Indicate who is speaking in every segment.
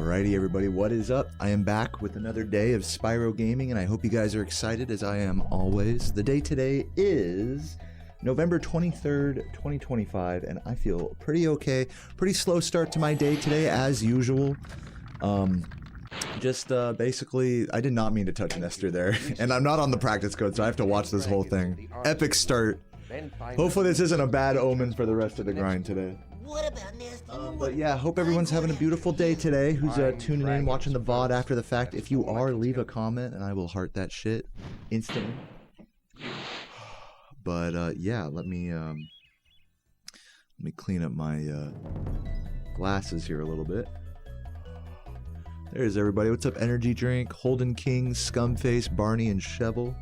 Speaker 1: Alrighty everybody, what is up? I am back with another day of Spyro gaming and I hope you guys are excited as I am always. The day today is November 23rd, 2025 and I feel pretty okay. Pretty slow start to my day today as usual. Basically, I did not mean to touch Nestor there and I'm not on the practice code so I have to watch this whole thing. Epic start. Hopefully this isn't a bad omen for the rest of the grind today.
Speaker 2: What about Nestor?
Speaker 1: But yeah, hope everyone's having a beautiful day today. Who's tuning in, watching the VOD after the fact. If you are, leave a comment and I will heart that shit instantly. But yeah, let me clean up my glasses here a little bit. There's everybody. What's up, Energy Drink, Holden King, Scumface, Barney, and Shevel.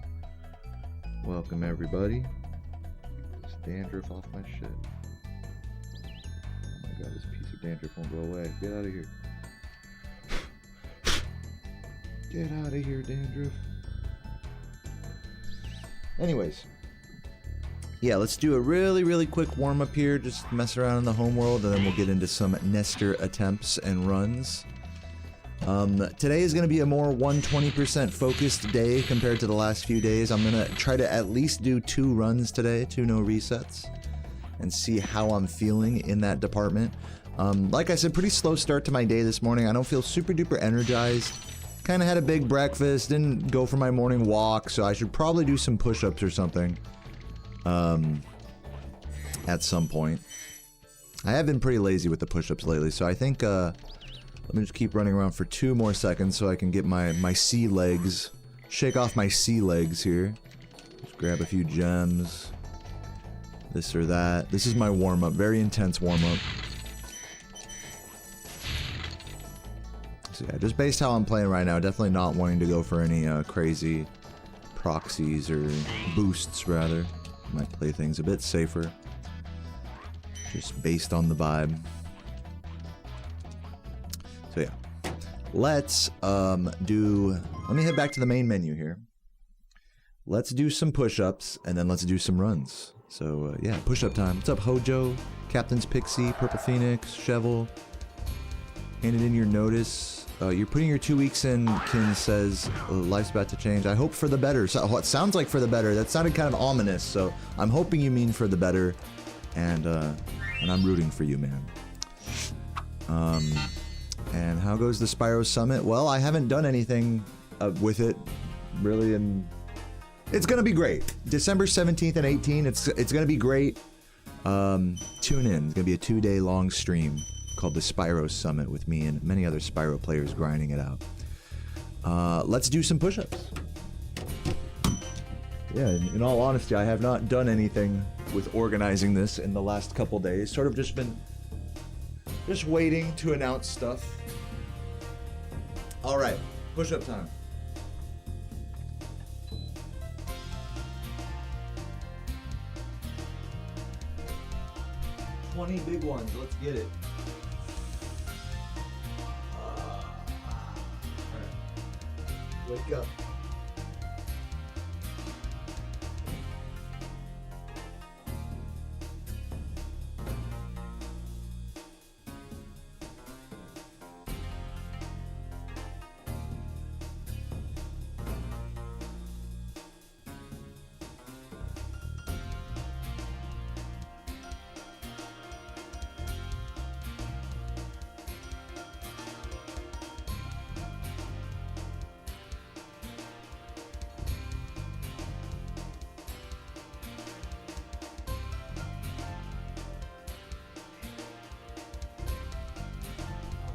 Speaker 1: Welcome everybody. This dandruff off my shit. God, this piece of dandruff won't go away. Get out of here. Get out of here, dandruff. Anyways. Yeah, let's do a really quick warm-up here. Just mess around in the home world, and then we'll get into some Nestor attempts and runs. Today is going to be a more 120% focused day compared to the last few days. I'm going to try to at least do 2 runs today, 2 no resets. And see how I'm feeling in that department. Like I said, pretty slow start to my day this morning. I don't feel super duper energized. Kind of had a big breakfast, didn't go for my morning walk, so I should probably do some push-ups or something at some point. I have been pretty lazy with the push-ups lately, so I think let me just keep running around for 2 more seconds so I can get my sea legs, shake off my sea legs here. Just grab a few gems. This or that. This is my warm-up. Very intense warm-up. So yeah, just based how I'm playing right now, definitely not wanting to go for any crazy proxies or boosts, rather. Might play things a bit safer. Just based on the vibe. So yeah. Let's let me head back to the main menu here. Let's do some push-ups, and then let's do some runs. So, yeah, push-up time. What's up, Hojo? Captain's Pixie, Purple Phoenix, Shevel. Handed in your notice. You're putting your 2 weeks in, Kin says. Life's about to change. I hope for the better. So, what sounds like for the better. That sounded kind of ominous, so I'm hoping you mean for the better. And I'm rooting for you, man. And how goes the Spyro Summit? Well, I haven't done anything with it, really, and it's gonna be great. December 17th and 18th, it's gonna be great. Tune in. It's gonna be a 2-day long stream called the Spyro Summit with me and many other Spyro players grinding it out. Let's do some push-ups. Yeah, in all honesty, I have not done anything with organizing this in the last couple days. Sort of just been waiting to announce stuff. All right, push-up time. 20 big ones, let's get it. Alright. Wake up.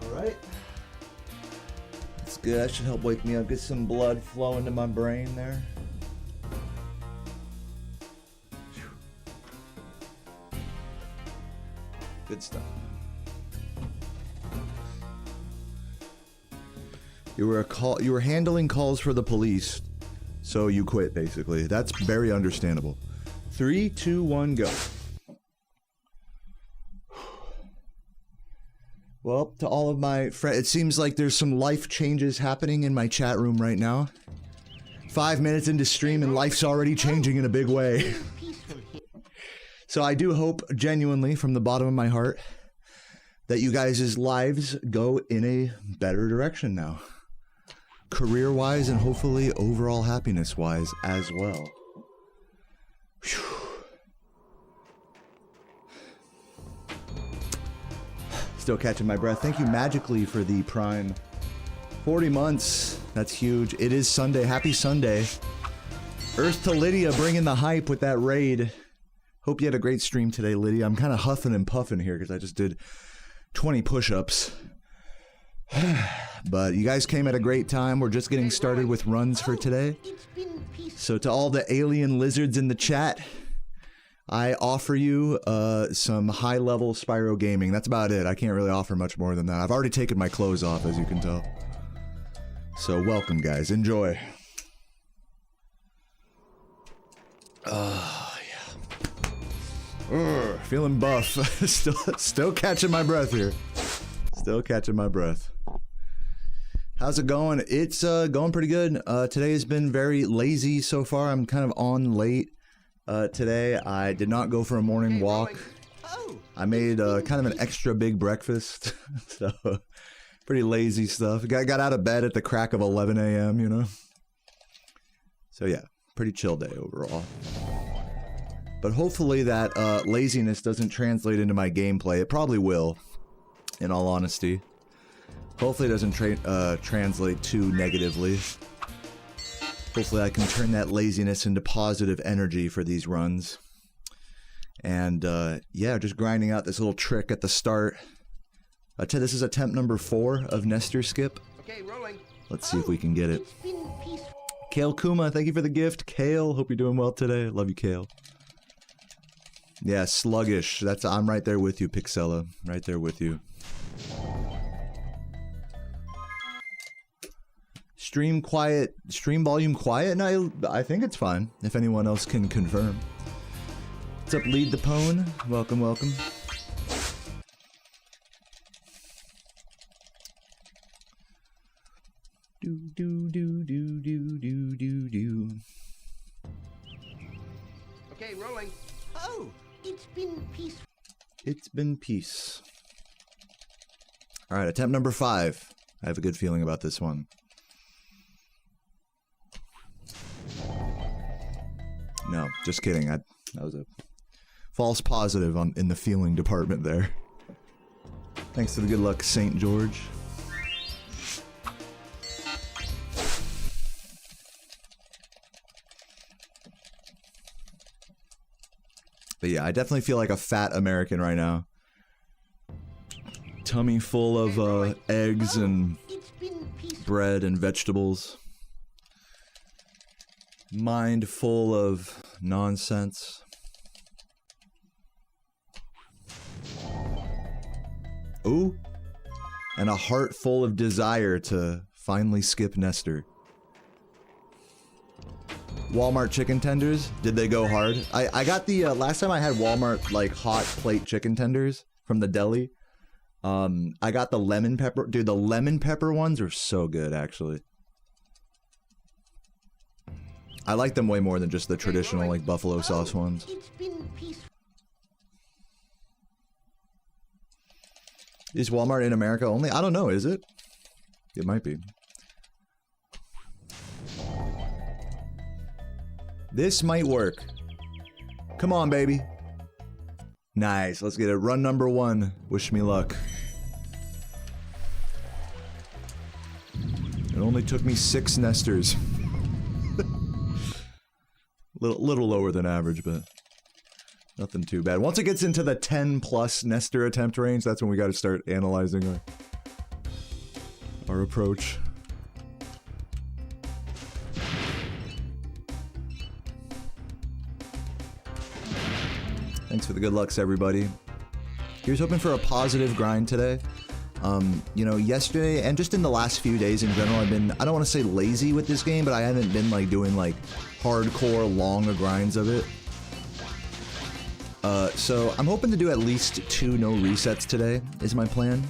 Speaker 1: Alright. That's good. That should help wake me up. Get some blood flowing to my brain there. Good stuff. You were handling calls for the police, so you quit, basically. That's very understandable. 3, 2, 1, go. Well, to all of my friends, it seems like there's some life changes happening in my chat room right now. 5 minutes into stream and life's already changing in a big way. So I do hope, genuinely, from the bottom of my heart, that you guys' lives go in a better direction now. Career-wise and hopefully overall happiness-wise as well. Whew. Still catching my breath. Thank you magically for the Prime. 40 months. That's huge. It is Sunday. Happy Sunday. Earth to Lydia bringing the hype with that raid. Hope you had a great stream today, Lydia. I'm kind of huffing and puffing here because I just did 20 push-ups. But you guys came at a great time. We're just getting started with runs for today. So to all the alien lizards in the chat, I offer you some high-level Spyro gaming. That's about it. I can't really offer much more than that. I've already taken my clothes off, as you can tell. So welcome, guys. Enjoy. Yeah. Feeling buff. still catching my breath here. Still catching my breath. How's it going? It's going pretty good. Today has been very lazy so far. I'm kind of on late. Today I did not go for a morning walk. I made kind of an extra big breakfast. So pretty lazy stuff. Got out of bed at the crack of 11 a.m., you know? So yeah, pretty chill day overall. But hopefully that laziness doesn't translate into my gameplay. It probably will, in all honesty. Hopefully it doesn't translate too negatively. Hopefully I can turn that laziness into positive energy for these runs. And yeah, just grinding out this little trick at the start. This is attempt number 4 of Nestor Skip.
Speaker 2: Okay, rolling.
Speaker 1: Let's see if we can get it. Kale Kuma, thank you for the gift. Kale, hope you're doing well today. Love you, Kale. Yeah, sluggish. I'm right there with you, Pixella. Right there with you. Stream quiet, stream volume quiet? No, I think it's fine, if anyone else can confirm. What's up, Lead the Pwn? Welcome, welcome. Do.
Speaker 2: Okay, rolling. Oh, it's been peace.
Speaker 1: It's been peace. Alright, attempt number 5. I have a good feeling about this one. No, just kidding. That was a false positive in the feeling department there. Thanks for the good luck, St. George. But yeah, I definitely feel like a fat American right now. Tummy full of eggs and bread and vegetables. Mind full of nonsense. Ooh. And a heart full of desire to finally skip Nestor. Walmart chicken tenders, did they go hard? I got the, last time I had Walmart, like, hot plate chicken tenders from the deli. I got the lemon pepper, dude, the lemon pepper ones are so good, actually. I like them way more than just the traditional, like, buffalo sauce ones. Is Walmart in America only? I don't know, is it? It might be. This might work. Come on, baby. Nice, let's get it. Run number 1. Wish me luck. It only took me 6 nesters. Little lower than average, but nothing too bad. Once it gets into the 10+ Nestor attempt range, that's when we got to start analyzing our approach. Thanks for the good lucks, everybody. Here's hoping for a positive grind today. You know, yesterday and just in the last few days in general, I've been, I don't want to say lazy with this game, but I haven't been like doing like hardcore long grinds of it. So I'm hoping to do at least 2 no resets today is my plan.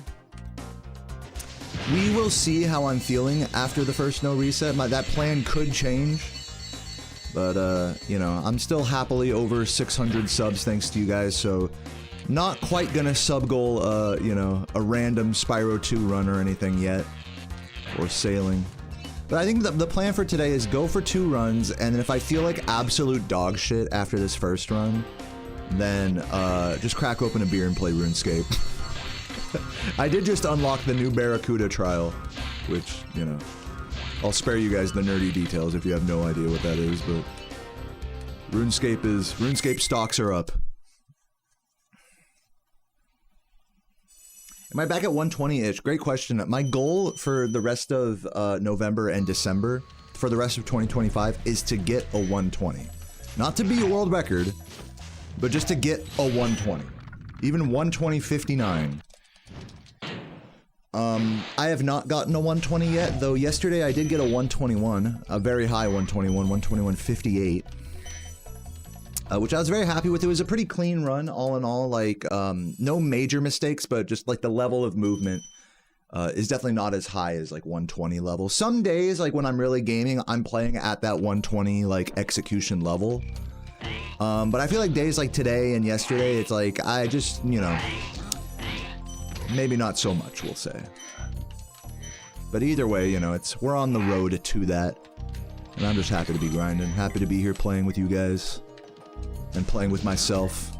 Speaker 1: We will see how I'm feeling after the first no reset. That plan could change. But, you know, I'm still happily over 600 subs thanks to you guys, so Not quite gonna sub-goal, you know, a random Spyro 2 run or anything yet. Or sailing. But I think the plan for today is go for 2 runs, and then if I feel like absolute dog shit after this first run, then just crack open a beer and play RuneScape. I did just unlock the new Barracuda trial, which, you know, I'll spare you guys the nerdy details if you have no idea what that is, but RuneScape stocks are up. Am I back at 120-ish? Great question. My goal for the rest of November and December, for the rest of 2025, is to get a 120. Not to be a world record, but just to get a 120. Even 120.59. I have not gotten a 120 yet, though yesterday I did get a 121, a very high 121, 121.58. Which I was very happy with. It was a pretty clean run, all in all, like, no major mistakes, but just, like, the level of movement is definitely not as high as, like, 120 level. Some days, like, when I'm really gaming, I'm playing at that 120, like, execution level. But I feel like days like today and yesterday, it's like, I just, you know, maybe not so much, we'll say. But either way, you know, we're on the road to that. And I'm just happy to be grinding, happy to be here playing with you guys. And playing with myself.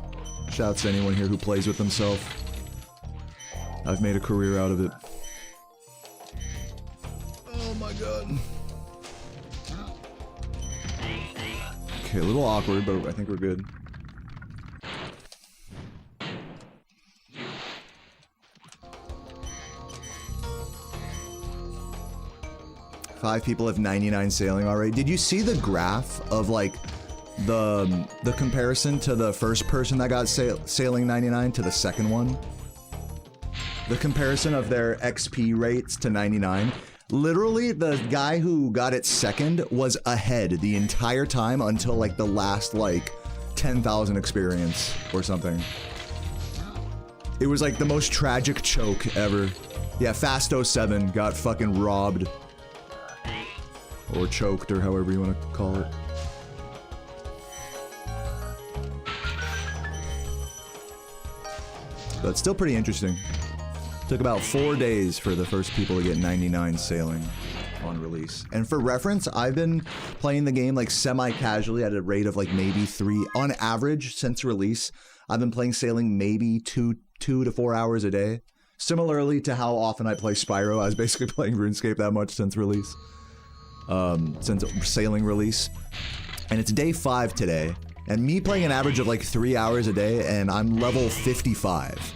Speaker 1: Shouts to anyone here who plays with themselves. I've made a career out of it. Oh my god. Okay, a little awkward, but I think we're good. Five people have 99 sailing already. Did you see the graph of, like, the comparison to the first person that got sailing 99 to the second one? The comparison of their XP rates to 99. Literally, the guy who got it second was ahead the entire time until, like, the last, like, 10,000 experience or something. It was, like, the most tragic choke ever. Yeah, Fast07 got fucking robbed. Or choked, or however you want to call it. But still pretty interesting. Took about 4 days for the first people to get 99 sailing on release. And for reference, I've been playing the game like semi-casually at a rate of like maybe 3, on average since release. I've been playing sailing maybe 2 to 4 hours a day. Similarly to how often I play Spyro, I was basically playing RuneScape that much since release. Since sailing release. And it's day 5 today. And me playing an average of like 3 hours a day, and I'm level 55.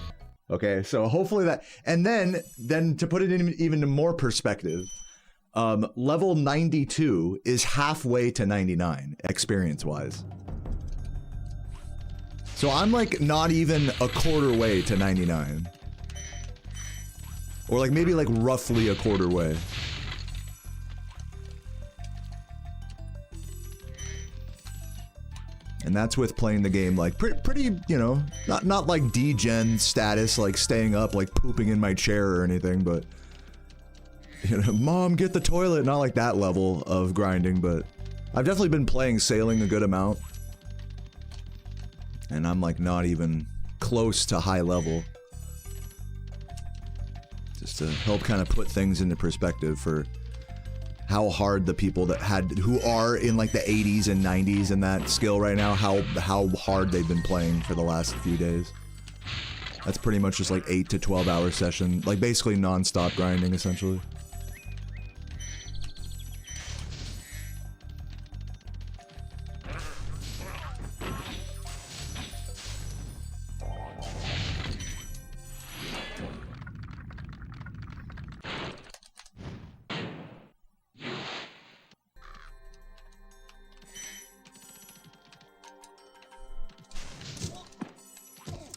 Speaker 1: Okay, so hopefully that, and then to put it in even more perspective, level 92 is halfway to 99 experience-wise. So I'm like not even a quarter way to 99. Or like maybe like roughly a quarter way. And that's with playing the game like pretty, you know, not like D-gen status, like staying up, like pooping in my chair or anything, but, you know, mom, get the toilet, not like that level of grinding, but I've definitely been playing sailing a good amount. And I'm like not even close to high level. Just to help kind of put things into perspective for how hard the people that who are in like the 80s and 90s in that skill right now, how hard they've been playing for the last few days. That's pretty much just like 8 to 12 hour session, like basically non-stop grinding essentially.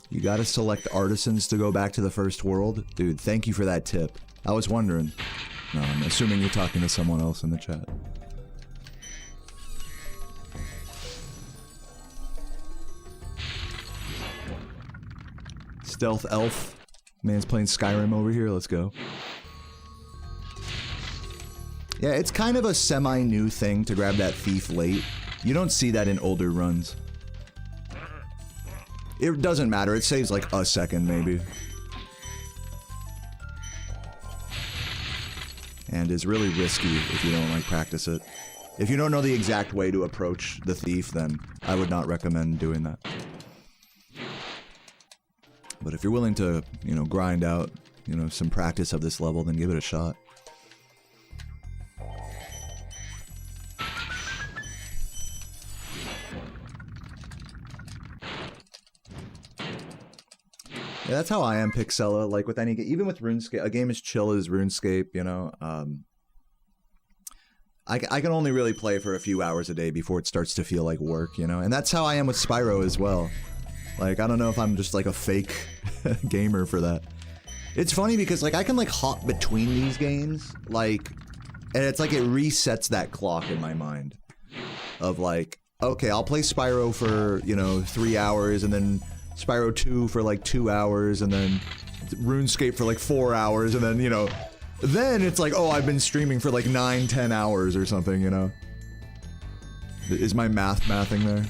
Speaker 1: You gotta select artisans to go back to the first world? Dude, thank you for that tip. I was wondering. No, I'm assuming you're talking to someone else in the chat. Stealth elf. Man's playing Skyrim over here, let's go. Yeah, it's kind of a semi-new thing to grab that thief late. You don't see that in older runs. It doesn't matter. It saves like a second, maybe. And is really risky if you don't like practice it. If you don't know the exact way to approach the thief, then I would not recommend doing that. But if you're willing to, you know, grind out, you know, some practice of this level, then give it a shot. Yeah, that's how I am, Pixella. Like with any game, even with RuneScape, a game as chill as RuneScape, you know, I can only really play for a few hours a day before it starts to feel like work, you know? And that's how I am with Spyro as well. Like, I don't know if I'm just like a fake gamer for that. It's funny because like I can like hop between these games, like, and it's like it resets that clock in my mind of like, okay, I'll play Spyro for, you know, 3 hours and then Spyro 2 for like 2 hours and then RuneScape for like 4 hours and then, you know, then it's like, oh, I've been streaming for like 9-10 hours or something, you know? Is my mathing there?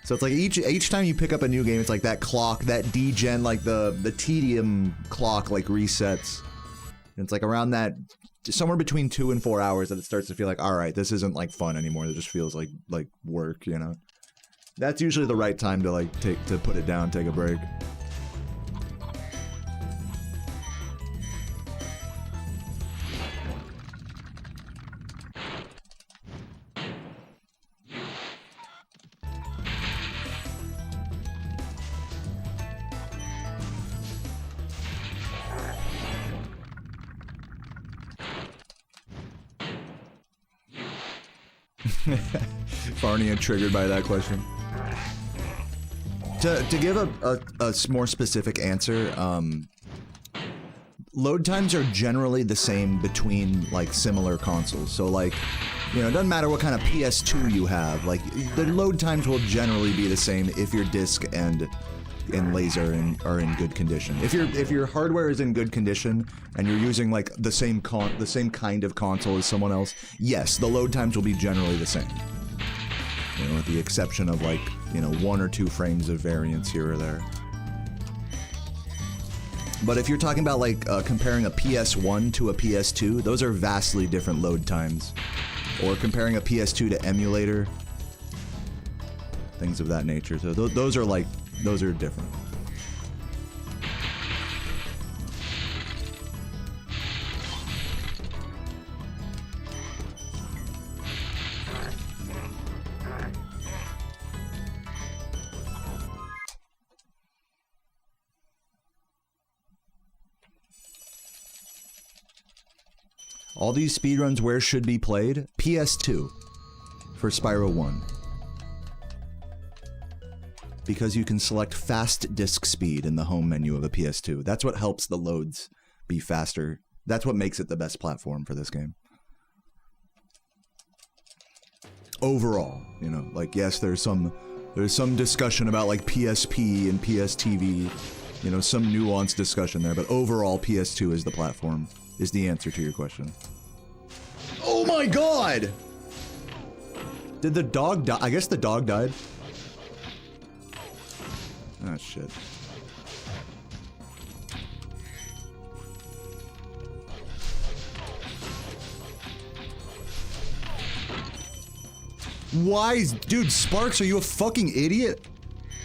Speaker 1: So it's like each time you pick up a new game, it's like that clock, that degen, like the tedium clock like resets. And it's like around that, somewhere between 2 and 4 hours that it starts to feel like, all right, this isn't like fun anymore. It just feels like work, you know? That's usually the right time to like to put it down, take a break. Farney triggered by that question. To give a more specific answer, load times are generally the same between like similar consoles. So like, you know, it doesn't matter what kind of PS2 you have. Like the load times will generally be the same if your disc and laser are in good condition. If your hardware is in good condition and you're using like the same kind of console as someone else, yes, the load times will be generally the same. You know, with the exception of like, you know, 1 or 2 frames of variance here or there. But if you're talking about like comparing a PS1 to a PS2, those are vastly different load times. Or comparing a PS2 to emulator, things of that nature. So those are different. All these speedruns where should be played? PS2 for Spyro 1. Because you can select fast disk speed in the home menu of a PS2. That's what helps the loads be faster. That's what makes it the best platform for this game. Overall, you know, like yes, there's some discussion about like PSP and PSTV, you know, some nuanced discussion there, but overall PS2 is the platform, is the answer to your question. Oh my god! Did the dog die? I guess the dog died. Oh shit. Why? Dude, Sparks, are you a fucking idiot?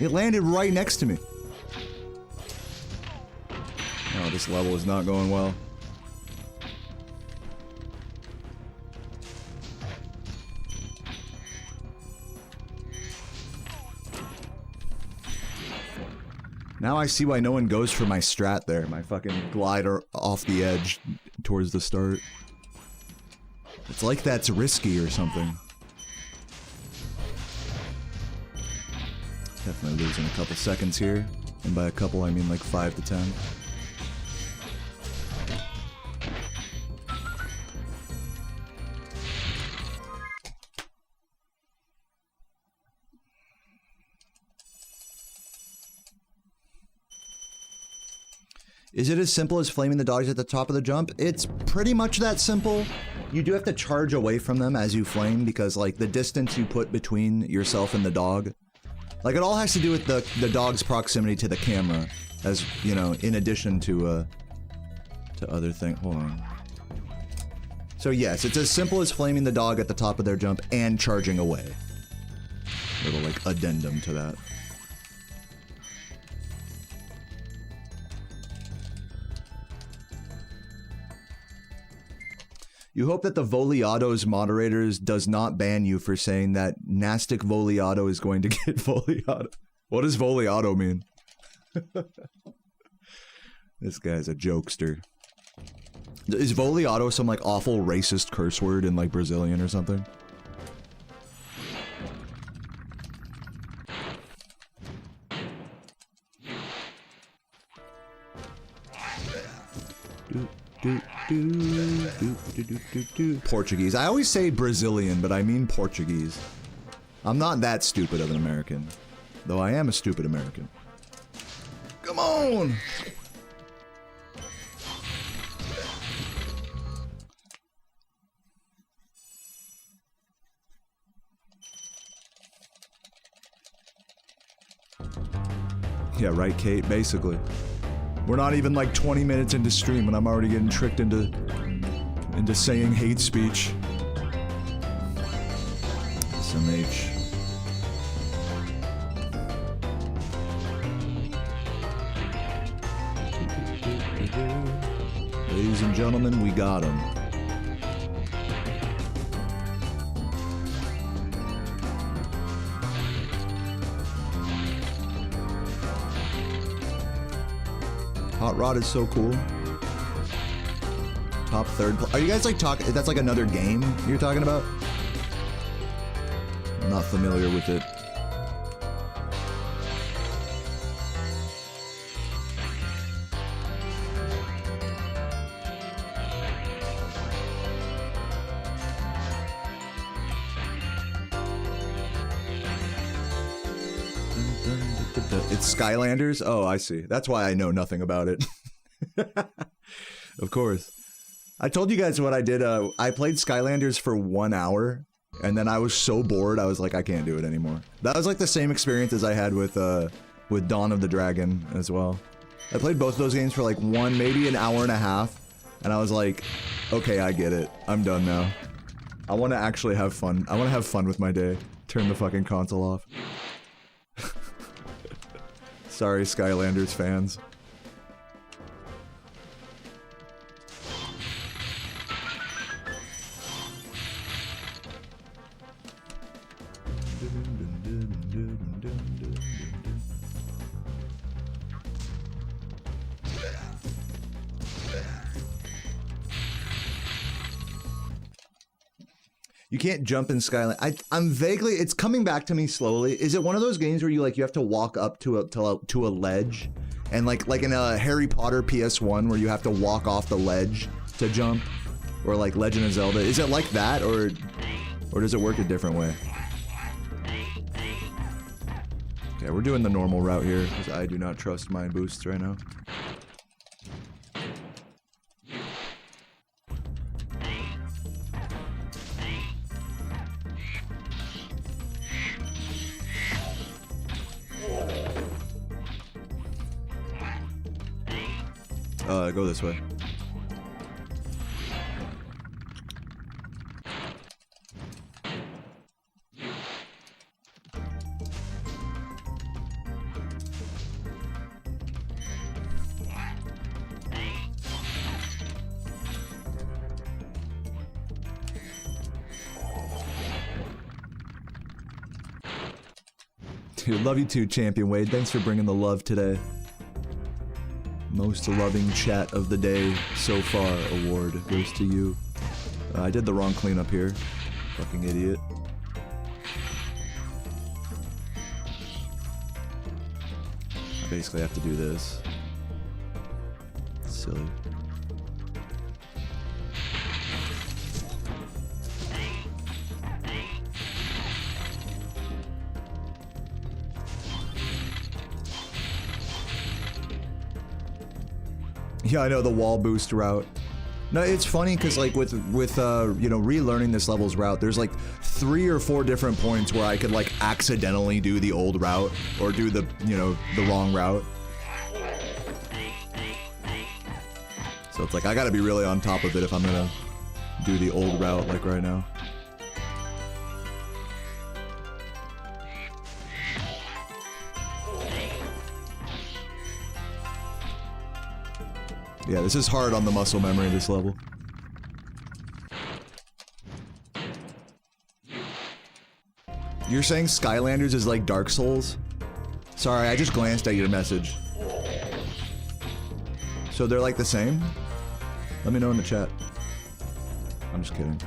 Speaker 1: It landed right next to me. Oh, this level is not going well. Now I see why no one goes for my strat there, my fucking glider off the edge towards the start. It's like that's risky or something. Definitely losing a couple seconds here, and by a couple I mean like 5 to 10. Is it as simple as flaming the dogs at the top of the jump? It's pretty much that simple. You do have to charge away from them as you flame because like the distance you put between yourself and the dog, Like, it all has to do with the dog's proximity to the camera, as, you know, in addition to other things. Hold on. So yes, it's as simple as flaming the dog at the top of their jump and charging away. Little, like, addendum to that. You hope that the Voliado's moderators does not ban you for saying that Nastic Voliado is going to get Voliado. What does Voliado mean? This guy's a jokester. Is Voliado some, like, awful racist curse word in, like, Brazilian or something? Portuguese. I always say Brazilian, but I mean Portuguese. I'm not that stupid of an American. Though I am a stupid American. Come on! Yeah, right, Kate? Basically. We're not even like 20 minutes into stream and I'm already getting tricked into saying hate speech. SMH. Ladies and gentlemen, we got him. Hot Rod is so cool. Top third. Are you guys like talking? That's like another game you're talking about? I'm not familiar with it. It's Skylanders? Oh, I see. That's why I know nothing about it. Of course. I told you guys what I did. I played Skylanders for 1 hour, and then I was so bored, I was like, I can't do it anymore. That was like the same experience as I had with Dawn of the Dragon as well. I played both of those games for like maybe an hour and a half, and I was like, okay, I get it. I'm done now. I want to actually have fun. I want to have fun with my day. Turn the fucking console off. Sorry, Skylanders fans. You can't jump in Skyland. I'm vaguely. It's coming back to me slowly. Is it one of those games where you have to walk up to a ledge, and like in a Harry Potter PS1 where you have to walk off the ledge to jump, or like Legend of Zelda? Is it like that, or does it work a different way? Okay, we're doing the normal route here because I do not trust my boosts right now. Go this way. Dude, love you too, Champion Wade. Thanks for bringing the love today. Most loving chat of the day so far award goes to you. I did the wrong cleanup here. Fucking idiot. I basically have to do this. It's silly. Yeah, I know, the wall boost route. No, it's funny because like with you know, relearning this level's route, there's like 3 or 4 different points where I could like accidentally do the old route or do the, you know, the wrong route. So it's like I gotta be really on top of it if I'm gonna do the old route like right now. Yeah, this is hard on the muscle memory, this level. You're saying Skylanders is like Dark Souls? Sorry, I just glanced at your message. So they're like the same? Let me know in the chat. I'm just kidding.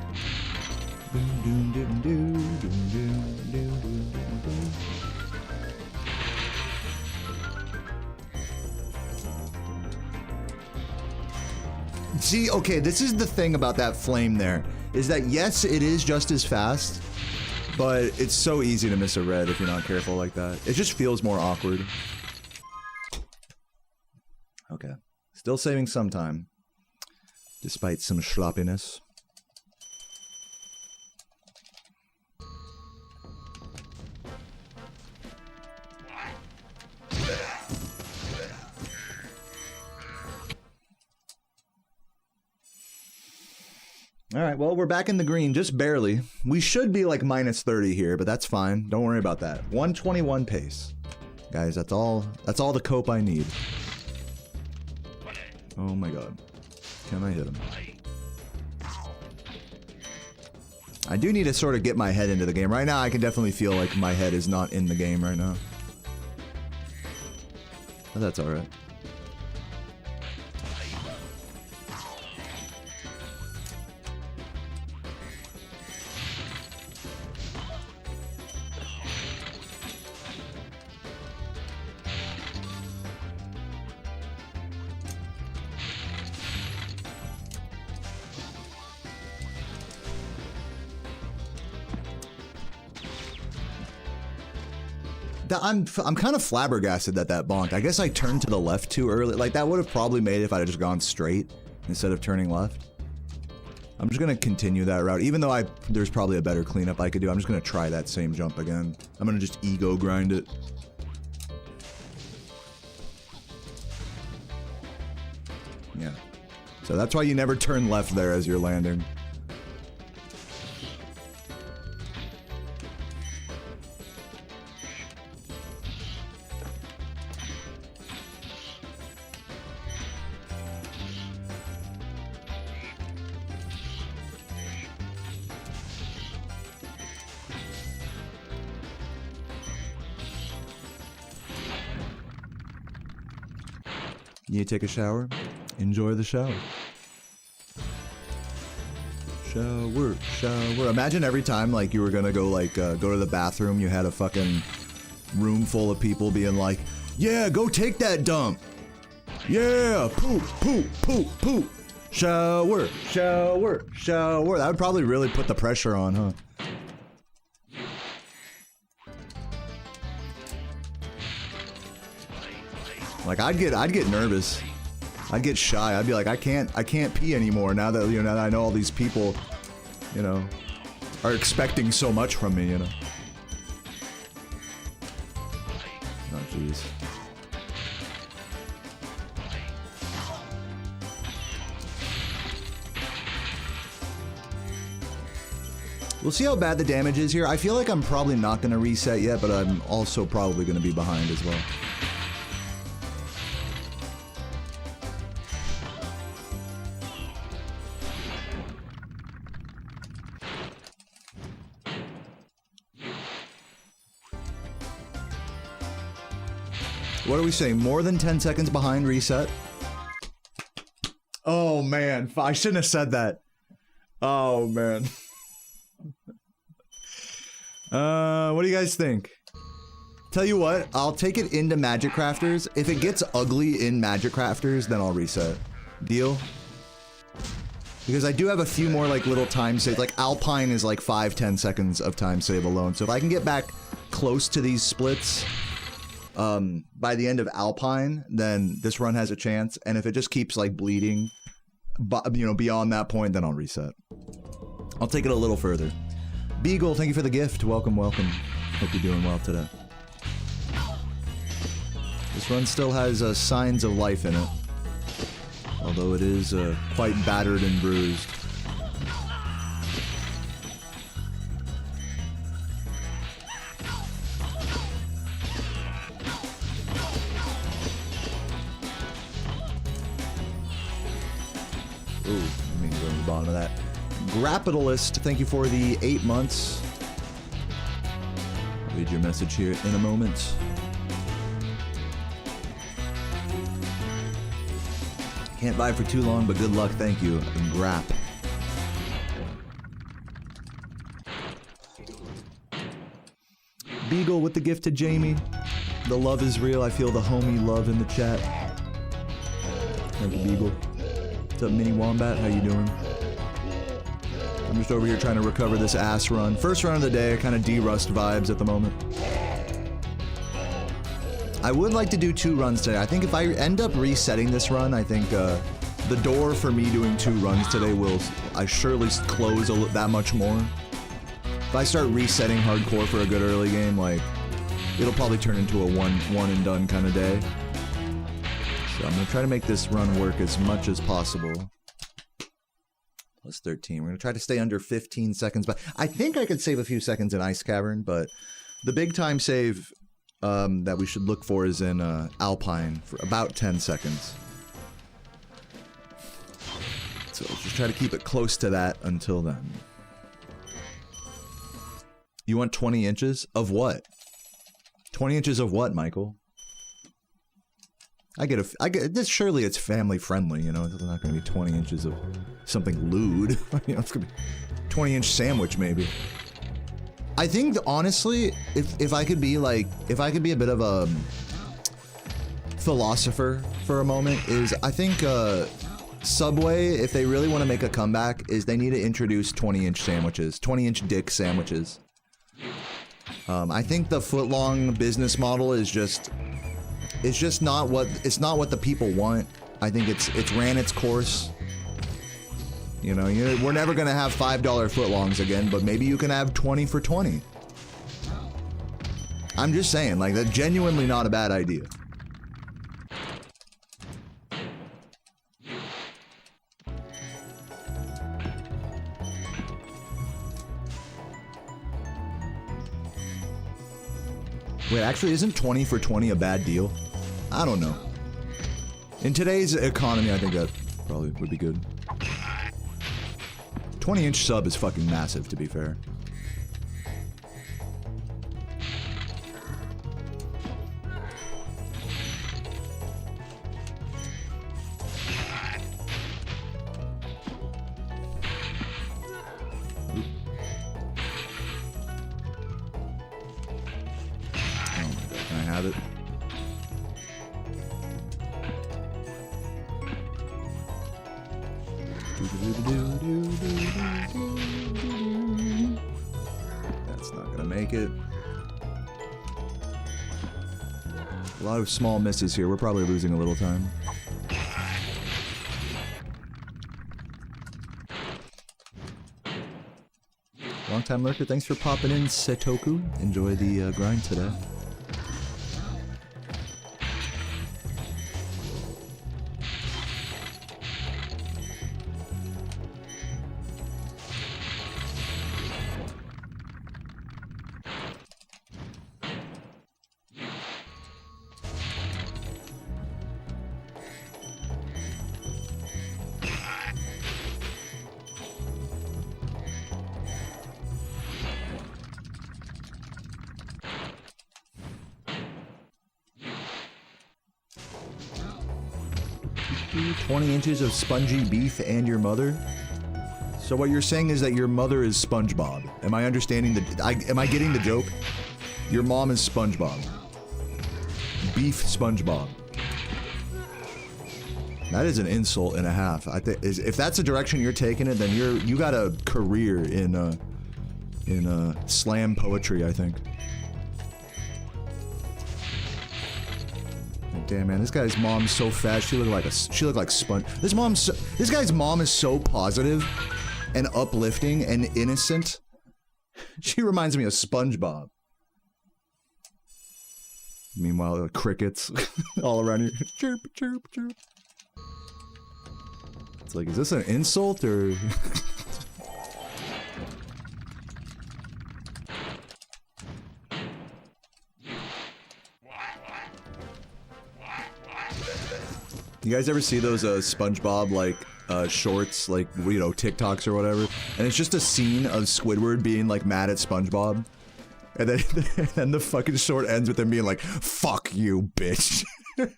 Speaker 1: See, okay, this is the thing about that flame there, is that yes, it is just as fast, but it's so easy to miss a red if you're not careful like that. It just feels more awkward. Okay. Still saving some time, despite some sloppiness. Alright, well, we're back in the green, just barely. We should be like minus 30 here, but that's fine. Don't worry about that. 121 pace. Guys, that's all the cope I need. Oh my god. Can I hit him? I do need to sort of get my head into the game. Right now, I can definitely feel like my head is not in the game right now. But that's alright. I'm kind of flabbergasted that bonked. I guess I turned to the left too early. Like, that would have probably made it if I had just gone straight instead of turning left. I'm just gonna continue that route. Even though there's probably a better cleanup I could do, I'm just gonna try that same jump again. I'm gonna just ego grind it. Yeah. So that's why you never turn left there as you're landing. You take a shower? Enjoy the shower. Shower, shower. Imagine every time like you were gonna go go to the bathroom, you had a fucking room full of people being like, yeah, go take that dump. Yeah, poop, poop, poop, poop. Shower, shower, shower. That would probably really put the pressure on, huh? Like I'd get nervous. I'd get shy. I'd be like, I can't pee anymore now that now that I know all these people, are expecting so much from me, Oh jeez. We'll see how bad the damage is here. I feel like I'm probably not going to reset yet, but I'm also probably going to be behind as well. What are we saying? More than 10 seconds behind reset? Oh man, I shouldn't have said that. Oh man. What do you guys think? Tell you what, I'll take it into Magic Crafters. If it gets ugly in Magic Crafters, then I'll reset. Deal? Because I do have a few more like little time saves. Like Alpine is like 5-10 seconds of time save alone. So if I can get back close to these splits by the end of Alpine, then this run has a chance. And if it just keeps like bleeding you know, beyond that point, then I'll reset. I'll take it a little further. Beagle, thank you for the gift. Welcome, welcome. Hope you're doing well today. This run still has signs of life in it, although it is quite battered and bruised. Ooh, I mean, go to the bottom of that. Grapitalist, thank you for the 8 months. I'll read your message here in a moment. Can't buy for too long, but good luck, thank you. And Grap. Beagle with the gift to Jamie. The love is real. I feel the homie love in the chat. Thank you, Beagle. What's up, Mini Wombat? How you doing? I'm just over here trying to recover this ass run. First run of the day, kind of D-Rust vibes at the moment. I would like to do 2 runs today. I think if I end up resetting this run, I think the door for me doing 2 runs today will, I surely close that much more. If I start resetting hardcore for a good early game, like, it'll probably turn into a one and done kind of day. So I'm gonna try to make this run work as much as possible. Plus 13. We're gonna try to stay under 15 seconds, but I think I could save a few seconds in Ice Cavern, but the big time save that we should look for is in Alpine for about 10 seconds. So let's just try to keep it close to that until then. You want 20 inches? Of what? 20 inches of what, Michael? I get this, surely it's family friendly, you know, it's not gonna be 20 inches of something lewd. You know, it's gonna be 20-inch sandwich, maybe. I think, honestly, if I could be like, if I could be a bit of a philosopher for a moment, is I think Subway, if they really want to make a comeback, is they need to introduce 20-inch sandwiches, 20-inch dick sandwiches. I think the foot-long business model is just, it's just not what, it's not what the people want. I think it's ran its course. You know, we're never gonna have $5 footlongs again, but maybe you can have 20 for 20. I'm just saying, like, that's genuinely not a bad idea. Wait, actually, isn't 20 for 20 a bad deal? I don't know. In today's economy, I think that probably would be good. 20-inch sub is fucking massive, to be fair. That's not gonna make it. A lot of small misses here. We're probably losing a little time. Long time lurker, thanks for popping in, Setoku. Enjoy the grind today. Of spongy beef and your mother. So what you're saying is that your mother is SpongeBob. Am I understanding am I getting the joke? Your mom is SpongeBob. Beef SpongeBob. That is an insult and a half. If that's the direction you're taking it, then you got a career in slam poetry, I think. Damn, man, this guy's mom's so fat. She looked like Sponge. This guy's mom is so positive and uplifting and innocent. She reminds me of SpongeBob. Meanwhile, the crickets all around you. Chirp, chirp, chirp. It's like, is this an insult or? You guys ever see those SpongeBob like shorts, like, you know, TikToks or whatever? And it's just a scene of Squidward being like mad at SpongeBob, and then the fucking short ends with him being like, "Fuck you, bitch." You'd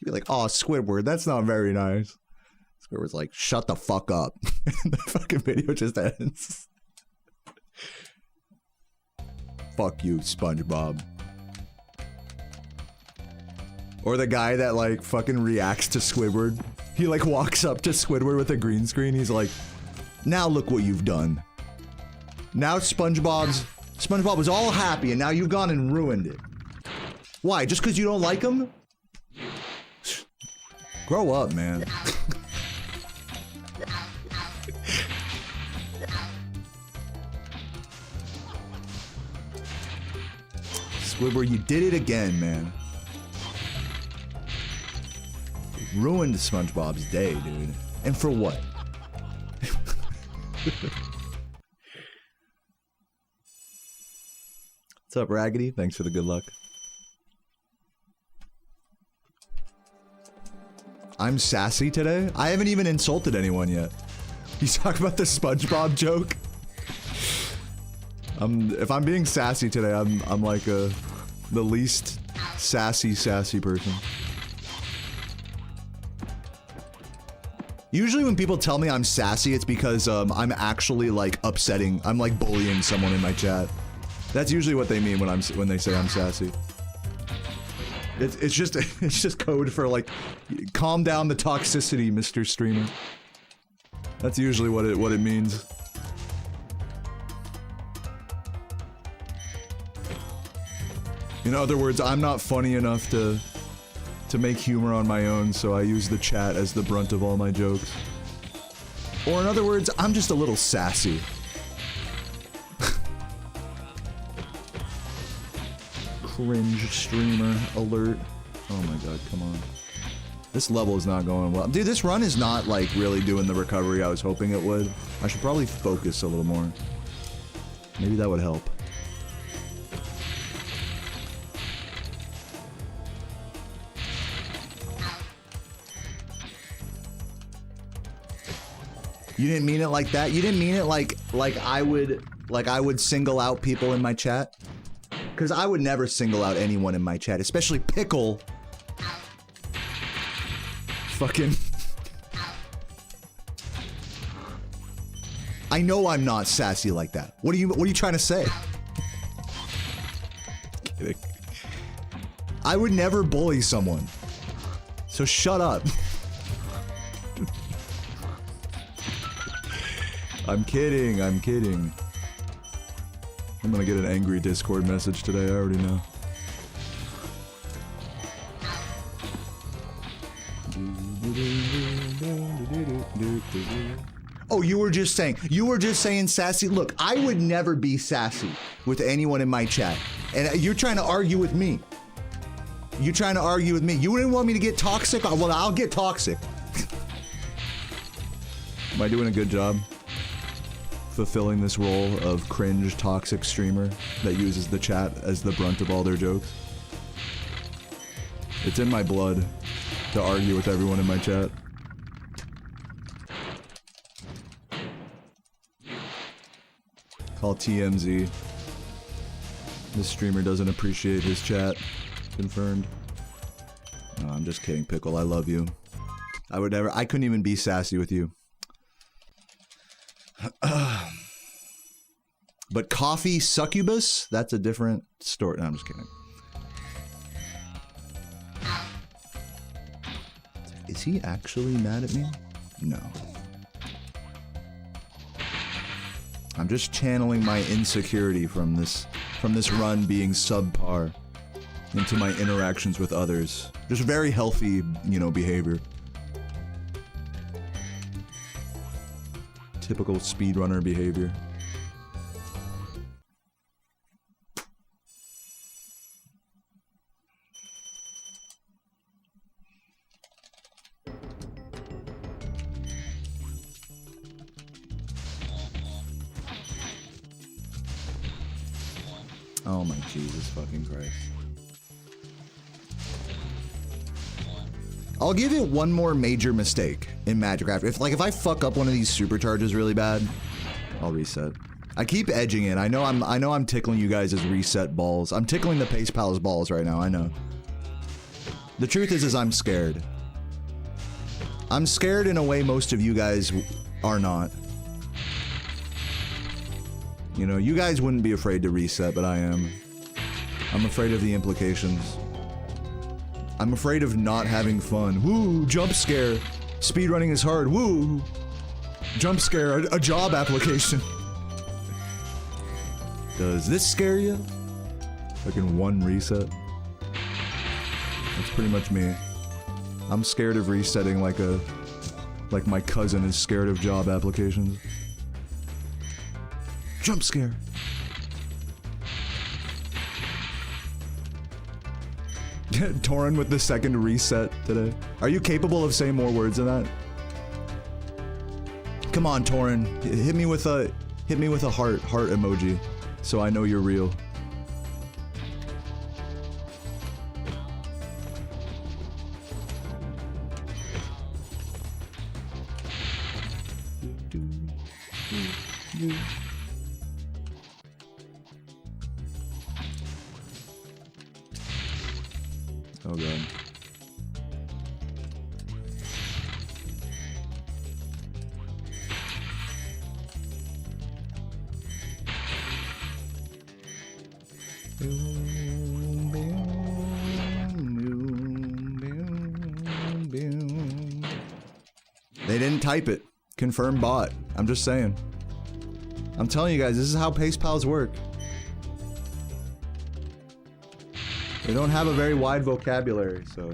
Speaker 1: be like, "Oh, Squidward, that's not very nice." Squidward's like, "Shut the fuck up." And the fucking video just ends. Fuck you, SpongeBob. Or the guy that, like, fucking reacts to Squidward. He, like, walks up to Squidward with a green screen. He's like, now look what you've done. Now SpongeBob was all happy, and now you've gone and ruined it. Why? Just because you don't like him? Grow up, man. Squidward, you did it again, man. Ruined SpongeBob's day, dude. And for what? What's up, Raggedy? Thanks for the good luck. I'm sassy today? I haven't even insulted anyone yet. You talk about the SpongeBob joke? If I'm being sassy today, I'm like the least sassy person. Usually when people tell me I'm sassy, it's because I'm actually like upsetting. I'm like bullying someone in my chat. That's usually what they mean when they say I'm sassy. It's just code for like, calm down the toxicity, Mr. Streamer. That's usually what it means. In other words, I'm not funny enough to make humor on my own, so I use the chat as the brunt of all my jokes. Or in other words, I'm just a little sassy. Cringe streamer alert. Oh my god, come on. This level is not going well. Dude, this run is not like really doing the recovery I was hoping it would. I should probably focus a little more. Maybe that would help. You didn't mean it like that? You didn't mean it like I would single out people in my chat? Because I would never single out anyone in my chat, especially Pickle. Fucking... I know I'm not sassy like that. What are you trying to say? Kidding. I would never bully someone. So shut up. I'm kidding, I'm kidding. I'm gonna get an angry Discord message today, I already know. Oh, you were just saying sassy? Look, I would never be sassy with anyone in my chat. And you're trying to argue with me. You're trying to argue with me. You wouldn't want me to get toxic? Well, I'll get toxic. Am I doing a good job? Fulfilling this role of cringe, toxic streamer that uses the chat as the brunt of all their jokes. It's in my blood to argue with everyone in my chat. Call TMZ. This streamer doesn't appreciate his chat. Confirmed. No, I'm just kidding, Pickle. I love you. I couldn't even be sassy with you. But coffee succubus? That's a different story. No, I'm just kidding. Is he actually mad at me? No. I'm just channeling my insecurity from this run being subpar. into my interactions with others. Just very healthy, you know, behavior. Typical speedrunner behavior. Oh my Jesus fucking Christ. I'll give it one more major mistake in Magicraft. If I fuck up one of these supercharges really bad, I'll reset. I keep edging it. I know I'm tickling you guys as reset balls. I'm tickling the Pace Pals balls right now, I know. The truth is I'm scared. I'm scared in a way most of you guys are not. You know, you guys wouldn't be afraid to reset, but I am. I'm afraid of the implications. I'm afraid of not having fun. Woo, jump scare. Speedrunning is hard. Woo. Jump scare, a job application. Does this scare you? Like in one reset? That's pretty much me. I'm scared of resetting like my cousin is scared of job applications. Jump scare. Torin with the second reset today. Are you capable of saying more words than that? Come on, Torin. Hit me with a heart emoji, so I know you're real. Oh god. They didn't type it. Confirm bot. I'm just saying. I'm telling you guys, this is how Pace Pals work. They don't have a very wide vocabulary, so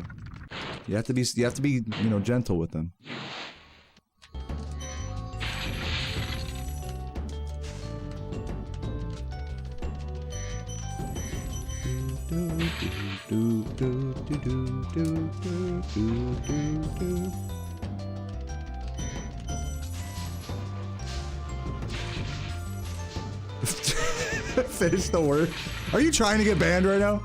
Speaker 1: you have to be, you know, gentle with them. Finish the word. Are you trying to get banned right now?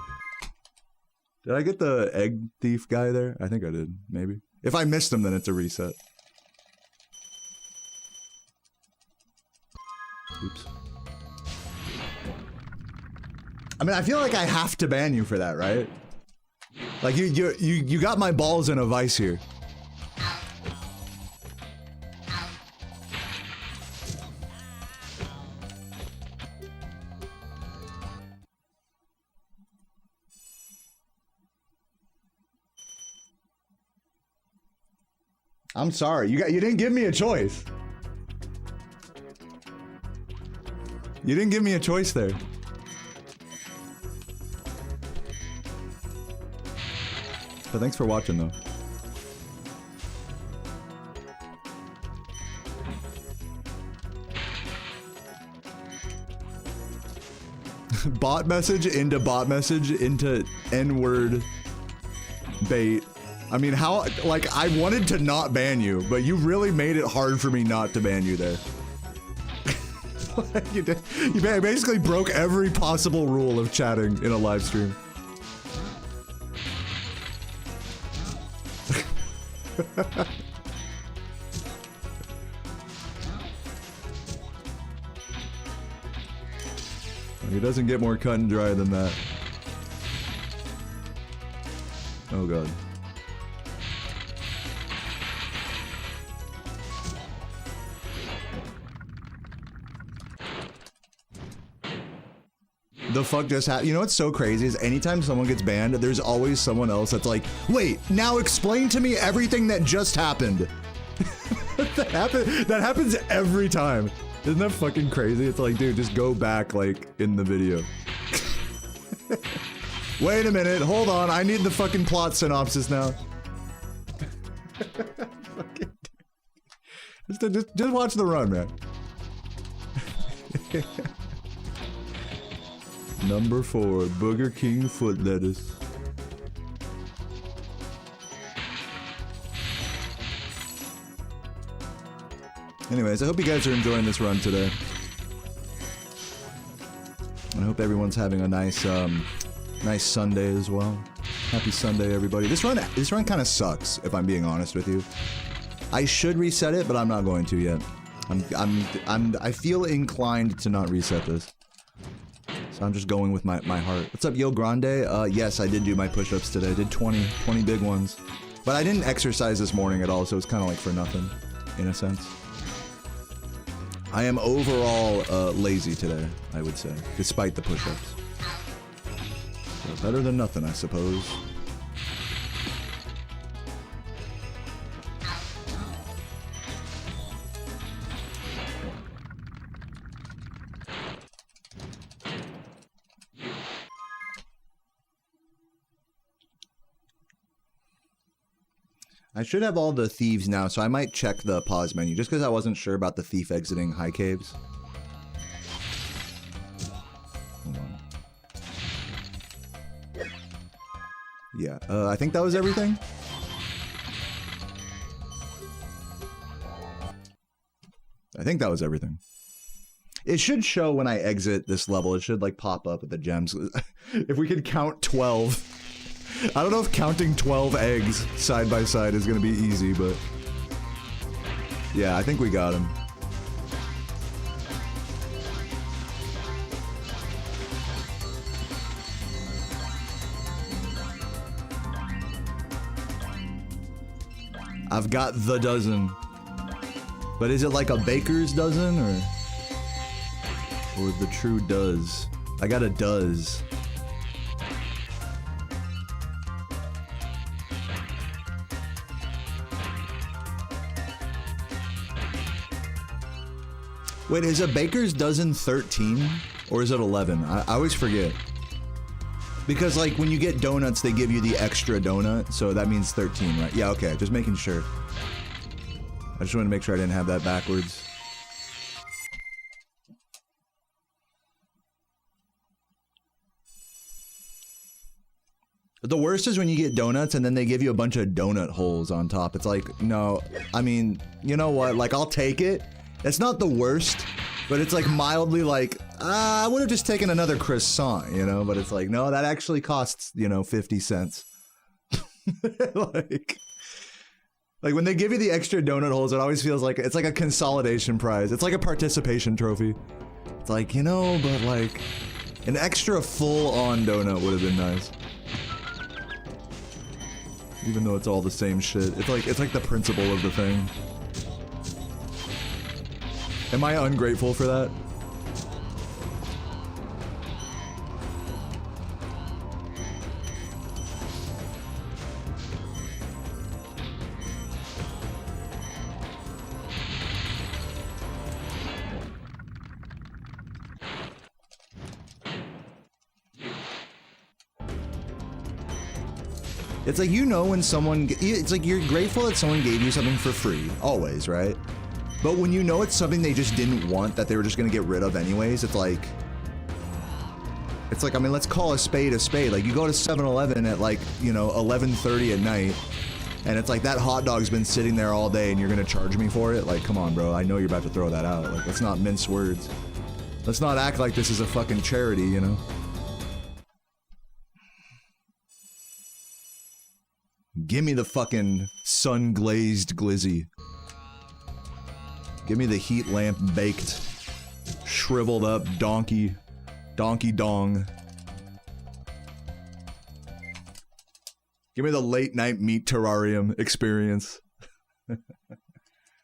Speaker 1: Did I get the egg thief guy there? I think I did, maybe. If I missed him, then it's a reset. Oops. I mean, I feel like I have to ban you for that, right? Like, you got my balls in a vice here. I'm sorry, you didn't give me a choice. You didn't give me a choice there. But thanks for watching though. Bot message into N-word bait. I mean, how, like, I wanted to not ban you, but you really made it hard for me not to ban you there. You basically broke every possible rule of chatting in a live stream. It doesn't get more cut and dry than that. Oh god. The fuck just happened? You know what's so crazy is anytime someone gets banned, there's always someone else that's like, wait, now explain to me everything that just happened. That happens every time. Isn't that fucking crazy? It's like, dude, just go back, like, in the video. Wait a minute, hold on, I need the fucking plot synopsis now. just watch the run, man. Number 4, Booger King foot lettuce. Anyways, I hope you guys are enjoying this run today. And I hope everyone's having a nice, nice Sunday as well. Happy Sunday, everybody. This run kind of sucks, if I'm being honest with you. I should reset it, but I'm not going to yet. I feel inclined to not reset this. So I'm just going with my heart. What's up, Yo Grande? Yes, I did do my push-ups today. I did 20 big ones. But I didn't exercise this morning at all, so it's kind of like for nothing, in a sense. I am overall lazy today, I would say, despite the push-ups. So better than nothing, I suppose. I should have all the thieves now, so I might check the pause menu, just because I wasn't sure about the thief exiting high caves. Hold on. Yeah, I think that was everything. I think that was everything. It should show when I exit this level, it should like pop up with the gems. If we could count 12. I don't know if counting 12 eggs side by side is gonna be easy, but yeah, I think we got him. I've got the dozen. But is it like a baker's dozen or the true does? I got a does. Wait, is a baker's dozen 13? Or is it 11? I always forget. Because, like, when you get donuts, they give you the extra donut, so that means 13, right? Yeah, okay, just making sure. I just wanted to make sure I didn't have that backwards. The worst is when you get donuts and then they give you a bunch of donut holes on top. It's like, no, I mean, you know what? Like, I'll take it. It's not the worst, but it's like mildly like, I would have just taken another croissant, you know? But it's like, no, that actually costs, you know, 50 cents. like when they give you the extra donut holes, it always feels like, it's like a consolidation prize. It's like a participation trophy. It's like, you know, but like, an extra full-on donut would have been nice. Even though it's all the same shit. It's like the principle of the thing. Am I ungrateful for that? It's like, you know, when someone, it's like you're grateful that someone gave you something for free, always, right? But when you know it's something they just didn't want, that they were just gonna get rid of anyways, it's like, I mean, let's call a spade a spade. Like, you go to 7-Eleven at like, you know, 11:30 at night, and it's like, that hot dog's been sitting there all day and you're gonna charge me for it? Like, come on, bro, I know you're about to throw that out. Like, let's not mince words. Let's not act like this is a fucking charity, you know? Give me the fucking sun-glazed glizzy. Give me the heat lamp baked, shriveled up donkey dong. Give me the late night meat terrarium experience.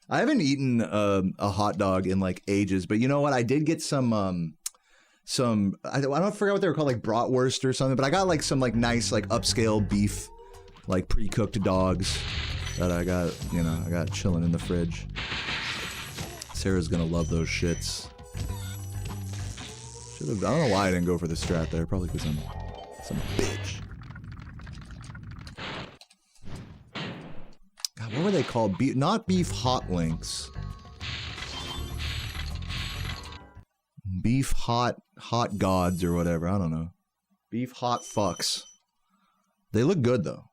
Speaker 1: I haven't eaten a hot dog in like ages, but you know what? I did get some I don't forget what they were called, like bratwurst or something, but I got like some like nice like upscale beef, like pre-cooked dogs that I got, you know, I got chilling in the fridge. Sarah's gonna love those shits. I don't know why I didn't go for the strat there, probably because I'm Some bitch. God, what were they called? Not beef hot links. Beef hot gods or whatever. I don't know. Beef hot fucks. They look good though.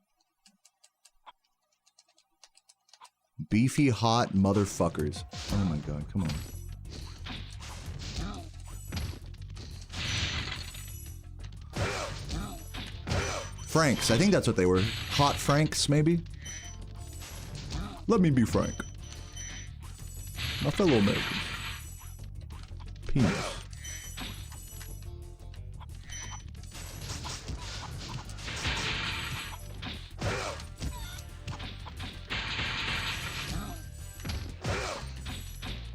Speaker 1: Beefy hot motherfuckers. Oh my god, come on. Franks, I think that's what they were. Hot Franks, maybe? Let me be frank. My fellow Americans. Penis.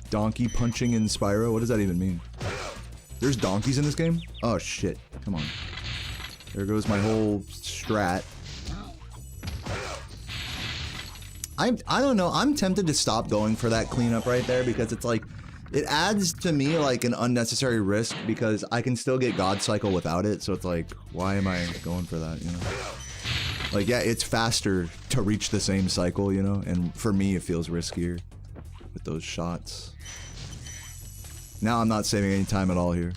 Speaker 1: Donkey punching in Spyro? What does that even mean? There's donkeys in this game? Oh shit. Come on. There goes my whole strat. I don't know. I'm tempted to stop going for that cleanup right there because it's like, it adds to me like an unnecessary risk because I can still get God Cycle without it. So it's like, why am I going for that, you know? Like, yeah, it's faster to reach the same cycle, you know? And for me, it feels riskier with those shots. Now I'm not saving any time at all here.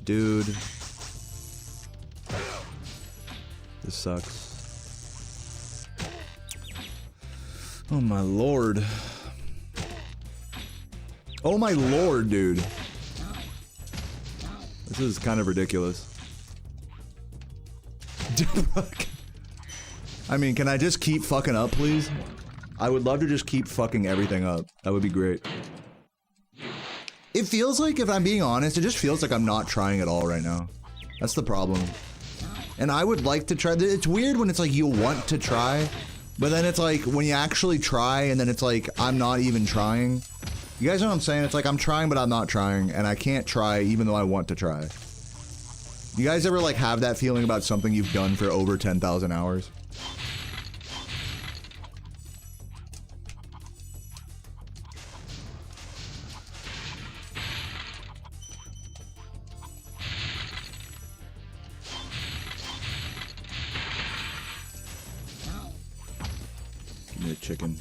Speaker 1: Dude. This sucks. Oh my lord. Oh my lord, dude. This is kind of ridiculous. I mean, can I just keep fucking up, please? I would love to just keep fucking everything up. That would be great. It feels like, if I'm being honest, it just feels like I'm not trying at all right now. That's the problem. And I would like to try. It's weird when it's like you want to try, but then it's like when you actually try and then it's like I'm not even trying. You guys know what I'm saying? It's like I'm trying but I'm not trying and I can't try even though I want to try. You guys ever like have that feeling about something you've done for over 10,000 hours? Give me a chicken.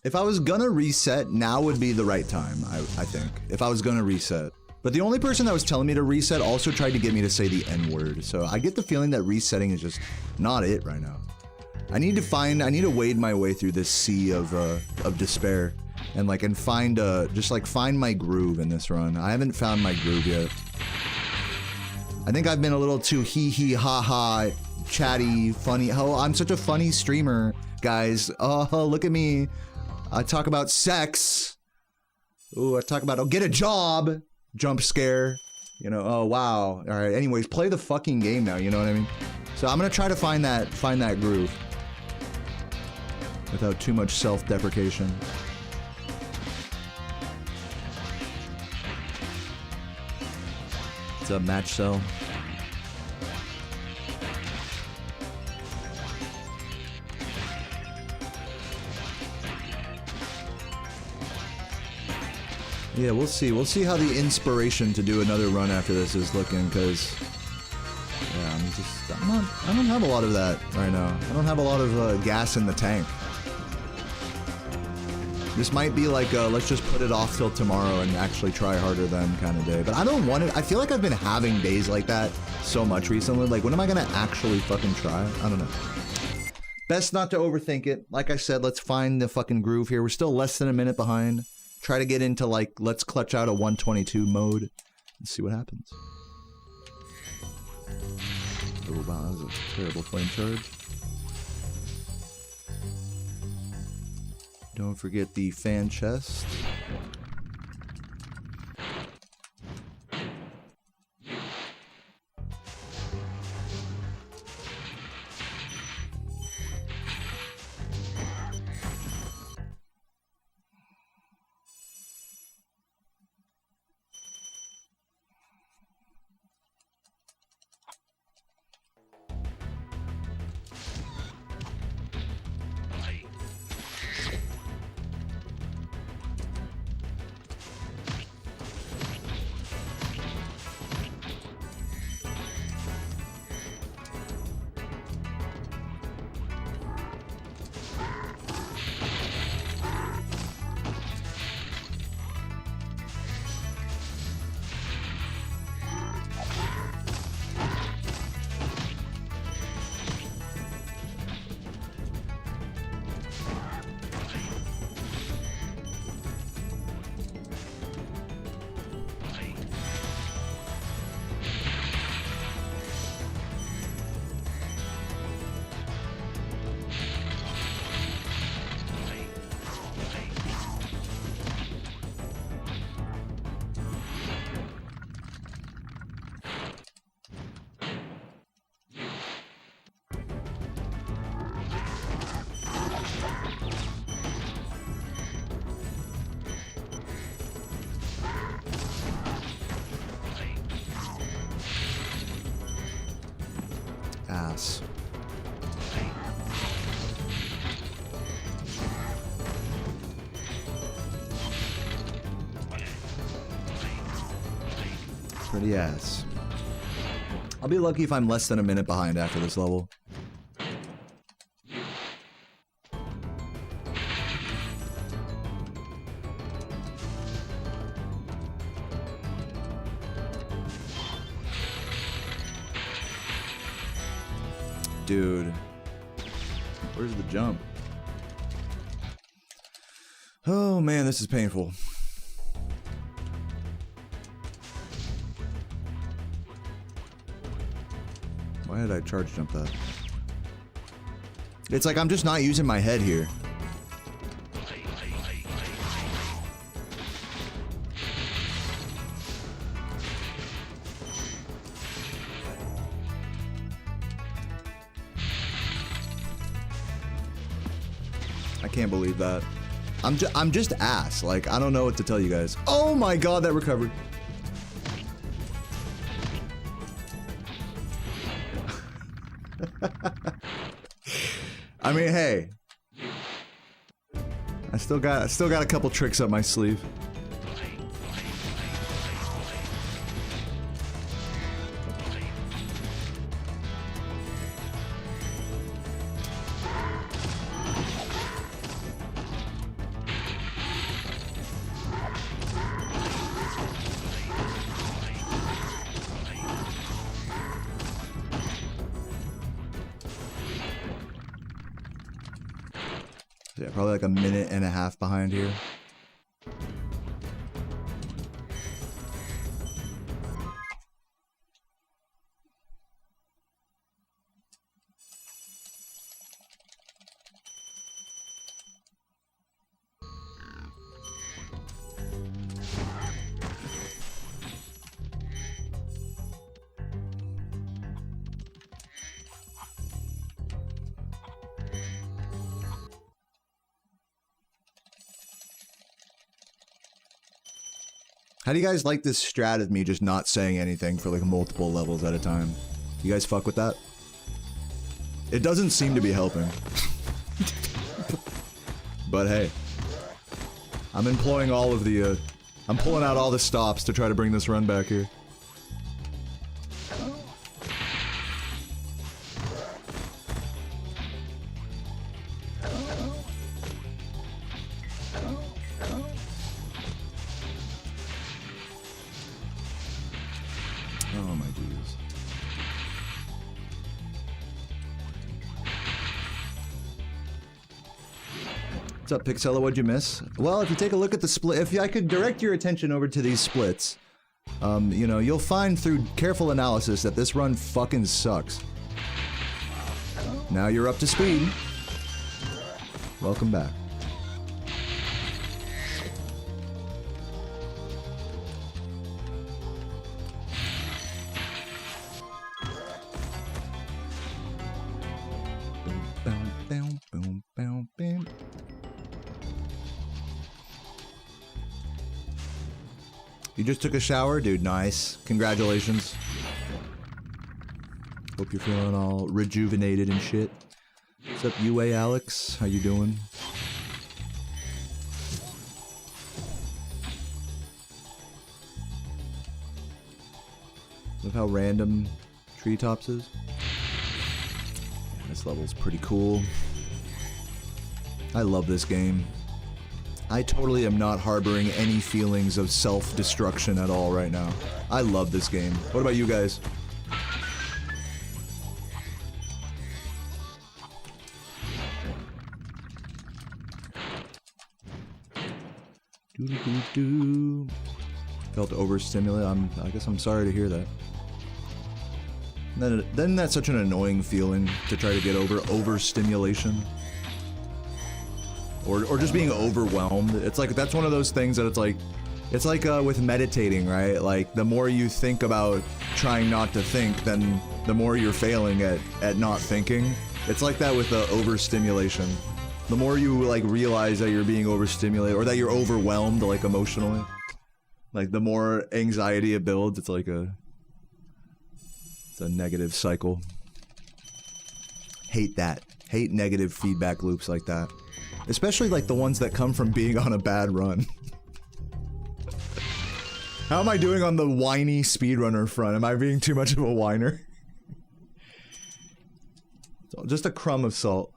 Speaker 1: If I was gonna reset, now would be the right time, I think. If I was gonna reset. But the only person that was telling me to reset also tried to get me to say the N-word. So I get the feeling that resetting is just not it right now. I need to wade my way through this sea of despair. And like, and find, just like find my groove in this run. I haven't found my groove yet. I think I've been a little too hee ha ha, chatty, funny. Oh, I'm such a funny streamer, guys. Oh, look at me. I talk about sex. Ooh, I talk about, oh, get a job. Jump scare. You know, oh, wow. All right, anyways, play the fucking game now, you know what I mean? So I'm gonna try to find that groove. Without too much self-deprecation. What's up, Match Cell? Yeah, we'll see. We'll see how the inspiration to do another run after this is looking, because yeah, I don't have a lot of that right now. I don't have a lot of gas in the tank. This might be like a, let's just put it off till tomorrow and actually try harder then kind of day. But I don't want it. I feel like I've been having days like that so much recently. Like, when am I gonna actually fucking try? I don't know. Best not to overthink it. Like I said, let's find the fucking groove here. We're still less than a minute behind. Try to get into, like, let's clutch out a 122 mode and see what happens. Oh, wow, that was a terrible flame charge. Don't forget the fan chest. ass. Pretty ass. I'll be lucky if I'm less than a minute behind after this level. Dude, where's the jump? Oh man, this is painful. Why did I charge jump that? It's like I'm just not using my head here. I can't believe that. I'm just ass. Like, I don't know what to tell you guys. Oh my god, that recovered. I mean, hey. I still got a couple tricks up my sleeve. Yeah, probably like a minute and a half behind here. How do you guys like this strat of me just not saying anything for like multiple levels at a time? You guys fuck with that? It doesn't seem to be helping. But hey. I'm employing all of the, I'm pulling out all the stops to try to bring this run back here. What's up, Pixella? What'd you miss? Well, if you take a look at the split, if I could direct your attention over to these splits, you know, you'll find through careful analysis that this run fucking sucks. Now you're up to speed. Welcome back. You just took a shower? Dude, nice. Congratulations. Hope you're feeling all rejuvenated and shit. What's up, UA Alex? How you doing? Love how random treetops is. Yeah, this level's pretty cool. I love this game. I totally am not harboring any feelings of self-destruction at all right now. I love this game. What about you guys? Doo-doo-doo-doo. Felt overstimulated. I guess I'm sorry to hear that. Then that's such an annoying feeling to try to get over overstimulation. Or just being overwhelmed. It's like, that's one of those things that it's like with meditating, right? Like, the more you think about trying not to think, then the more you're failing at not thinking. It's like that with the overstimulation. The more you, like, realize that you're being overstimulated, or that you're overwhelmed, like, emotionally. Like, the more anxiety it builds, it's like it's a negative cycle. Hate that. Hate negative feedback loops like that. Especially like the ones that come from being on a bad run. How am I doing on the whiny speedrunner front? Am I being too much of a whiner? Just a crumb of salt.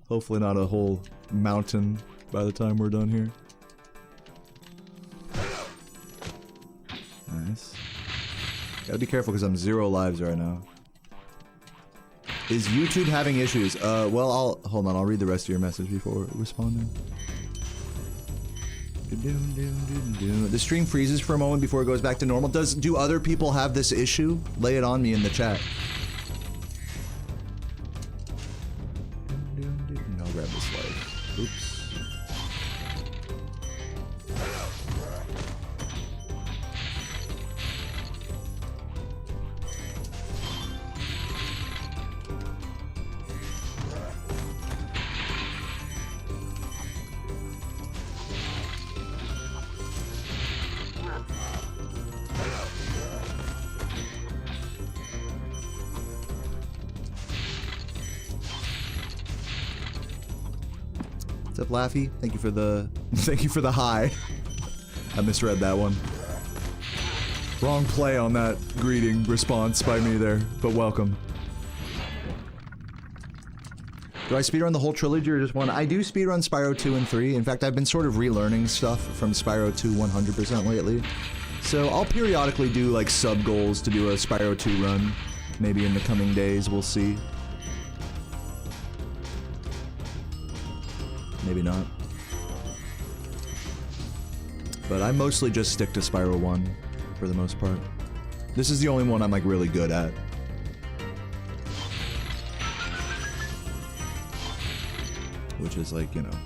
Speaker 1: Hopefully not a whole mountain by the time we're done here. Nice. Gotta be careful because I'm 0 lives right now. Is YouTube having issues? Well, hold on, I'll read the rest of your message before responding. The stream freezes for a moment before it goes back to normal. Do other people have this issue? Lay it on me in the chat. I'll grab this life. Oops. What's up, Laffy? Thank you for the hi. I misread that one. Wrong play on that greeting response by me there, but welcome. Do I speedrun the whole trilogy or just one? I do speedrun Spyro 2 and 3. In fact, I've been sort of relearning stuff from Spyro 2 100% lately. So I'll periodically do like sub-goals to do a Spyro 2 run. Maybe in the coming days, we'll see. Maybe not. But I mostly just stick to Spyro 1 for the most part. This is the only one I'm like really good at. Which is like, you know,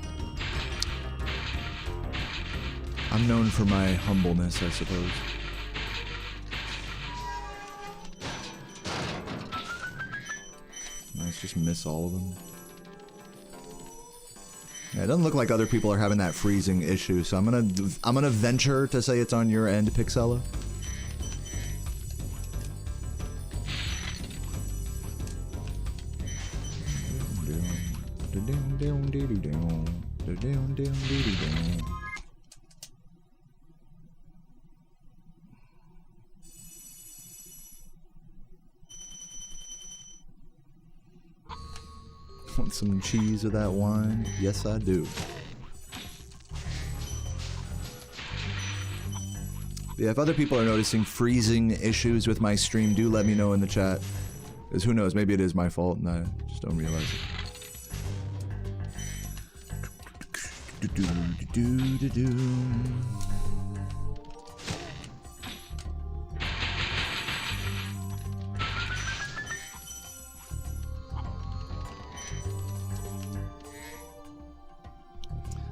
Speaker 1: I'm known for my humbleness, I suppose. Nice, just miss all of them. Yeah, it doesn't look like other people are having that freezing issue, so I'm gonna venture to say it's on your end, Pixella. Want some cheese with that wine? Yes, I do. Yeah, if other people are noticing freezing issues with my stream, do let me know in the chat. Because who knows, maybe it is my fault and I just don't realize it.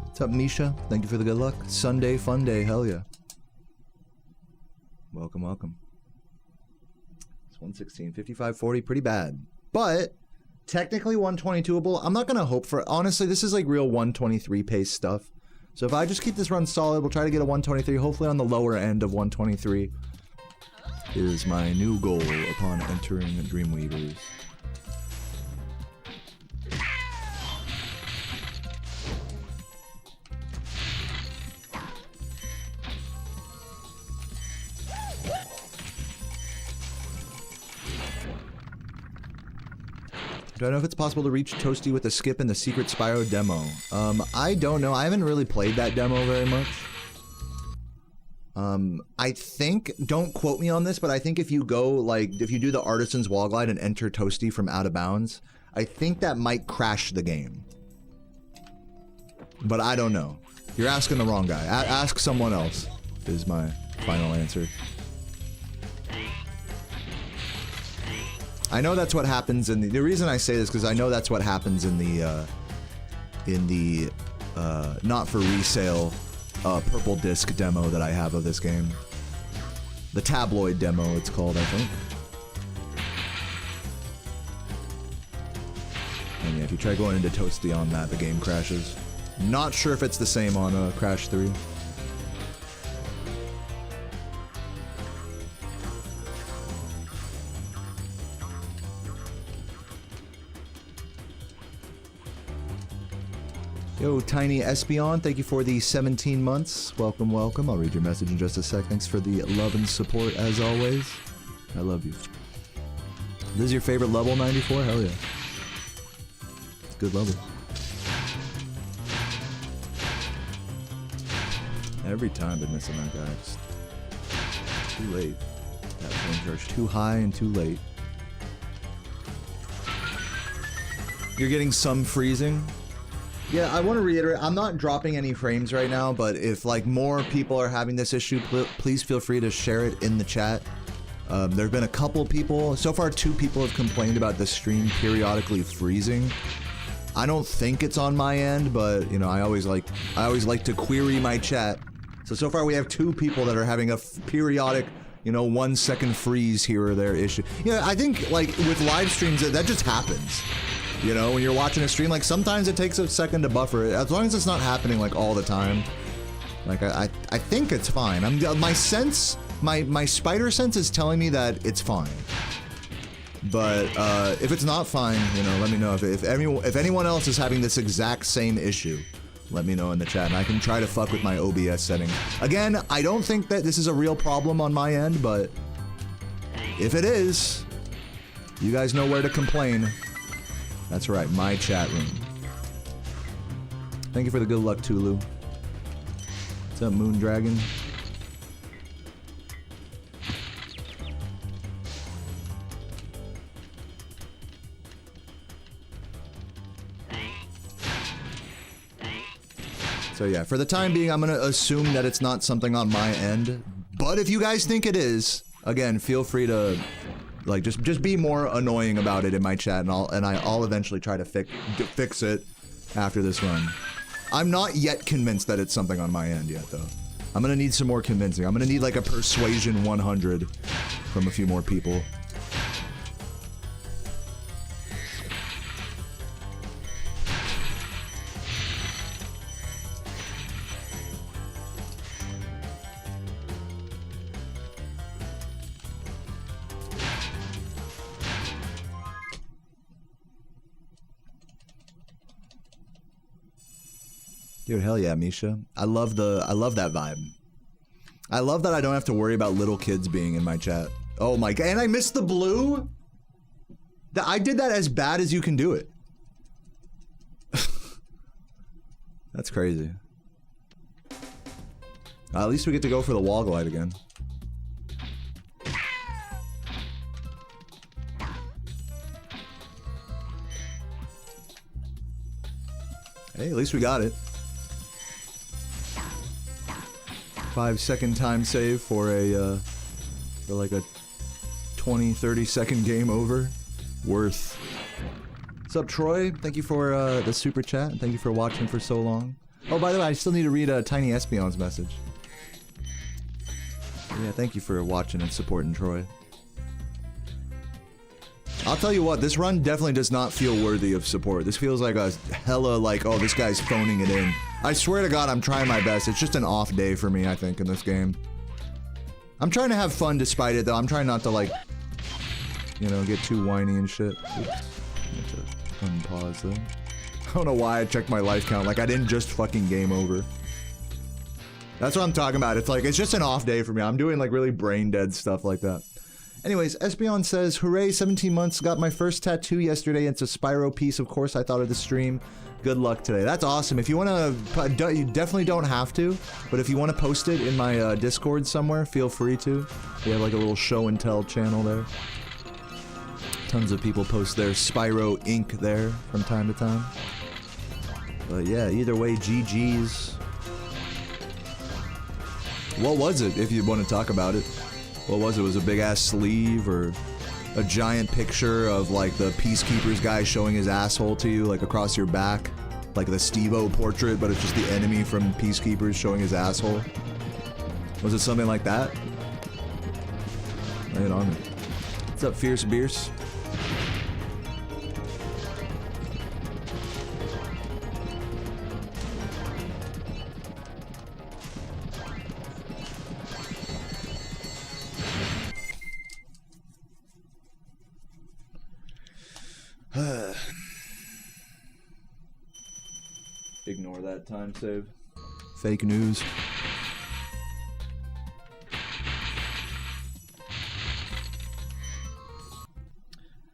Speaker 1: What's up, Misha? Thank you for the good luck. Sunday fun day, hell yeah. Welcome, welcome. It's 116, 55, 40, pretty bad. But technically 122able. I'm not gonna hope for, honestly, this is like real 123 pace stuff. So if I just keep this run solid, we'll try to get a 123, hopefully on the lower end of 123 is my new goal upon entering Dreamweavers. Do I know if it's possible to reach Toasty with a skip in the secret Spyro demo? I don't know. I haven't really played that demo very much. I think, don't quote me on this, but I think if you go, like, if you do the Artisan's Wall Glide and enter Toasty from out of bounds, I think that might crash the game. But I don't know. You're asking the wrong guy. Ask someone else, is my final answer. I know that's what happens in the reason I say this because I know that's what happens in the not for resale purple disc demo that I have of this game. The tabloid demo it's called, I think. And yeah, if you try going into Toasty on that, the game crashes. Not sure if it's the same on Crash 3. Yo, Tiny Espion, thank you for the 17 months. Welcome, welcome. I'll read your message in just a sec. Thanks for the love and support, as always. I love you. This is your favorite level, 94? Hell yeah. It's a good level. Every time been missing that guy. Just too late. That flame charge too high and too late. You're getting some freezing. Yeah, I want to reiterate, I'm not dropping any frames right now, but if like more people are having this issue, please feel free to share it in the chat. There have been a couple people, so far 2 people have complained about the stream periodically freezing. I don't think it's on my end, but you know, I always like to query my chat. So far we have 2 people that are having a periodic, you know, 1 second freeze here or there issue. Yeah, I think like with live streams that just happens. You know, when you're watching a stream, like sometimes it takes a second to buffer it. As long as it's not happening like all the time, like I think it's fine. My sense, my spider sense is telling me that it's fine. But if it's not fine, you know, let me know. If anyone else is having this exact same issue, let me know in the chat, and I can try to fuck with my OBS settings. Again, I don't think that this is a real problem on my end, but if it is, you guys know where to complain. That's right, my chat room. Thank you for the good luck, Tulu. What's up, Moon Dragon? So yeah, for the time being, I'm gonna assume that it's not something on my end. But if you guys think it is, again, feel free to like just be more annoying about it in my chat, and I'll eventually try to fix it after this run. I'm not yet convinced that it's something on my end yet, though. I'm gonna need some more convincing. I'm gonna need like a persuasion 100 from a few more people. Dude, hell yeah, Misha. I love that vibe. I love that I don't have to worry about little kids being in my chat. Oh my god, and I missed the blue? I did that as bad as you can do it. That's crazy. At least we get to go for the wall glide again. Hey, at least we got it. 5-second time save for a for like a 20-30 second game over. Worth. What's up, Troy? Thank you for the super chat, and thank you for watching for so long. Oh, by the way, I still need to read Tiny Espion's message. Yeah, thank you for watching and supporting Troy. I'll tell you what, this run definitely does not feel worthy of support. This feels like a hella like, oh, this guy's phoning it in. I swear to God, I'm trying my best. It's just an off day for me, I think, in this game. I'm trying to have fun despite it, though. I'm trying not to, like, you know, get too whiny and shit. Oops. I have to unpause there. I don't know why I checked my life count. Like, I didn't just fucking game over. That's what I'm talking about. It's like, it's just an off day for me. I'm doing, like, really brain-dead stuff like that. Anyways, Espion says, hooray, 17 months, got my first tattoo yesterday. It's a Spyro piece, of course. I thought of the stream. Good luck today. That's awesome. If you want to, you definitely don't have to, but if you want to post it in my Discord somewhere, feel free to. We have like a little show and tell channel there. Tons of people post their Spyro ink there from time to time. But yeah, either way, GG's. What was it, if you want to talk about it? What was it? Was it a big-ass sleeve, or a giant picture of, like, the Peacekeepers guy showing his asshole to you, like, across your back? Like the Steve-O portrait, but it's just the enemy from Peacekeepers showing his asshole? Was it something like that? Lay it on me. What's up, Fierce Beers? Ignore that time save. Fake news.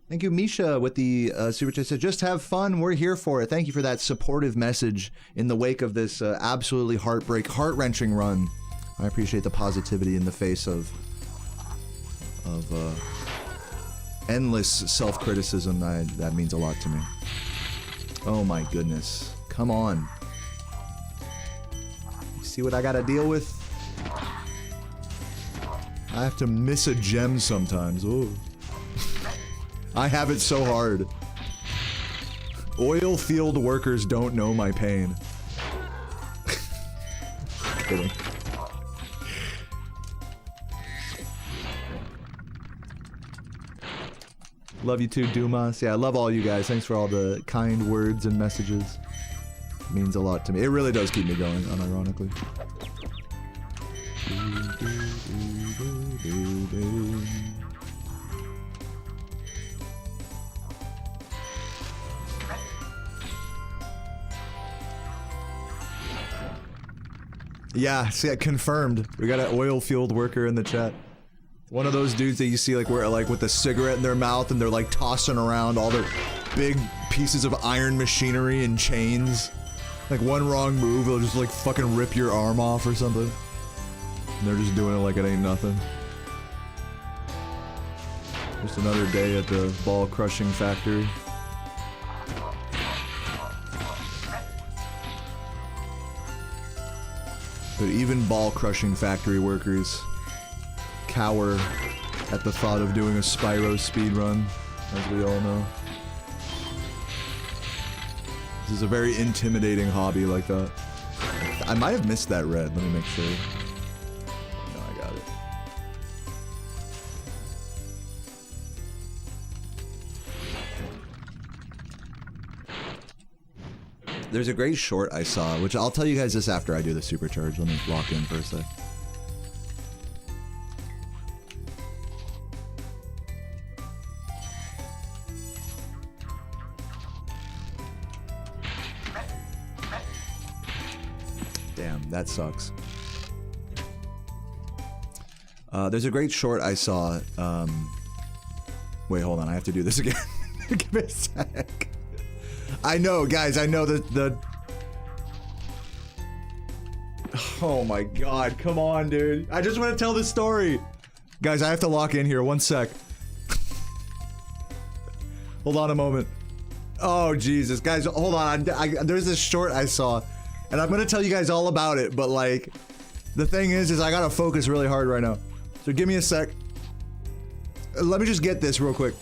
Speaker 1: Thank you, Misha, with the super chat. Said, just have fun. We're here for it. Thank you for that supportive message in the wake of this absolutely heart-wrenching run. I appreciate the positivity in the face of endless self-criticism. That means a lot to me. Oh my goodness. Come on. You see what I gotta deal with? I have to miss a gem sometimes. Ooh. I have it so hard. Oil field workers don't know my pain. Kidding. Love you too, Dumas. Yeah, I love all you guys. Thanks for all the kind words and messages. It means a lot to me. It really does keep me going, unironically. Yeah, see, confirmed. We got an oil field worker in the chat. One of those dudes that you see like with a cigarette in their mouth and they're like tossing around all their big pieces of iron machinery and chains. Like one wrong move, they'll just like fucking rip your arm off or something. And they're just doing it like it ain't nothing. Just another day at the ball crushing factory. But even ball crushing factory workers cower at the thought of doing a Spyro speedrun, as we all know. This is a very intimidating hobby like that. I might have missed that red, let me make sure. No, I got it. There's a great short I saw, which I'll tell you guys this after I do the supercharge. Let me lock in for a sec. Damn, that sucks. There's a great short I saw. Wait, hold on, I have to do this again. Give me a sec. I know, guys, I know the... Oh my god, come on, dude. I just want to tell this story. Guys, I have to lock in here, one sec. Hold on a moment. Oh, Jesus. Guys, hold on. There's this short I saw, and I'm gonna tell you guys all about it, but like, the thing is I gotta focus really hard right now. So give me a sec. Let me just get this real quick.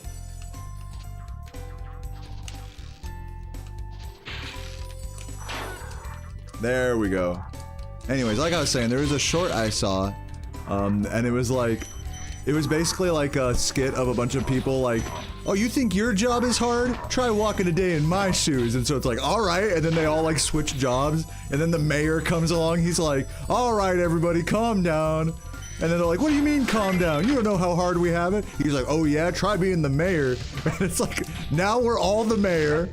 Speaker 1: There we go. Anyways, like I was saying, there was a short I saw, and it was like, it was basically like a skit of a bunch of people like, oh, you think your job is hard? Try walking a day in my shoes. And so it's like, all right, and then they all like switch jobs, and then the mayor comes along, he's like, all right, everybody, calm down. And then they're like, what do you mean calm down? You don't know how hard we have it? He's like, oh yeah, try being the mayor. And it's like, now we're all the mayor,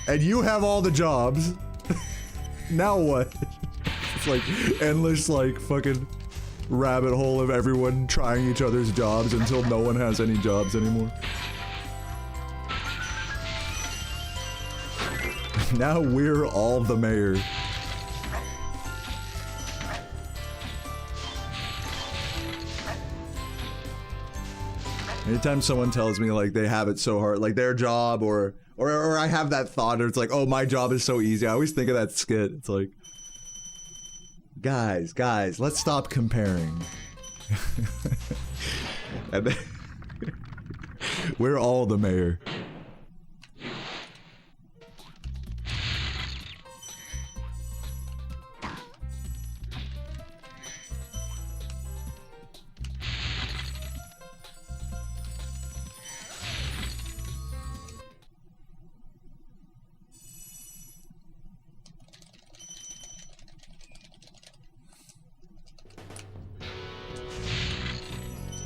Speaker 1: and you have all the jobs. Now what? It's like endless like fucking rabbit hole of everyone trying each other's jobs until no one has any jobs anymore. Now we're all the mayor. Anytime someone tells me like they have it so hard, like their job or I have that thought, or it's like, oh, my job is so easy. I always think of that skit. It's like, guys, let's stop comparing. And then we're all the mayor.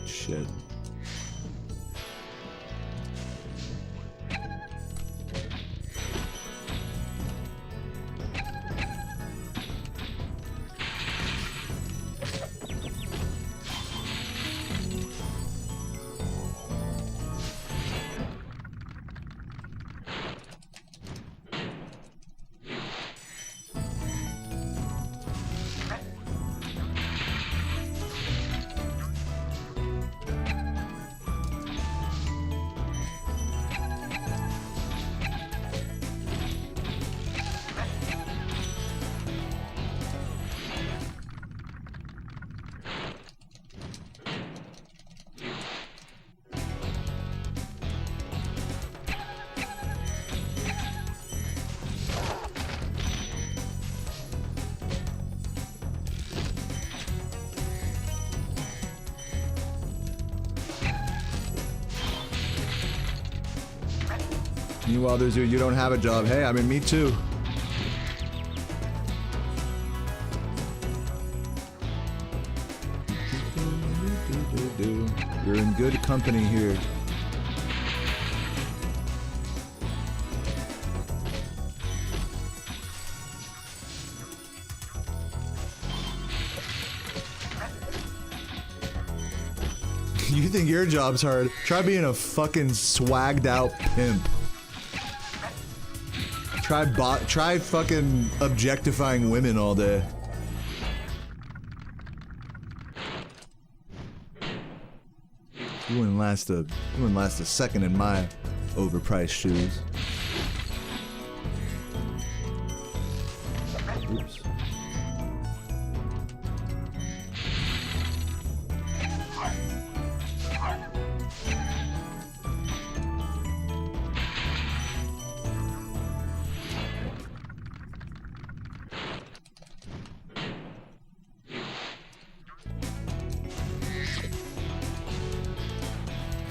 Speaker 1: Shit. Meanwhile, there's you don't have a job. Hey, I mean, me too. You're in good company here. You think your job's hard? Try being a fucking swagged out pimp. Try fucking objectifying women all day. You wouldn't last a second in my overpriced shoes. Oops.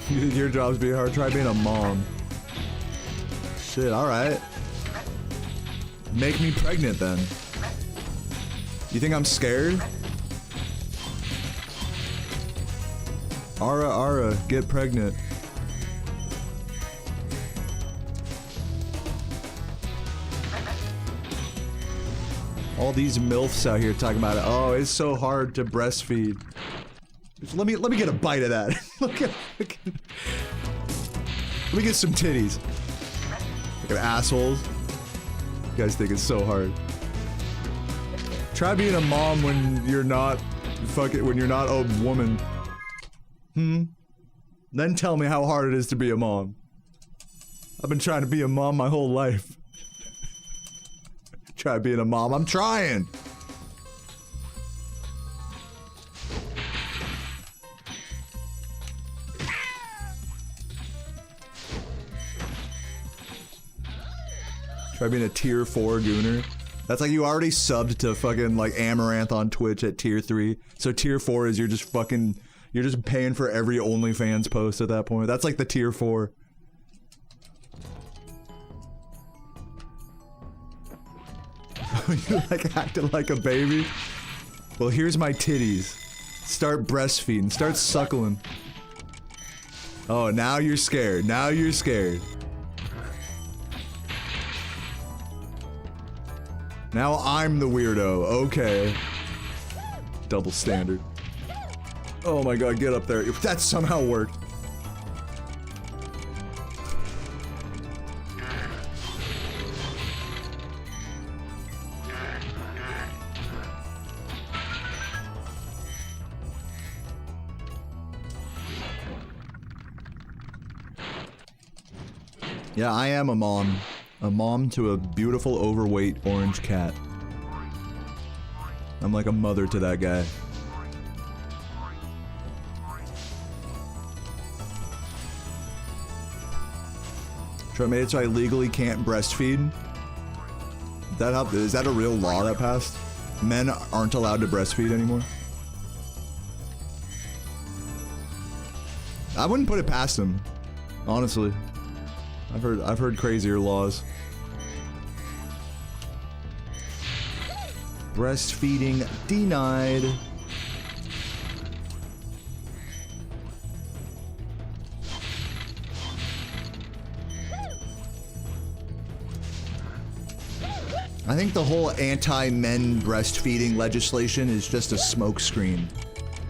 Speaker 1: You think your job's being hard? Try being a mom. Shit, alright. Make me pregnant then. You think I'm scared? Ara, get pregnant. All these MILFs out here talking about it. Oh, it's so hard to breastfeed. Just let me get a bite of that. Let me get some titties. Look at assholes. You guys think it's so hard. Try being a mom when you're not when you're not a woman. Then tell me how hard it is to be a mom. I've been trying to be a mom my whole life. Try being a mom. I'm trying. Try being a tier 4 gooner. That's like you already subbed to fucking like Amaranth on Twitch at tier 3. So tier 4 is you're just paying for every OnlyFans post at that point. That's like the tier 4. You like acting like a baby? Well, here's my titties. Start breastfeeding. Start suckling. Oh, now you're scared. Now you're scared. Now I'm the weirdo. Okay. Double standard. Oh my god, get up there. If that somehow worked. Yeah, I am a mom. A mom to a beautiful, overweight, orange cat. I'm like a mother to that guy. So I made it so I legally can't breastfeed. Is that a real law that passed? Men aren't allowed to breastfeed anymore? I wouldn't put it past them, honestly. I've heard crazier laws. Breastfeeding denied. I think the whole anti-men breastfeeding legislation is just a smokescreen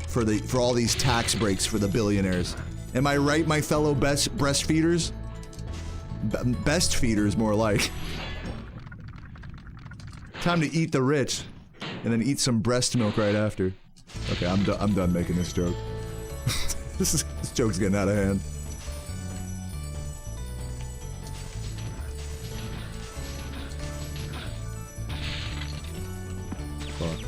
Speaker 1: for all these tax breaks for the billionaires. Am I right, my fellow breastfeeders? Best feeders, more like. Time to eat the rich, and then eat some breast milk right after. Okay, I'm done making this joke. This joke's getting out of hand. Fuck.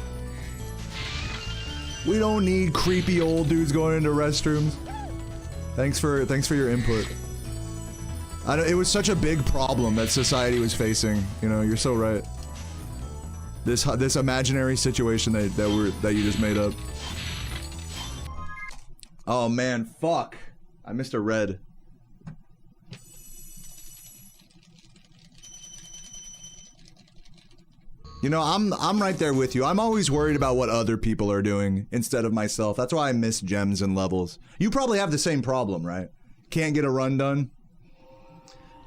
Speaker 1: We don't need creepy old dudes going into restrooms. Thanks for your input. It was such a big problem that society was facing. You know, you're so right. This imaginary situation that you just made up. Oh man, fuck! I missed a red. You know, I'm right there with you. I'm always worried about what other people are doing instead of myself. That's why I miss gems and levels. You probably have the same problem, right? Can't get a run done.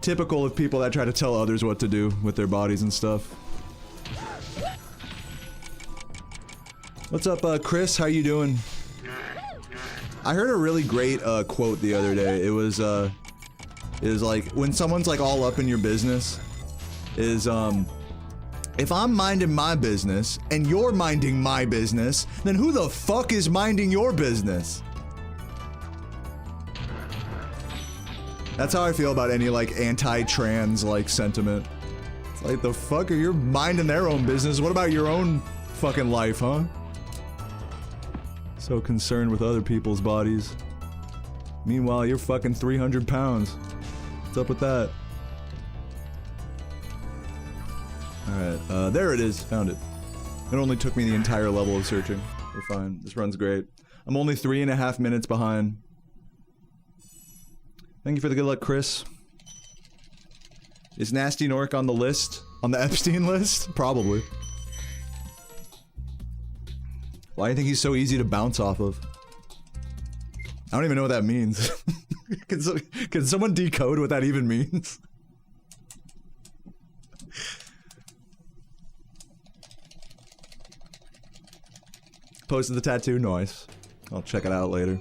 Speaker 1: Typical of people that try to tell others what to do with their bodies and stuff. What's up, Chris? How you doing? I heard a really great quote the other day. It was like when someone's like all up in your business, is if I'm minding my business and you're minding my business, then who the fuck is minding your business? That's how I feel about any like anti-trans like sentiment. It's like, the fuck are you minding their own business? What about your own fucking life, huh? So concerned with other people's bodies. Meanwhile, you're fucking 300 pounds. What's up with that? Alright, there it is. Found it. It only took me the entire level of searching. We're fine. This run's great. I'm only 3.5 minutes behind. Thank you for the good luck, Chris. Is Nasty Nork on the list? On the Epstein list? Probably. Why do you think he's so easy to bounce off of? I don't even know what that means. Can someone decode what that even means? Posted the tattoo, nice. I'll check it out later.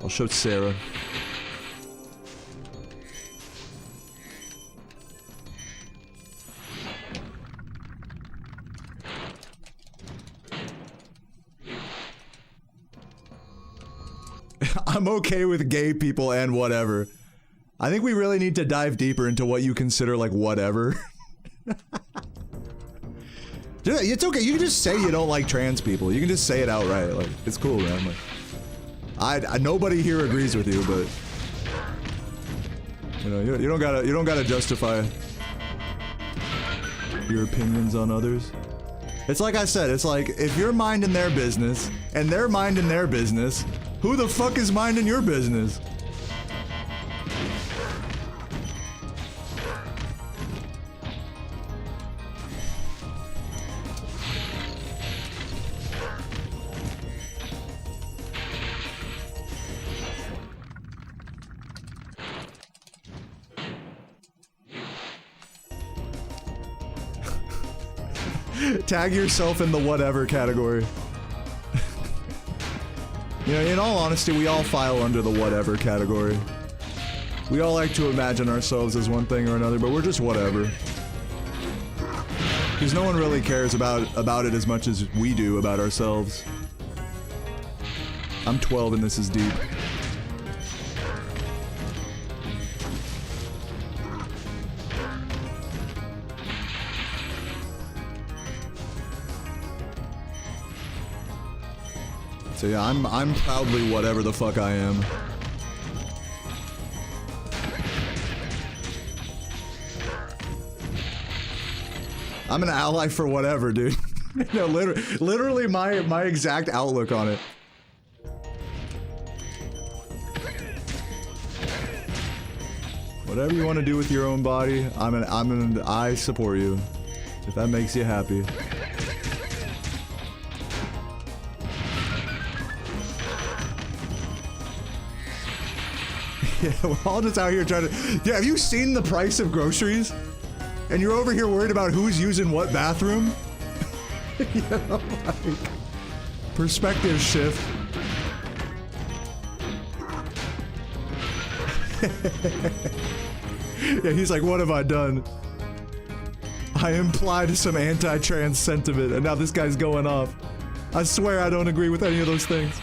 Speaker 1: I'll show Sarah. I'm okay with gay people and whatever. I think we really need to dive deeper into what you consider like whatever. It's okay, you can just say you don't like trans people. You can just say it outright, like, it's cool, man. Like, nobody here agrees with you, but you know, you don't gotta justify your opinions on others. It's like I said, it's like, if you're minding their business, and they're minding their business, who the fuck is minding your business? Tag yourself in the whatever category. You know, in all honesty, we all file under the whatever category. We all like to imagine ourselves as one thing or another, but we're just whatever. Because no one really cares about it as much as we do about ourselves. I'm 12 and this is deep. So yeah, I'm proudly whatever the fuck I am. I'm an ally for whatever, dude. No, literally my exact outlook on it. Whatever you want to do with your own body, I support you. If that makes you happy. Yeah, we're all just out here trying to... Yeah, have you seen the price of groceries? And you're over here worried about who's using what bathroom? You know, like... Perspective shift. Yeah, he's like, what have I done? I implied some anti-trans sentiment, and now this guy's going off. I swear I don't agree with any of those things.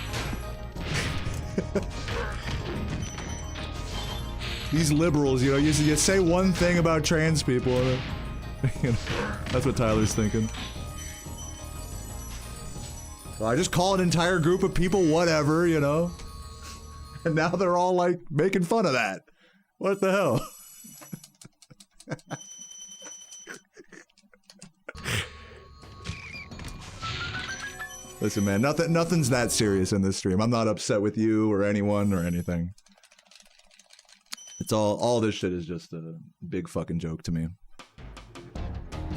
Speaker 1: These liberals, you know, you say one thing about trans people, and, you know, that's what Tyler's thinking. So I just call an entire group of people whatever, you know? And now they're all, like, making fun of that. What the hell? Listen, man, nothing's that serious in this stream. I'm not upset with you or anyone or anything. It's all this shit is just a big fucking joke to me.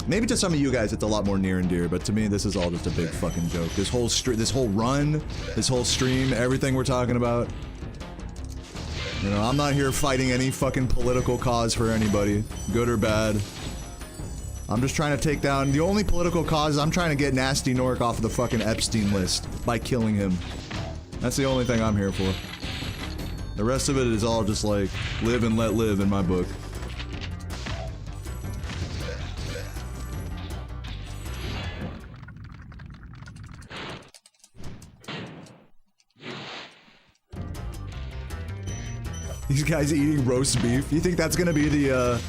Speaker 1: Maybe to some of you guys it's a lot more near and dear, but to me this is all just a big fucking joke. This whole run, this whole stream, everything we're talking about. You know, I'm not here fighting any fucking political cause for anybody, good or bad. I'm just trying to take down, the only political cause is I'm trying to get Nasty Nork off of the fucking Epstein list by killing him. That's the only thing I'm here for. The rest of it is all just like, live and let live in my book. These guys eating roast beef. You think that's gonna be the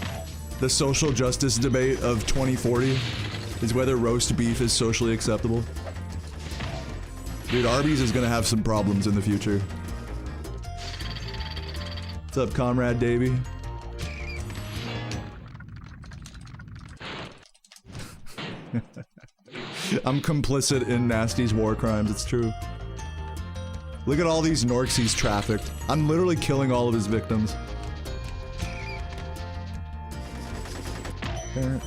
Speaker 1: social justice debate of 2040? Is whether roast beef is socially acceptable? Dude, Arby's is gonna have some problems in the future. What's up, Comrade Davey? I'm complicit in Nasty's war crimes, it's true. Look at all these Norks he's trafficked. I'm literally killing all of his victims.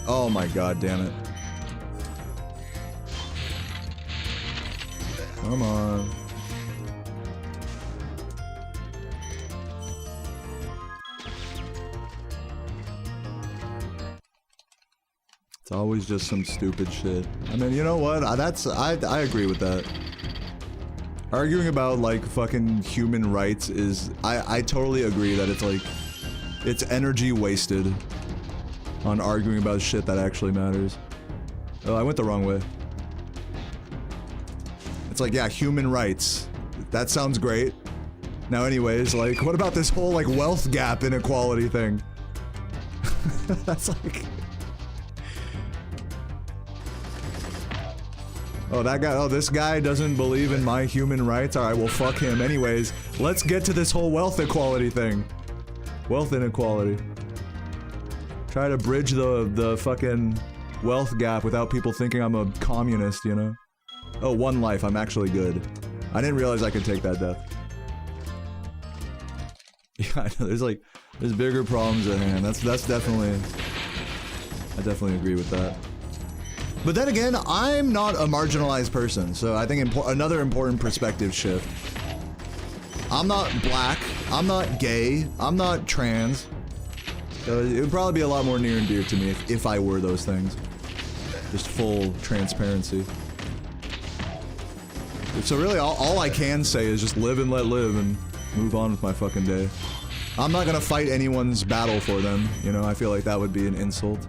Speaker 1: Oh my god, damn it. Come on. It's always just some stupid shit. I mean, you know what? I agree with that. Arguing about, like, fucking human rights is... I totally agree that it's, like... It's energy wasted on arguing about shit that actually matters. Oh, I went the wrong way. It's like, yeah, human rights. That sounds great. Now anyways, like, what about this whole, like, wealth gap inequality thing? That's like... Oh, that guy, oh, this guy doesn't believe in my human rights? Alright, well, fuck him. Anyways, let's get to this whole wealth equality thing. Wealth inequality. Try to bridge the fucking wealth gap without people thinking I'm a communist, you know? Oh, one life, I'm actually good. I didn't realize I could take that death. Yeah, I know, there's bigger problems at hand. That's definitely... I definitely agree with that. But then again, I'm not a marginalized person, so I think another important perspective shift. I'm not black, I'm not gay, I'm not trans. So it would probably be a lot more near and dear to me if I were those things. Just full transparency. So really, all I can say is just live and let live and move on with my fucking day. I'm not gonna fight anyone's battle for them, you know, I feel like that would be an insult.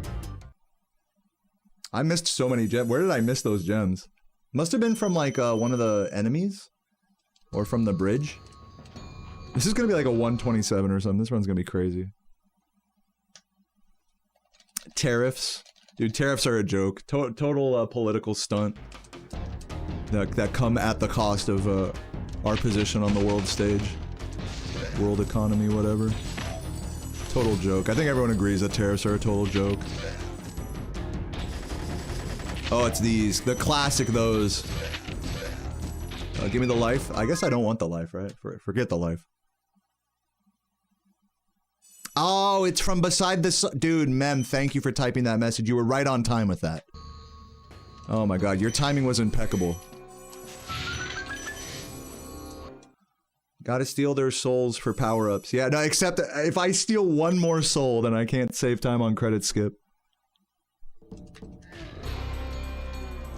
Speaker 1: I missed so many gems. Where did I miss those gems? Must have been from like one of the enemies? Or from the bridge? This is gonna be like a 127 or something. This run's gonna be crazy. Tariffs. Dude, tariffs are a joke. Total political stunt. That come at the cost of our position on the world stage. World economy, whatever. Total joke. I think everyone agrees that tariffs are a total joke. Oh, it's these. The classic those. Give me the life. I guess I don't want the life, right? Forget the life. Oh, it's from beside this. Dude, Mem, thank you for typing that message. You were right on time with that. Oh my god, your timing was impeccable. Gotta steal their souls for power-ups. Yeah, no, except if I steal one more soul, then I can't save time on credit skip.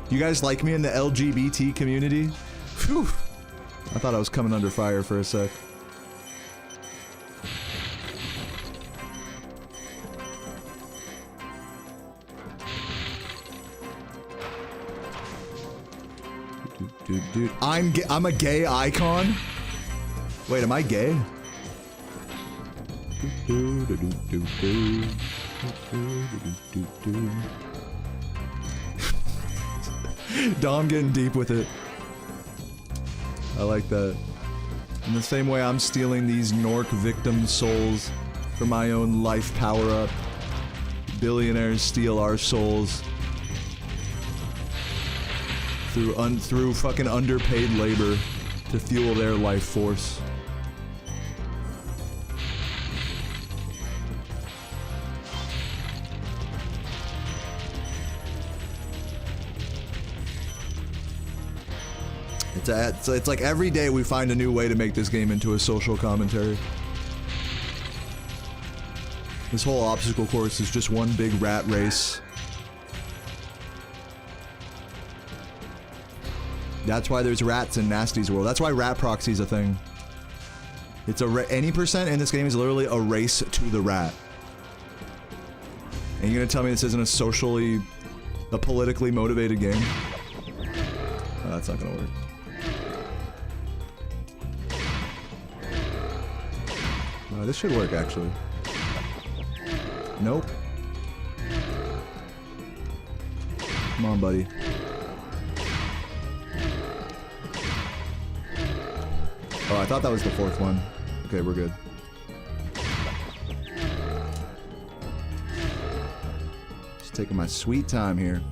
Speaker 1: You guys like me in the LGBT community? Phew! I thought I was coming under fire for a sec. Dude, I'm a gay icon? Wait, am I gay? Dom getting deep with it. I like that. In the same way I'm stealing these Nork victim souls for my own life power-up. Billionaires steal our souls through fucking underpaid labor to fuel their life force. It's like every day we find a new way to make this game into a social commentary. This whole obstacle course is just one big rat race. That's why there's rats in Nasty's world. That's why rat proxy's a thing. It's any percent in this game is literally a race to the rat. And you're gonna tell me this isn't a politically motivated game? Oh, that's not gonna work. This should work, actually. Nope. Come on, buddy. Oh, I thought that was the fourth one. Okay, we're good. Just taking my sweet time here.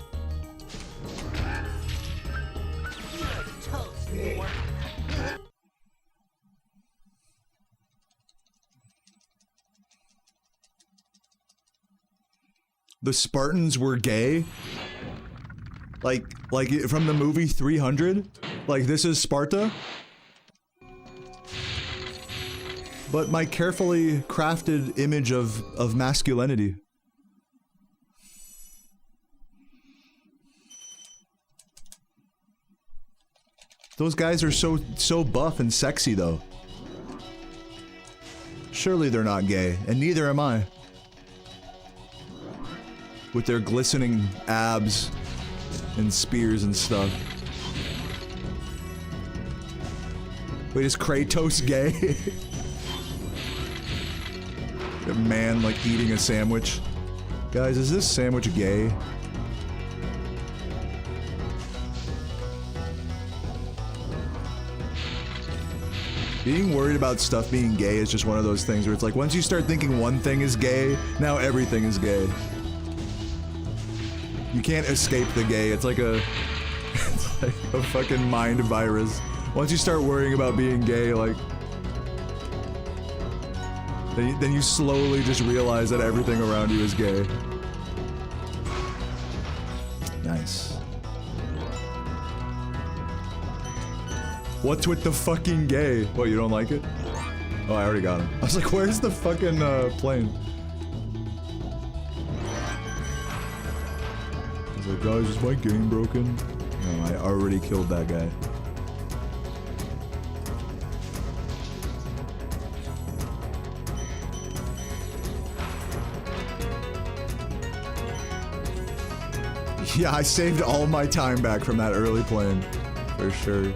Speaker 1: The Spartans were gay? Like from the movie 300? Like this is Sparta? But my carefully crafted image of masculinity. Those guys are so buff and sexy though. Surely they're not gay, and neither am I. With their glistening abs and spears and stuff. Wait, is Kratos gay? A man like eating a sandwich. Guys, is this sandwich gay? Being worried about stuff being gay is just one of those things where it's like once you start thinking one thing is gay, now everything is gay. You can't escape the gay. It's like a fucking mind virus. Once you start worrying about being gay, like then you slowly just realize that everything around you is gay. Nice. What's with the fucking gay? What, you don't like it? Oh, I already got him. I was like, where's the fucking plane? I was like, guys, is my game broken? No, I already killed that guy. Yeah, I saved all my time back from that early plane. For sure.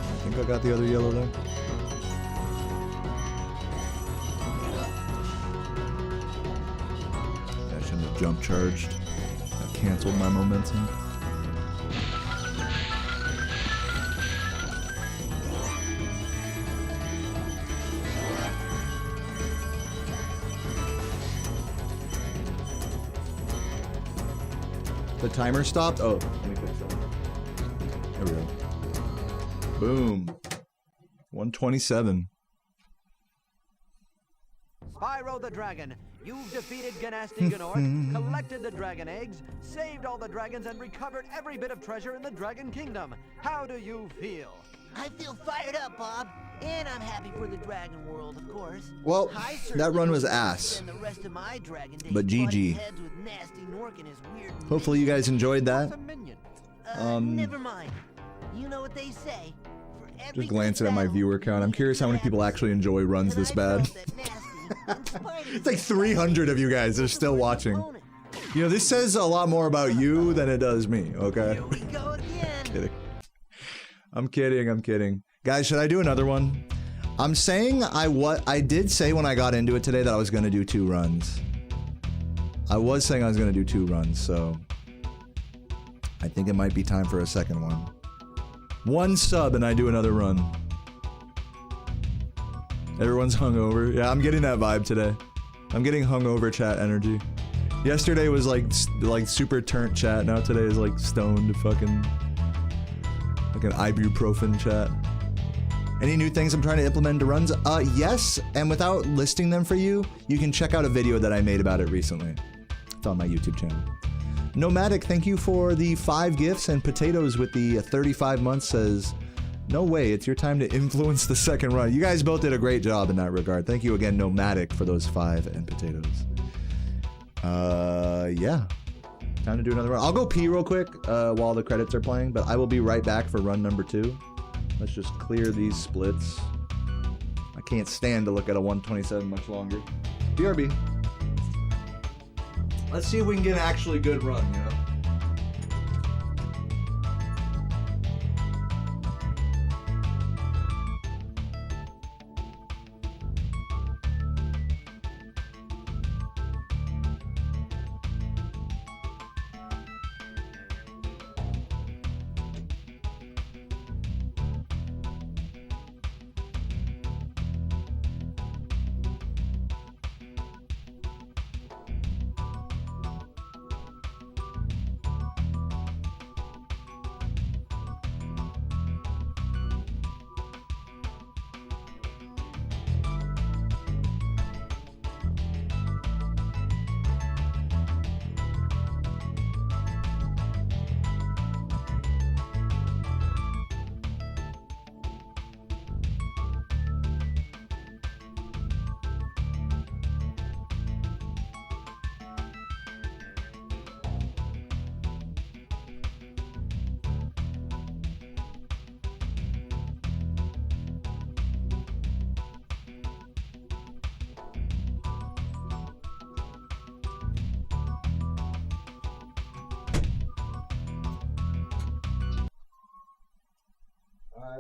Speaker 1: I think I got the other yellow there. Jump charged. I canceled my momentum. The timer stopped? Oh, let me fix that. There we go. Boom. 127.
Speaker 3: Spyro the Dragon, you've defeated Ganasty Ganort, collected the dragon eggs, saved all the dragons, and recovered every bit of treasure in the Dragon Kingdom. How do you feel?
Speaker 2: I feel fired up, Bob. And I'm happy for the dragon world, of course.
Speaker 1: Well, that run was ass.
Speaker 2: The rest of my dragon days
Speaker 1: But GG.
Speaker 2: heads with Nasty Nork and his weird
Speaker 1: Hopefully you guys enjoyed that.
Speaker 3: What's a minion?
Speaker 2: never mind. You know what they say. For every
Speaker 1: Just glancing at my viewer count. I'm curious how many people actually enjoy runs this bad. It's like 300 of you guys are still watching. You know, this says a lot more about you than it does me, okay?
Speaker 2: Here we go again.
Speaker 1: I'm kidding. Guys, should I do another one? I'm saying I did say when I got into it today that I was gonna do 2 runs. I was saying I was gonna do 2 runs, so I think it might be time for a second one. 1 sub and I do another run. Everyone's hungover. Yeah, I'm getting that vibe today. I'm getting hungover chat energy. Yesterday was like super turnt chat. Now today is like stoned fucking Like an ibuprofen chat. Any new things I'm trying to implement into runs? Yes, and without listing them for you, you can check out a video that I made about it recently. It's on my YouTube channel. Nomadic, thank you for the 5 gifts, and Potatoes with the 35 months says, no way, it's your time to influence the second run. You guys both did a great job in that regard. Thank you again, Nomadic, for those 5 and Potatoes. Yeah. Time to do another run. I'll go pee real quick while the credits are playing, but I will be right back for run number 2. Let's just clear these splits. I can't stand to look at a 127 much longer. BRB. Let's see if we can get an actually good run, you know?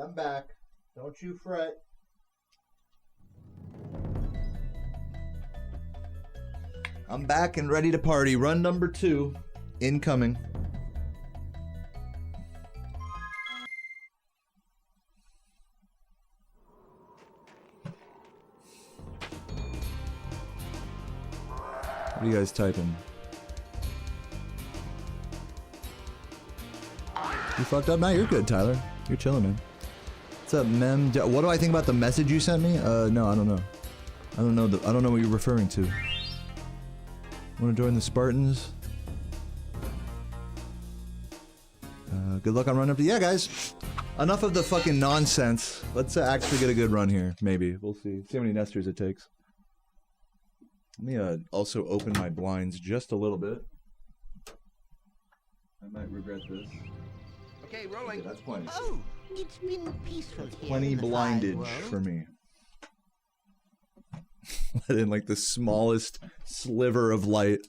Speaker 1: I'm back. Don't you fret. I'm back and ready to party. Run number 2. Incoming. What are you guys typing? You fucked up? Now you're good, Tyler. You're chilling, man. What's up, Mem? What do I think about the message you sent me? No, I don't know. I don't know what you're referring to. Want to join the Spartans? Good luck on run up to... Yeah, guys. Enough of the fucking nonsense. Let's actually get a good run here. Maybe. We'll see. See how many nesters it takes. Let me also open my blinds just a little bit. I might regret this.
Speaker 2: Okay, rolling.
Speaker 1: Okay, that's plenty.
Speaker 2: Oh, it's been peaceful here.
Speaker 1: Plenty
Speaker 2: in the
Speaker 1: blindage
Speaker 2: high world.
Speaker 1: for me. Let in like the smallest sliver of light.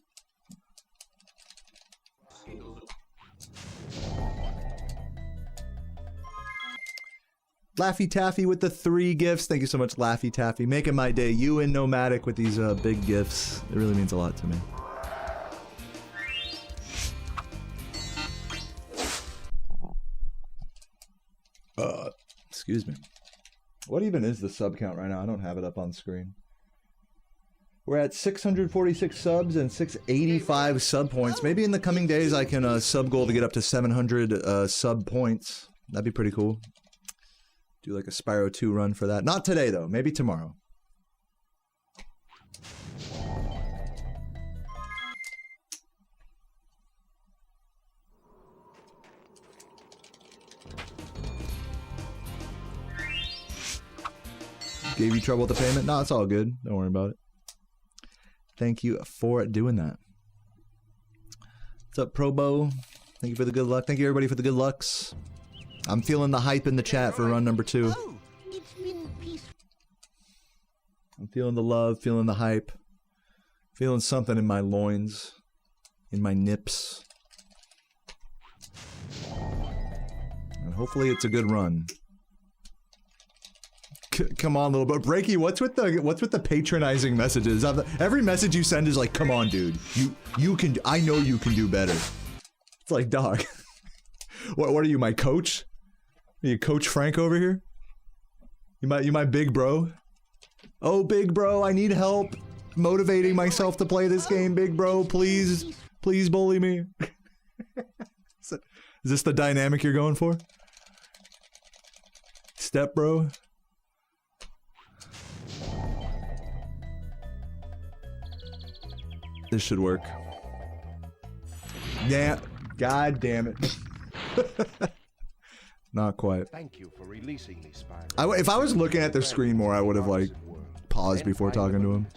Speaker 1: Laffy Taffy with the 3 gifts. Thank you so much, Laffy Taffy. Making my day. You and Nomadic with these big gifts. It really means a lot to me. Excuse me. What even is the sub count right now? I don't have it up on screen. We're at 646 subs and 685 sub points. Maybe in the coming days I can sub goal to get up to 700 sub points. That'd be pretty cool. Do like a Spyro 2 run for that. Not today though. Maybe tomorrow. Gave you trouble with the payment? No, it's all good. Don't worry about it. Thank you for doing that. What's up, Probo? Thank you for the good luck. Thank you, everybody, for the good lucks. I'm feeling the hype in the chat for run number 2.
Speaker 2: Oh, it's been peaceful.
Speaker 1: I'm feeling the love, feeling the hype. Feeling something in my loins. In my nips. And hopefully it's a good run. Come on, little bit. Breaky, what's with the patronizing messages? Every message you send is like, come on, dude. You can, I know you can do better. It's like, dog. What are you, my coach? Are you Coach Frank over here? You my big bro? Oh, big bro, I need help motivating myself to play this game, big bro. Please bully me. Is this the dynamic you're going for? Step bro. This should work. Yeah. God damn it. Not quite.
Speaker 4: Thank you for releasing me, Spyro.
Speaker 1: If I was looking at the screen more, I would have like paused before talking to him.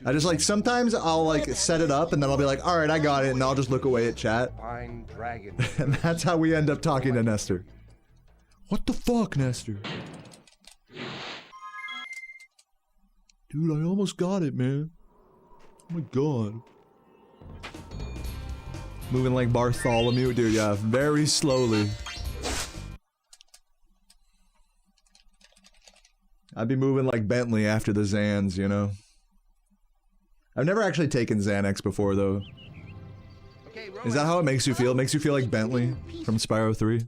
Speaker 1: I just like sometimes I'll like set it up and then I'll be like, all right, I got it, and I'll just look away at chat.
Speaker 4: Fine dragon.
Speaker 1: And that's how we end up talking to Nestor. What the fuck, Nestor? Dude, I almost got it, man. Oh my god. Moving like Bartholomew, dude, yeah, very slowly. I'd be moving like Bentley after the Xans, you know? I've never actually taken Xanax before, though. Is that how it makes you feel? It makes you feel like Bentley from Spyro 3?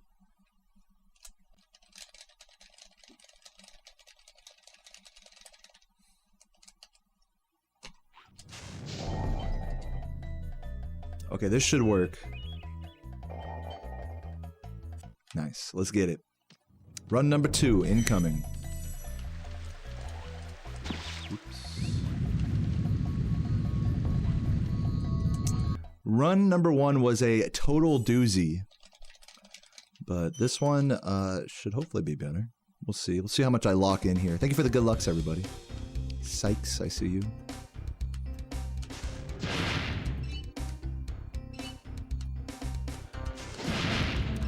Speaker 1: Okay, this should work. Nice, let's get it. Run number 2, incoming. Run number 1 was a total doozy. But this one should hopefully be better. We'll see. We'll see how much I lock in here. Thank you for the good lucks, everybody. Sykes, I see you.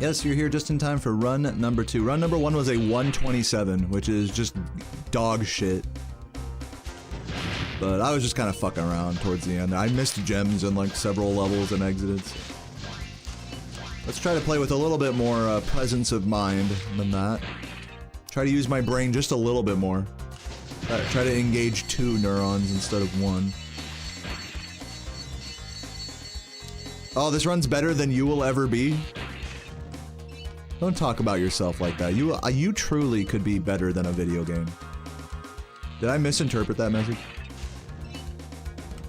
Speaker 1: Yes, you're here just in time for run number 2. Run number 1 was a 127, which is just dog shit. But I was just kind of fucking around towards the end. I missed gems in like several levels and exited. Let's try to play with a little bit more presence of mind than that. Try to use my brain just a little bit more. Try to engage 2 neurons instead of 1. Oh, this run's better than you will ever be? Don't talk about yourself like that. You truly could be better than a video game. Did I misinterpret that message?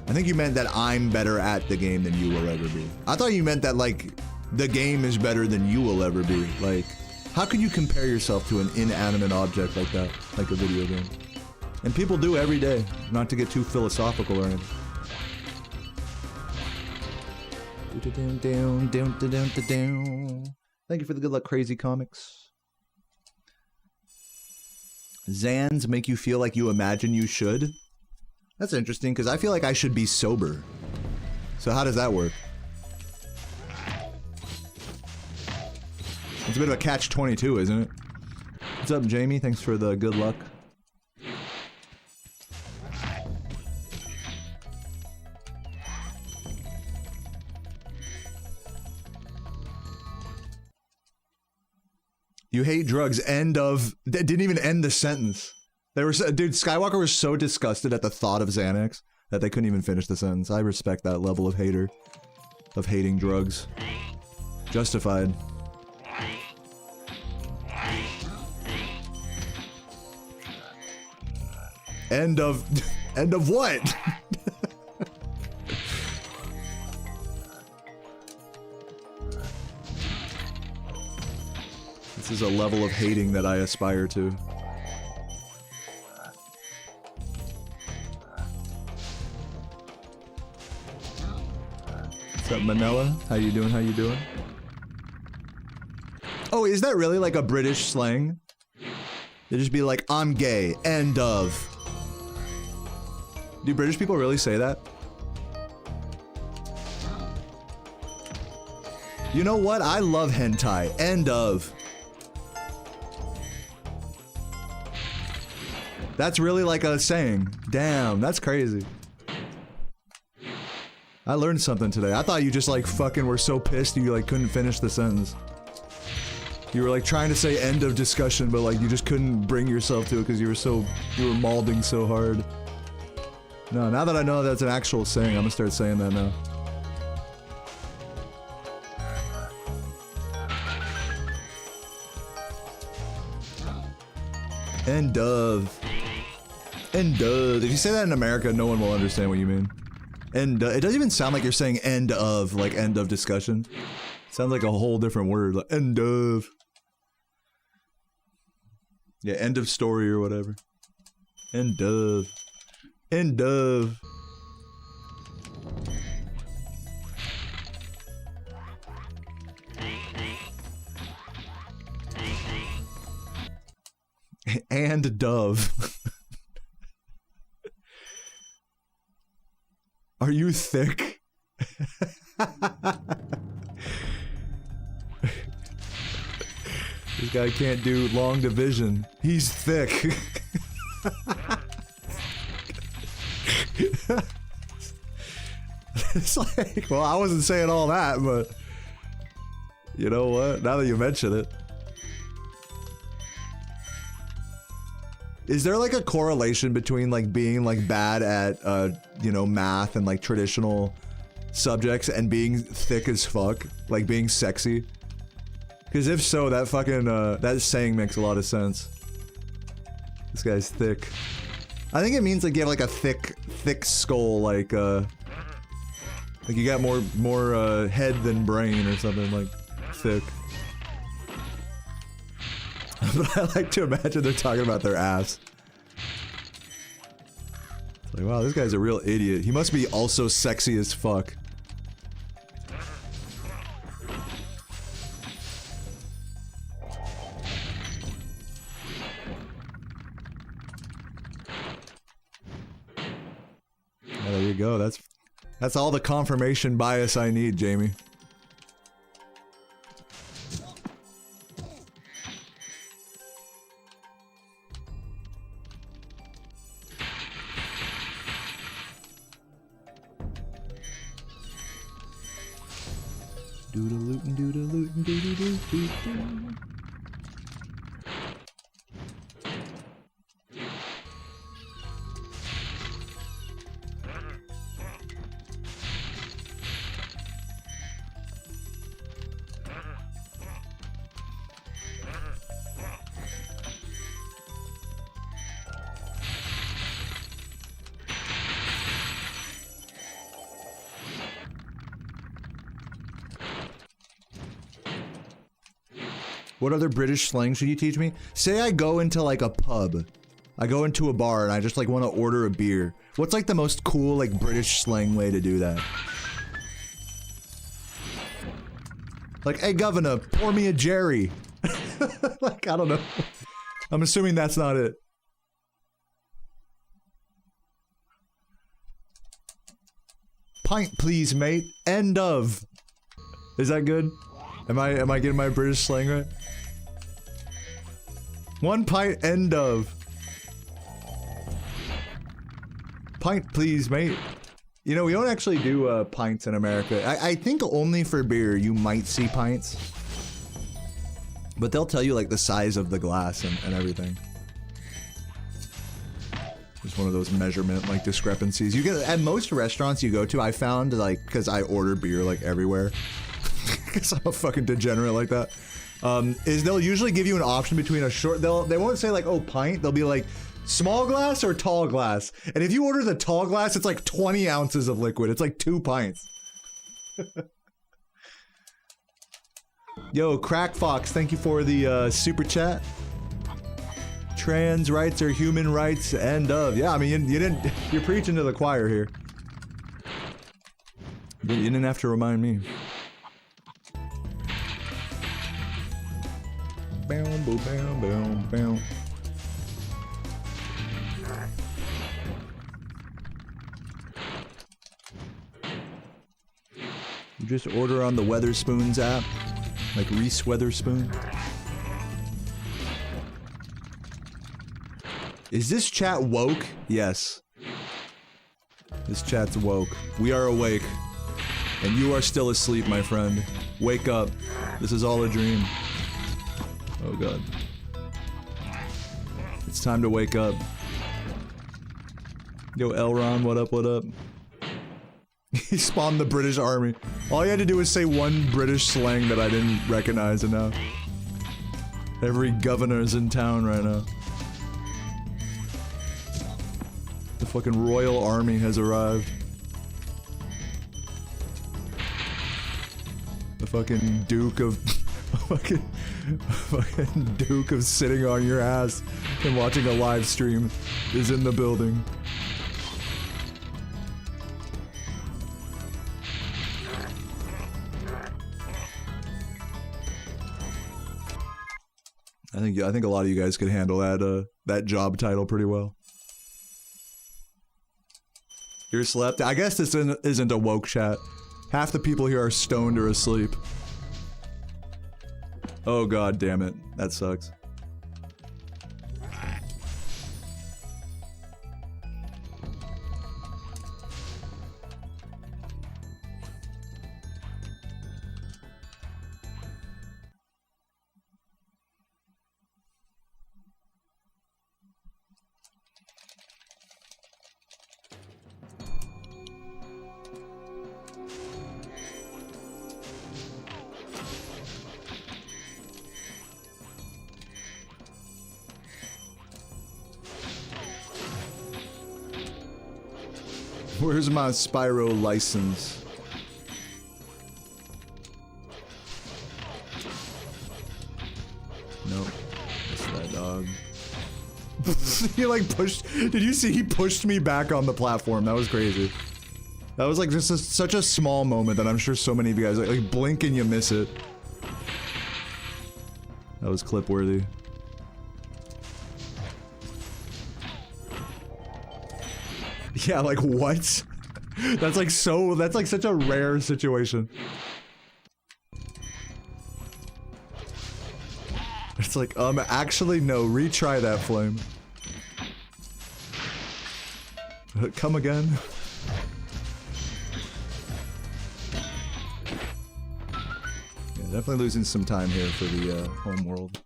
Speaker 1: I think you meant that I'm better at the game than you will ever be. I thought you meant that, like, the game is better than you will ever be. Like, how can you compare yourself to an inanimate object like that? Like a video game. And people do every day. Not to get too philosophical or anything. Thank you for the good luck, Crazy Comics. Xans make you feel like you imagine you should? That's interesting, because I feel like I should be sober. So how does that work? It's a bit of a catch-22, isn't it? What's up, Jamie? Thanks for the good luck. You hate drugs. End of... That didn't even end the sentence. They were... Dude, Skywalker was so disgusted at the thought of Xanax that they couldn't even finish the sentence. I respect that level of hater. Of hating drugs. Justified. End of... End of what? This is a level of hating that I aspire to. What's up, Manila? How you doing? How you doing? Oh, is that really like a British slang? They just be like, I'm gay. End of. Do British people really say that? You know what? I love hentai. End of. That's really like a saying. Damn, that's crazy. I learned something today. I thought you just like fucking were so pissed you like couldn't finish the sentence. You were like trying to say end of discussion, but like you just couldn't bring yourself to it because you were mauling so hard. No, now that I know that's an actual saying, I'm gonna start saying that now. End of. End of. If you say that in America, no one will understand what you mean. End. It doesn't even sound like you're saying end of, like end of discussion. It sounds like a whole different word. Like end of. Yeah, end of story or whatever. End of. End of. And dove. Are you thick? This guy can't do long division. He's thick. It's like, well, I wasn't saying all that, but you know what? Now that you mention it. Is there like a correlation between like being like bad at you know, math and like traditional subjects and being thick as fuck, like being sexy? Because if so, that fucking that saying makes a lot of sense. This guy's thick. I think it means like you have like a thick skull, like you got more head than brain or something, like thick. But I like to imagine they're talking about their ass. It's like, wow, this guy's a real idiot. He must be also sexy as fuck. Yeah, there you go. That's all the confirmation bias I need, Jamie. Doodalootin' doodalootin' doodaloo-doo-doo. What other British slang should you teach me? Say I go into like a pub. I go into a bar and I just like want to order a beer. What's like the most cool like British slang way to do that? Like, hey governor, pour me a Jerry. Like, I don't know. I'm assuming that's not it. Pint please, mate. End of. Is that good? Am I getting my British slang right? One pint, end of. Pint please, mate. You know, we don't actually do pints in America. I think only for beer you might see pints. But they'll tell you like the size of the glass and everything. It's one of those measurement like discrepancies. You get at most restaurants you go to, I found, like, because I order beer like everywhere. Because I'm a fucking degenerate like that. Is they'll usually give you an option between a short, they won't say like, oh, pint, they'll be like, small glass or tall glass. And if you order the tall glass, it's like 20 ounces of liquid. It's like 2 pints. Yo, Crack Fox, thank you for the super chat. Trans rights are human rights, end of. Yeah, I mean, you're preaching to the choir here. You didn't have to remind me. Bam, boom, bam, bam, bam. You just order on the Weatherspoons app, like Reese Witherspoon. Is this chat woke? Yes. This chat's woke. We are awake. And you are still asleep, my friend. Wake up. This is all a dream. Oh god. It's time to wake up. Yo, Elron, what up, what up? He spawned the British army. All you had to do was say one British slang that I didn't recognize, and now every governor's in town right now. The fucking royal army has arrived. The fucking Duke of... fucking Fucking Duke of sitting on your ass and watching a live stream is in the building. I think a lot of you guys could handle that that job title pretty well. You're slept. I guess this isn't a woke chat. Half the people here are stoned or asleep. Oh god damn it. That sucks. Where's my Spyro license? Nope. That's that dog. He like pushed. Did you see he pushed me back on the platform? That was crazy. That was like just such a small moment that I'm sure so many of you guys like blink and you miss it. That was clip worthy. Yeah, like what? That's like so, that's like such a rare situation. It's like, actually no, retry that flame. Come again? Yeah, definitely losing some time here for the home world.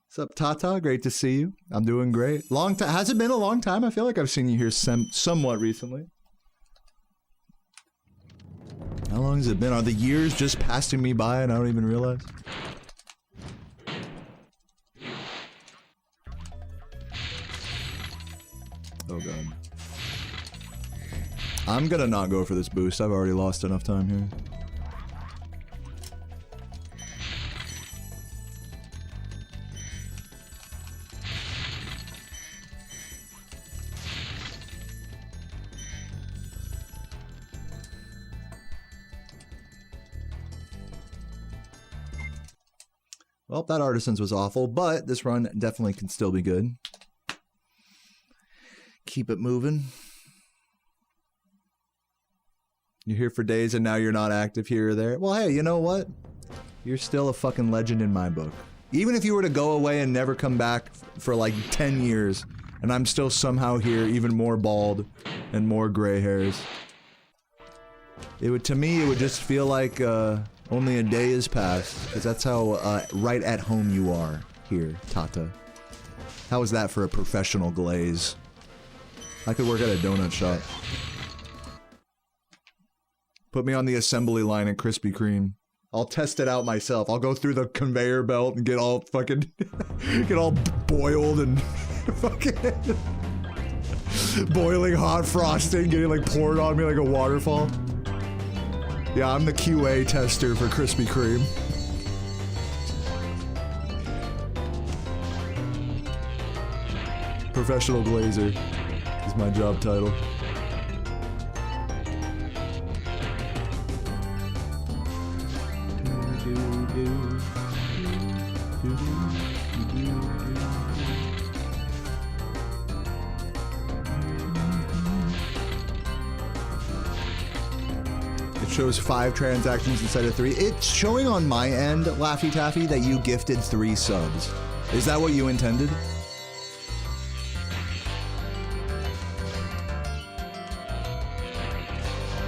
Speaker 1: What's up, Tata? Great to see you. I'm doing great. Long time. Has it been a long time? I feel like I've seen you here somewhat recently. How long has it been? Are the years just passing me by and I don't even realize? Oh god. I'm gonna not go for this boost. I've already lost enough time here. Well, that Artisans was awful, but this run definitely can still be good. Keep it moving. You're here for days and now you're not active here or there. Well, hey, you know what? You're still a fucking legend in my book. Even if you were to go away and never come back for like 10 years, and I'm still somehow here, even more bald and more gray hairs. It would, to me, it would just feel like, only a day has passed, because that's how right at home you are here, Tata. How is that for a professional glaze? I could work at a donut shop. Put me on the assembly line at Krispy Kreme. I'll test it out myself. I'll go through the conveyor belt and get all fucking... get all boiled and fucking... boiling hot frosting getting like poured on me like a waterfall. Yeah, I'm the QA tester for Krispy Kreme. Professional glazer is my job title. Shows 5 transactions instead of 3. It's showing on my end, Laffy Taffy, that you gifted 3 subs. Is that what you intended?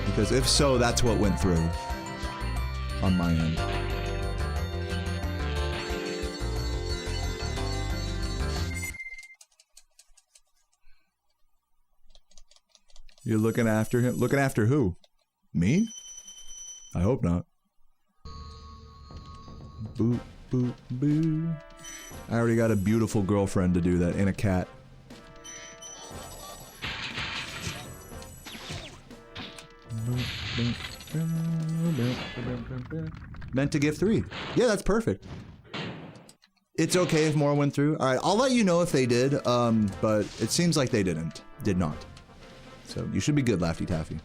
Speaker 1: Because if so, that's what went through on my end. You're looking after him? Looking after who? Me? I hope not. Boop, boop, boo. I already got a beautiful girlfriend to do that, and a cat. Meant to give 3. Yeah, that's perfect. It's okay if more went through. All right, I'll let you know if they did, but it seems like they did not. So you should be good, Lafty Taffy.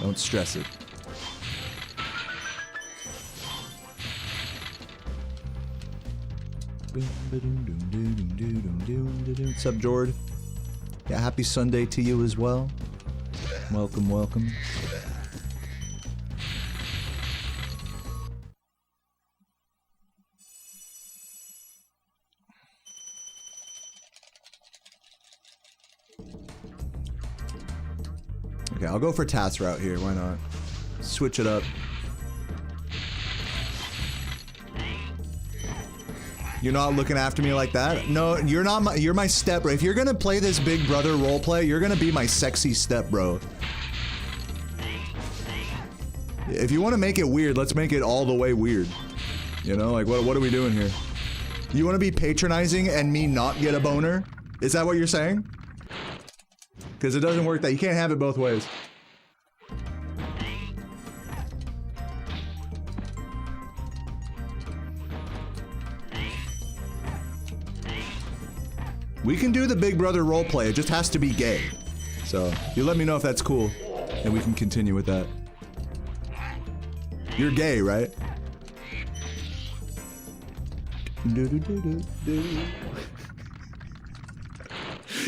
Speaker 1: Don't stress it. What's up, Jord? Yeah, happy Sunday to you as well. Welcome, welcome. Okay, I'll go for Tat's route here. Why not? Switch it up. You're not looking after me like that? No, you're not you're my step bro. If you're gonna play this big brother roleplay, you're gonna be my sexy step bro. If you want to make it weird, let's make it all the way weird. You know, like what are we doing here? You want to be patronizing and me not get a boner? Is that what you're saying? Because it doesn't work that you can't have it both ways. We can do the Big Brother roleplay, it just has to be gay. So, you let me know if that's cool, and we can continue with that. You're gay, right?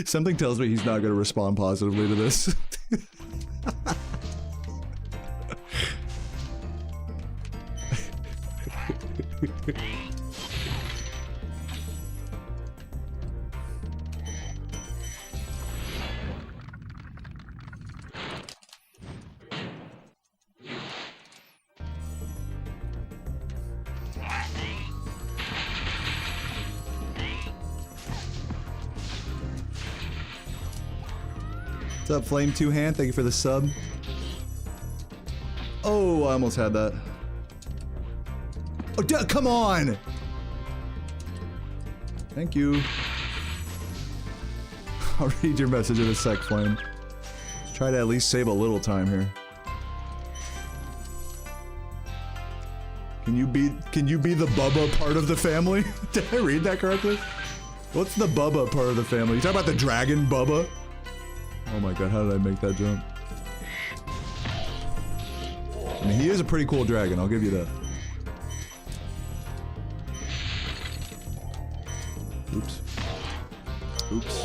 Speaker 1: Something tells me he's not going to respond positively to this. What's up, Flame Two Hand? Thank you for the sub. Oh, I almost had that. Oh, come on! Thank you. I'll read your message in a sec, Flame. Let's try to at least save a little time here. Can you be the Bubba part of the family? Did I read that correctly? What's the Bubba part of the family? You talking about the dragon Bubba? Oh my god, how did I make that jump? I mean, he is a pretty cool dragon, I'll give you that. Oops. Oops.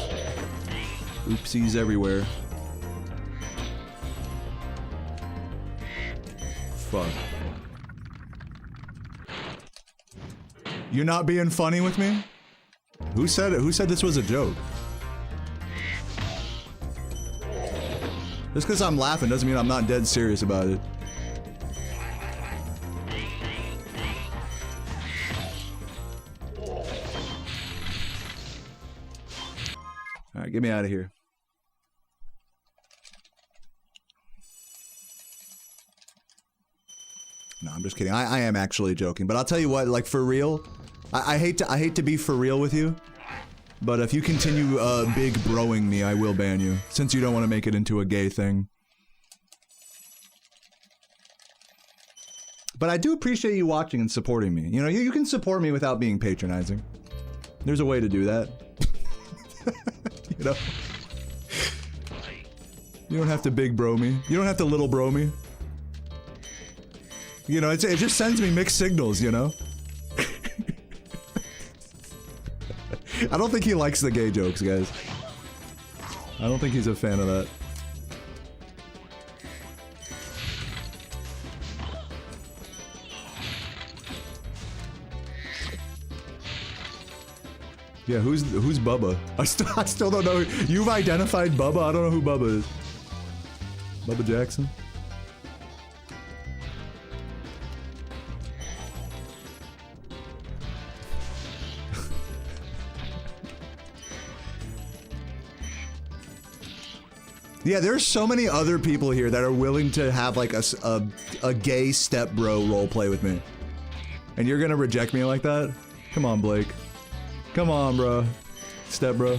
Speaker 1: Oopsies everywhere. Fuck. You're not being funny with me? Who said it? Who said this was a joke? Just because I'm laughing doesn't mean I'm not dead serious about it. Alright, get me out of here. No, I'm just kidding. I am actually joking, but I'll tell you what, like for real, I hate to be for real with you. But if you continue big broing me, I will ban you, since you don't want to make it into a gay thing. But I do appreciate you watching and supporting me. You know, you can support me without being patronizing. There's a way to do that. You know? You don't have to big bro me. You don't have to little bro me. You know, it just sends me mixed signals, you know? I don't think he likes the gay jokes, guys. I don't think he's a fan of that. Yeah, who's Bubba? I still don't know. You've identified Bubba? I don't know who Bubba is. Bubba Jackson? Yeah, there's so many other people here that are willing to have like a gay step bro roleplay with me. And you're gonna reject me like that? Come on, Blake. Come on, bro. Step bro.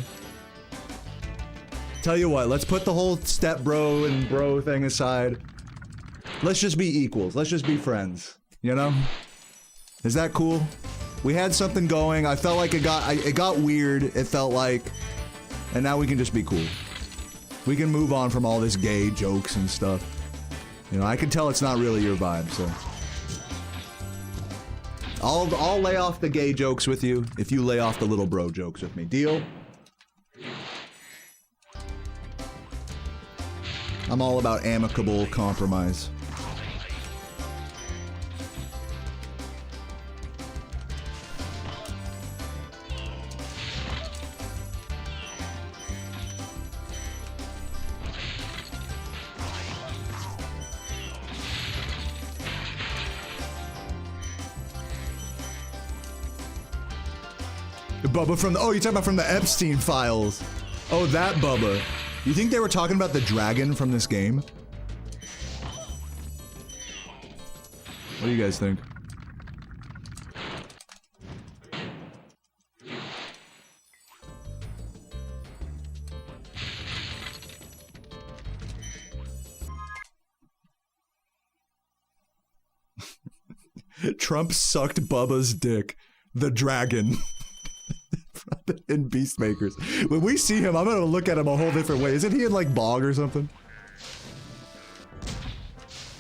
Speaker 1: Tell you what, let's put the whole step bro and bro thing aside. Let's just be equals. Let's just be friends. You know? Is that cool? We had something going. I felt like it got weird. It felt like, and now we can just be cool. We can move on from all this gay jokes and stuff. You know, I can tell it's not really your vibe, so. I'll lay off the gay jokes with you if you lay off the little bro jokes with me. Deal? I'm all about amicable compromise. Bubba from the, oh, you're talking about from the Epstein files. Oh, that Bubba. You think they were talking about the dragon from this game? What do you guys think? Trump sucked Bubba's dick. The dragon. In Beastmakers. When we see him, I'm gonna look at him a whole different way. Isn't he in like Bog or something?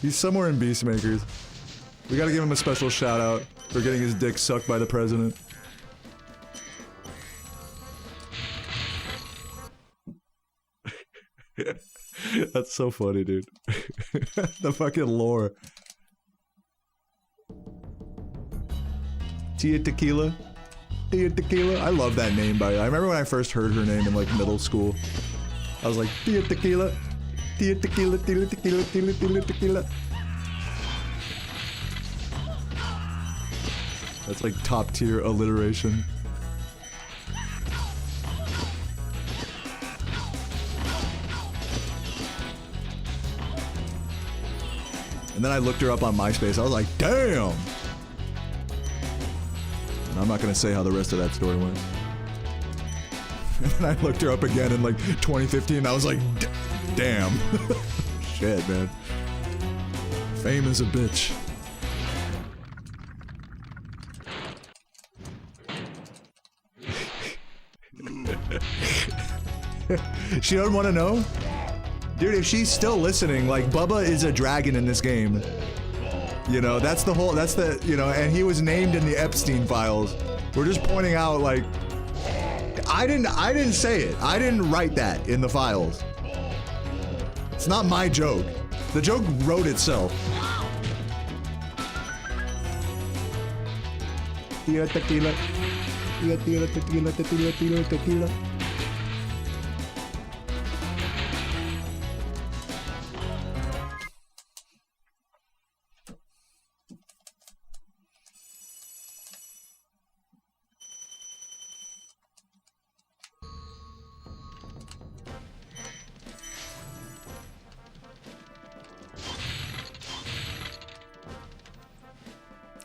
Speaker 1: He's somewhere in Beastmakers. We gotta give him a special shout out for getting his dick sucked by the president. That's so funny, dude. The fucking lore. Tia Tequila? Tia Tequila? I love that name, by the way. I remember when I first heard her name in like middle school. I was like, Tia Tequila. Tia Tequila, Tia Tequila, Tia Tequila, Tequila. That's like top tier alliteration. And then I looked her up on MySpace. I was like, damn! And I'm not gonna say how the rest of that story went. And then I looked her up again in like 2015 and I was like, damn. Shit, man. Fame is a bitch. She doesn't want to know? Dude, if she's still listening, like, Bubba is a dragon in this game. You know, that's the whole, that's the, you know, and he was named in the Epstein files. We're just pointing out, like, I didn't say it. I didn't write that in the files. It's not my joke. The joke wrote itself. Tequila, tequila. Tequila, tequila, tequila, tequila, tequila.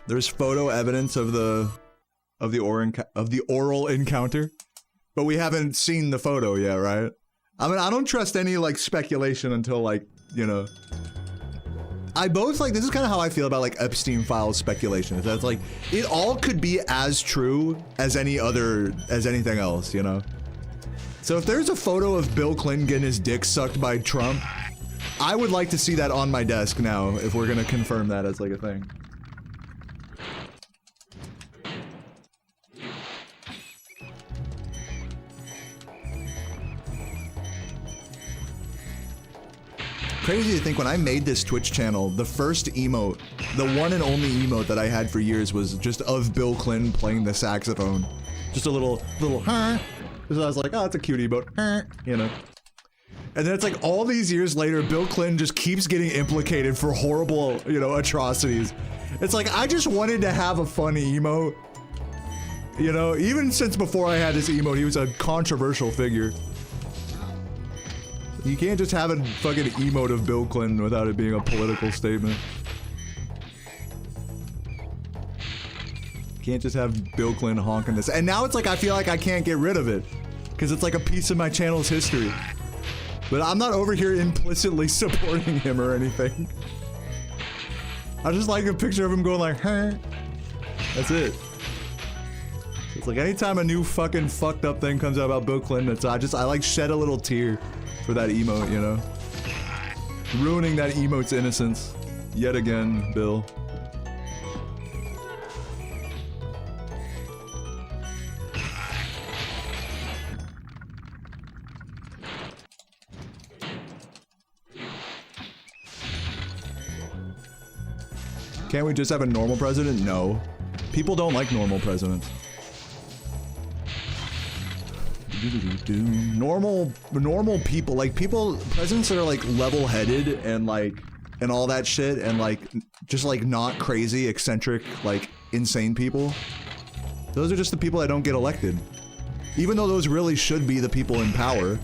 Speaker 1: There's photo evidence of the oral encounter, but we haven't seen the photo yet, right? I mean, I don't trust any like speculation until like, you know. This is kind of how I feel about like Epstein files speculation. Is that it's like it all could be as true as anything else, you know. So if there's a photo of Bill Clinton getting his dick sucked by Trump, I would like to see that on my desk now if we're gonna confirm that as like a thing. Crazy to think when I made this Twitch channel, the first emote, the one and only emote that I had for years was just of Bill Clinton playing the saxophone. Just a little, huh? So I was like, oh, it's a cute emote, huh? You know. And then it's like all these years later, Bill Clinton just keeps getting implicated for horrible, you know, atrocities. It's like, I just wanted to have a funny emote. You know, even since before I had this emote, he was a controversial figure. You can't just have a fucking emote of Bill Clinton without it being a political statement. You can't just have Bill Clinton honking this. And now it's like I feel like I can't get rid of it. Because it's like a piece of my channel's history. But I'm not over here implicitly supporting him or anything. I just like a picture of him going like, huh? That's it. It's like anytime a new fucking fucked up thing comes out about Bill Clinton, I like shed a little tear for that emote, you know? Ruining that emote's innocence. Yet again, Bill. Can't we just have a normal president? No. People don't like normal presidents. Normal people, like presidents that are like level-headed and like, and all that shit, and like, just like not crazy, eccentric, like insane people. Those are just the people that don't get elected. Even though those really should be the people in power.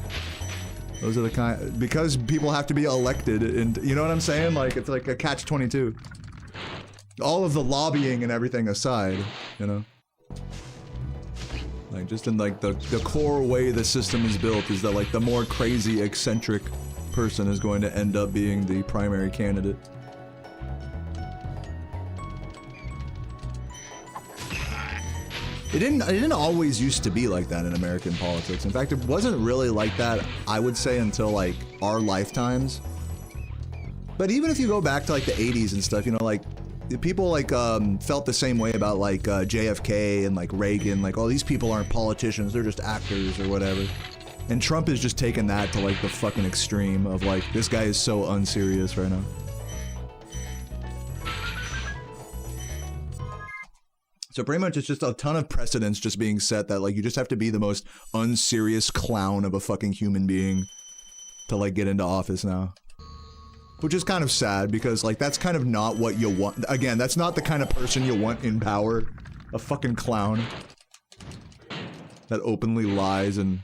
Speaker 1: Those are the kind, because people have to be elected, and you know what I'm saying? Like, it's like a catch-22. All of the lobbying and everything aside, you know? Like, just in like the core way the system is built is that like the more crazy, eccentric person is going to end up being the primary candidate. It didn't always used to be like that in American politics. In fact, it wasn't really like that, I would say, until like our lifetimes. But even if you go back to like the 80s and stuff, you know, like people like felt the same way about like JFK and like Reagan, like, oh, these people aren't politicians, they're just actors or whatever. And Trump has just taken that to like the fucking extreme of like, this guy is so unserious right now. So pretty much it's just a ton of precedents just being set that like you just have to be the most unserious clown of a fucking human being to like get into office now. Which is kind of sad, because, like, that's kind of not what you want. Again, that's not the kind of person you want in power. A fucking clown. That openly lies and,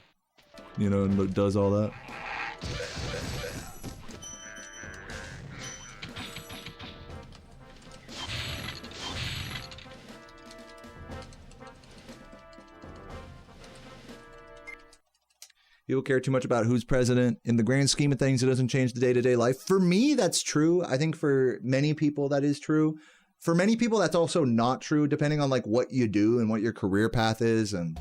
Speaker 1: you know, does all that. People care too much about who's president. In the grand scheme of things, it doesn't change the day-to-day life. For me, that's true. I think for many people, that is true. For many people, that's also not true, depending on like what you do and what your career path is. And,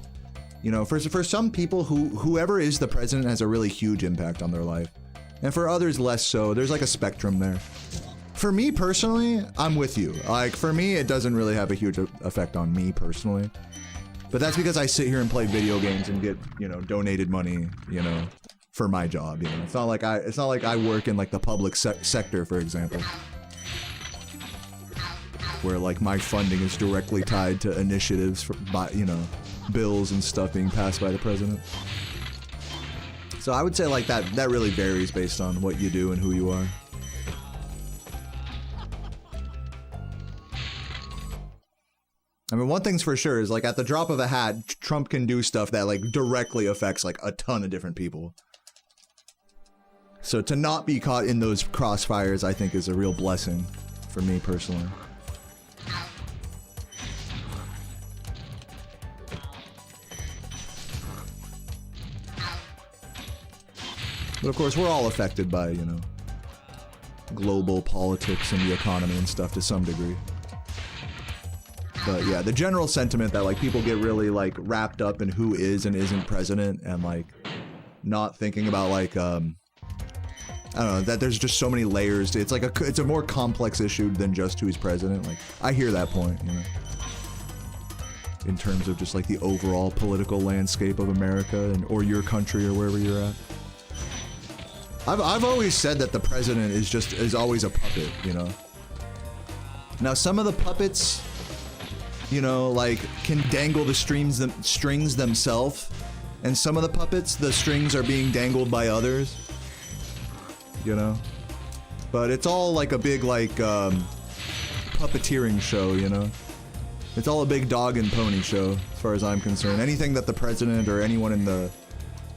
Speaker 1: you know, for some people, whoever is the president has a really huge impact on their life. And for others, less so. There's like a spectrum there. For me personally, I'm with you. Like, for me, it doesn't really have a huge effect on me personally. But that's because I sit here and play video games and get, you know, donated money, you know, for my job, you know. It's not like I work in like the public sector, for example, where like my funding is directly tied to initiatives by, you know, bills and stuff being passed by the president. So I would say like that really varies based on what you do and who you are. I mean, one thing's for sure is, like, at the drop of a hat, Trump can do stuff that, like, directly affects, like, a ton of different people. So to not be caught in those crossfires, I think, is a real blessing for me personally. But of course, we're all affected by, you know, global politics and the economy and stuff to some degree. But yeah, the general sentiment that like people get really like wrapped up in who is and isn't president, and like not thinking about like I don't know, that there's just so many layers. It's like it's a more complex issue than just who's president. Like, I hear that point, you know, in terms of just like the overall political landscape of America and or your country or wherever you're at. I've always said that the president is always a puppet, you know. Now some of the puppets, you know, like, can dangle the strings themselves, and some of the puppets, the strings are being dangled by others, you know? But it's all like a big, like, puppeteering show, you know? It's all a big dog and pony show, as far as I'm concerned. Anything that the president or anyone in the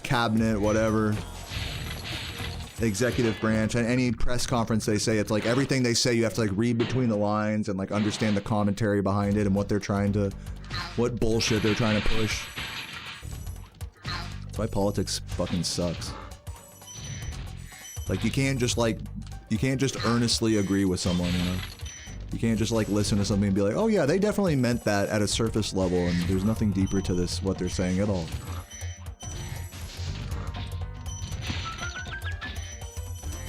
Speaker 1: cabinet, whatever, executive branch, and any press conference they say, it's like everything they say you have to like read between the lines and like understand the commentary behind it and what bullshit they're trying to push. That's why politics fucking sucks. Like, you can't just earnestly agree with someone, you know? You can't just like listen to something and be like, oh yeah, they definitely meant that at a surface level and there's nothing deeper to this, what they're saying at all.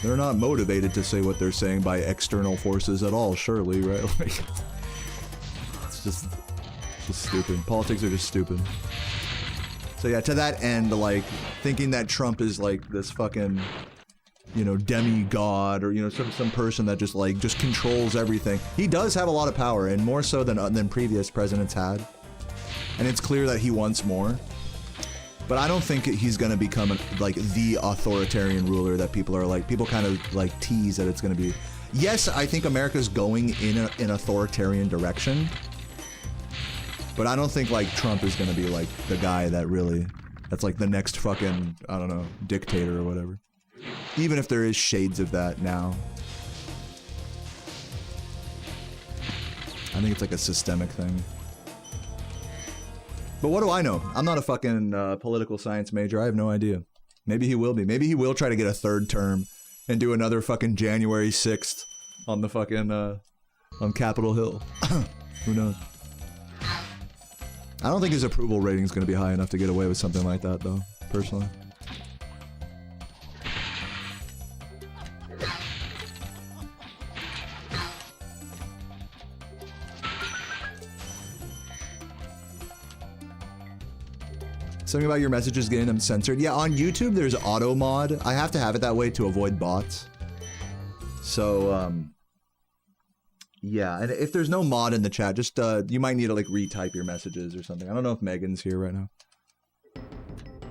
Speaker 1: They're not motivated to say what they're saying by external forces at all, surely, right? Like, it's just stupid. Politics are just stupid. So yeah, to that end, like, thinking that Trump is like this fucking, you know, demigod or, you know, some person that just like, just controls everything. He does have a lot of power, and more so than previous presidents had. And it's clear that he wants more. But I don't think he's gonna become like the authoritarian ruler that people are like, people kind of like tease that it's gonna be. Yes, I think America's going in an authoritarian direction. But I don't think like Trump is gonna be like the guy that really, that's like the next fucking, I don't know, dictator or whatever. Even if there is shades of that now. I think it's like a systemic thing. But what do I know? I'm not a fucking political science major. I have no idea. Maybe he will be. Maybe he will try to get a third term and do another fucking January 6th on the fucking, on Capitol Hill. Who knows? I don't think his approval rating is going to be high enough to get away with something like that, though, personally. Something about your messages getting them censored. Yeah, on YouTube there's auto mod. I have to have it that way to avoid bots. So, yeah, and if there's no mod in the chat, just, you might need to, like, retype your messages or something. I don't know if Megan's here right now.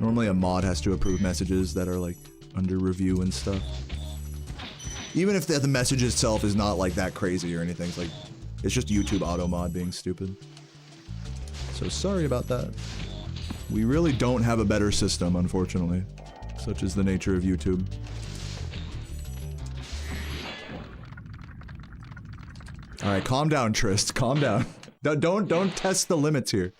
Speaker 1: Normally a mod has to approve messages that are, like, under review and stuff. Even if the message itself is not, like, that crazy or anything. It's, like, it's just YouTube auto mod being stupid. So sorry about that. We really don't have a better system, unfortunately. Such is the nature of YouTube. Alright, calm down, Trist. Calm down. Don't test the limits here.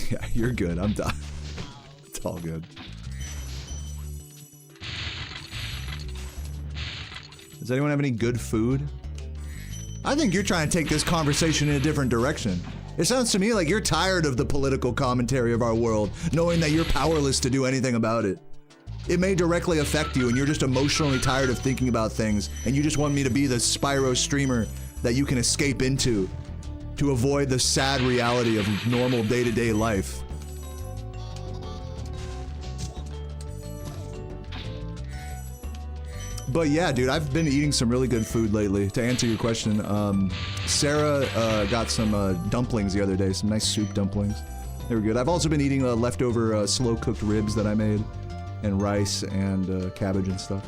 Speaker 1: Yeah, you're good. I'm done. It's all good. Does anyone have any good food? I think you're trying to take this conversation in a different direction. It sounds to me like you're tired of the political commentary of our world, knowing that you're powerless to do anything about it. It may directly affect you and you're just emotionally tired of thinking about things, and you just want me to be the Spyro streamer that you can escape into to avoid the sad reality of normal day-to-day life. But yeah, dude, I've been eating some really good food lately. To answer your question, Sarah got some dumplings the other day, some nice soup dumplings. They were good. I've also been eating leftover slow-cooked ribs that I made, and rice and cabbage and stuff.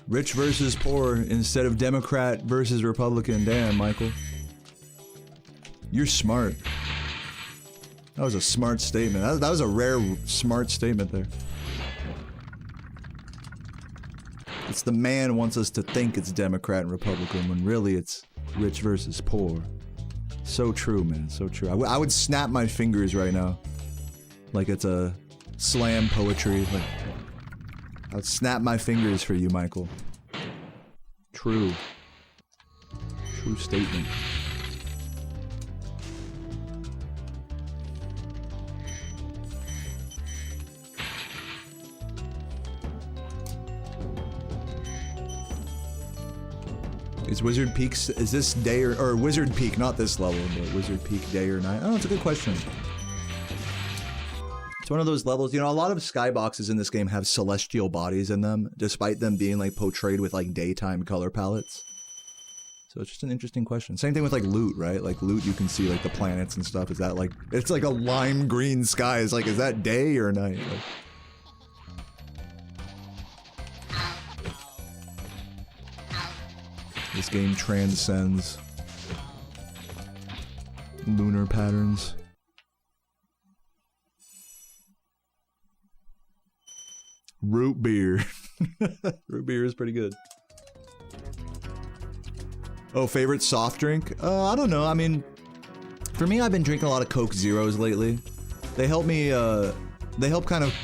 Speaker 1: Rich versus poor instead of Democrat versus Republican. Damn, Michael. You're smart. That was a smart statement. That was a rare smart statement there. It's the man wants us to think it's Democrat and Republican when really it's rich versus poor. So true, man. So true. I would snap my fingers right now. Like it's a slam poetry. Like, I'd snap my fingers for you, Michael. True. True statement. Is Wizard Peak, is this day or Wizard Peak, not this level, but Wizard Peak day or night? Oh, it's a good question. It's one of those levels, you know, a lot of skyboxes in this game have celestial bodies in them, despite them being like portrayed with like daytime color palettes. So it's just an interesting question. Same thing with like loot, right? Like loot, you can see like the planets and stuff. Is that like, it's like a lime green sky. It's like, is that day or night? Like, this game transcends lunar patterns. Root beer. Root beer is pretty good. Oh, favorite soft drink? I don't know. I mean, for me, I've been drinking a lot of Coke Zeros lately. They help me, they help kind of,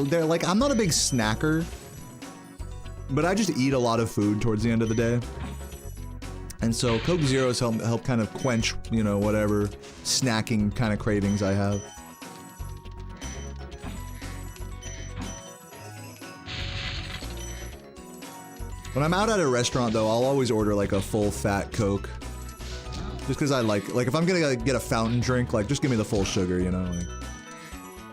Speaker 1: they're like, I'm not a big snacker, but I just eat a lot of food towards the end of the day. And so Coke Zeros help kind of quench, you know, whatever snacking kind of cravings I have. When I'm out at a restaurant, though, I'll always order like a full fat Coke. Just because I like if I'm gonna get a fountain drink, like just give me the full sugar, you know. Like.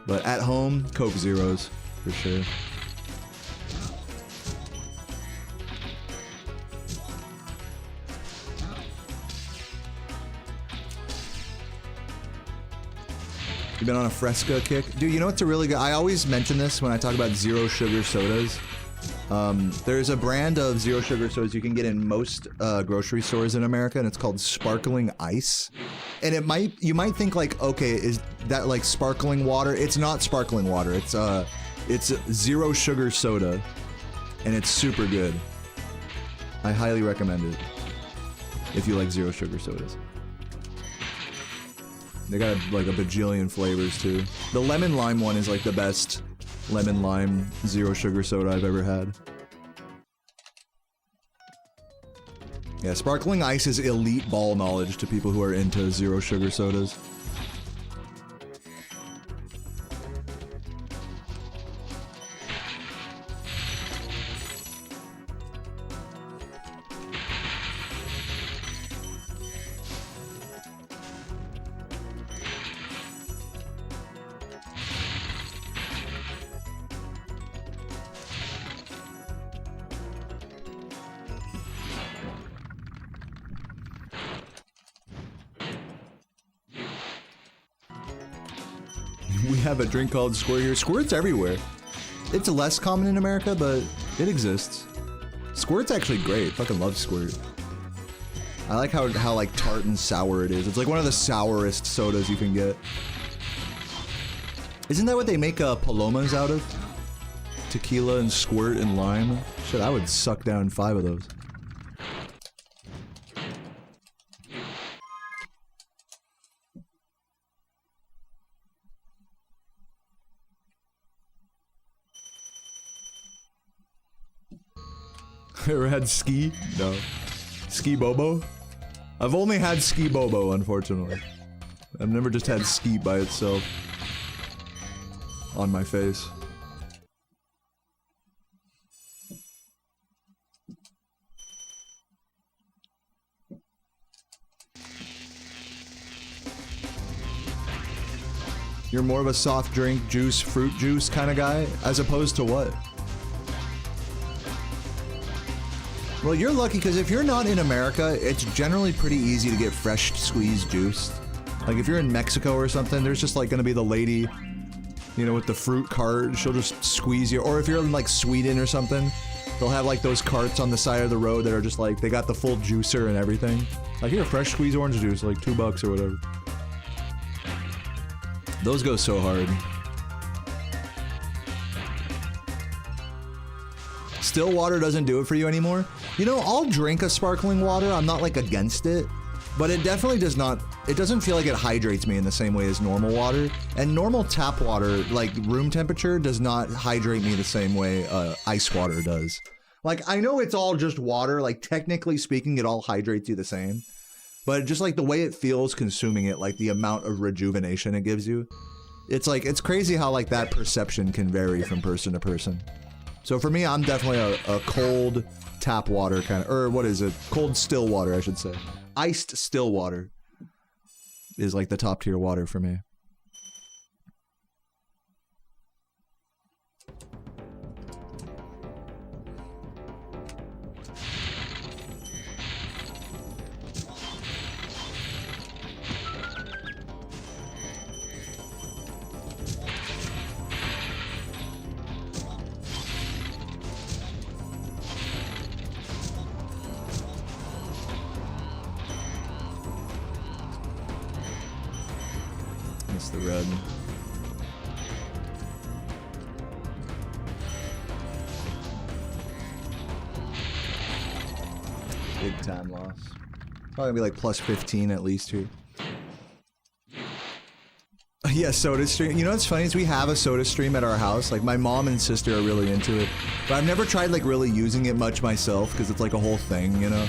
Speaker 1: But at home, Coke Zeros for sure. You been on a Fresca kick? Dude, you know what's a really good... I always mention this when I talk about zero sugar sodas. There's a brand of zero sugar sodas you can get in most grocery stores in America, and it's called Sparkling Ice. And you might think like, okay, is that like sparkling water? It's not sparkling water. It's zero sugar soda, and it's super good. I highly recommend it if you like zero sugar sodas. They got like a bajillion flavors too. The lemon lime one is like the best lemon lime zero sugar soda I've ever had. Yeah, sparkling ice is elite ball knowledge to people who are into zero sugar sodas. We have a drink called Squirt here. Squirt's everywhere. It's less common in America, but it exists. Squirt's actually great. Fucking love Squirt. I like how like tart and sour it is. It's like one of the sourest sodas you can get. Isn't that what they make Palomas out of? Tequila and Squirt and lime? Shit, I would suck down 5 of those. Ever had ski? No. Ski Bobo? I've only had Ski Bobo, unfortunately. I've never just had ski by itself. On my face. You're more of a soft drink, juice, fruit juice kind of guy? As opposed to what? Well, you're lucky because if you're not in America, it's generally pretty easy to get fresh squeezed juice. Like if you're in Mexico or something, there's just like gonna be the lady, you know, with the fruit cart. She'll just squeeze you. Or if you're in like Sweden or something, they'll have like those carts on the side of the road that are just like, they got the full juicer and everything. Like here, fresh squeezed orange juice, like $2 or whatever. Those go so hard. Still water doesn't do it for you anymore? You know, I'll drink a sparkling water. I'm not like against it, but it definitely does not, it doesn't feel like it hydrates me in the same way as normal water. And normal tap water, like room temperature, does not hydrate me the same way ice water does. Like, I know it's all just water, like technically speaking, it all hydrates you the same. But just like the way it feels consuming it, like the amount of rejuvenation it gives you. It's like, it's crazy how like that perception can vary from person to person. So for me, I'm definitely a cold tap water kind of, or what is it? Cold still water, I should say. Iced still water is like the top tier water for me. lost the red. Big time loss. Probably gonna be like plus 15 at least here. Yeah, soda stream. You know what's funny is we have a soda stream at our house. Like my mom and sister are really into it, but I've never tried like really using it much myself because it's like a whole thing, you know.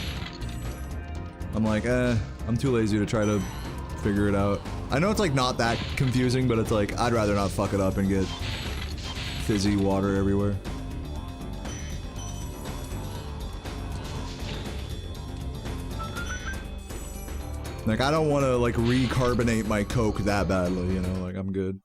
Speaker 1: I'm like, I'm too lazy to try to figure it out. I know it's like not that confusing, but it's like I'd rather not fuck it up and get fizzy water everywhere. Like, I don't want to, like, recarbonate my Coke that badly, you know? Like, I'm good.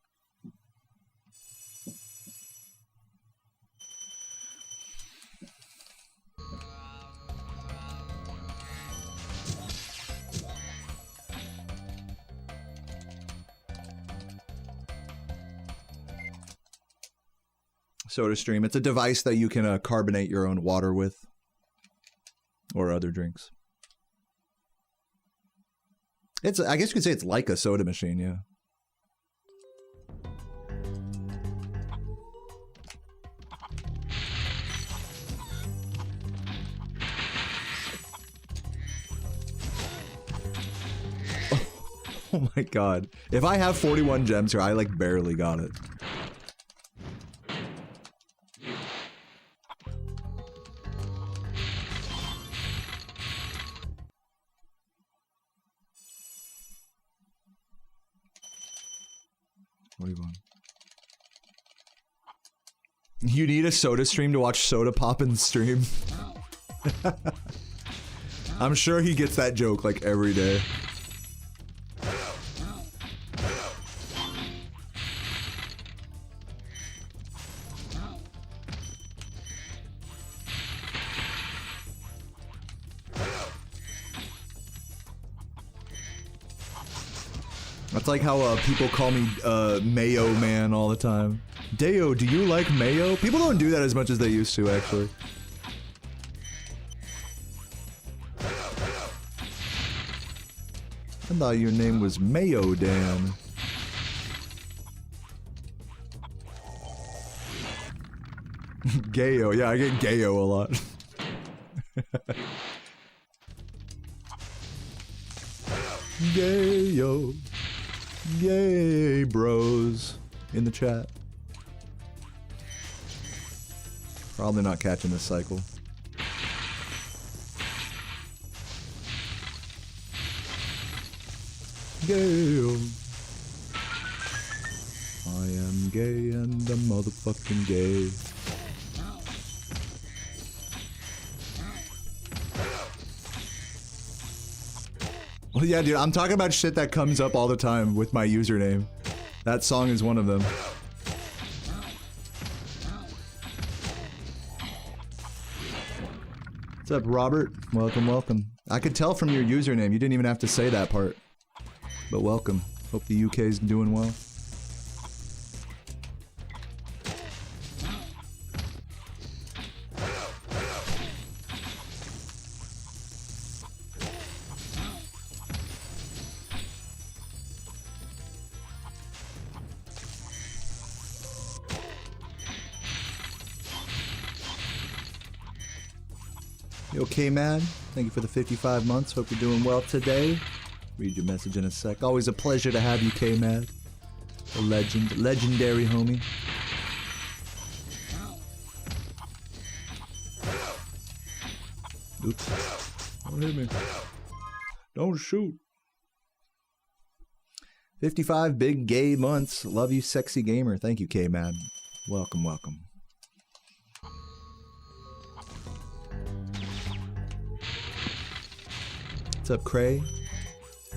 Speaker 1: SodaStream. It's a device that you can carbonate your own water with. Or other drinks. It's, I guess you could say it's like a soda machine, yeah. Oh my god. If I have 41 gems here, I like barely got it. What do you want? You need a soda stream to watch Soda Poppin's stream. I'm sure he gets that joke like every day. That's like how people call me Mayo Man all the time. Deo, do you like mayo? People don't do that as much as they used to, actually. I thought your name was Mayo Dan. Gayo, yeah, I get Gayo a lot. Gayo. Yay, bros. In the chat. Probably not catching this cycle. Gayo. I am gay and I'm motherfucking gay. Well, yeah, dude, I'm talking about shit that comes up all the time with my username. That song is one of them. What's up, Robert? Welcome, welcome. I could tell from your username, you didn't even have to say that part. But welcome. Hope the UK's doing well. You okay, man? Thank you for the 55 months. Hope you're doing well today. Read your message in a sec. Always a pleasure to have you, K-Mad. A legend. Legendary, homie. Oops. Don't hit me. Don't shoot. 55 big gay months. Love you, sexy gamer. Thank you, K-Mad. Welcome, welcome. What's up, Cray?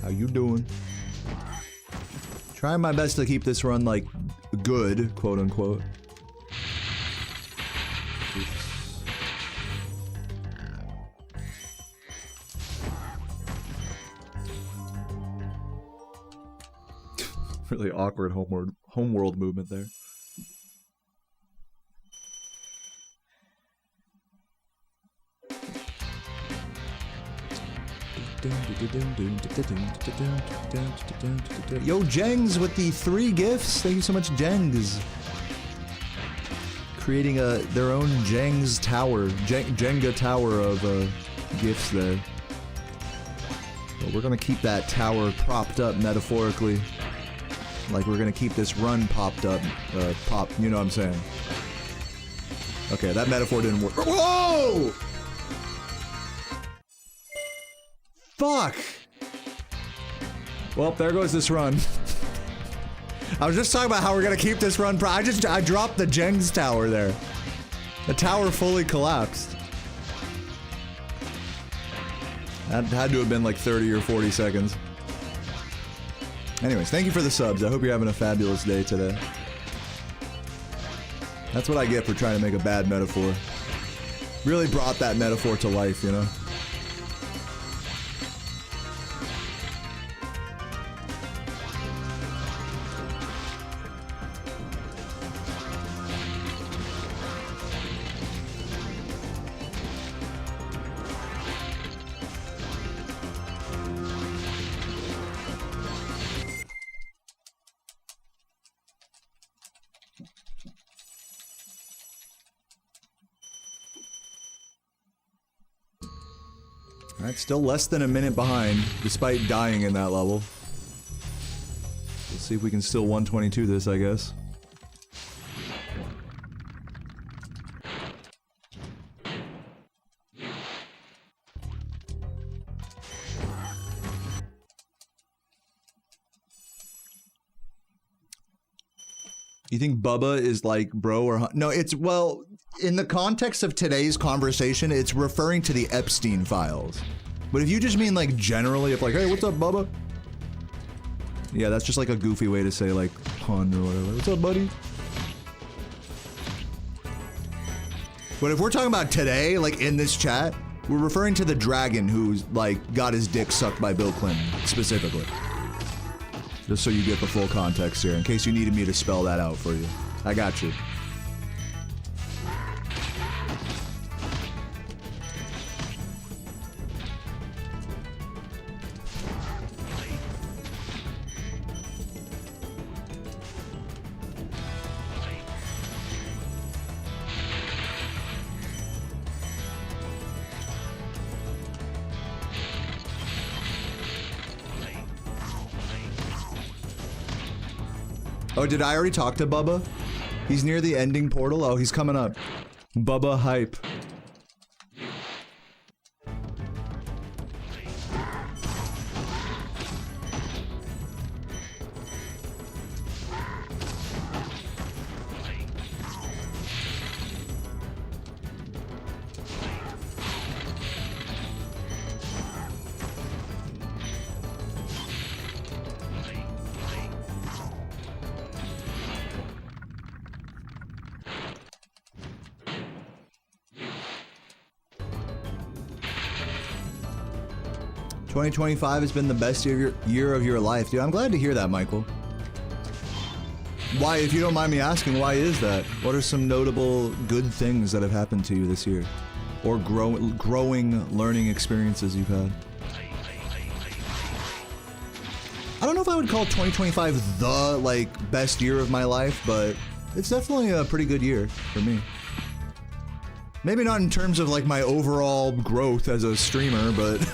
Speaker 1: How you doing? Trying my best to keep this run, like, good, quote unquote. Oops. Really awkward homeworld movement there. Yo, Jengs with the 3 gifts. Thank you so much, Jengs. Creating their own Jengs tower, Jenga tower of gifts there. But we're gonna keep that tower propped up metaphorically, like we're gonna keep this run popped up. You know what I'm saying? Okay, that metaphor didn't work. Whoa! Fuck! Well, there goes this run. I was just talking about how we're gonna keep this run I dropped the Jengs tower there. The tower fully collapsed. That had to have been like 30 or 40 seconds. Anyways, thank you for the subs. I hope you're having a fabulous day today. That's what I get for trying to make a bad metaphor. Really brought that metaphor to life, you know? Alright, still less than a minute behind, despite dying in that level. We'll see if we can still 122 this, I guess. You think Bubba is like bro or... No, it's, well, in the context of today's conversation, it's referring to the Epstein files. But if you just mean like generally, if like, hey, what's up, Bubba? Yeah, that's just like a goofy way to say like pun or whatever. What's up, buddy? But if we're talking about today, like in this chat, we're referring to the dragon who's like got his dick sucked by Bill Clinton, specifically. Just so you get the full context here, in case you needed me to spell that out for you. I got you. Oh, did I already talk to Bubba? He's near the ending portal? Oh, he's coming up. Bubba hype. $2025 has been the best year of your life, dude. I'm glad to hear that, Michael. Why, if you don't mind me asking, why is that? What are some notable good things that have happened to you this year? Or growing learning experiences you've had? I don't know if I would call 2025 the, like, best year of my life, but it's definitely a pretty good year for me. Maybe not in terms of, like, my overall growth as a streamer, but...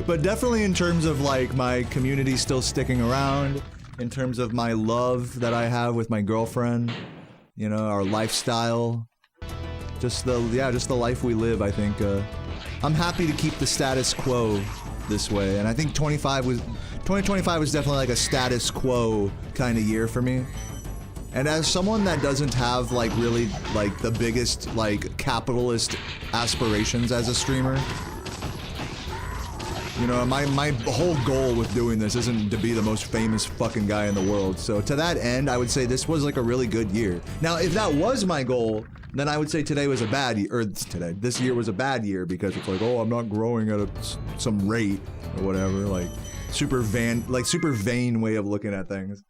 Speaker 1: but definitely in terms of like my community still sticking around, in terms of my love that I have with my girlfriend, you know, our lifestyle, just the life we live. I think I'm happy to keep the status quo this way, and I think 2025 was definitely like a status quo kind of year for me. And as someone that doesn't have like really like the biggest like capitalist aspirations as a streamer, you know, my whole goal with doing this isn't to be the most famous fucking guy in the world. So to that end, I would say this was like a really good year. Now, if that was my goal, then I would say today was a bad year, or this year was a bad year because it's like, oh, I'm not growing at some rate or whatever. Like super vain way of looking at things.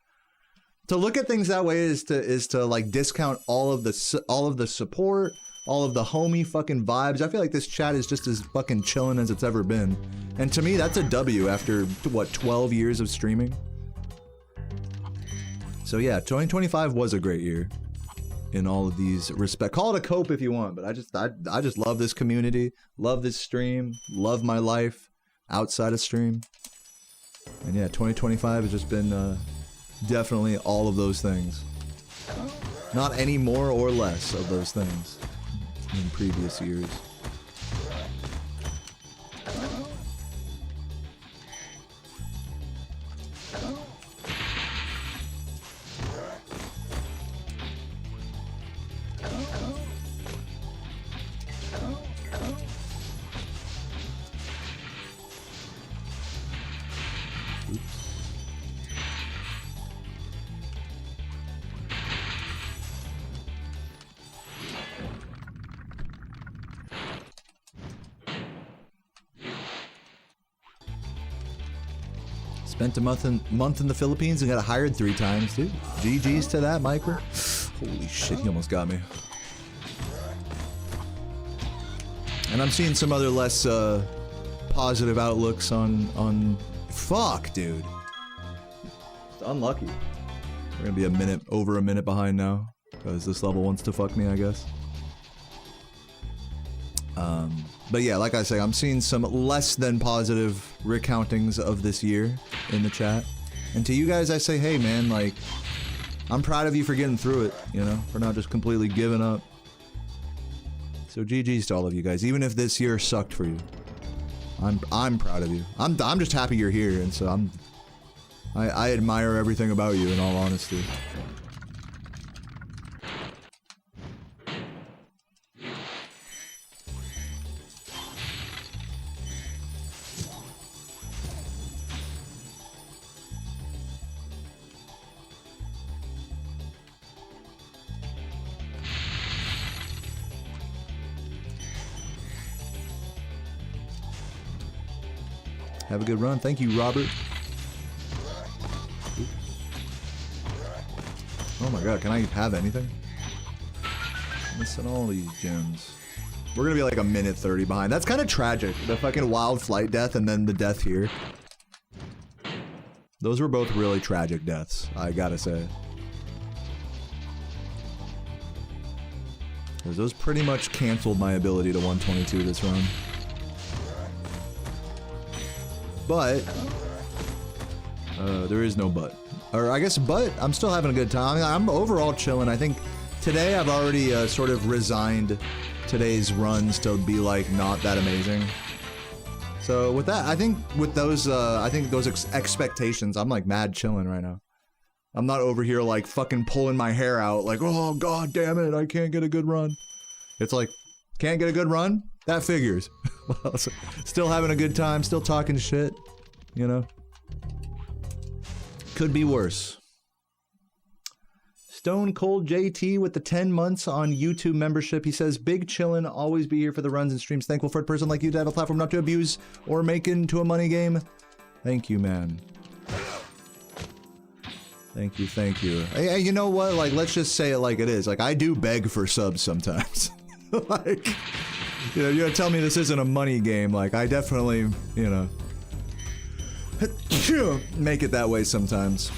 Speaker 1: To look at things that way is to like discount all of the support, all of the homie fucking vibes. I feel like this chat is just as fucking chilling as it's ever been. And to me, that's a W after, what, 12 years of streaming? So yeah, 2025 was a great year in all of these respects. Call it a cope if you want, but I just love this community, love this stream, love my life outside of stream. And yeah, 2025 has just been definitely all of those things. Not any more or less of those things in previous years. Spent a month in the Philippines and got hired 3 times, dude. GG's to that, Micro. Holy shit, he almost got me. And I'm seeing some other less positive outlooks on fuck, dude. It's unlucky. We're gonna be over a minute behind now because this level wants to fuck me, I guess. But yeah, like I say, I'm seeing some less than positive recountings of this year in the chat. And to you guys, I say, hey man, like, I'm proud of you for getting through it, you know, for not just completely giving up. So GG's to all of you guys, even if this year sucked for you. I'm proud of you. I'm just happy you're here, and so I admire everything about you, in all honesty. Have a good run. Thank you, Robert. Oops. Oh my god, can I have anything? I'm missing all these gems. We're gonna be like a minute 30 behind. That's kind of tragic. The fucking wild flight death and then the death here. Those were both really tragic deaths, I gotta say. Because those pretty much canceled my ability to 122 this run. But there is no but. Or I guess but, I'm still having a good time. I mean, I'm overall chilling. I think today I've already sort of resigned today's runs to be like not that amazing. So with that, I think with those, expectations, I'm like mad chilling right now. I'm not over here like fucking pulling my hair out like, oh god damn it, I can't get a good run. It's like, can't get a good run? That figures. Well, still having a good time, still talking shit, you know? Could be worse. Stone Cold JT with the 10 months on YouTube membership. He says, big chillin', always be here for the runs and streams. Thankful for a person like you to have a platform not to abuse or make into a money game. Thank you, man. Thank you, thank you. Hey, you know what? Like, let's just say it like it is. Like, I do beg for subs sometimes. Like, you know, you're gonna tell me this isn't a money game. Like, I definitely, you know, make it that way sometimes.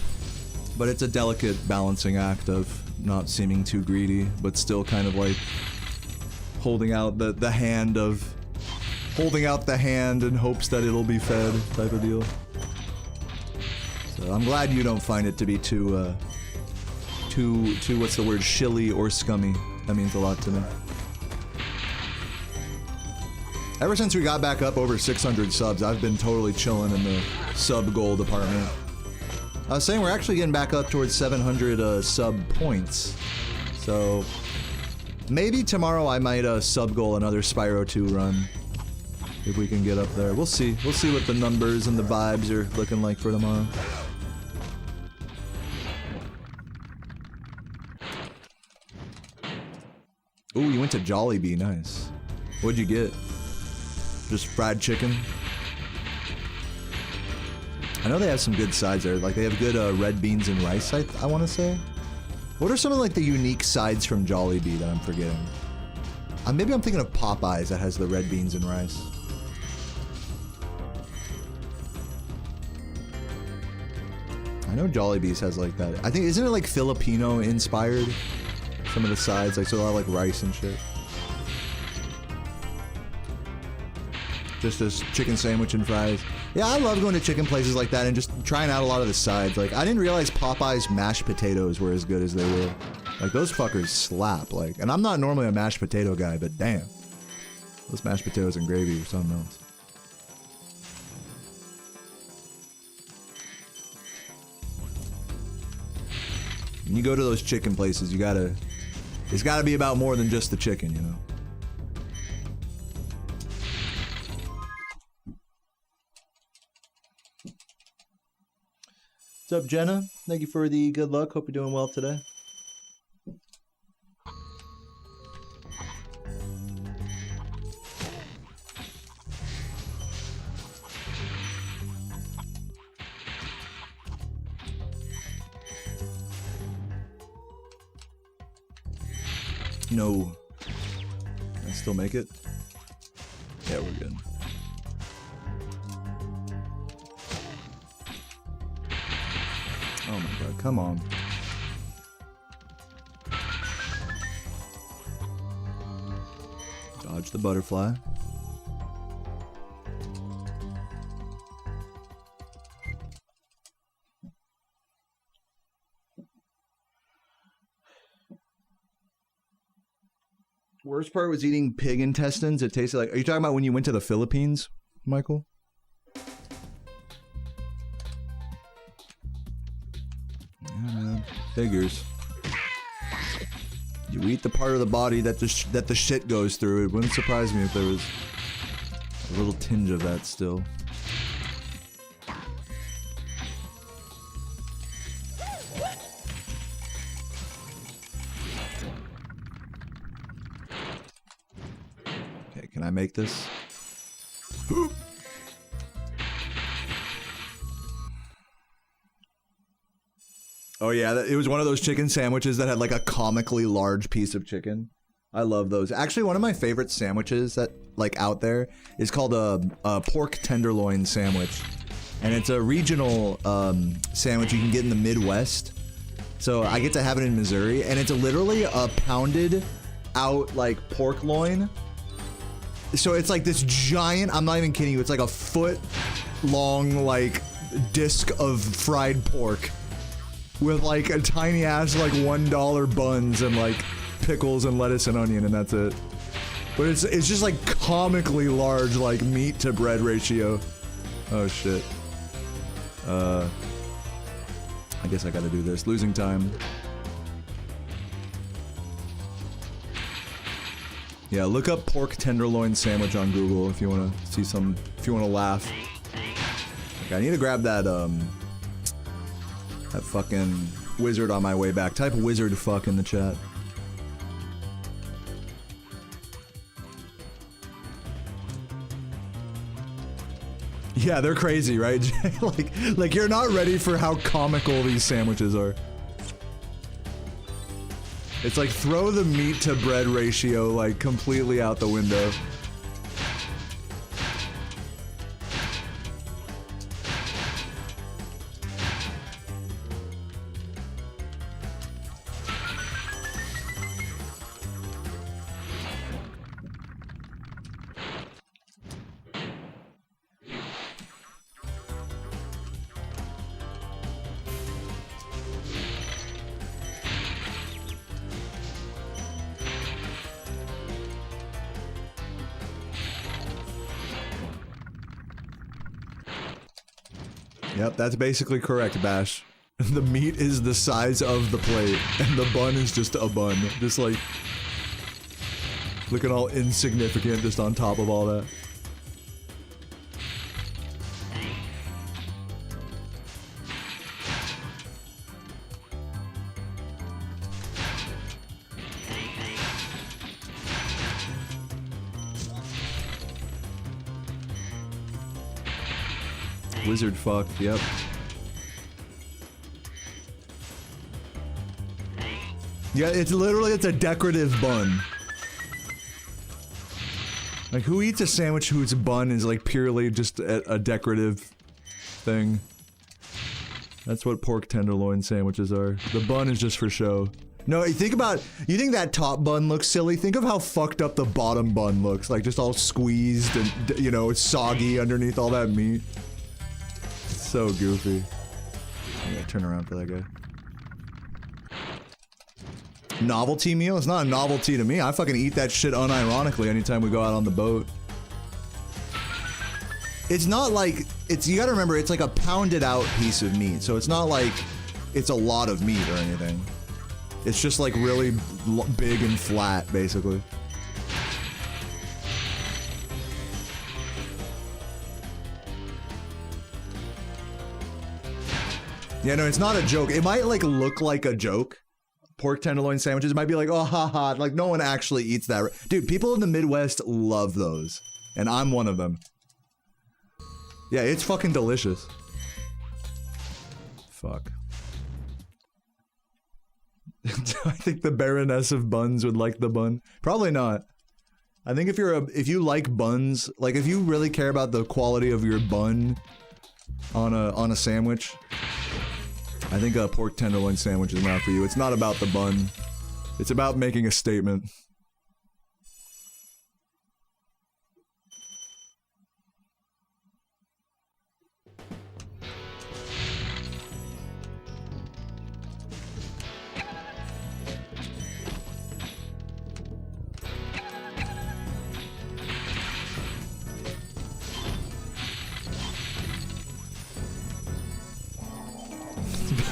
Speaker 1: But it's a delicate balancing act of not seeming too greedy, but still kind of like holding out the hand of, holding out the hand in hopes that it'll be fed type of deal. So I'm glad you don't find it to be too what's the word, shilly or scummy. That means a lot to me. Ever since we got back up over 600 subs, I've been totally chilling in the sub goal department. I was saying we're actually getting back up towards 700 sub points. So maybe tomorrow I might sub goal another Spyro 2 run. If we can get up there. We'll see. We'll see what the numbers and the vibes are looking like for tomorrow. Ooh, you went to Jollibee, nice. What'd you get? Just fried chicken? I know they have some good sides there. Like, they have good red beans and rice, I want to say. What are some of, like, the unique sides from Jollibee that I'm forgetting? Maybe I'm thinking of Popeyes that has the red beans and rice. I know Jollibee's has like that. I think, isn't it like Filipino inspired? Some of the sides, like, so they'll have like rice and shit. Just this chicken sandwich and fries. Yeah, I love going to chicken places like that and just trying out a lot of the sides. Like, I didn't realize Popeye's mashed potatoes were as good as they were. Like, those fuckers slap. Like, and I'm not normally a mashed potato guy, but damn. Those mashed potatoes and gravy or something else. When you go to those chicken places, you gotta... It's gotta be about more than just the chicken, you know? What's up, Jenna? Thank you for the good luck. Hope you're doing well today. No. Can I still make it? Yeah, we're good. Oh my god, come on. Dodge the butterfly. Worst part was eating pig intestines. It tasted like... Are you talking about when you went to the Philippines, Michael? Yeah, figures. You eat the part of the body that the shit goes through. It wouldn't surprise me if there was a little tinge of that still. Okay, can I make this? Oh yeah, it was one of those chicken sandwiches that had like a comically large piece of chicken. I love those. Actually, one of my favorite sandwiches that like out there is called a pork tenderloin sandwich, and it's a regional sandwich you can get in the Midwest. So I get to have it in Missouri, and it's literally a pounded out like pork loin. So it's like this giant, I'm not even kidding you, it's like a foot long like disc of fried pork with like a tiny ass like $1 buns and like pickles and lettuce and onion, and that's it. But it's just like comically large, like meat to bread ratio. Oh shit. I guess I gotta do this. Losing time. Yeah, look up pork tenderloin sandwich on Google if you wanna see some, if you wanna laugh. Okay, I need to grab that that fucking wizard on my way back. Type wizard fuck in the chat. Yeah, they're crazy, right? like you're not ready for how comical these sandwiches are. It's like throw the meat to bread ratio like completely out the window. Yep, that's basically correct, Bash. The meat is the size of the plate, and the bun is just a bun. Just like... looking all insignificant just on top of all that. Wizard fuck, yep. Yeah, it's literally, it's a decorative bun. Like, who eats a sandwich whose bun is, like, purely just a decorative thing? That's what pork tenderloin sandwiches are. The bun is just for show. No, you think that top bun looks silly? Think of how fucked up the bottom bun looks. Like, just all squeezed and, you know, soggy underneath all that meat. So goofy. I gotta turn around for that guy. Novelty meal? It's not a novelty to me. I fucking eat that shit unironically anytime we go out on the boat. It's not like, you gotta remember, it's like a pounded out piece of meat, so it's not like it's a lot of meat or anything. It's just like really big and flat, basically. Yeah, no, it's not a joke. It might like look like a joke. Pork tenderloin sandwiches might be like, oh, haha, like no one actually eats that. Dude, people in the Midwest love those. And I'm one of them. Yeah, it's fucking delicious. Fuck. Do I think the Baroness of Buns would like the bun? Probably not. I think if you like buns, like if you really care about the quality of your bun on a sandwich, I think a pork tenderloin sandwich is not for you. It's not about the bun. It's about making a statement.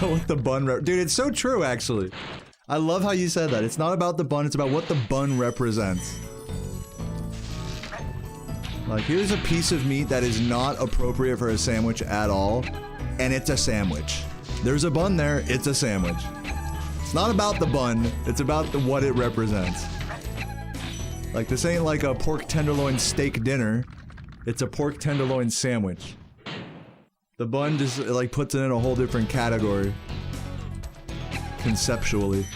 Speaker 1: What the bun dude, it's so true, actually. I love how you said that. It's not about the bun, it's about what the bun represents. Like, here's a piece of meat that is not appropriate for a sandwich at all, and it's a sandwich. There's a bun there, it's a sandwich. It's not about the bun, it's about what it represents. Like, this ain't like a pork tenderloin steak dinner, it's a pork tenderloin sandwich. The bun just, like, puts it in a whole different category. Conceptually.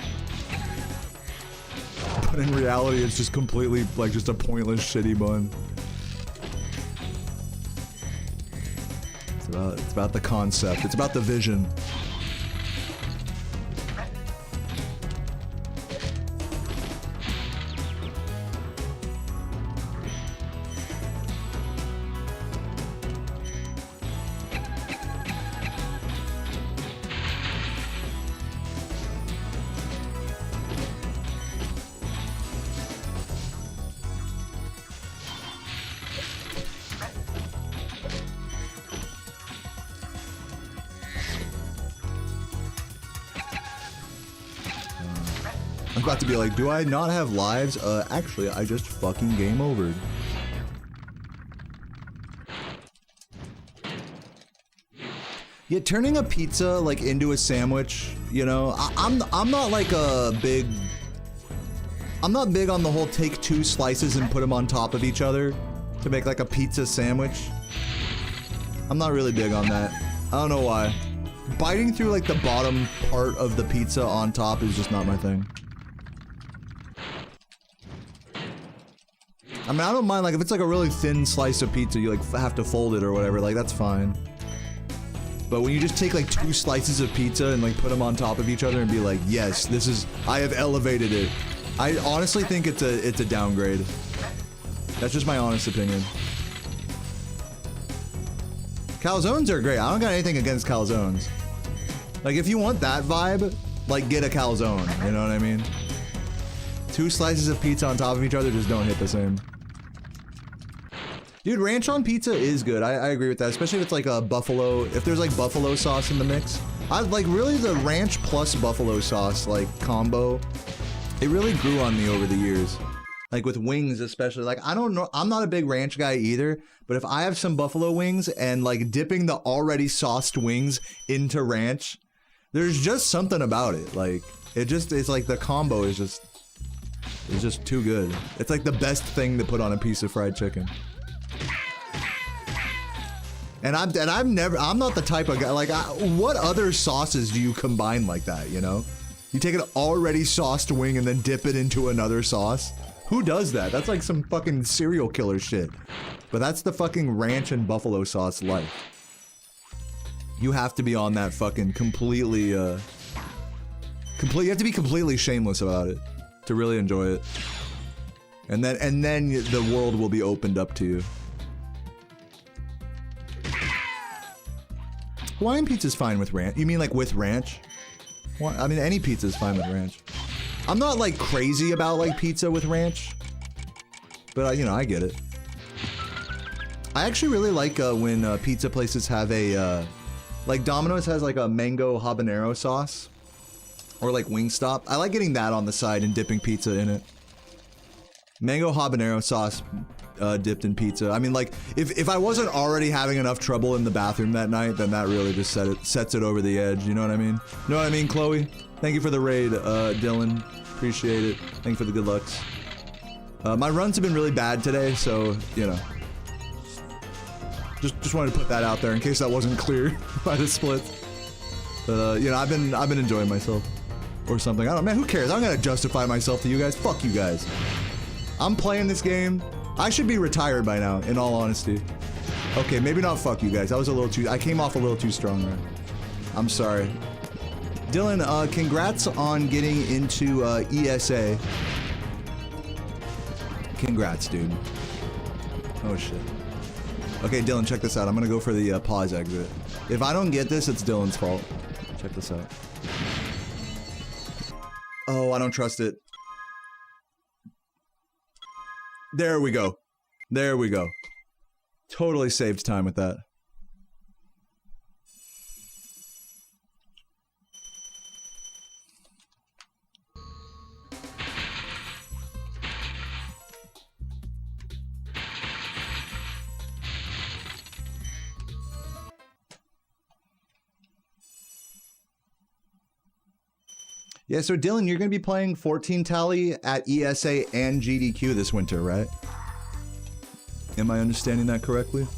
Speaker 1: But in reality, it's just completely, like, just a pointless, shitty bun. It's about the concept. It's about the vision. About to be like, do I not have lives? Actually, I just fucking game overed. Yeah, turning a pizza, like, into a sandwich, you know, I'm not like I'm not big on the whole take two slices and put them on top of each other to make, like, a pizza sandwich. I'm not really big on that. I don't know why. Biting through, like, the bottom part of the pizza on top is just not my thing. I mean, I don't mind, like, if it's like a really thin slice of pizza, you, like, have to fold it or whatever, like, that's fine. But when you just take, like, two slices of pizza and, like, put them on top of each other and be like, yes, this is, I have elevated it. I honestly think it's a downgrade. That's just my honest opinion. Calzones are great. I don't got anything against calzones. Like, if you want that vibe, like, get a calzone, you know what I mean? Two slices of pizza on top of each other just don't hit the same. Dude, ranch on pizza is good. I agree with that, especially if it's like a buffalo, if there's like buffalo sauce in the mix. I like really the ranch plus buffalo sauce like combo. It really grew on me over the years. Like with wings especially. Like I don't know, I'm not a big ranch guy either, but if I have some buffalo wings and like dipping the already sauced wings into ranch, there's just something about it. Like it's like the combo is just too good. It's like the best thing to put on a piece of fried chicken. And I'm not the type of guy, like, what other sauces do you combine like that, you know? You take an already sauced wing and then dip it into another sauce? Who does that? That's like some fucking serial killer shit. But that's the fucking ranch and buffalo sauce life. You have to be on that fucking completely, you have to be completely shameless about it to really enjoy it. And then the world will be opened up to you. Hawaiian pizza's fine with ranch. You mean like with ranch? I mean, any pizza's fine with ranch. I'm not like crazy about like pizza with ranch. But you know, I get it. I actually really like when pizza places have a, like Domino's has like a mango habanero sauce. Or like Wingstop. I like getting that on the side and dipping pizza in it. Mango habanero sauce dipped in pizza. I mean, like, if I wasn't already having enough trouble in the bathroom that night, then that really just sets it over the edge. You know what I mean? You know what I mean, Chloe? Thank you for the raid, Dylan. Appreciate it. Thank you for the good lucks. My runs have been really bad today, so, you know. Just wanted to put that out there in case that wasn't clear by the split. But, you know, I've been enjoying myself. Or something. I don't know, man, who cares? I'm gonna justify myself to you guys. Fuck you guys. I'm playing this game. I should be retired by now, in all honesty. Okay, maybe not fuck you guys. I came off a little too strong there. I'm sorry. Dylan, congrats on getting into ESA. Congrats, dude. Oh shit. Okay, Dylan, check this out. I'm gonna go for the pause exit. If I don't get this, it's Dylan's fault. Check this out. Oh, I don't trust it. There we go. There we go. Totally saved time with that. Yeah, so Dylan, you're going to be playing 14 Tally at ESA and GDQ this winter, right? Am I understanding that correctly?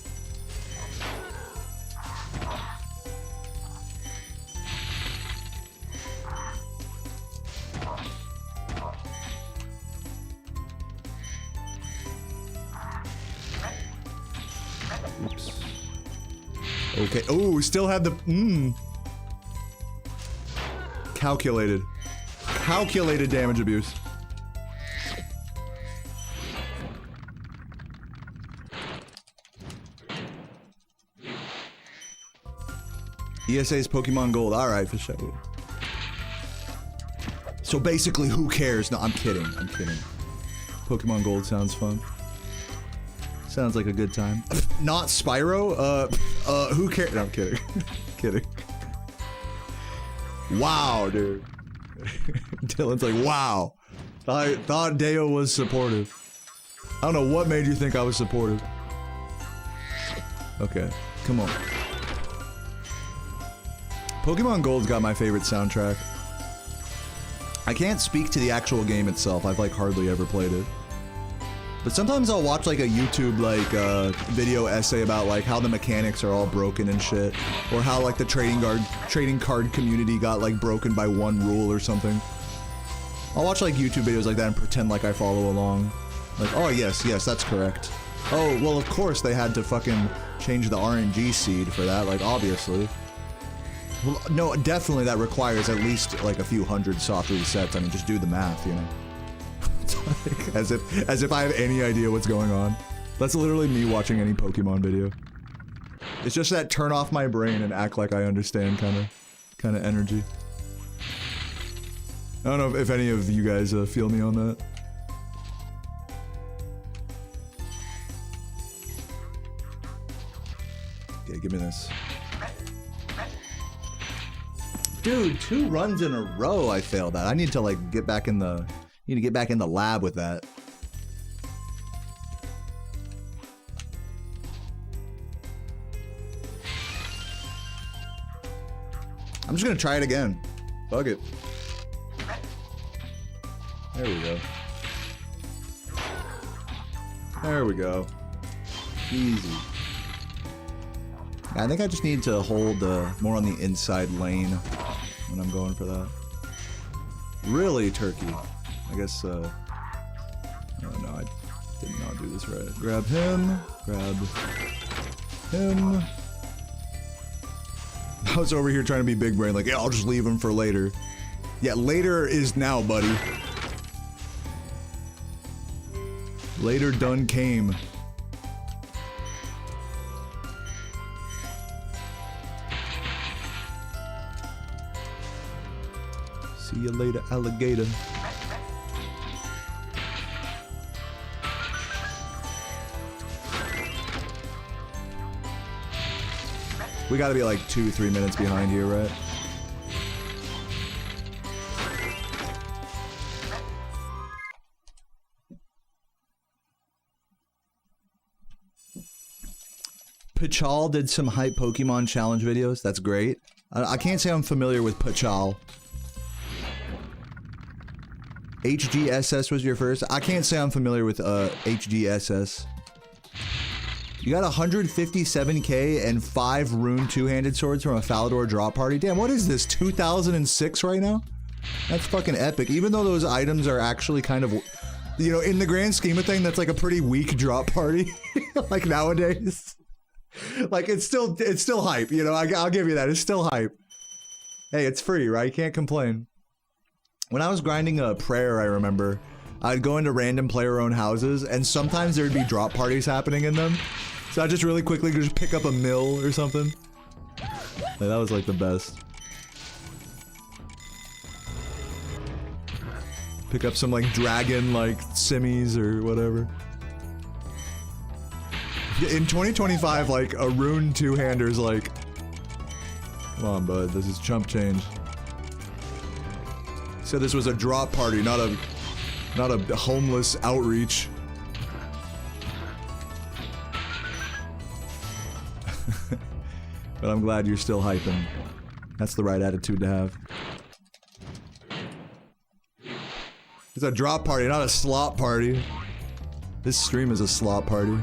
Speaker 1: Oops. Okay. Oh, we still have the... Calculated. Calculated damage abuse. ESA's Pokemon Gold. Alright, for sure. So basically, who cares? No, I'm kidding. I'm kidding. Pokemon Gold sounds fun. Sounds like a good time. Not Spyro? Who cares? No, I'm kidding. Kidding. Wow, dude. Dylan's like, wow. I thought Deo was supportive. I don't know what made you think I was supportive. Okay, come on. Pokemon Gold's got my favorite soundtrack. I can't speak to the actual game itself. I've like hardly ever played it. But sometimes I'll watch like a YouTube like video essay about like how the mechanics are all broken and shit, or how like the trading card community got like broken by one rule or something. I'll watch like YouTube videos like that and pretend like I follow along. Like, oh yes, that's correct. Oh, well of course they had to fucking change the RNG seed for that, like obviously. Well, no, definitely that requires at least like a few hundred soft resets. I mean, just do the math, you know. as if I have any idea what's going on. That's literally me watching any Pokemon video. It's just that turn off my brain and act like I understand kind of energy. I don't know if any of you guys feel me on that. Okay, give me this. Dude, 2 runs in a row I failed at. I need to like get back in the lab with that. I'm just gonna try it again. Fuck it. There we go. There we go. Easy. I think I just need to hold more on the inside lane when I'm going for that. Really, Turkey. I guess, Oh no, I did not do this right. Grab him. Grab him. I was over here trying to be big brain, like, yeah, I'll just leave him for later. Yeah, later is now, buddy. Later done came. See you later, alligator. We gotta be like 2-3 minutes behind here, right? Pachal did some hype Pokemon challenge videos. That's great. I can't say I'm familiar with Pachal. HGSS was your first. I can't say I'm familiar with HGSS. You got 157k and 5 rune two-handed swords from a Falador drop party. Damn, what is this, 2006 right now? That's fucking epic. Even though those items are actually kind of, you know, in the grand scheme of things, that's like a pretty weak drop party. Like nowadays. Like it's still hype, you know, I'll give you that. It's still hype. Hey, it's free, right? Can't complain. When I was grinding a prayer, I remember, I'd go into random player-owned houses, and sometimes there'd be drop parties happening in them. So I'd just really quickly just pick up a mill or something. Like, that was like the best. Pick up some like dragon like simmies or whatever. In 2025, like a rune two-hander's like, come on, bud, this is chump change. So this was a drop party, not a homeless outreach. But I'm glad you're still hyping. That's the right attitude to have. It's a drop party, not a slop party. This stream is a slop party.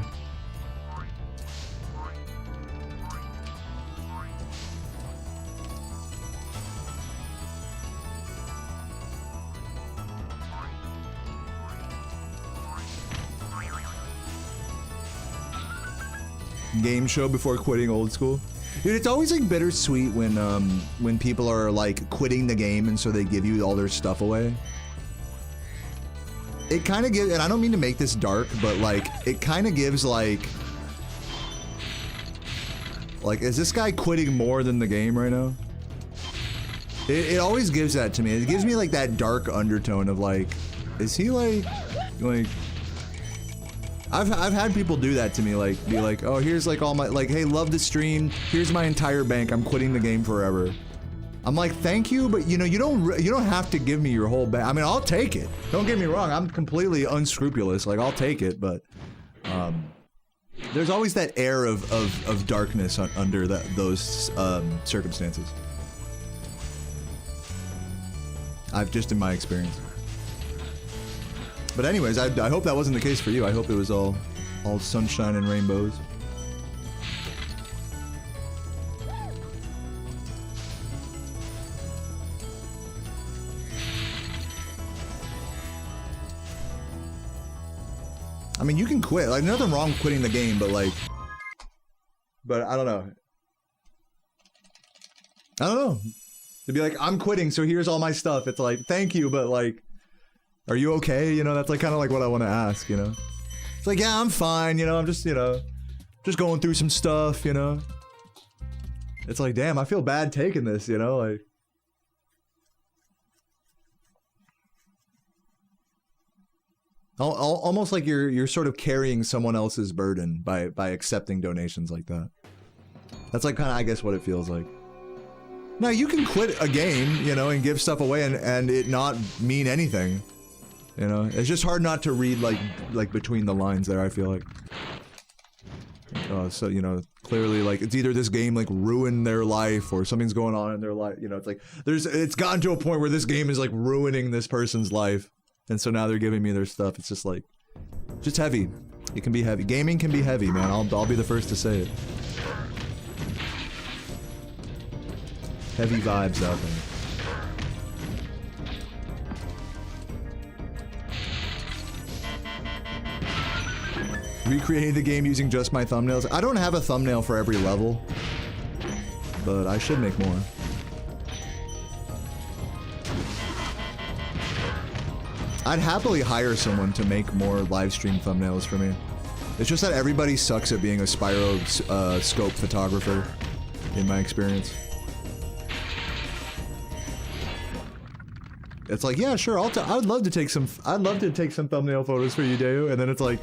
Speaker 1: Game show before quitting old school. Dude, it's always like bittersweet when people are like quitting the game and so they give you all their stuff away. It kind of gives, and I don't mean to make this dark, but like it kind of gives like is this guy quitting more than the game right now? It always gives that to me. It gives me like that dark undertone of like, is he like I've had people do that to me, like be like, oh, here's like all my, like, hey, love the stream, here's my entire bank, I'm quitting the game forever. I'm like, thank you, but you know, you don't have to give me your whole bank. I mean, I'll take it. Don't get me wrong, I'm completely unscrupulous, like I'll take it, but there's always that air of darkness under those circumstances. I've just in my experience. But anyways, I hope that wasn't the case for you. I hope it was all sunshine and rainbows. I mean, you can quit. Like, nothing wrong with quitting the game, but like, but I don't know. I don't know. To be like, I'm quitting, so here's all my stuff. It's like, thank you, but like, are you okay? You know, that's like kind of like what I want to ask, you know? It's like, yeah, I'm fine, you know, I'm just, you know, just going through some stuff, you know? It's like, damn, I feel bad taking this, you know, like. Almost like you're sort of carrying someone else's burden by accepting donations like that. That's like kind of, I guess, what it feels like. Now, you can quit a game, you know, and give stuff away and it not mean anything. You know, it's just hard not to read like between the lines there, I feel like. So, you know, clearly like it's either this game like ruined their life or something's going on in their life, you know, it's like it's gotten to a point where this game is like ruining this person's life. And so now they're giving me their stuff. It's just like, just heavy. It can be heavy. Gaming can be heavy, man. I'll be the first to say it. Heavy vibes out there. Recreating the game using just my thumbnails. I don't have a thumbnail for every level, but I should make more. I'd happily hire someone to make more live stream thumbnails for me. It's just that everybody sucks at being a Spyro scope photographer, in my experience. It's like, yeah, sure, I'd love to take some thumbnail photos for you, Deo, and then it's like,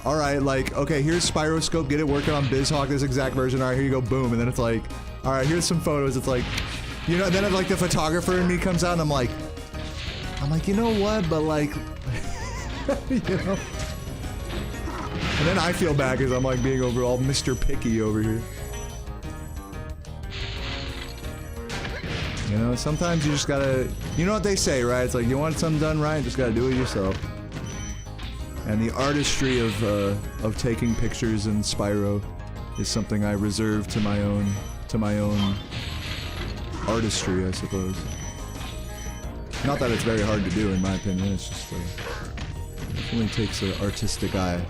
Speaker 1: all right, like, okay, here's Spyro scope, get it working on BizHawk, this exact version, all right, here you go, boom, and then it's like, all right, here's some photos, it's like, you know, then like the photographer in me comes out and I'm like, you know what, but like, you know? And then I feel bad because I'm like being overall Mr. Picky over here. You know, sometimes you just gotta, you know what they say, right? It's like, you want something done right, just gotta do it yourself. And the artistry of taking pictures in Spyro is something I reserve to my own artistry, I suppose. Not that it's very hard to do, in my opinion. It's just it only takes an artistic eye.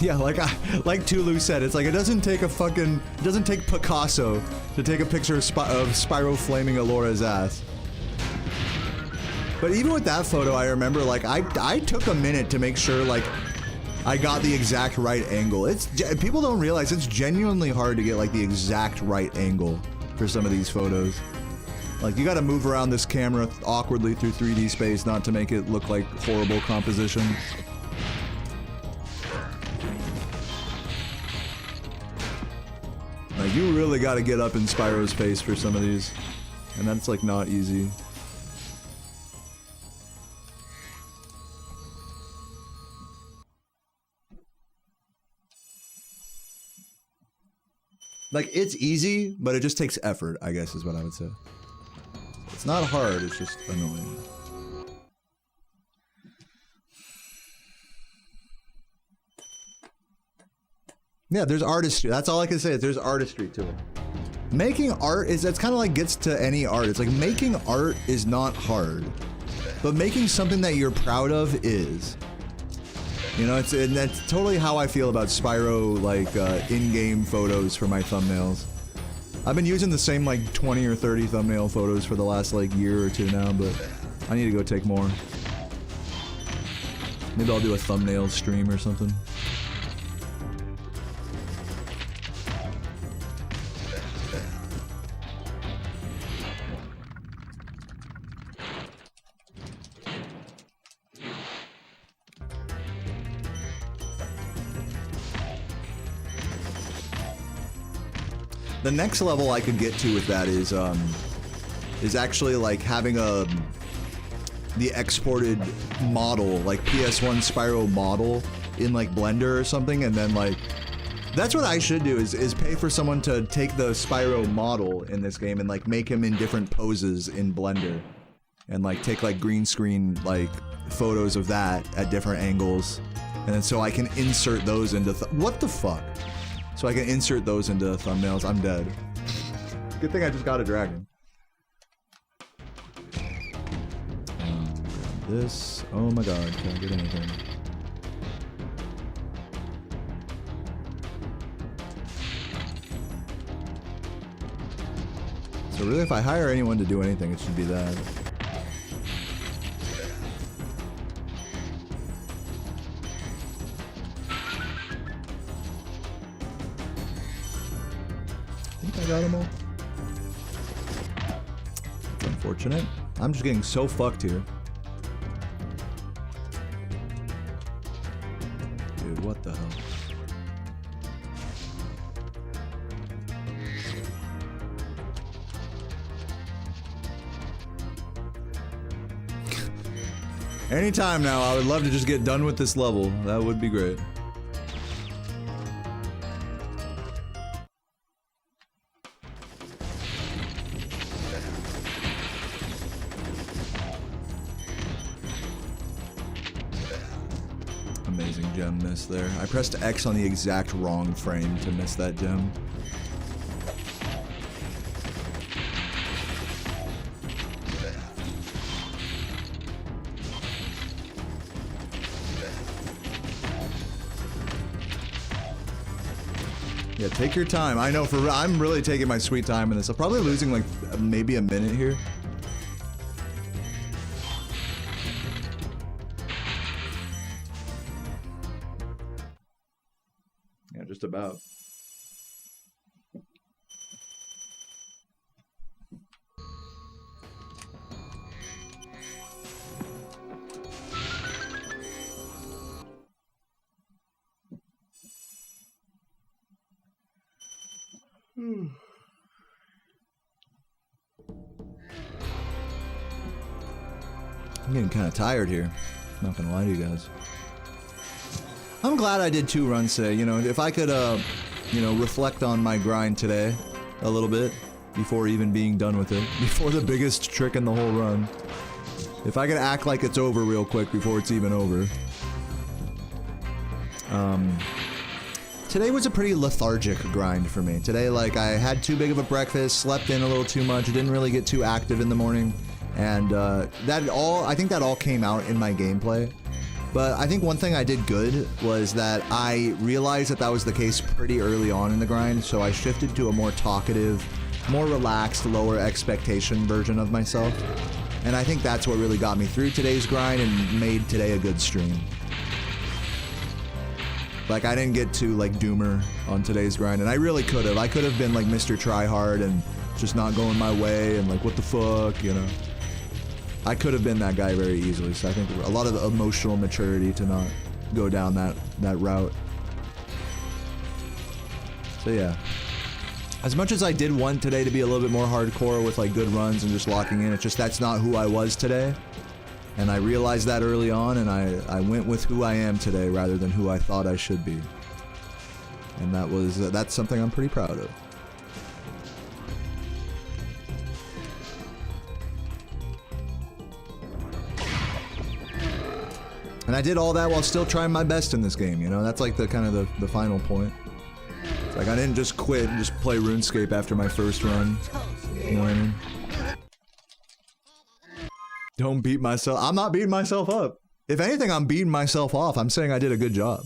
Speaker 1: Yeah, like Tulu said, it's like it doesn't take Picasso to take a picture of Spyro flaming Alora's ass. But even with that photo, I remember like I took a minute to make sure like I got the exact right angle. People don't realize it's genuinely hard to get like the exact right angle for some of these photos. Like you got to move around this camera awkwardly through 3D space not to make it look like horrible composition. Like, you really gotta get up in Spyro's face for some of these. And that's, like, not easy. Like, it's easy, but it just takes effort, I guess is what I would say. It's not hard, it's just annoying. Yeah, there's artistry. That's all I can say. There's artistry to it. Making art that's kind of like gets to any art. It's like making art is not hard, but making something that you're proud of is. You know, and that's totally how I feel about Spyro, like in-game photos for my thumbnails. I've been using the same like 20 or 30 thumbnail photos for the last like year or two now, but I need to go take more. Maybe I'll do a thumbnail stream or something. The next level I could get to with that is actually like having the exported model, like PS1 Spyro model in like Blender or something, and then like that's what I should do is pay for someone to take the Spyro model in this game and like make him in different poses in Blender, and like take like green screen like photos of that at different angles, and then so I can insert those into what the fuck. So I can insert those into thumbnails. I'm dead. Good thing I just got a dragon. This. Oh my god, can't get anything. So really, if I hire anyone to do anything, it should be that. I got them all. That's unfortunate. I'm just getting so fucked here. Dude, what the hell? Anytime now, I would love to just get done with this level. That would be great. gem miss there. I pressed X on the exact wrong frame to miss that gem. Yeah, take your time. I know, I'm really taking my sweet time in this. I'm probably losing like maybe a minute here. Yeah, just about. I'm getting kind of tired here. Not gonna lie to you guys. I'm glad I did 2 runs today. You know, if I could, you know, reflect on my grind today a little bit before even being done with it, before the biggest trick in the whole run. If I could act like it's over real quick before it's even over. Today was a pretty lethargic grind for me. Today, like, I had too big of a breakfast, slept in a little too much, didn't really get too active in the morning, and I think that all came out in my gameplay. But I think one thing I did good was that I realized that that was the case pretty early on in the grind, so I shifted to a more talkative, more relaxed, lower expectation version of myself. And I think that's what really got me through today's grind and made today a good stream. Like, I didn't get too, like, doomer on today's grind, and I really could have. I could have been, like, Mr. Tryhard and just not going my way and, like, what the fuck, you know? I could have been that guy very easily, so I think a lot of emotional maturity to not go down that route. So, yeah. As much as I did want today to be a little bit more hardcore with, like, good runs and just locking in, it's just that's not who I was today. And I realized that early on, and I went with who I am today rather than who I thought I should be. And that's something I'm pretty proud of. And I did all that while still trying my best in this game, you know? That's like the kind of the final point. It's like I didn't just quit and just play RuneScape after my first run. You know what I mean? Don't beat myself. I'm not beating myself up. If anything, I'm beating myself off. I'm saying I did a good job.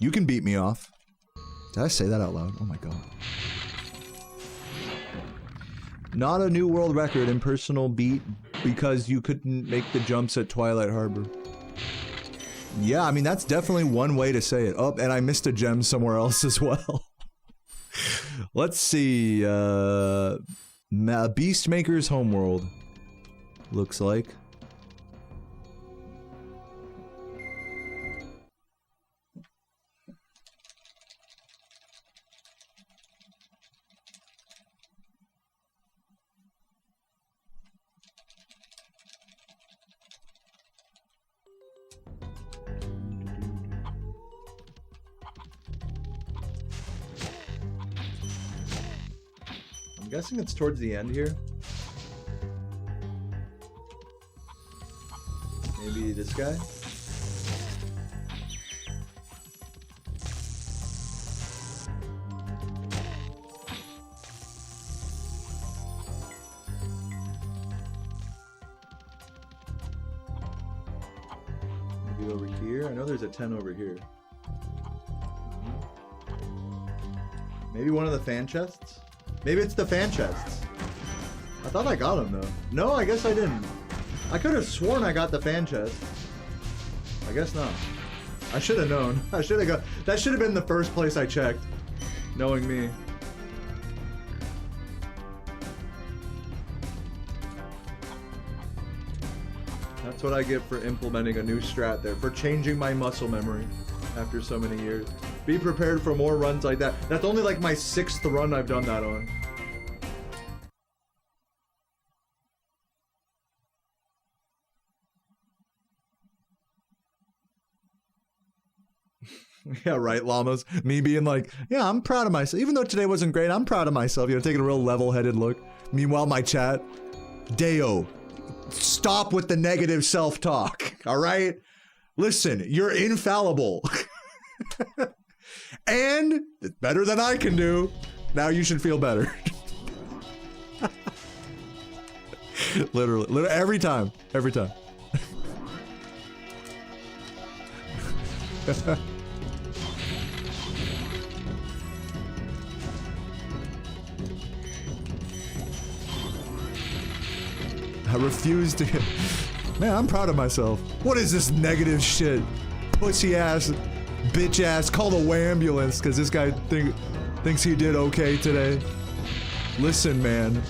Speaker 1: You can beat me off. Did I say that out loud? Oh my god. Not a new world record in personal beat because you couldn't make the jumps at Twilight Harbor. Yeah, I mean, that's definitely one way to say it. Oh, and I missed a gem somewhere else as well. Let's see, Beastmaker's Homeworld, looks like. I'm guessing it's towards the end here. Maybe this guy? Maybe over here? I know there's a 10 over here. Maybe one of the fan chests? Maybe it's the fan chests. I thought I got them though. No, I guess I didn't. I could have sworn I got the fan chest. I guess not. I should have known. I should have got. That should have been the first place I checked. Knowing me. That's what I get for implementing a new strat there. For changing my muscle memory after so many years. Be prepared for more runs like that. That's only like my 6th run I've done that on. Yeah, right, llamas. Me being like, yeah, I'm proud of myself. Even though today wasn't great, I'm proud of myself. You know, taking a real level-headed look. Meanwhile, my chat, Deo, stop with the negative self-talk, all right? Listen, you're infallible. And it's better than I can do. Now you should feel better. literally, every time. I refuse to get... Man, I'm proud of myself. What is this negative shit? Pussy ass, bitch ass, call the ambulance because this guy thinks he did okay today. Listen, man,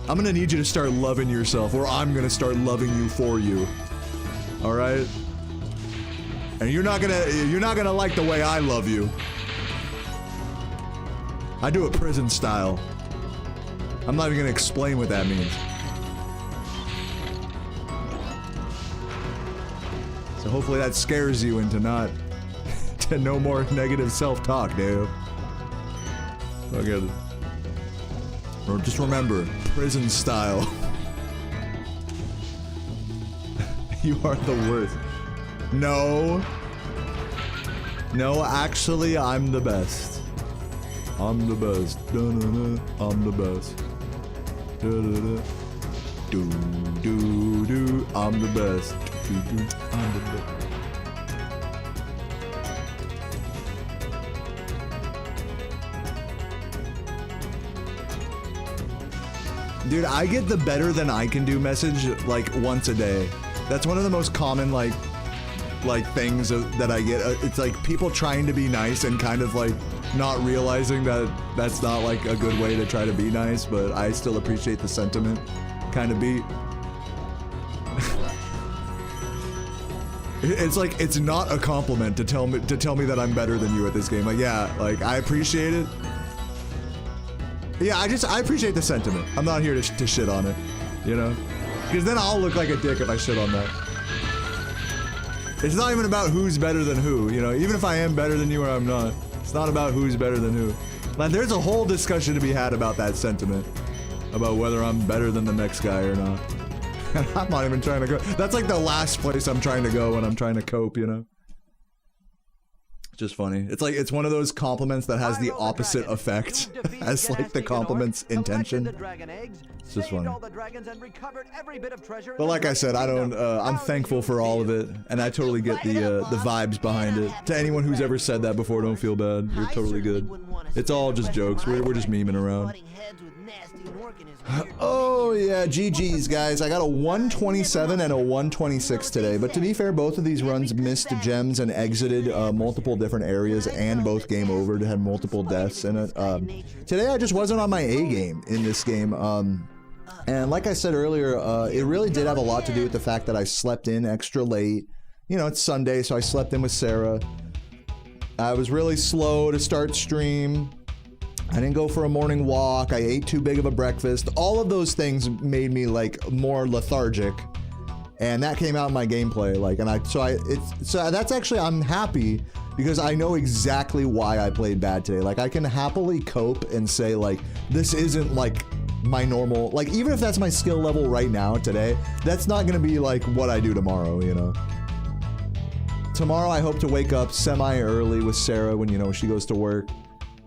Speaker 1: I'm gonna need you to start loving yourself or I'm gonna start loving you for you. All right? And you're not gonna like the way I love you. I do it prison style. I'm not even gonna explain what that means. So hopefully that scares you into to no more negative self-talk, dude. Okay. Or just remember, prison style. You are the worst. No, actually, I'm the best. I'm the best. Da-da-da. I'm the best. Da-da-da. Do-do-do. I'm the best. Do-do. I'm the best. Dude, I get the better than I can do message like once a day. That's one of the most common like things that I get. It's like people trying to be nice and kind of like not realizing that that's not like a good way to try to be nice, but I still appreciate the sentiment kind of beat. It's like it's not a compliment to tell me that I'm better than you at this game. Like, yeah, like I appreciate it. Yeah, I appreciate the sentiment. I'm not here to shit on it, you know? Because then I'll look like a dick if I shit on that. It's not even about who's better than who, you know? Even if I am better than you or I'm not, it's not about who's better than who. Like, there's a whole discussion to be had about that sentiment. About whether I'm better than the next guy or not. I'm not even trying to go. That's like the last place I'm trying to go when I'm trying to cope, you know? It's just funny. It's like, it's one of those compliments that has the opposite effect as like the compliment's intention. It's just funny. But like I said, I'm thankful for all of it, and I totally get the vibes behind it. To anyone who's ever said that before, don't feel bad. You're totally good. It's all just jokes. We're just memeing around. Oh yeah, GG's guys. I got a 127 and a 126 today, but to be fair, both of these runs missed gems and exited multiple different areas, and both game over to have multiple deaths in it. Today I just wasn't on my A game in this game, and like I said earlier, it really did have a lot to do with the fact that I slept in extra late. You know, it's Sunday, so I slept in with Sarah. I was really slow to start stream. I didn't go for a morning walk. I ate too big of a breakfast. All of those things made me like more lethargic, and that came out in my gameplay. Like, and so that's actually, I'm happy because I know exactly why I played bad today. Like, I can happily cope and say like, this isn't like my normal, like even if that's my skill level right now today, that's not gonna be like what I do tomorrow, you know. Tomorrow I hope to wake up semi-early with Sarah when, you know, she goes to work.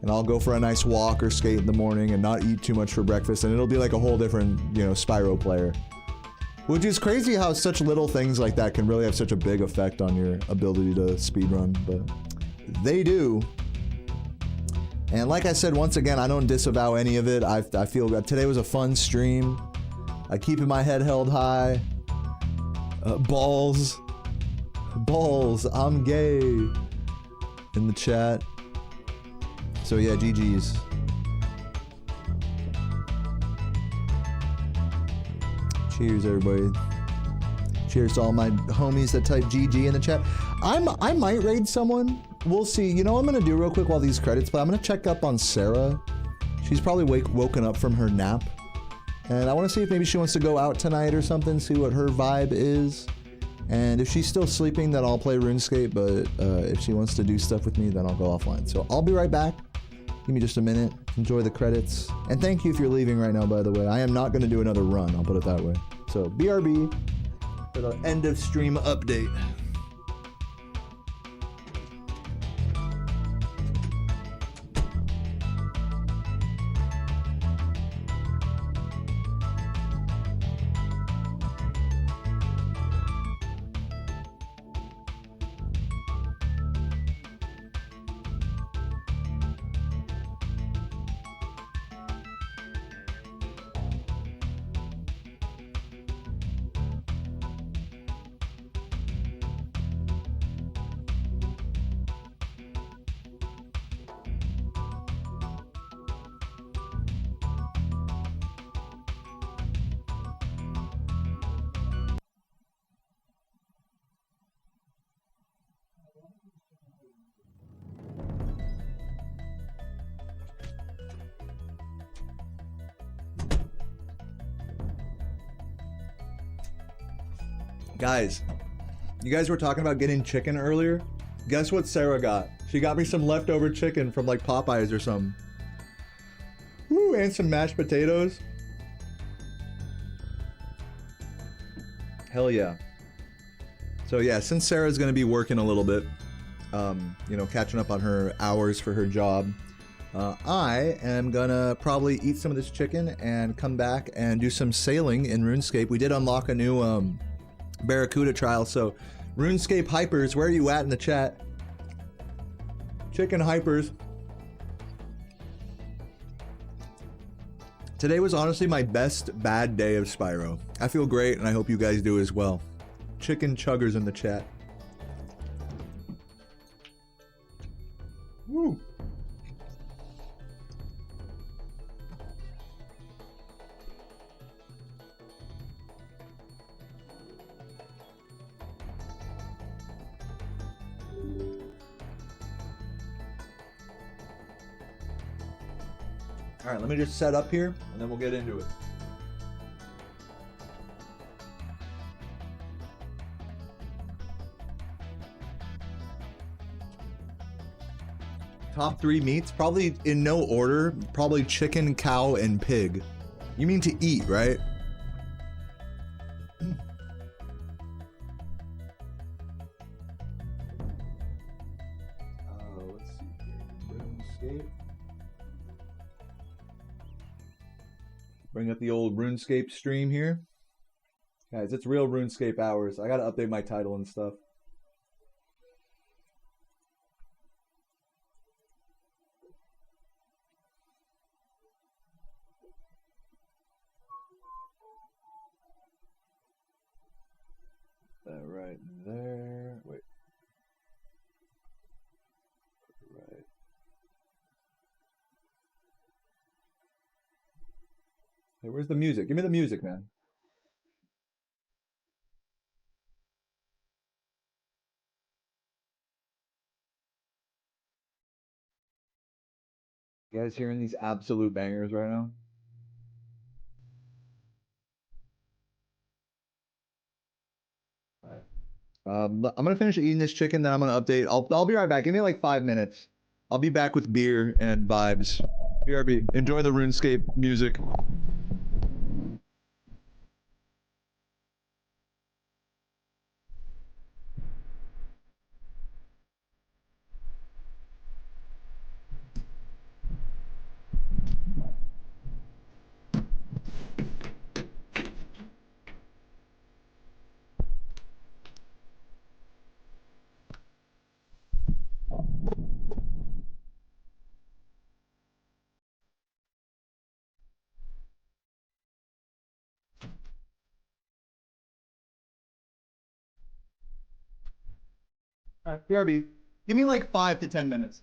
Speaker 1: And I'll go for a nice walk or skate in the morning and not eat too much for breakfast, and it'll be like a whole different, you know, Spyro player. Which is crazy how such little things like that can really have such a big effect on your ability to speedrun, but they do. And like I said, once again, I don't disavow any of it. I feel that today was a fun stream. I keep my head held high. Balls, I'm gay in the chat. So yeah, GG's. Cheers, everybody. Cheers to all my homies that type GG in the chat. I might raid someone. We'll see. You know what I'm gonna do real quick while these credits play? I'm gonna check up on Sarah. She's probably woken up from her nap. And I wanna see if maybe she wants to go out tonight or something, see what her vibe is. And if she's still sleeping, then I'll play RuneScape, but if she wants to do stuff with me, then I'll go offline. So I'll be right back. Give me just a minute. Enjoy the credits. And thank you if you're leaving right now, by the way. I am not going to do another run, I'll put it that way. So, BRB for the end of stream update. Guys, you guys were talking about getting chicken earlier. Guess what Sarah got? She got me some leftover chicken from like Popeyes or something. Woo, and some mashed potatoes. Hell yeah. So yeah, since Sarah's gonna be working a little bit, you know, catching up on her hours for her job, I am gonna probably eat some of this chicken and come back and do some sailing in RuneScape. We did unlock a new Barracuda trial, so RuneScape hypers, where are you at in the chat? Chicken hypers. Today was honestly my best bad day of Spyro. I feel great, and I hope you guys do as well. Chicken chuggers in the chat. Woo. All right, let me just set up here, and then we'll get into it. Top 3 meats, probably in no order, probably chicken, cow, and pig. You mean to eat, right? Let's see here. RuneScape. Bring up the old RuneScape stream here. Guys, it's real RuneScape hours. I gotta update my title and stuff. That right there. Wait. Right. Hey, where's the music? Give me the music, man. You guys hearing these absolute bangers right now? I'm gonna finish eating this chicken, then I'm gonna update. I'll be right back. Give me like 5 minutes. I'll be back with beer and vibes. BRB. Enjoy the RuneScape music. All right, BRB. Give me like 5 to 10 minutes.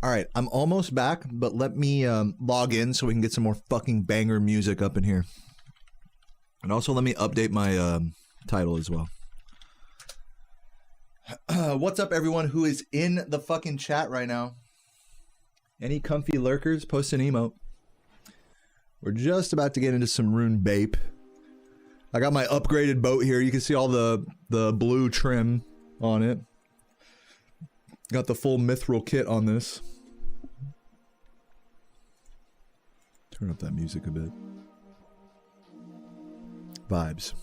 Speaker 1: All right, I'm almost back, but let me log in so we can get some more fucking banger music up in here. And also let me update my title as well. What's up, everyone who is in the fucking chat right now? Any comfy lurkers? Post an emote. We're just about to get into some Runescape. I got my upgraded boat here. You can see all the blue trim on it. Got the full mithril kit on this. Turn up that music a bit. Vibes.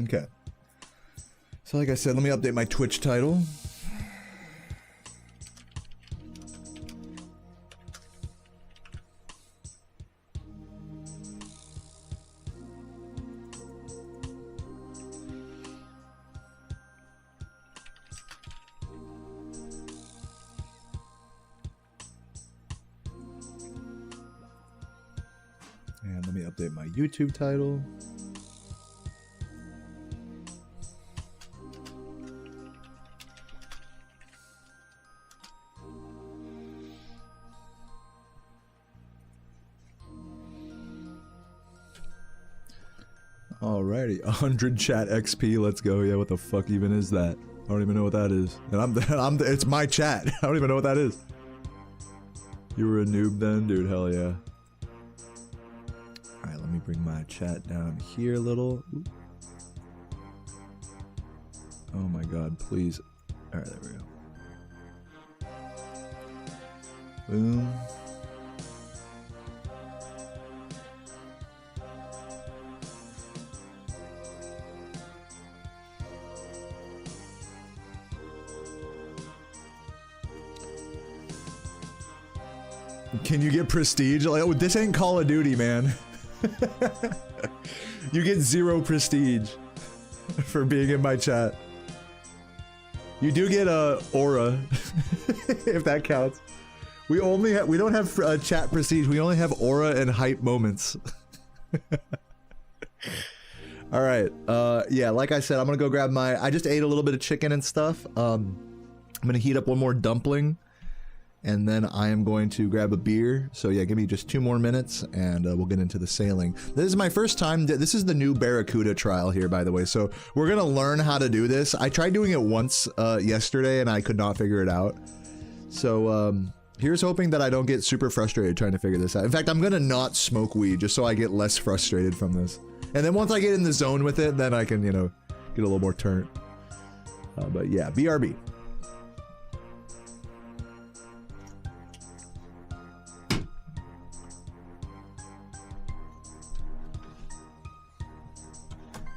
Speaker 1: Okay. So like I said, let me update my Twitch title. And let me update my YouTube title. Alrighty, 100 chat XP, let's go. Yeah, what the fuck even is that? I don't even know what that is. And it's my chat. I don't even know what that is. You were a noob then? Dude, hell yeah. Alright, let me bring my chat down here a little. Ooh. Oh my god, please. Alright, there we go. Boom. Can you get prestige? Like, oh, this ain't Call of Duty, man. You get 0 prestige for being in my chat. You do get a aura, if that counts. We don't have chat prestige. We only have aura and hype moments. All right. Yeah, like I said, I'm gonna go grab my. I just ate a little bit of chicken and stuff. I'm gonna heat up one more dumpling. And then I am going to grab a beer. So yeah, give me just 2 more minutes and we'll get into the sailing. This is my first time. This is the new Barracuda trial here, by the way. So we're going to learn how to do this. I tried doing it once yesterday and I could not figure it out. So here's hoping that I don't get super frustrated trying to figure this out. In fact, I'm going to not smoke weed just so I get less frustrated from this. And then once I get in the zone with it, then I can, you know, get a little more turnt. But yeah, BRB.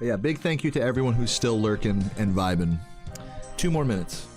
Speaker 1: Yeah, big thank you to everyone who's still lurking and vibing. 2 more minutes.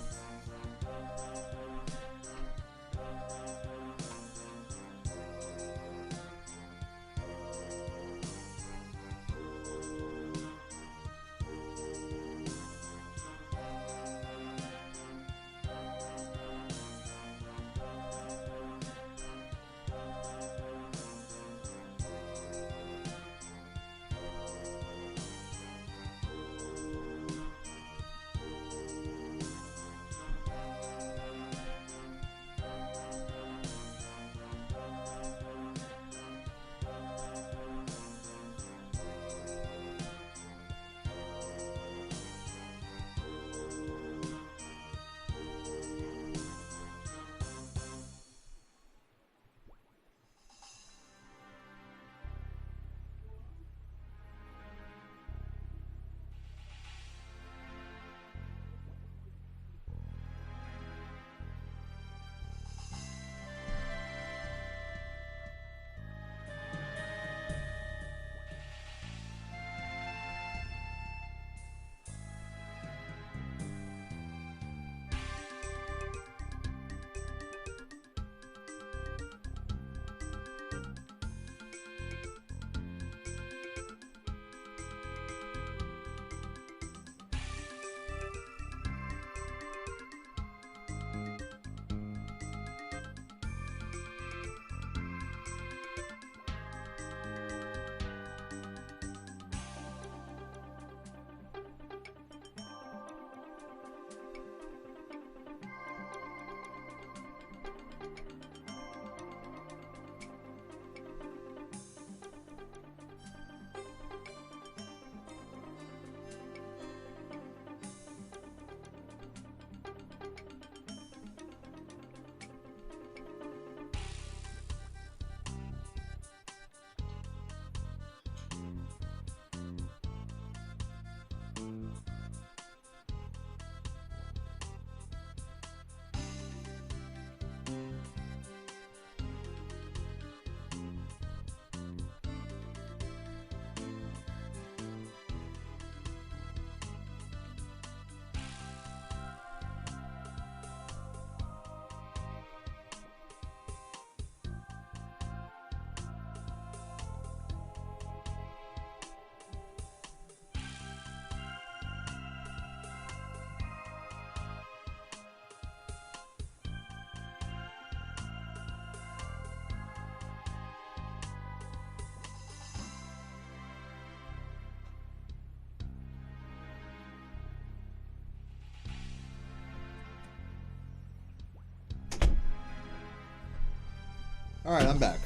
Speaker 1: Alright, I'm back.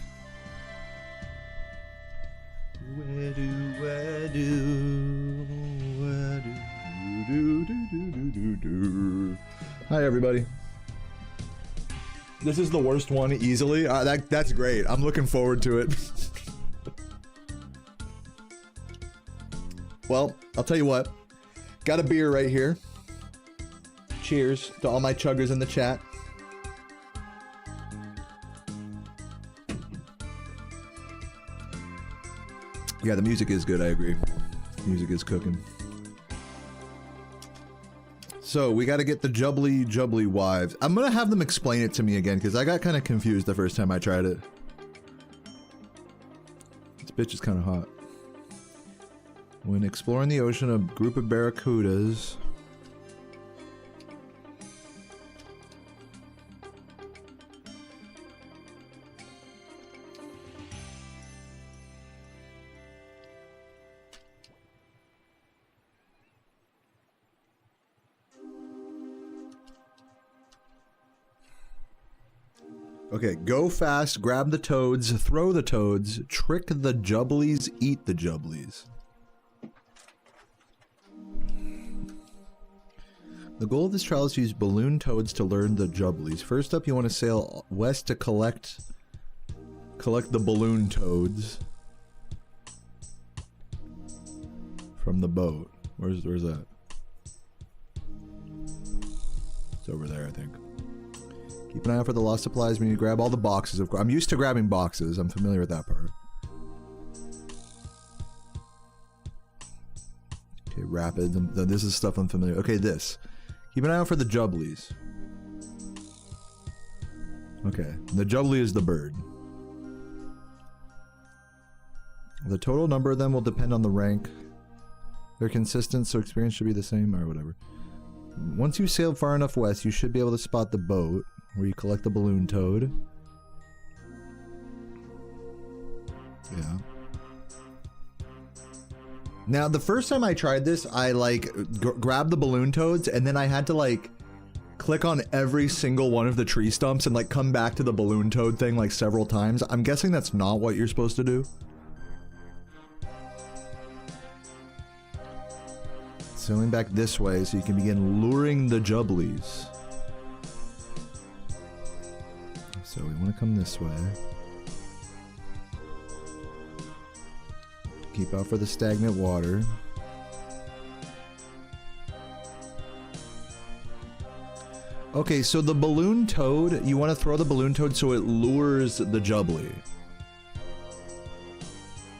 Speaker 1: Hi, everybody. This is the worst one easily. That's great. I'm looking forward to it. Well, I'll tell you what. Got a beer right here. Cheers to all my chuggers in the chat. Yeah, the music is good, I agree. Music is cooking. So, we gotta get the jubbly wives. I'm gonna have them explain it to me again, because I got kind of confused the first time I tried it. This bitch is kind of hot. When exploring the ocean, a group of barracudas... Okay, go fast, grab the toads, throw the toads, trick the jubblies, eat the jubblies. The goal of this trial is to use balloon toads to learn the jubblies. First up, you want to sail west to collect the balloon toads from the boat. Where's that? It's over there, I think. Keep an eye out for the lost supplies. We need to grab all the boxes. Of course, I'm used to grabbing boxes. I'm familiar with that part. Okay, rapids. This is stuff I'm familiar with. Okay, this. Keep an eye out for the jubblies. Okay, the jubbly is the bird. The total number of them will depend on the rank. They're consistent, so experience should be the same, or whatever. Once you sail far enough west, you should be able to spot the boat where you collect the balloon toad. Yeah. Now, the first time I tried this, I grabbed the balloon toads, and then I had to click on every single one of the tree stumps and come back to the balloon toad thing several times. I'm guessing that's not what you're supposed to do. Sailing back this way so you can begin luring the jubblies. So we want to come this way. Keep out for the stagnant water. Okay, so the balloon toad, you want to throw the balloon toad so it lures the jubbly.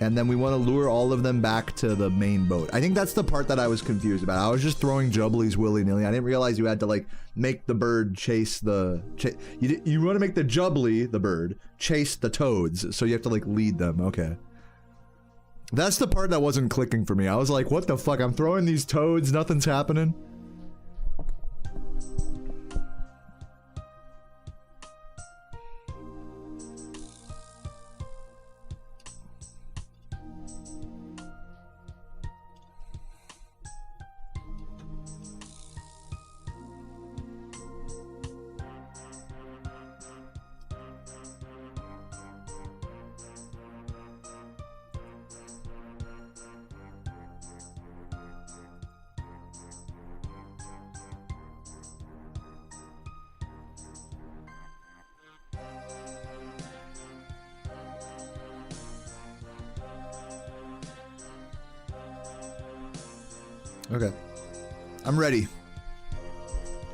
Speaker 1: And then we want to lure all of them back to the main boat. I think that's the part that I was confused about. I was just throwing jubblies willy-nilly. I didn't realize you had to make the bird chase the... you want to make the jubbly, the bird, chase the toads. So you have to lead them. Okay. That's the part that wasn't clicking for me. I was like, what the fuck? I'm throwing these toads, nothing's happening. Okay. I'm ready.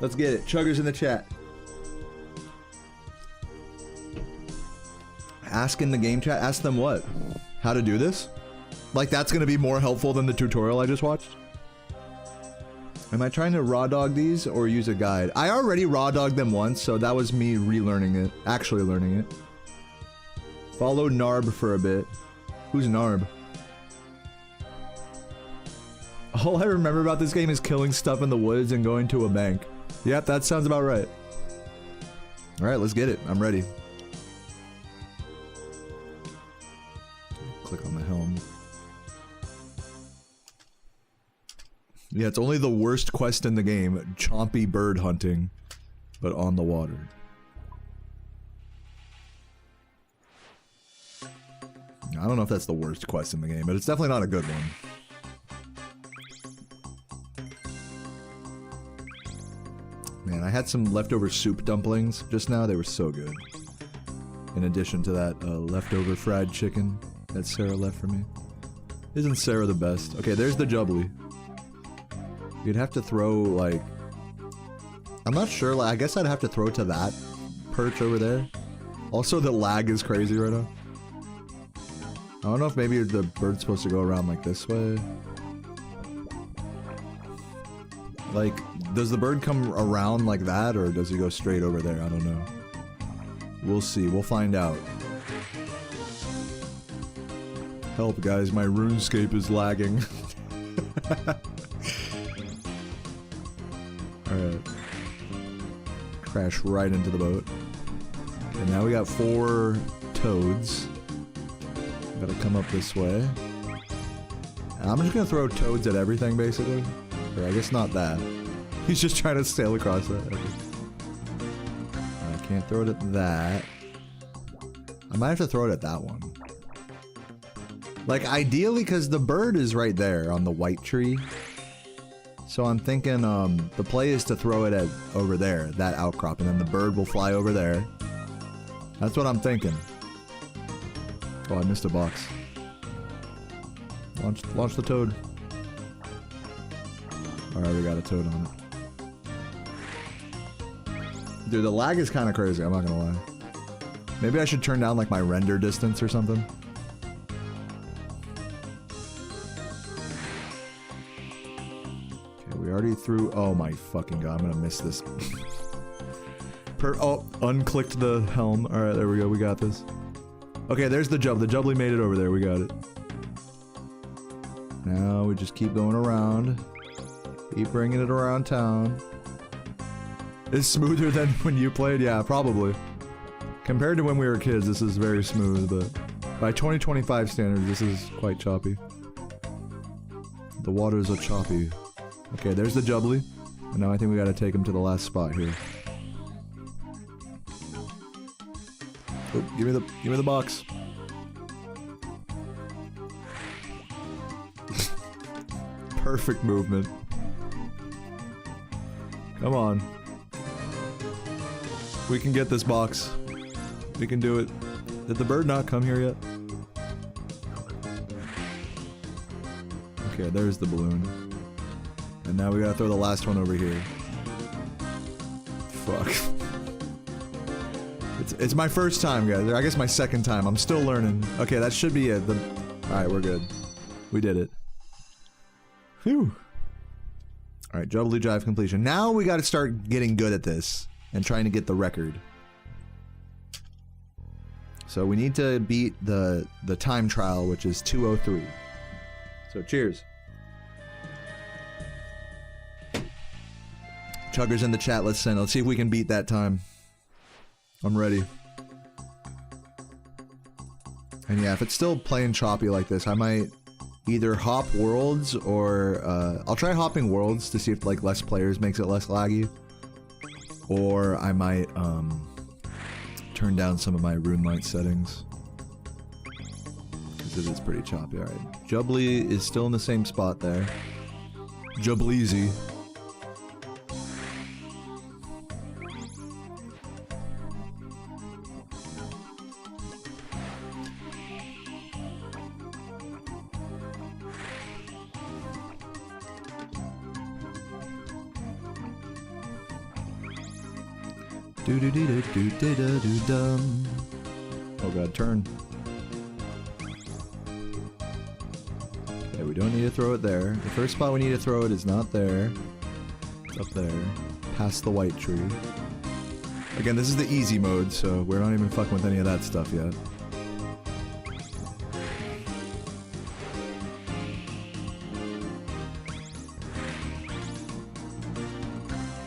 Speaker 1: Let's get it. Chuggers in the chat. Ask in the game chat. Ask them what? How to do this? That's gonna be more helpful than the tutorial I just watched? Am I trying to raw dog these or use a guide? I already raw dogged them once, so that was me relearning it. Actually learning it. Follow Narb for a bit. Who's Narb? All I remember about this game is killing stuff in the woods and going to a bank. Yep, that sounds about right. Alright, let's get it. I'm ready. Click on the helm. Yeah, it's only the worst quest in the game. Chompy bird hunting, but on the water. I don't know if that's the worst quest in the game, but it's definitely not a good one. Man, I had some leftover soup dumplings just now. They were so good. In addition to that leftover fried chicken that Sarah left for me. Isn't Sarah the best? Okay, there's the jubbly. You'd have to throw, like... I'm not sure, like, I guess I'd have to throw to that perch over there. Also, the lag is crazy right now. I don't know if maybe the bird's supposed to go around like this way. Like, does the bird come around like that, or does he go straight over there? I don't know. We'll see. We'll find out. Help, guys. My RuneScape is lagging. Alright. Crash right into the boat. And now we got 4 toads. Gotta come up this way. And I'm just gonna throw toads at everything, basically. Or I guess not that. He's just trying to sail across that. I can't throw it at that. I might have to throw it at that one. Like, ideally, because the bird is right there on the white tree. So I'm thinking, the play is to throw it at over there, that outcrop, and then the bird will fly over there. That's what I'm thinking. Oh, I missed a box. Launch the toad. Alright, we got a toad on it. Dude, the lag is kind of crazy, I'm not gonna lie. Maybe I should turn down, like, my render distance or something. Okay, we already threw... Oh my fucking god, I'm gonna miss this. Oh, unclicked the helm. Alright, there we go, we got this. Okay, there's the jub. The jubbly made it over there, we got it. Now we just keep going around. Keep bringing it around town. It's smoother than when you played? Yeah, probably. Compared to when we were kids, this is very smooth, but by 2025 standards, this is quite choppy. The waters are choppy. Okay, there's the jubbly. And now I think we gotta take him to the last spot here. Oh, give me the box. Perfect movement. Come on. We can get this box. We can do it. Did the bird not come here yet? Okay, there's the balloon. And now we gotta throw the last one over here. Fuck. It's my first time, guys. I guess my second time. I'm still learning. Okay, that should be it. Alright, we're good. We did it. Phew. Alright, jubbly drive completion. Now we gotta start getting good at this. And trying to get the record. So we need to beat the time trial, which is 2:03. So cheers. Chuggers in the chat, let's send. Let's see if we can beat that time. I'm ready. And yeah, if it's still playing choppy like this, I might either hop worlds or I'll try hopping worlds to see if like less players makes it less laggy. Or I might turn down some of my rune light settings. Because it is pretty choppy. Alright. Jubbly is still in the same spot there. Jubbleezy. Do-do-do-do-do-do-do-dum. Oh god, turn. Okay, we don't need to throw it there. The first spot we need to throw it is not there. It's up there. Past the white tree. Again, this is the easy mode, so we're not even fucking with any of that stuff yet.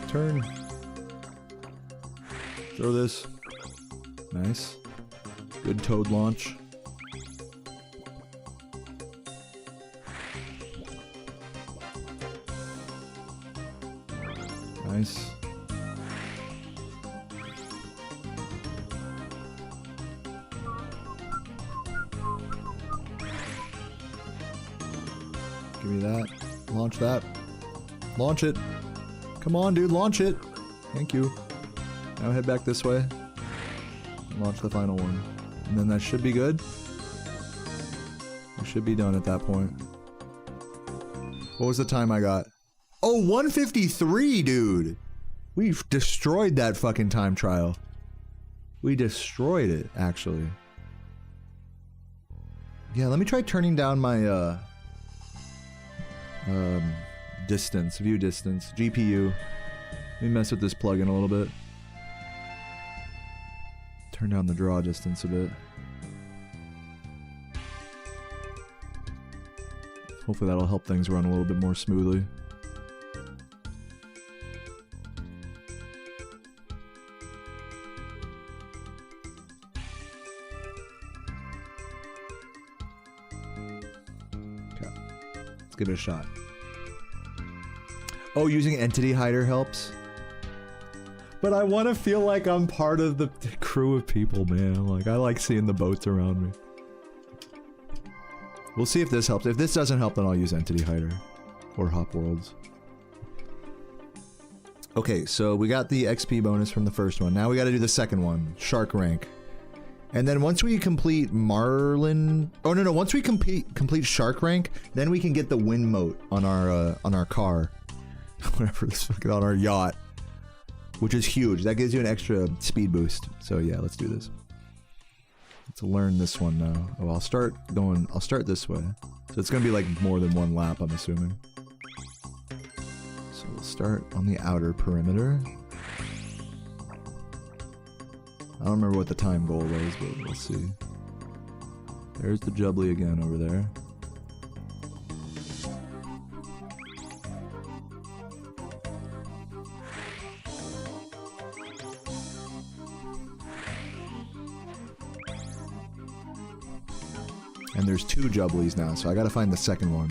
Speaker 1: Turn. Throw this. Nice. Good toad launch. Nice. Give me that. Launch that. Launch it. Come on, dude, launch it. Thank you. Now head back this way. Launch the final one. And then that should be good. We should be done at that point. What was the time I got? Oh, 153, dude! We've destroyed that fucking time trial. We destroyed it, actually. Yeah, let me try turning down my, distance, view distance, GPU. Let me mess with this plugin a little bit. Turn down the draw distance a bit. Hopefully that'll help things run a little bit more smoothly. Okay. Let's give it a shot. Oh, using entity hider helps? But I want to feel like I'm part of the crew of people, man. Like, I like seeing the boats around me. We'll see if this helps. If this doesn't help, then I'll use entity hider. Or hop worlds. Okay, so we got the XP bonus from the first one. Now we gotta do the second one. Shark rank. And then once we complete Marlin... Oh, no, once we complete Shark rank, then we can get the wind mote on our car. Whatever this fucking... on our yacht. Which is huge. That gives you an extra speed boost. So yeah, let's do this. Let's learn this one now. Oh, I'll start this way. So it's gonna be like more than one lap, I'm assuming. So we'll start on the outer perimeter. I don't remember what the time goal was, but we'll see. There's the Jubbly again over there. And there's two Jubblies now, so I gotta find the second one.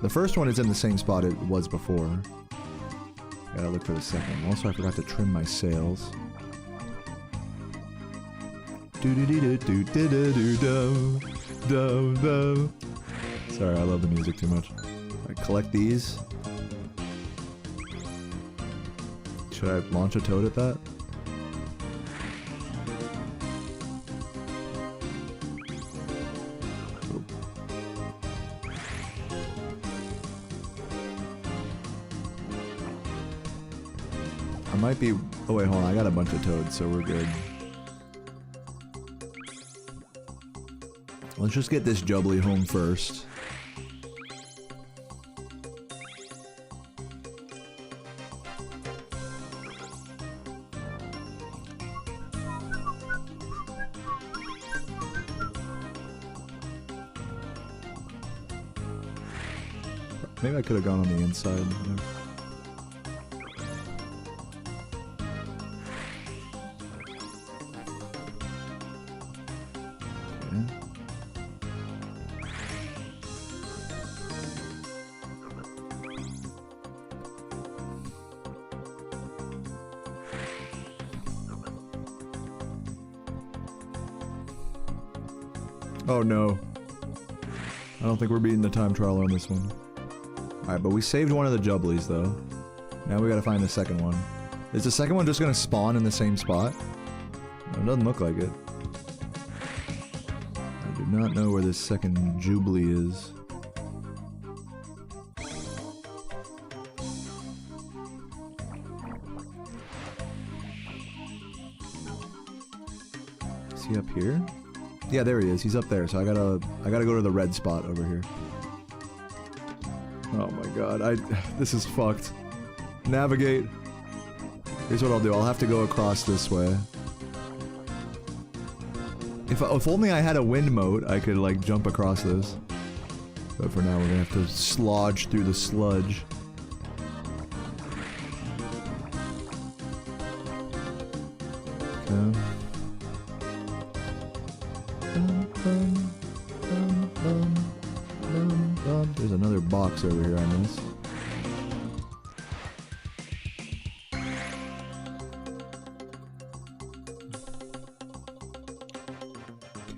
Speaker 1: The first one is in the same spot it was before. Gotta look for the second one. Also, I forgot to trim my sails. Sorry, I love the music too much. Alright, collect these. Should I launch a toad at that? Might be... Oh wait, hold on. I got a bunch of toads, so we're good. Let's just get this Jubbly home first. Maybe I could have gone on the inside. Oh no. I don't think we're beating the time trial on this one. Alright, but we saved one of the Jubblies though. Now we gotta find the second one. Is the second one just gonna spawn in the same spot? No, it doesn't look like it. I do not know where this second Jubbly is. Is he up here? Yeah, there he is. He's up there, so I gotta go to the red spot over here. Oh my god, this is fucked. Navigate. Here's what I'll do. I'll have to go across this way. If only I had a wind mote, I could like jump across this. But for now, we're gonna have to slodge through the sludge. Okay. There's another box over here I missed.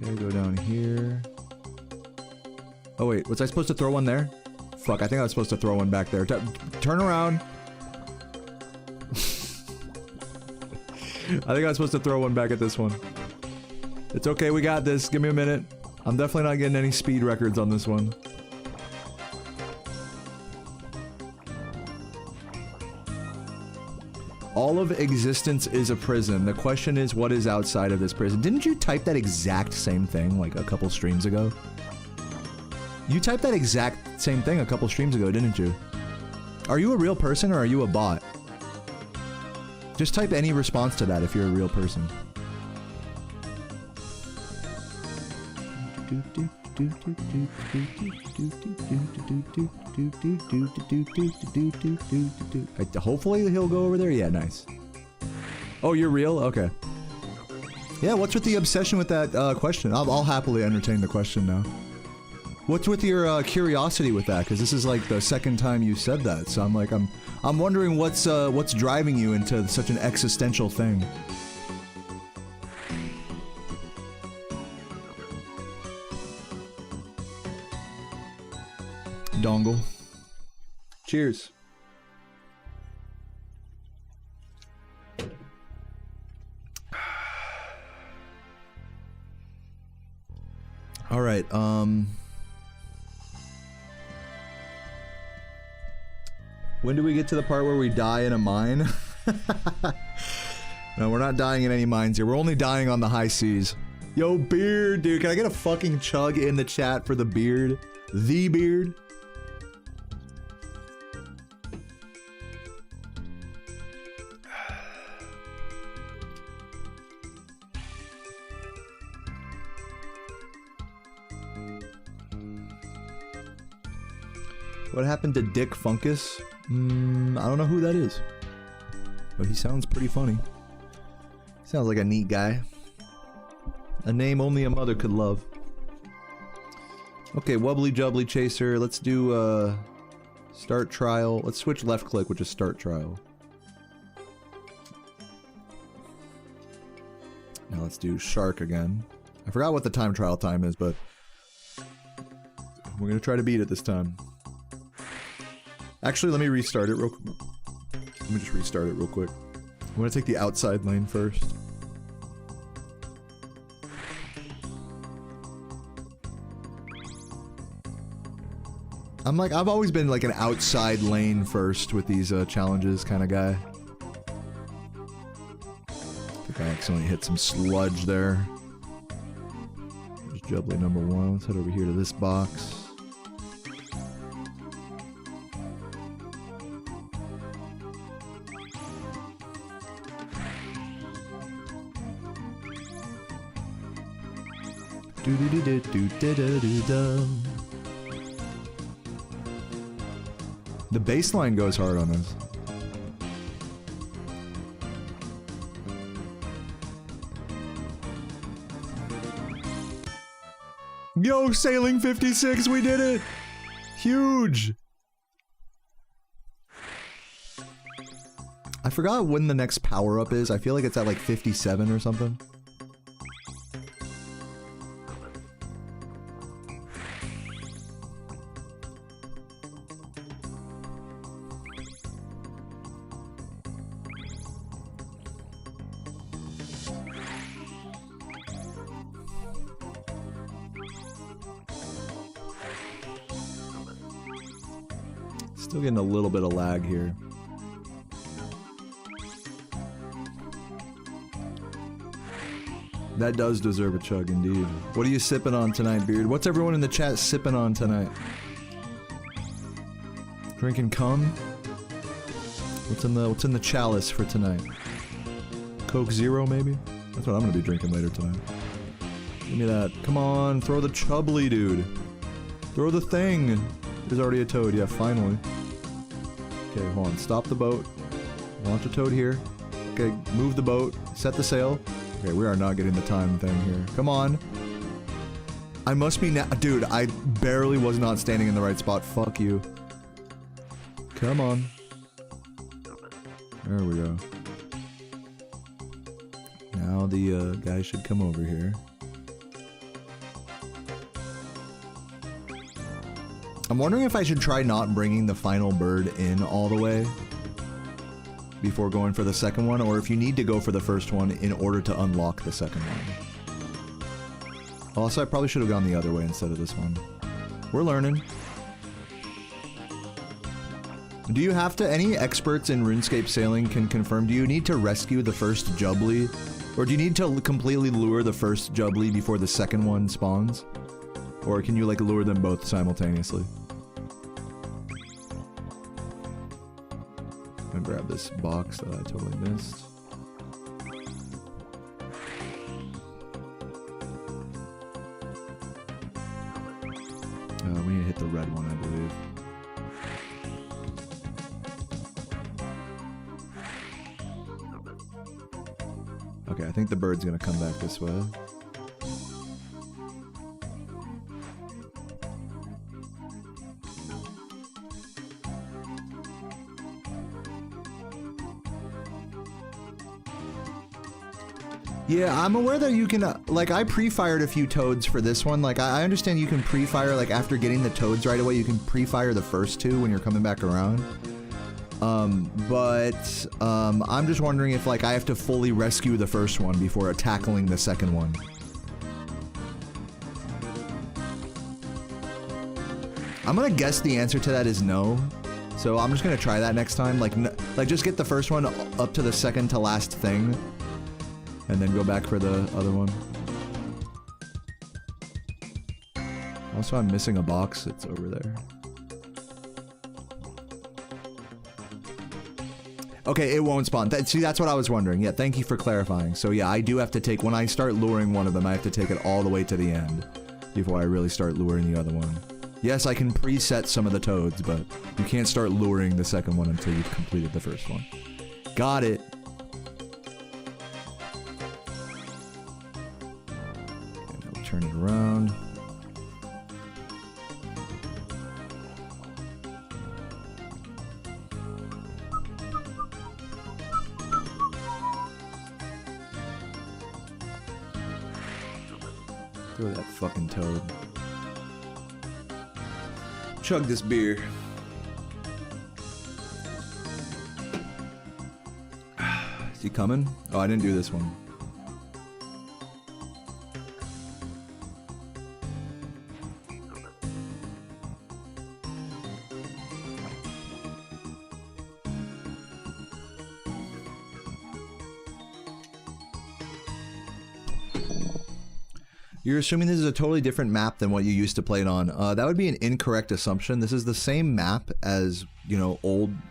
Speaker 1: Okay, go down here. Oh wait, was I supposed to throw one there? Fuck, I think I was supposed to throw one back there. Turn around. I think I was supposed to throw one back at this one. It's okay, we got this. Give me a minute. I'm definitely not getting any speed records on this one. All of existence is a prison. The question is, what is outside of this prison? Didn't you type that exact same thing, like, a couple streams ago? You typed that exact same thing a couple streams ago, didn't you? Are you a real person or are you a bot? Just type any response to that if you're a real person. Hopefully he'll go over there. Yeah, nice. Oh, you're real? Okay. Yeah, what's with the obsession with that question? I'll happily entertain the question now. What's with your curiosity with that? Because this is like the second time you said that, so I'm like, I'm wondering what's driving you into such an existential thing. Dongle. Cheers. All right, when do we get to the part where we die in a mine? No, we're not dying in any mines here. We're only dying on the high seas. Yo, Beard, dude, can I get a fucking chug in the chat for the Beard? The Beard? What happened to Dick Funkus? I don't know who that is. But he sounds pretty funny. Sounds like a neat guy. A name only a mother could love. Okay, Wubbly Jubbly Chaser. Let's do, start trial. Let's switch left click, which is start trial. Now let's do shark again. I forgot what the time trial time is, but we're gonna try to beat it this time. Actually, let me restart it real quick. Let me just restart it real quick. I'm gonna take the outside lane first. I'm like, I've always been like an outside lane first with these challenges kind of guy. I think I accidentally hit some sludge there. There's Jubbly number 1. Let's head over here to this box. The baseline goes hard on us. Yo, Sailing 56, we did it! Huge! I forgot when the next power-up is. I feel like it's at like 57 or something. Still getting a little bit of lag here. That does deserve a chug indeed. What are you sipping on tonight, Beard? What's everyone in the chat sipping on tonight? Drinking cum? What's in the chalice for tonight? Coke Zero, maybe? That's what I'm gonna be drinking later tonight. Give me that. Come on, throw the chubbly, dude. Throw the thing. There's already a toad. Yeah, finally. Okay, hold on. Stop the boat. Launch a toad here. Okay, move the boat. Set the sail. Okay, we are not getting the time thing here. Come on. I must be now. Dude, I barely was not standing in the right spot. Fuck you. Come on. There we go. Now the guy should come over here. I'm wondering if I should try not bringing the final bird in all the way before going for the second one, or if you need to go for the first one in order to unlock the second one. Also, I probably should have gone the other way instead of this one. We're learning. Do you have to, any experts in RuneScape sailing can confirm, do you need to rescue the first Jubbly? Or do you need to completely lure the first Jubbly before the second one spawns? Or can you like lure them both simultaneously? I'm gonna grab this box that I totally missed. We need to hit the red one, I believe. Okay, I think the bird's gonna come back this way. Yeah, I'm aware that you can, like, I pre-fired a few toads for this one. Like, I understand you can pre-fire, like, after getting the toads right away, you can pre-fire the first two when you're coming back around. I'm just wondering if, like, I have to fully rescue the first one before tackling the second one. I'm gonna guess the answer to that is no. So I'm just gonna try that next time. Like, just get the first one up to the second to last thing. And then go back for the other one. Also, I'm missing a box. It's over there. Okay, it won't spawn. See, that's what I was wondering. Yeah, thank you for clarifying. So yeah, I do have to take, when I start luring one of them, I have to take it all the way to the end before I really start luring the other one. Yes, I can preset some of the toads, but you can't start luring the second one until you've completed the first one. Got it. Turn it around. Throw that fucking toad. Chug this beer. Is he coming? Oh, I didn't do this one. You're assuming this is a totally different map than what you used to play it on. That would be an incorrect assumption. This is the same map as, you know,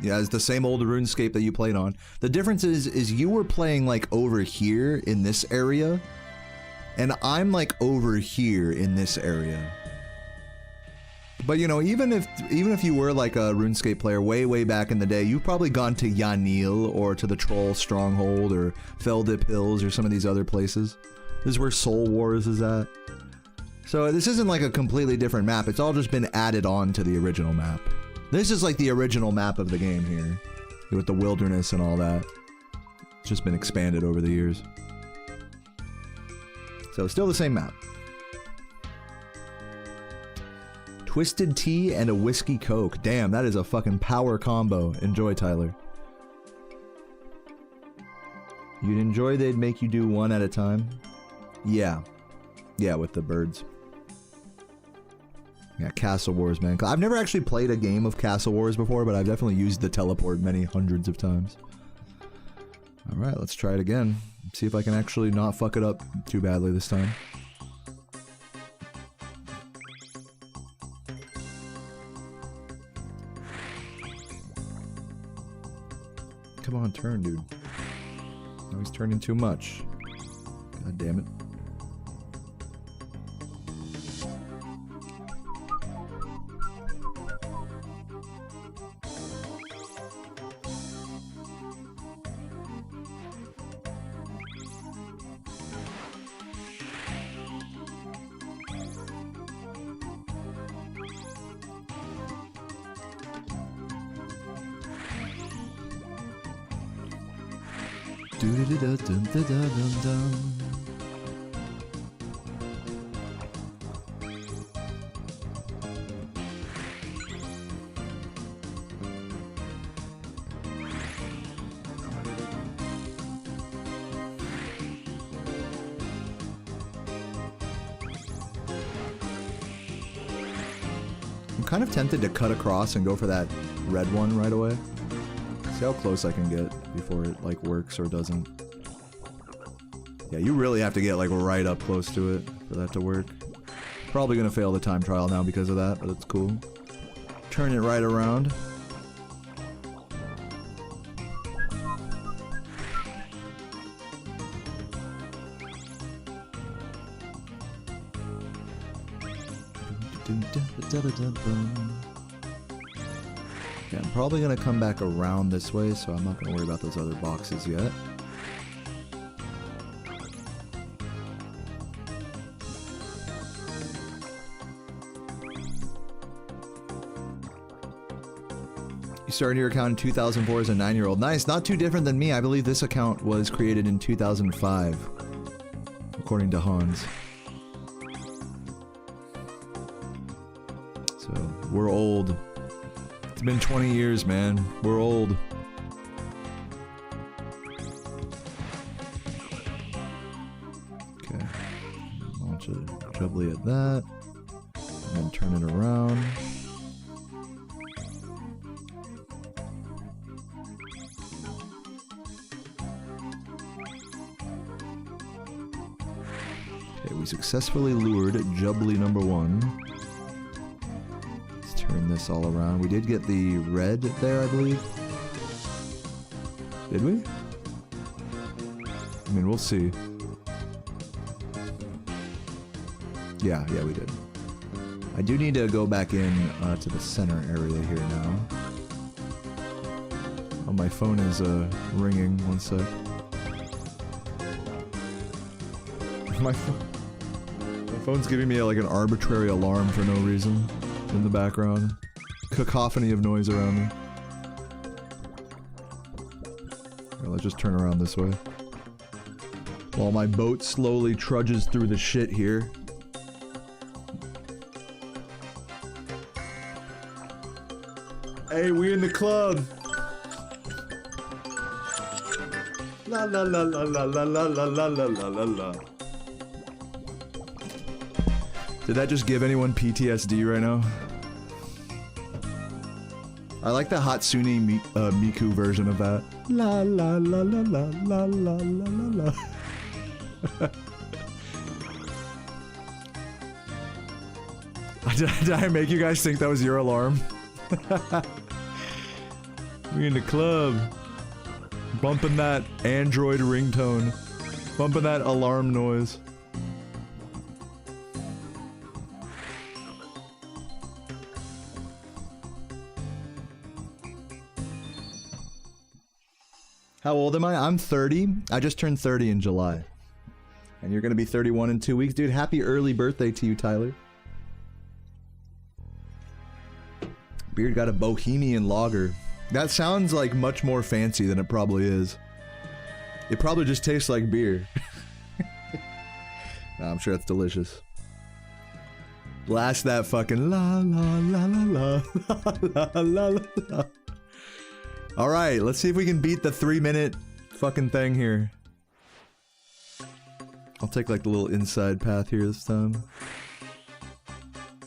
Speaker 1: as the same old RuneScape that you played on. The difference is you were playing like over here in this area, and I'm like over here in this area. But you know, even if you were like a RuneScape player way back in the day, you've probably gone to Yanil or to the Troll Stronghold or Feldip Hills or some of these other places. This is where Soul Wars is at. So this isn't like a completely different map. It's all just been added on to the original map. This is like the original map of the game here, with the wilderness and all that. It's just been expanded over the years. So still the same map. Twisted tea and a whiskey coke. Damn, that is a fucking power combo. Enjoy, Tyler. You'd enjoy they'd make you do one at a time? Yeah. Yeah, with the birds. Yeah, Castle Wars, man. I've never actually played a game of Castle Wars before, but I've definitely used the teleport many hundreds of times. Alright, let's try it again. See if I can actually not fuck it up too badly this time. Come on, turn, dude. Oh, he's turning too much. God damn it. I'm kind of tempted to cut across and go for that red one right away. See how close I can get before it, like, works or doesn't. Yeah, you really have to get, like, right up close to it for that to work. Probably gonna fail the time trial now because of that, but it's cool. Turn it right around. Yeah, I'm probably gonna come back around this way, so I'm not gonna worry about those other boxes yet. You started your account in 2004 as a 9-year-old. Nice, not too different than me. I believe this account was created in 2005, according to Hans. So, we're old. It's been 20 years, man. We're old. Okay. Launch it doubly at that. And then turn it around. Okay, we successfully lured Jubbly number 1. Turn this all around. We did get the red there, I believe. Did we? I mean, we'll see. Yeah, we did. I do need to go back in to the center area here now. Oh, my phone is ringing. One sec. My phone's giving me like an arbitrary alarm for no reason. In the background. Cacophony of noise around me. Right, let's just turn around this way. While my boat slowly trudges through the shit here. Hey, we in the club! La la la la la la la la la la la la la. Did that just give anyone PTSD right now? I like the Hatsune Miku version of that. La la la la la la la la la la. Did I make you guys think that was your alarm? We in the club. Bumping that Android ringtone. Bumping that alarm noise. How old am I? I'm 30. I just turned 30 in July. And you're gonna be 31 in 2 weeks. Dude, happy early birthday to you, Tyler. Beard got a Bohemian lager. That sounds like much more fancy than it probably is. It probably just tastes like beer. Nah, I'm sure it's delicious. Blast that fucking la la la la la la la la la. Alright, let's see if we can beat the 3-minute fucking thing here. I'll take like the little inside path here this time.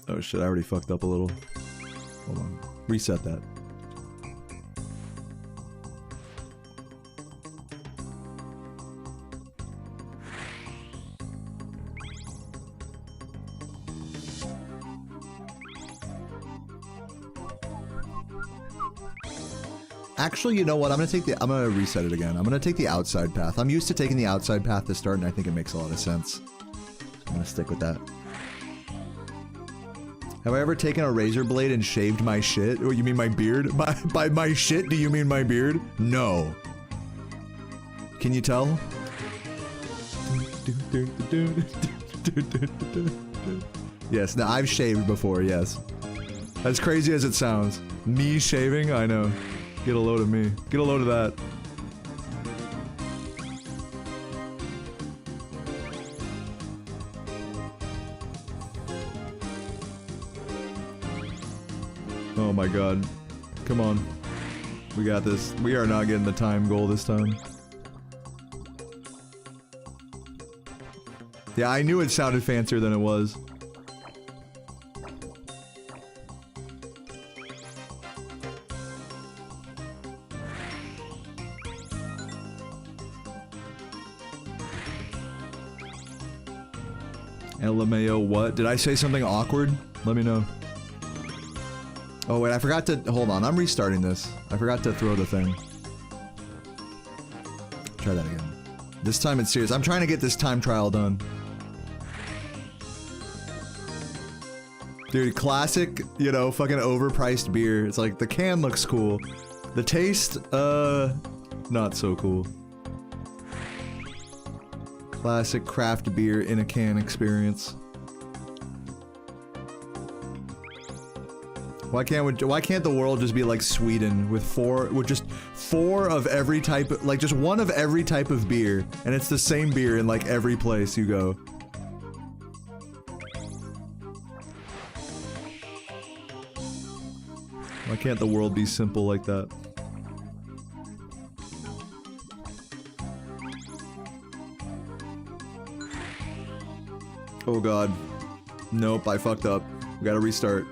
Speaker 1: Oh shit, I already fucked up a little. Hold on. Reset that. Actually, you know what? I'm gonna reset it again. I'm gonna take the outside path. I'm used to taking the outside path to start, and I think it makes a lot of sense. I'm gonna stick with that. Have I ever taken a razor blade and shaved my shit? Oh, you mean my beard? By my shit, do you mean my beard? No. Can you tell? Yes, now I've shaved before, yes. As crazy as it sounds. Me shaving? I know. Get a load of me. Get a load of that. Oh my god. Come on. We got this. We are not getting the time goal this time. Yeah, I knew it sounded fancier than it was. LMAO what? Did I say something awkward? Let me know. Oh wait, I forgot to- hold on, I'm restarting this. I forgot to throw the thing. Try that again. This time it's serious. I'm trying to get this time trial done. Dude, classic, you know, fucking overpriced beer. It's like, the can looks cool. The taste, not so cool. Classic craft beer in a can experience. Why can't the world just be like Sweden with just four of every type of, like just one of every type of beer, and it's the same beer in like every place you go. Why can't the world be simple like that? Oh god. Nope, I fucked up. We gotta restart.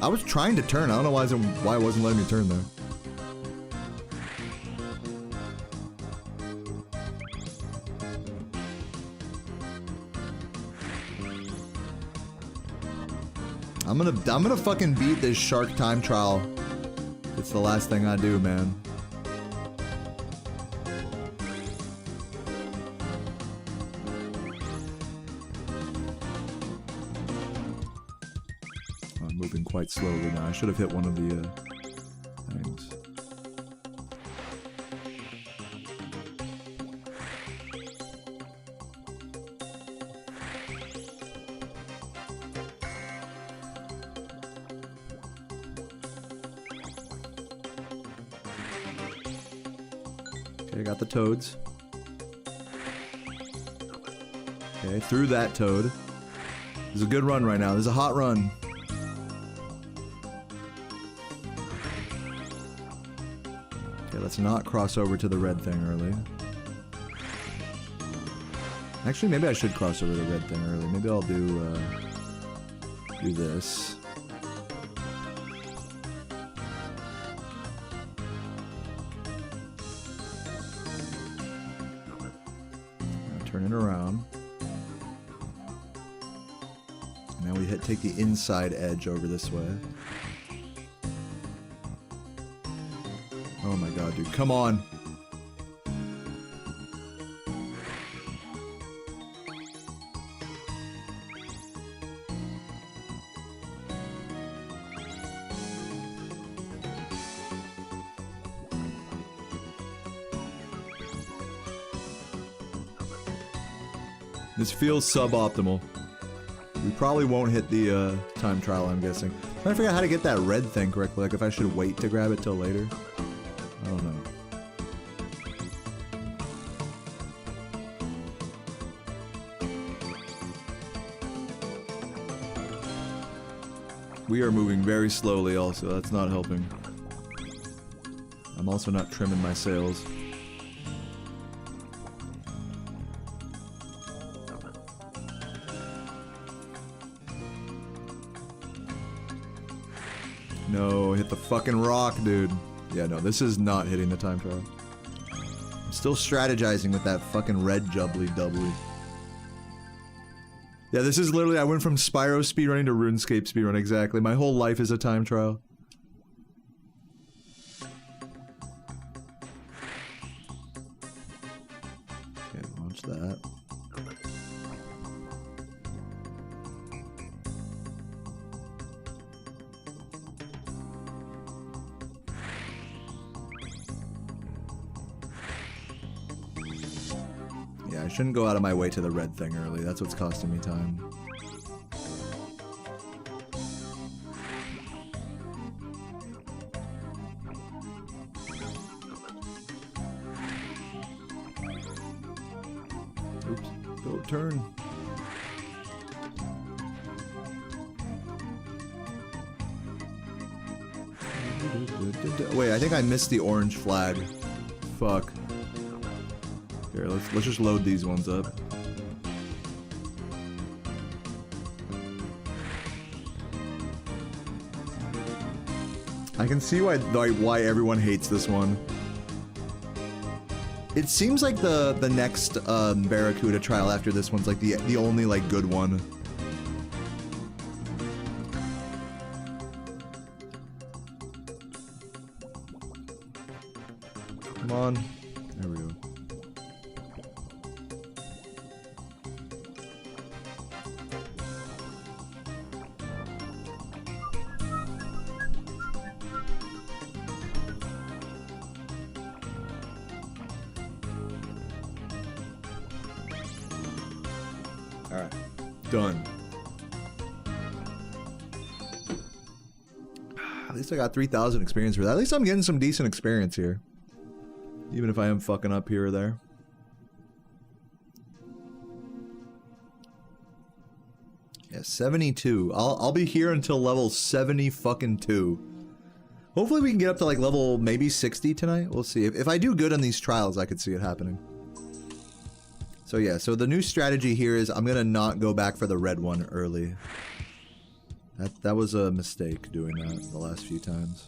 Speaker 1: I was trying to turn. I don't know why it wasn't letting me turn there. I'm gonna fucking beat this shark time trial. It's the last thing I do, man. I'm moving quite slowly now. I should have hit one of the things. Okay, got the toads. Okay, through that toad. This is a good run right now. This is a hot run. Okay, let's not cross over to the red thing early. Actually, maybe I should cross over to the red thing early. Maybe I'll do this. Turn it around. Now we take the inside edge over this way. Oh my god, dude. Come on. This feels suboptimal. We probably won't hit the time trial, I'm guessing. I'm trying to figure out how to get that red thing correctly, like if I should wait to grab it till later. I don't know. We are moving very slowly also, that's not helping. I'm also not trimming my sails. No, hit the fucking rock, dude. Yeah, no, this is not hitting the time trial. I'm still strategizing with that fucking red jubbly-doubly. Yeah, this is literally, I went from Spyro speedrunning to Runescape speedrun, exactly. My whole life is a time trial. Okay, launch that. Yeah, I shouldn't go out of my way to the red thing early. That's what's costing me time. Oops. Go turn. Wait, I think I missed the orange flag. Fuck. Here, let's just load these ones up. I can see why everyone hates this one. It seems like the next Barracuda trial after this one's like the only like good one. Come on. There we go. Alright. Done. At least I got 3,000 experience for that. At least I'm getting some decent experience here. Even if I am fucking up here or there. Yeah, 72. I'll be here until level 70 fucking 2. Hopefully we can get up to like level maybe 60 tonight. We'll see. If I do good on these trials, I could see it happening. So yeah, so the new strategy here is I'm gonna not go back for the red one early. That was a mistake doing that the last few times.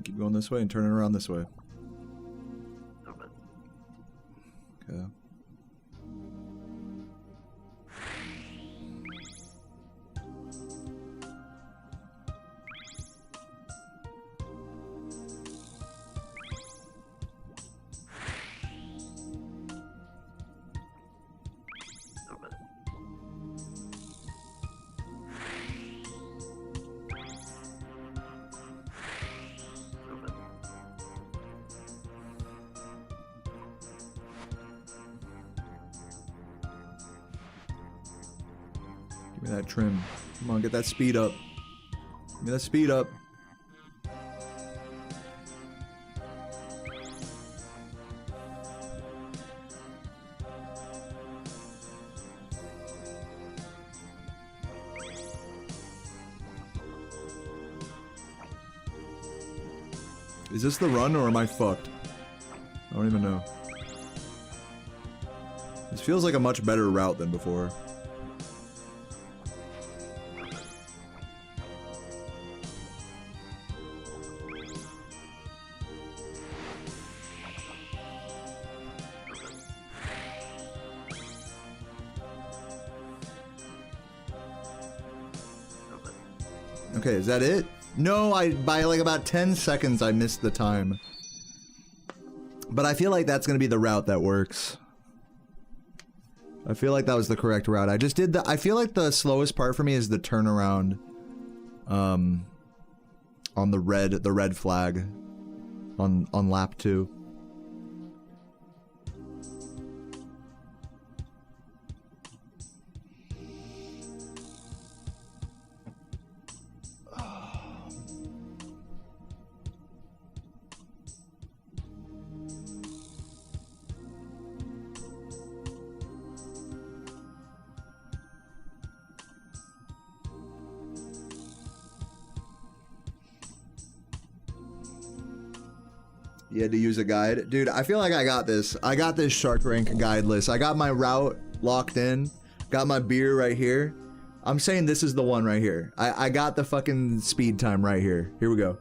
Speaker 1: Keep going this way and turning around this way. Okay. Give me that trim. Come on, get that speed up. Give me that speed up. Is this the run or am I fucked? I don't even know. This feels like a much better route than before. Okay, is that it? No, by like about 10 seconds I missed the time. But I feel like that's gonna be the route that works. I feel like that was the correct route. I just did the, I feel like the slowest part for me is the turnaround on the red flag on lap 2. You had to use a guide. Dude, I feel like I got this. I got this Shark Rank guide list. I got my route locked in. Got my beer right here. I'm saying this is the one right here. I got the fucking speed time right here. Here we go.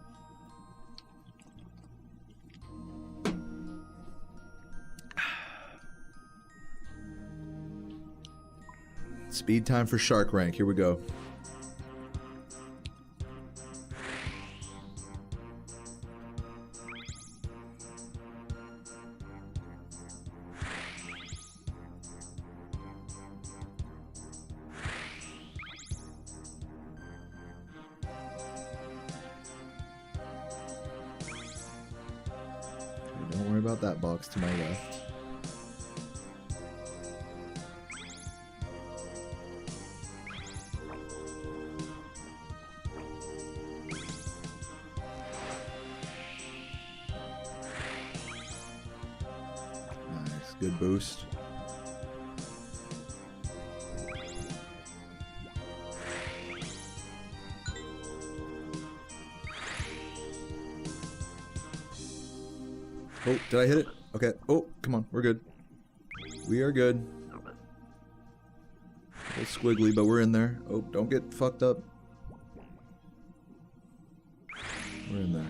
Speaker 1: Speed time for Shark Rank. Here we go. Don't worry about that box to my left. Nice, good boost. Oh, did I hit it? Okay. Oh, come on. We're good. We are good. A little squiggly, but we're in there. Oh, don't get fucked up. We're in there.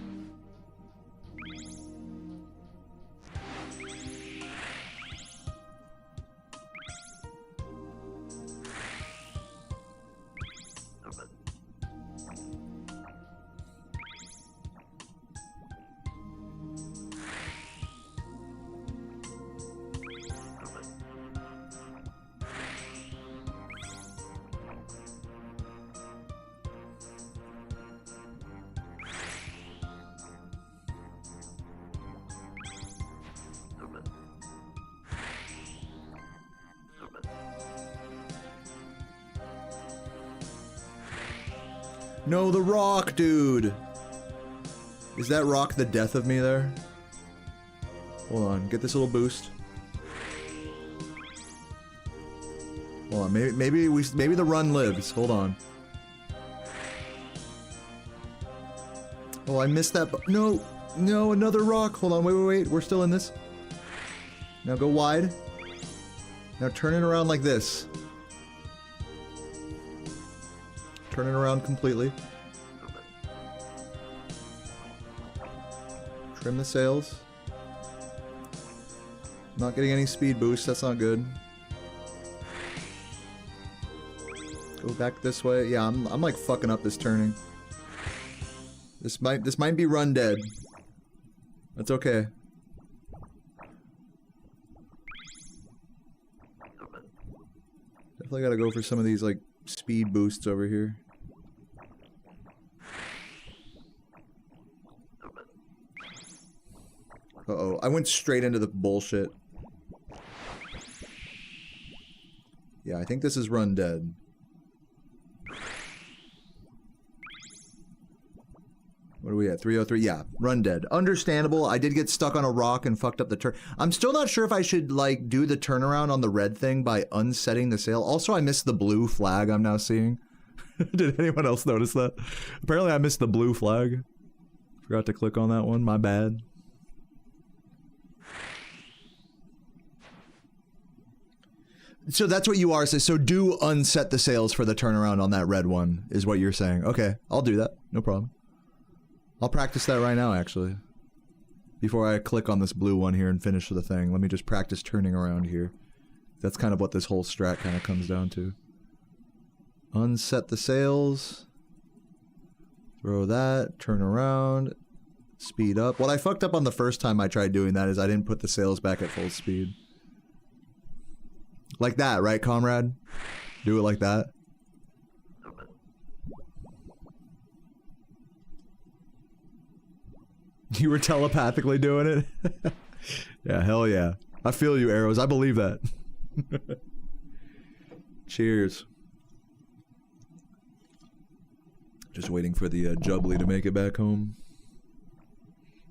Speaker 1: No, the rock, dude. Is that rock the death of me there? Hold on, get this little boost. Hold on, maybe the run lives. Hold on. Oh, I missed that. No, no, another rock. Hold on, wait. We're still in this. Now go wide. Now turn it around like this. Turn it around completely. Trim the sails. Not getting any speed boost, that's not good. Go back this way. Yeah, I'm like fucking up this turning. This might be run dead. That's okay. Definitely gotta go for some of these like speed boosts over here. Uh-oh, I went straight into the bullshit. Yeah, I think this is run dead. What are we at? 303? Yeah, run dead. Understandable. I did get stuck on a rock and fucked up the turn. I'm still not sure if I should, like, do the turnaround on the red thing by unsetting the sail. Also, I missed the blue flag I'm now seeing. Did anyone else notice that? Apparently, I missed the blue flag. Forgot to click on that one. My bad. So that's what you are saying. So do unset the sails for the turnaround on that red one, is what you're saying. Okay, I'll do that. No problem. I'll practice that right now, actually. Before I click on this blue one here and finish the thing, let me just practice turning around here. That's kind of what this whole strat kind of comes down to. Unset the sails. Throw that. Turn around. Speed up. What I fucked up on the first time I tried doing that is I didn't put the sails back at full speed. Like that, right, comrade? Do it like that. You were telepathically doing it? Yeah, hell yeah. I feel you, Arrows. I believe that. Cheers. Just waiting for the Jubbly to make it back home.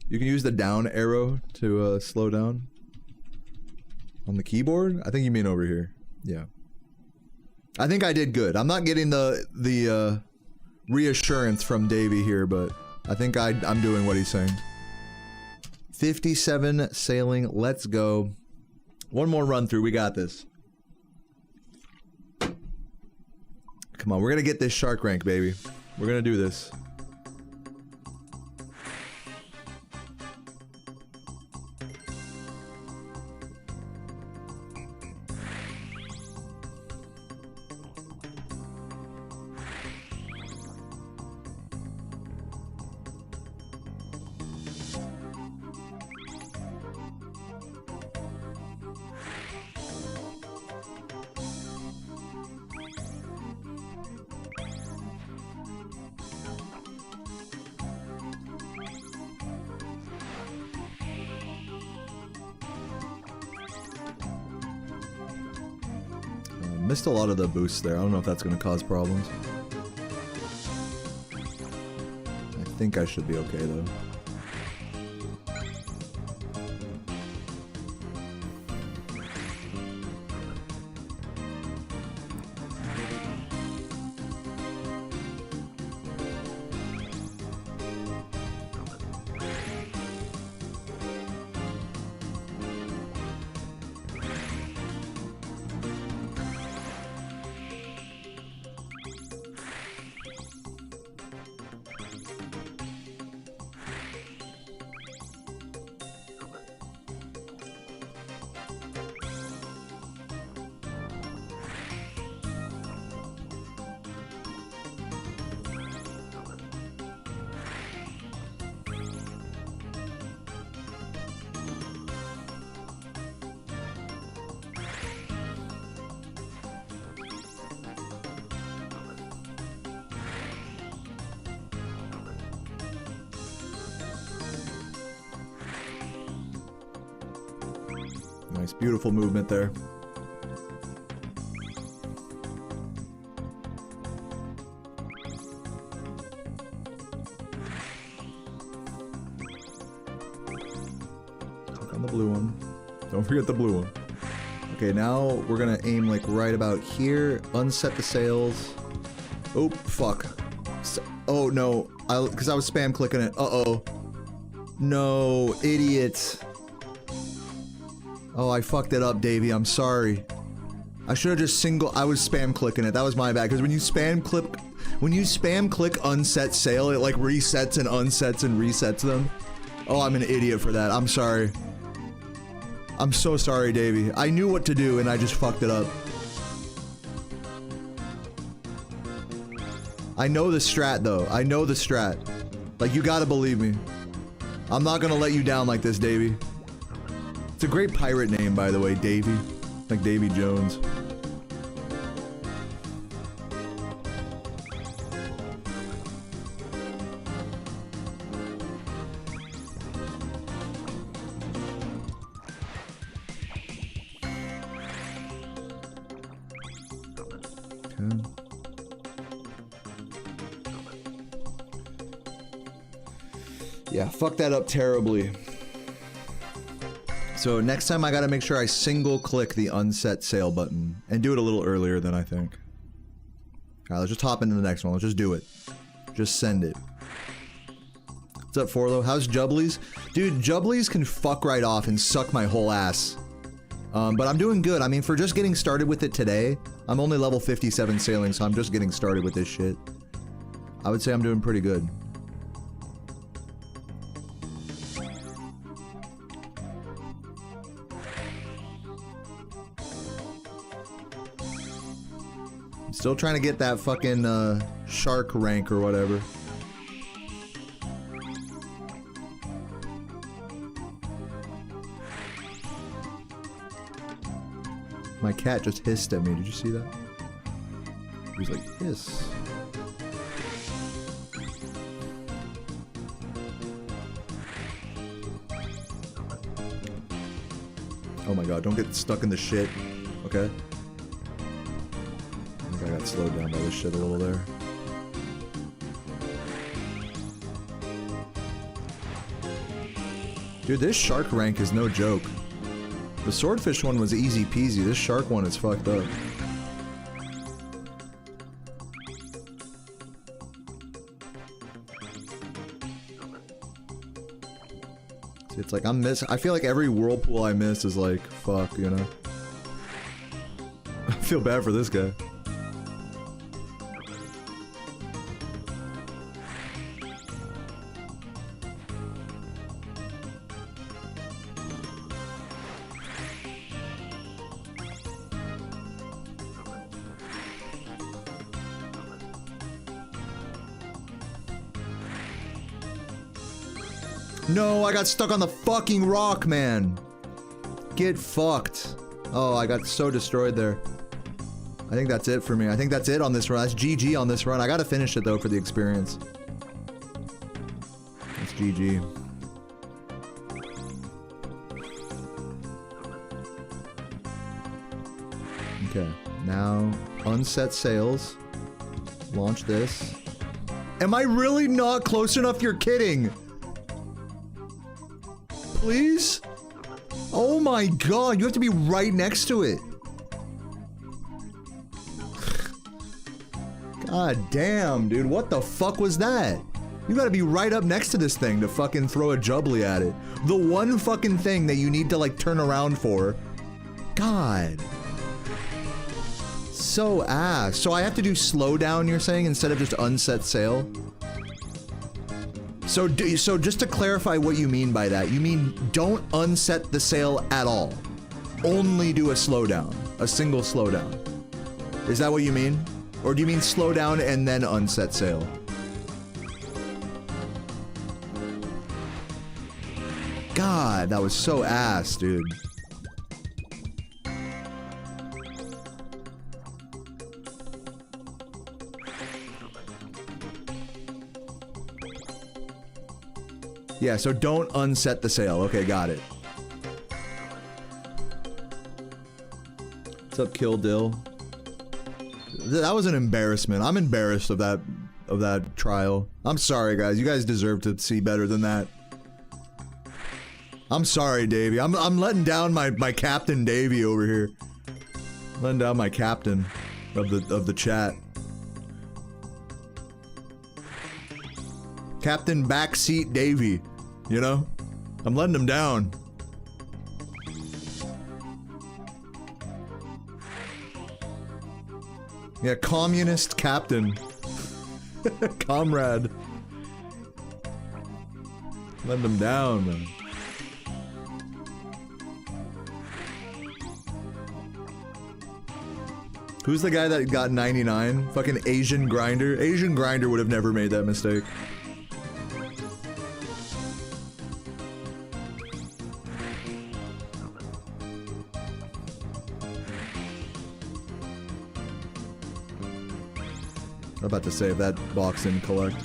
Speaker 1: You can use the down arrow to slow down. On the keyboard? I think you mean over here. Yeah. I think I did good. I'm not getting the reassurance from Davey here, but I think I'm doing what he's saying. 57 sailing. Let's go. One more run through. We got this. Come on, we're gonna get this shark rank, baby. We're gonna do this. Missed a lot of the boosts there. I don't know if that's going to cause problems. I think I should be okay though. Nice, beautiful movement there. Click on the blue one. Don't forget the blue one. Okay, now we're gonna aim like right about here. Unset the sails. Oh, fuck. Oh no, because I was spam clicking it. Uh-oh. No, idiot. Oh, I fucked it up, Davey. I'm sorry. I should have just I was spam clicking it. That was my bad. Because when you spam click unset sail, it like resets and unsets and resets them. Oh, I'm an idiot for that. I'm sorry. I'm so sorry, Davey. I knew what to do and I just fucked it up. I know the strat though. I know the strat. Like, you gotta believe me. I'm not gonna let you down like this, Davey. It's a great pirate name, by the way, Davy. Like Davy Jones. Okay. Yeah, fuck that up terribly. So next time I gotta make sure I single click the unset sail button and do it a little earlier than I think. Alright, let's just hop into the next one. Let's just do it. Just send it. What's up, Forlo? How's Jubblies? Dude, Jubblies can fuck right off and suck my whole ass. But I'm doing good. I mean, for just getting started with it today, I'm only level 57 sailing, so I'm just getting started with this shit. I would say I'm doing pretty good. Still trying to get that fucking shark rank or whatever. My cat just hissed at me. Did you see that? He was like, hiss. Oh my god, don't get stuck in the shit. Okay? I got slowed down by this shit a little there. Dude, this shark rank is no joke. The swordfish one was easy peasy. This shark one is fucked up. It's like I feel like every whirlpool I miss is like, fuck, you know? I feel bad for this guy. No, I got stuck on the fucking rock, man. Get fucked. Oh, I got so destroyed there. I think that's it for me. I think that's it on this run. That's GG on this run. I gotta finish it though for the experience. That's GG. Okay, now unset sails. Launch this. Am I really not close enough? You're kidding. Please? Oh my god, you have to be right next to it. God damn, dude, what the fuck was that? You gotta be right up next to this thing to fucking throw a jubbly at it. The one fucking thing that you need to like turn around for. God. So ass. So I have to do slow down, you're saying, instead of just unset sail? So just to clarify what you mean by that, you mean don't unset the sail at all. Only do a slowdown. A single slowdown. Is that what you mean? Or do you mean slow down and then unset sail? God, that was so ass, dude. Yeah, so don't unset the sail. Okay, got it. What's up, Kill Dill? That was an embarrassment. I'm embarrassed of that trial. I'm sorry, guys. You guys deserve to see better than that. I'm sorry, Davey. I'm letting down my captain Davey over here. Letting down my captain of the chat. Captain Backseat Davey. You know? I'm letting him down. Yeah, communist captain. Comrade. Letting him down, man. Who's the guy that got 99? Fucking Asian Grinder? Asian Grinder would have never made that mistake. I'm about to say if that box didn't collect.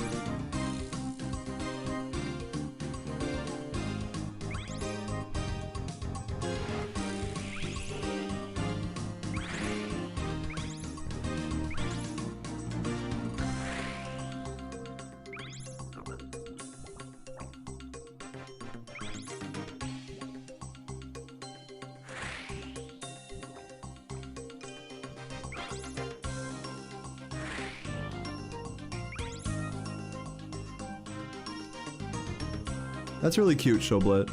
Speaker 1: That's really cute, Shoblet.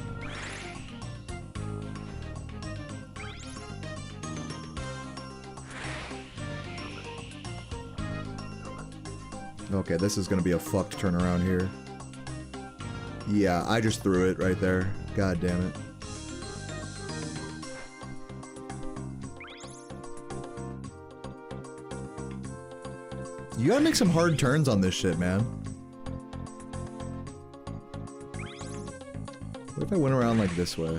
Speaker 1: Okay, this is gonna be a fucked turnaround here. Yeah, I just threw it right there. God damn it. You gotta make some hard turns on this shit, man. What if I went around like this way?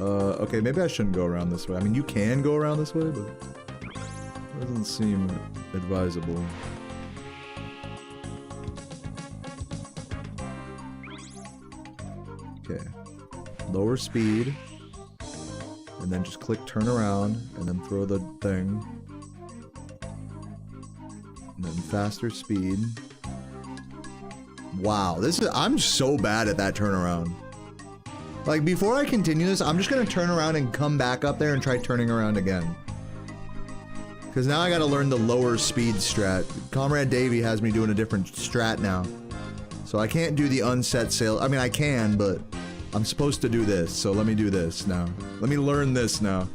Speaker 1: Okay, maybe I shouldn't go around this way. I mean, you can go around this way, but it doesn't seem advisable. Okay. Lower speed. And then just click turn around, and then throw the thing. And then faster speed. Wow, I'm so bad at that turnaround. Like, before I continue this, I'm just gonna turn around and come back up there and try turning around again. Because now I gotta learn the lower speed strat. Comrade Davey has me doing a different strat now. So I can't do the unset sail. I mean, I can, but I'm supposed to do this. So let me do this now. Let me learn this now.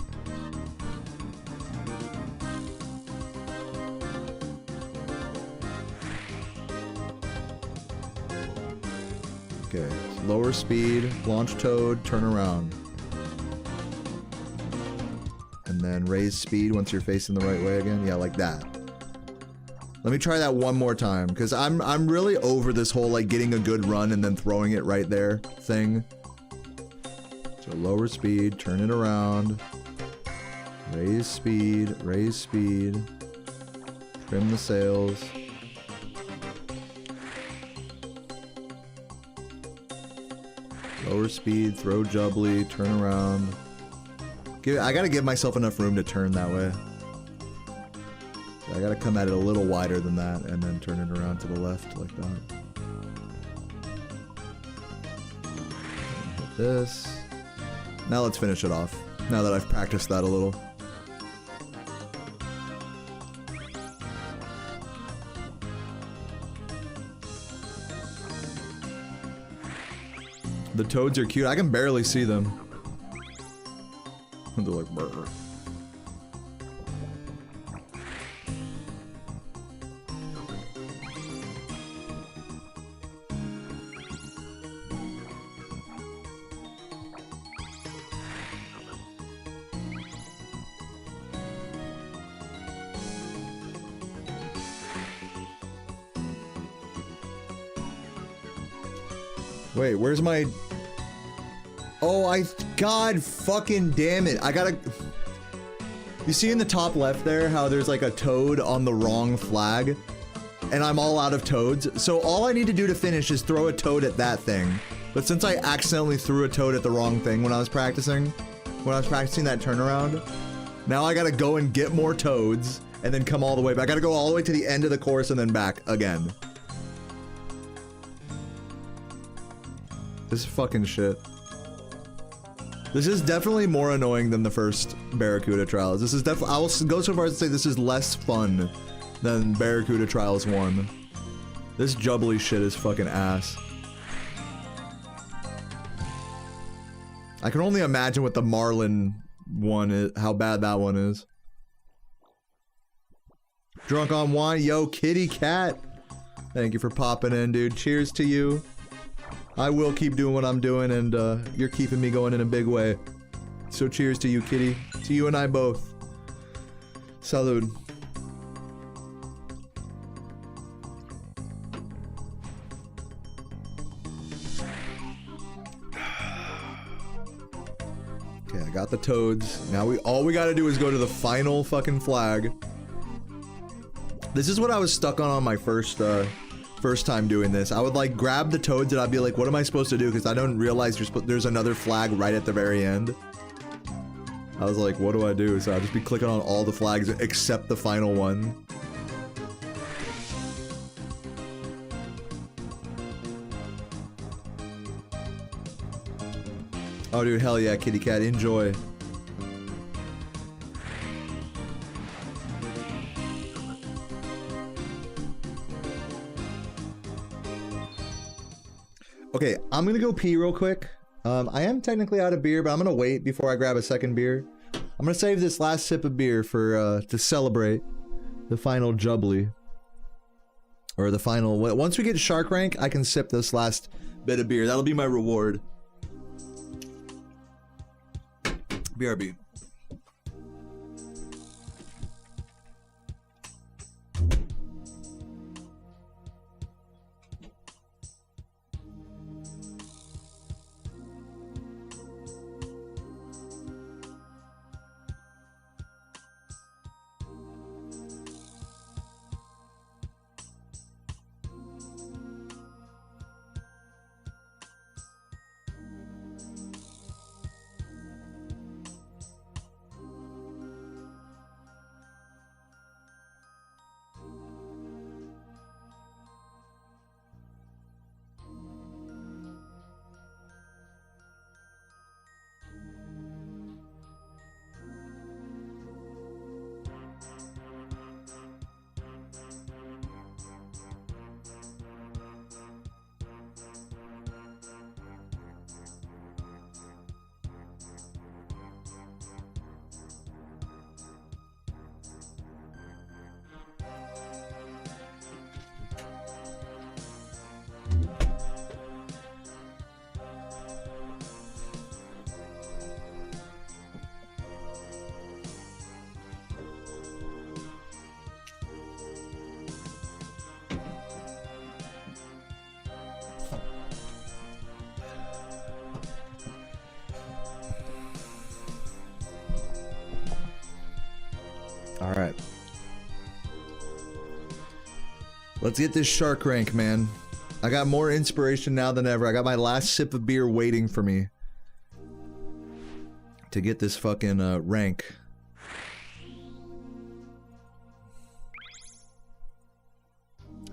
Speaker 1: Okay, lower speed, launch toad, turn around. And then raise speed once you're facing the right way again. Yeah, like that. Let me try that one more time, because I'm really over this whole like getting a good run and then throwing it right there thing. So lower speed, turn it around. Raise speed, trim the sails. Lower speed, throw jubbly, turn around. I gotta give myself enough room to turn that way. I gotta come at it a little wider than that and then turn it around to the left like that. Hit this. Now let's finish it off, now that I've practiced that a little. The toads are cute. I can barely see them. They're like, brr. Wait, where's my... Oh, God fucking damn it. I gotta... You see in the top left there how there's like a toad on the wrong flag? And I'm all out of toads. So all I need to do to finish is throw a toad at that thing. But since I accidentally threw a toad at the wrong thing when I was practicing that turnaround, now I gotta go and get more toads and then come all the way back. I gotta go all the way to the end of the course and then back again. This is fucking shit. This is definitely more annoying than the first Barracuda Trials. This is definitely, I will go so far as to say this is less fun than Barracuda Trials 1. This jubbly shit is fucking ass. I can only imagine what the Marlin one is, how bad that one is. Drunk on wine, yo, kitty cat. Thank you for popping in, dude. Cheers to you. I will keep doing what I'm doing, and you're keeping me going in a big way. So cheers to you, kitty. To you and I both. Salud. Okay, I got the toads. Now all we gotta do is go to the final fucking flag. This is what I was stuck on my first time doing this. I would like grab the toads and I'd be like, what am I supposed to do? Because I don't realize there's another flag right at the very end. I was like, what do I do? So I'll just be clicking on all the flags except the final one. Oh dude, hell yeah, kitty cat, enjoy. Okay, I'm gonna go pee real quick. I am technically out of beer, but I'm gonna wait before I grab a second beer. I'm gonna save this last sip of beer for to celebrate the final jubbly. Or the final, once we get shark rank, I can sip this last bit of beer. That'll be my reward. BRB. All right. Let's get this shark rank, man. I got more inspiration now than ever. I got my last sip of beer waiting for me to get this fucking rank.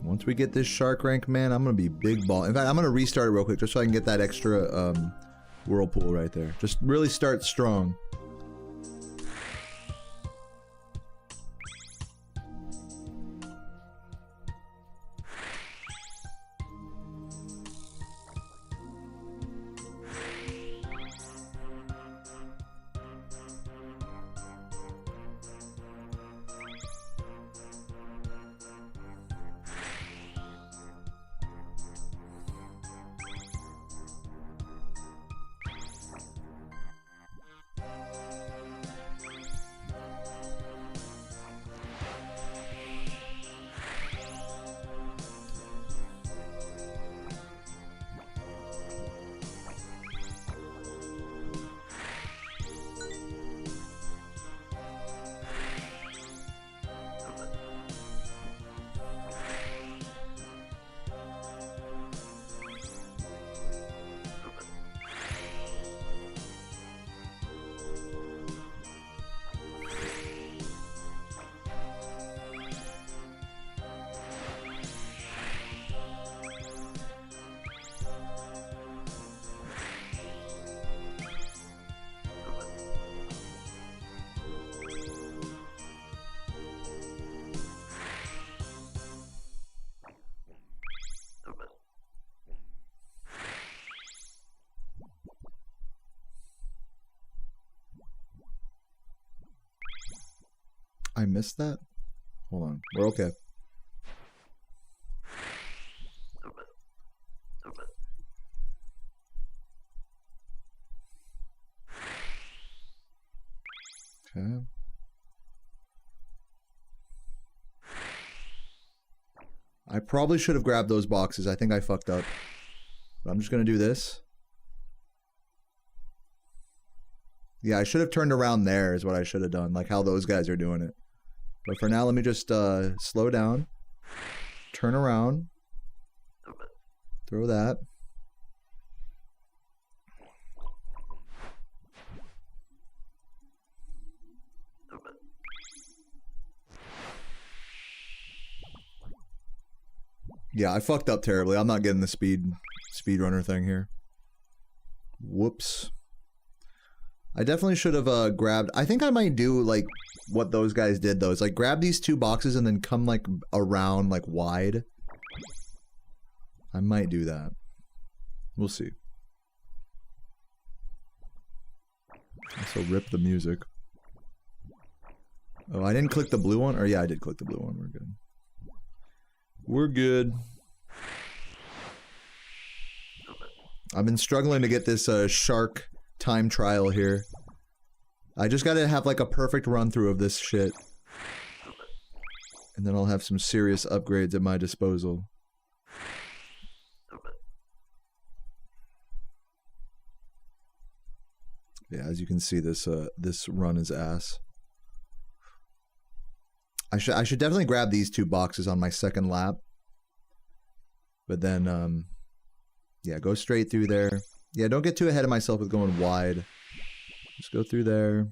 Speaker 1: Once we get this shark rank, man, I'm gonna be big ball. In fact, I'm gonna restart it real quick just so I can get that extra whirlpool right there. Just really start strong. I missed that? Hold on. We're okay. Okay. I probably should have grabbed those boxes. I think I fucked up. But I'm just gonna do this. Yeah, I should have turned around there is what I should have done, like how those guys are doing it. But for now, let me just slow down, turn around, throw that. Yeah, I fucked up terribly. I'm not getting the speedrunner thing here. Whoops. I definitely should have grabbed... I think I might do, like, what those guys did, though. It's like, grab these two boxes and then come, like, around, like, wide. I might do that. We'll see. Also, rip the music. Oh, I didn't click the blue one? Or, yeah, I did click the blue one. We're good. We're good. I've been struggling to get this shark... time trial here. I just gotta have like a perfect run through of this shit. And then I'll have some serious upgrades at my disposal. Yeah, as you can see, this run is ass. I should definitely grab these two boxes on my second lap. But then yeah, go straight through there. Yeah, don't get too ahead of myself with going wide. Just go through there.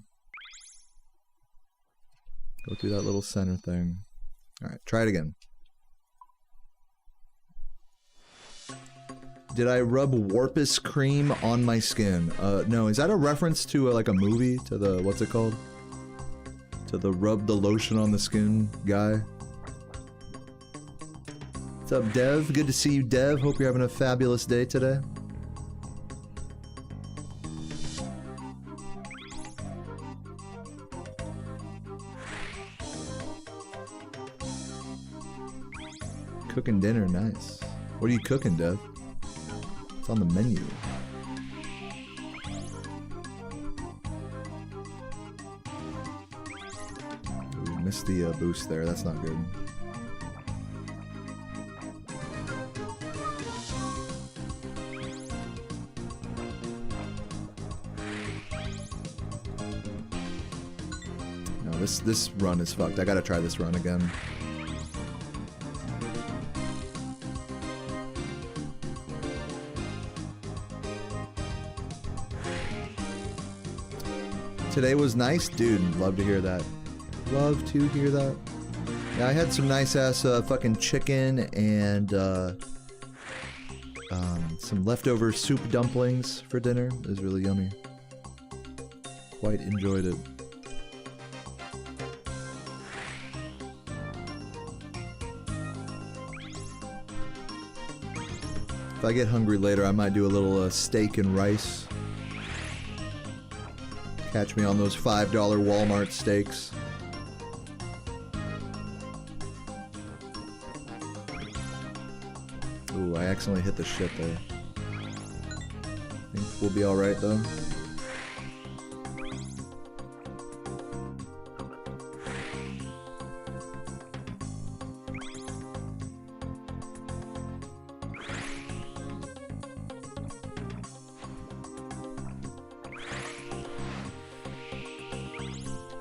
Speaker 1: Go through that little center thing. Alright, try it again. Did I rub Warpus cream on my skin? No, is that a reference to like a movie? To the, what's it called? To the rub the lotion on the skin guy? What's up, Dev? Good to see you, Dev. Hope you're having a fabulous day today. Cooking dinner, nice. What are you cooking, Dev? It's on the menu. Ooh, missed the boost there, that's not good. this run is fucked. I gotta try this run again. Today was nice, dude. Love to hear that. Love to hear that. Yeah, I had some nice ass fucking chicken and some leftover soup dumplings for dinner. It was really yummy. Quite enjoyed it. If I get hungry later, I might do a little steak and rice. Catch me on those $5 Walmart steaks. Ooh, I accidentally hit the shit there. Think we'll be alright though.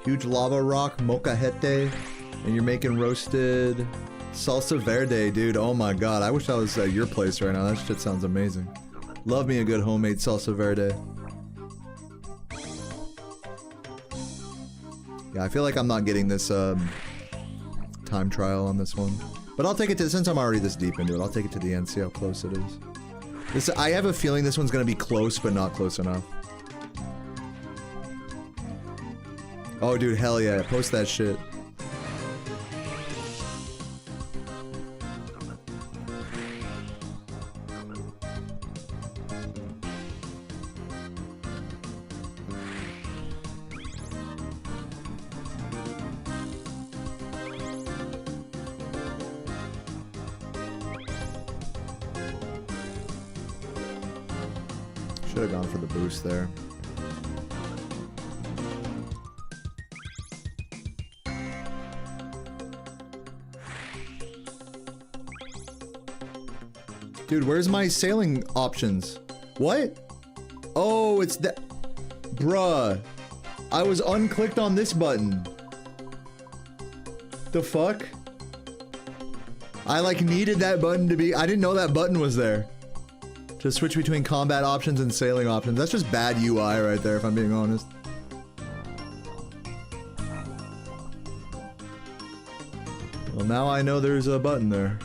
Speaker 1: Huge lava rock, molcajete, and you're making roasted salsa verde, dude. Oh my god, I wish I was at your place right now. That shit sounds amazing. Love me a good homemade salsa verde. Yeah, I feel like I'm not getting this time trial on this one. But I'll take it to, since I'm already this deep into it, I'll take it to the end, see how close it is. This, I have a feeling this one's gonna be close, but not close enough. Oh, dude, hell yeah. Post that shit. Should have gone for the boost there. Dude, where's my sailing options? What? Oh, it's that. Bruh. I was unclicked on this button. The fuck? I like needed that button to be. I didn't know that button was there. To switch between combat options and sailing options. That's just bad UI right there, if I'm being honest. Well, now I know there's a button there.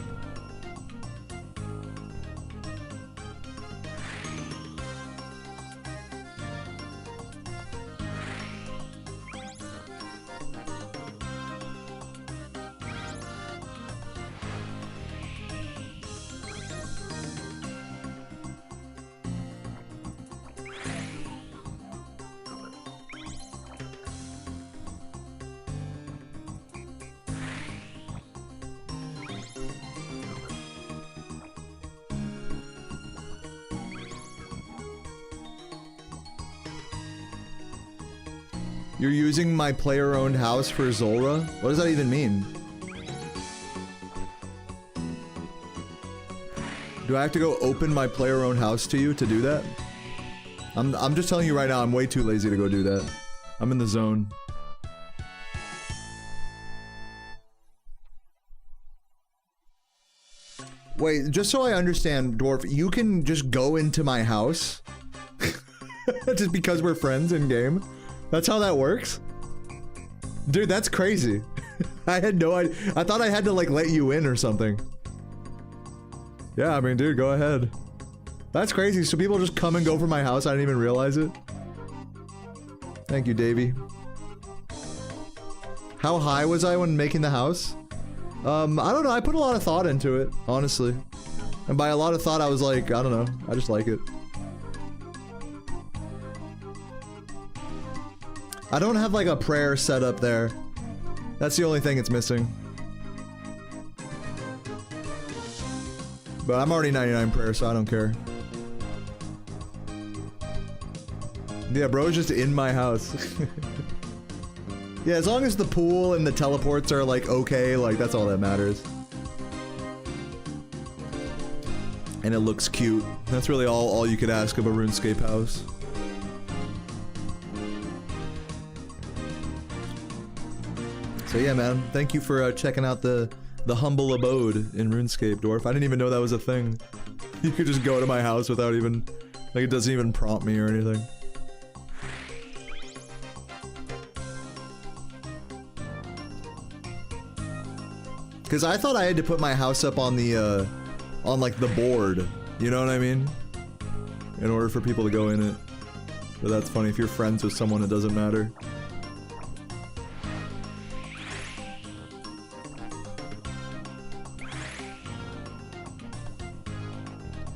Speaker 1: You're using my player-owned house for Zolra? What does that even mean? Do I have to go open my player-owned house to you to do that? I'm just telling you right now, I'm way too lazy to go do that. I'm in the zone. Wait, just so I understand, Dwarf, you can just go into my house? Just because we're friends in game? That's how that works? Dude, that's crazy. I had no idea. I thought I had to like let you in or something. Yeah, I mean, dude, go ahead. That's crazy. So people just come and go from my house. I didn't even realize it. Thank you, Davey. How high was I when making the house? I don't know. I put a lot of thought into it, honestly. And by a lot of thought, I was like, I don't know. I just like it. I don't have like a prayer set up there. That's the only thing it's missing. But I'm already 99 prayer, so I don't care. Yeah, bro's just in my house. Yeah, as long as the pool and the teleports are like okay, like that's all that matters. And it looks cute. That's really all you could ask of a RuneScape house. So yeah, man, thank you for checking out the humble abode in RuneScape, Dwarf. I didn't even know that was a thing. You could just go to my house without even, like, it doesn't even prompt me or anything. Because I thought I had to put my house up on the, on like the board, you know what I mean? In order for people to go in it. But that's funny, if you're friends with someone, it doesn't matter.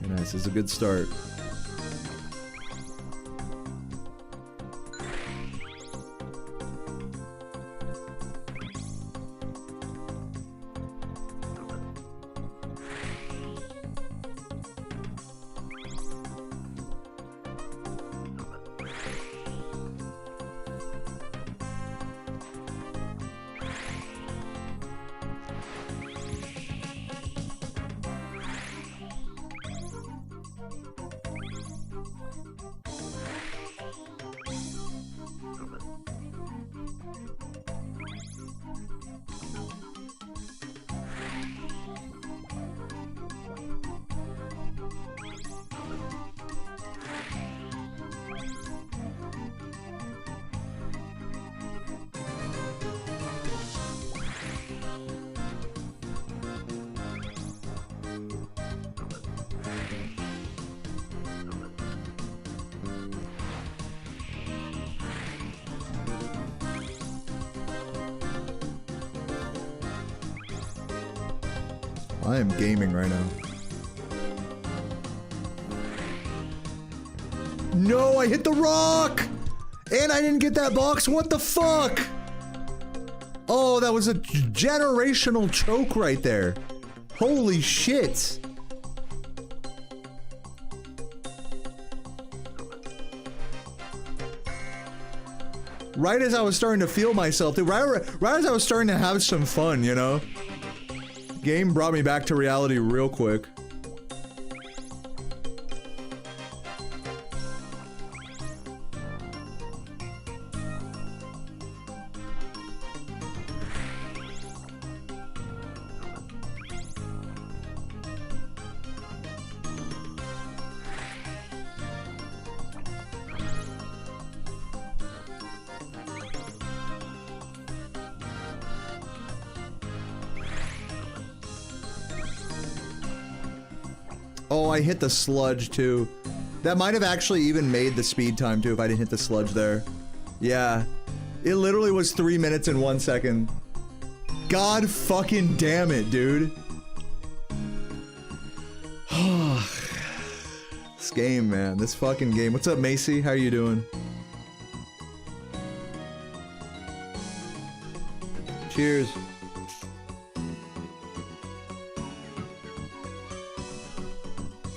Speaker 1: Very nice, this is a good start. I am gaming right now. No, I hit the rock! And I didn't get that box, what the fuck? Oh, that was a generational choke right there. Holy shit. Right as I was starting to feel myself, dude, right as I was starting to have some fun, you know? Game brought me back to reality real quick. Oh, I hit the sludge too. That might have actually even made the speed time too if I didn't hit the sludge there. Yeah. It literally was 3 minutes and 1 second. God fucking damn it, dude. This game, man. This fucking game. What's up, Macy? How are you doing? Cheers.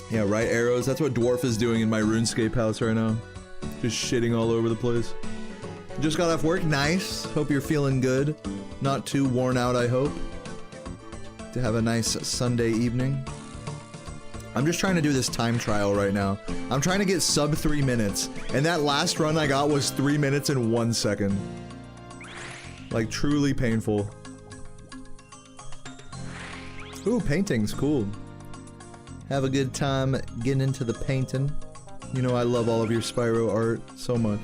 Speaker 1: Yeah, right arrows. That's what Dwarf is doing in my RuneScape house right now. Just shitting all over the place. Just got off work. Nice. Hope you're feeling good. Not too worn out, I hope. To have a nice Sunday evening. I'm just trying to do this time trial right now. I'm trying to get sub 3 minutes. And that last run I got was 3 minutes and 1 second. Like, truly painful. Ooh, painting's cool. Have a good time getting into the painting. You know I love all of your Spyro art so much.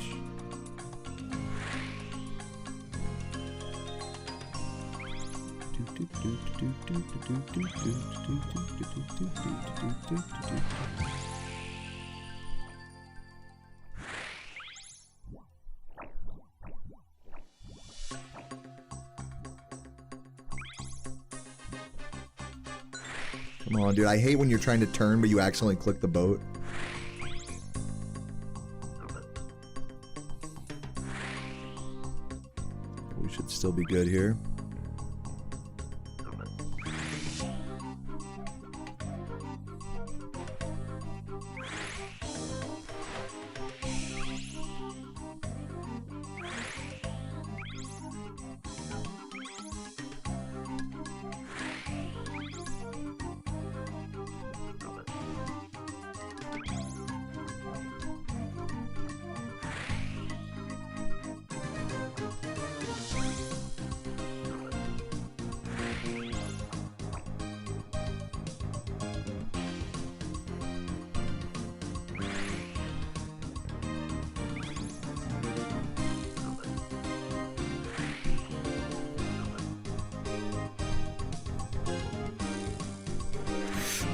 Speaker 1: Come on, dude. I hate when you're trying to turn, but you accidentally click the boat. We should still be good here.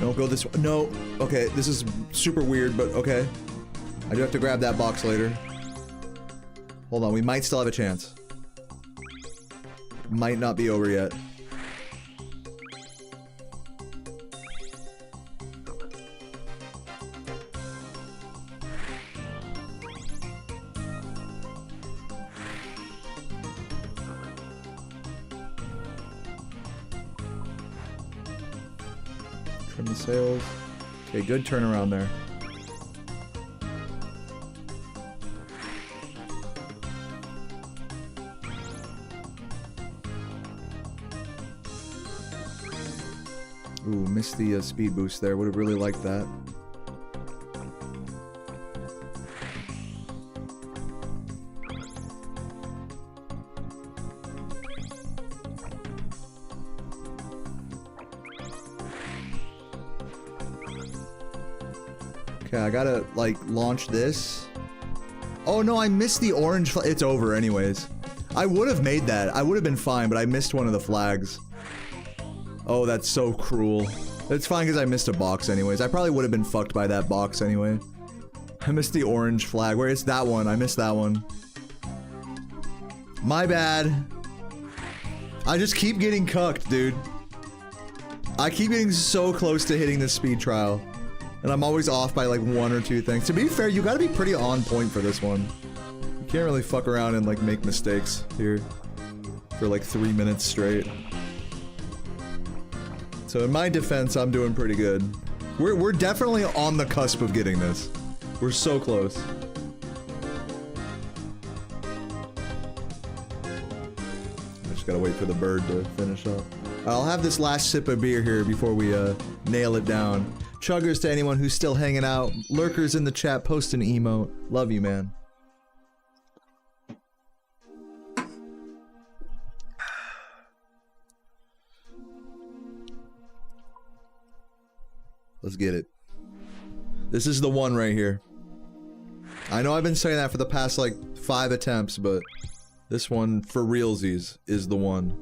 Speaker 1: Don't go this way. No. Okay, this is super weird, but okay. I do have to grab that box later. Hold on, we might still have a chance. Might not be over yet. Trim the sails. Okay, good turnaround there. Ooh, missed the speed boost there. Would have really liked that. Okay, I gotta, like, launch this. Oh no, I missed the orange it's over anyways. I would have made that. I would have been fine, but I missed one of the flags. Oh, that's so cruel. It's fine because I missed a box anyways. I probably would have been fucked by that box anyway. I missed the orange flag. Where is that one? I missed that one. My bad. I just keep getting cucked, dude. I keep getting so close to hitting this speed trial. And I'm always off by like 1 or 2 things. To be fair, you gotta be pretty on point for this one. You can't really fuck around and like make mistakes here. For like 3 minutes straight. So in my defense, I'm doing pretty good. We're definitely on the cusp of getting this. We're so close. I just gotta wait for the bird to finish up. I'll have this last sip of beer here before we nail it down. Chuggers to anyone who's still hanging out. Lurkers in the chat, post an emote. Love you, man. Let's get it. This is the one right here. I know I've been saying that for the past like 5 attempts, but this one for realsies is the one.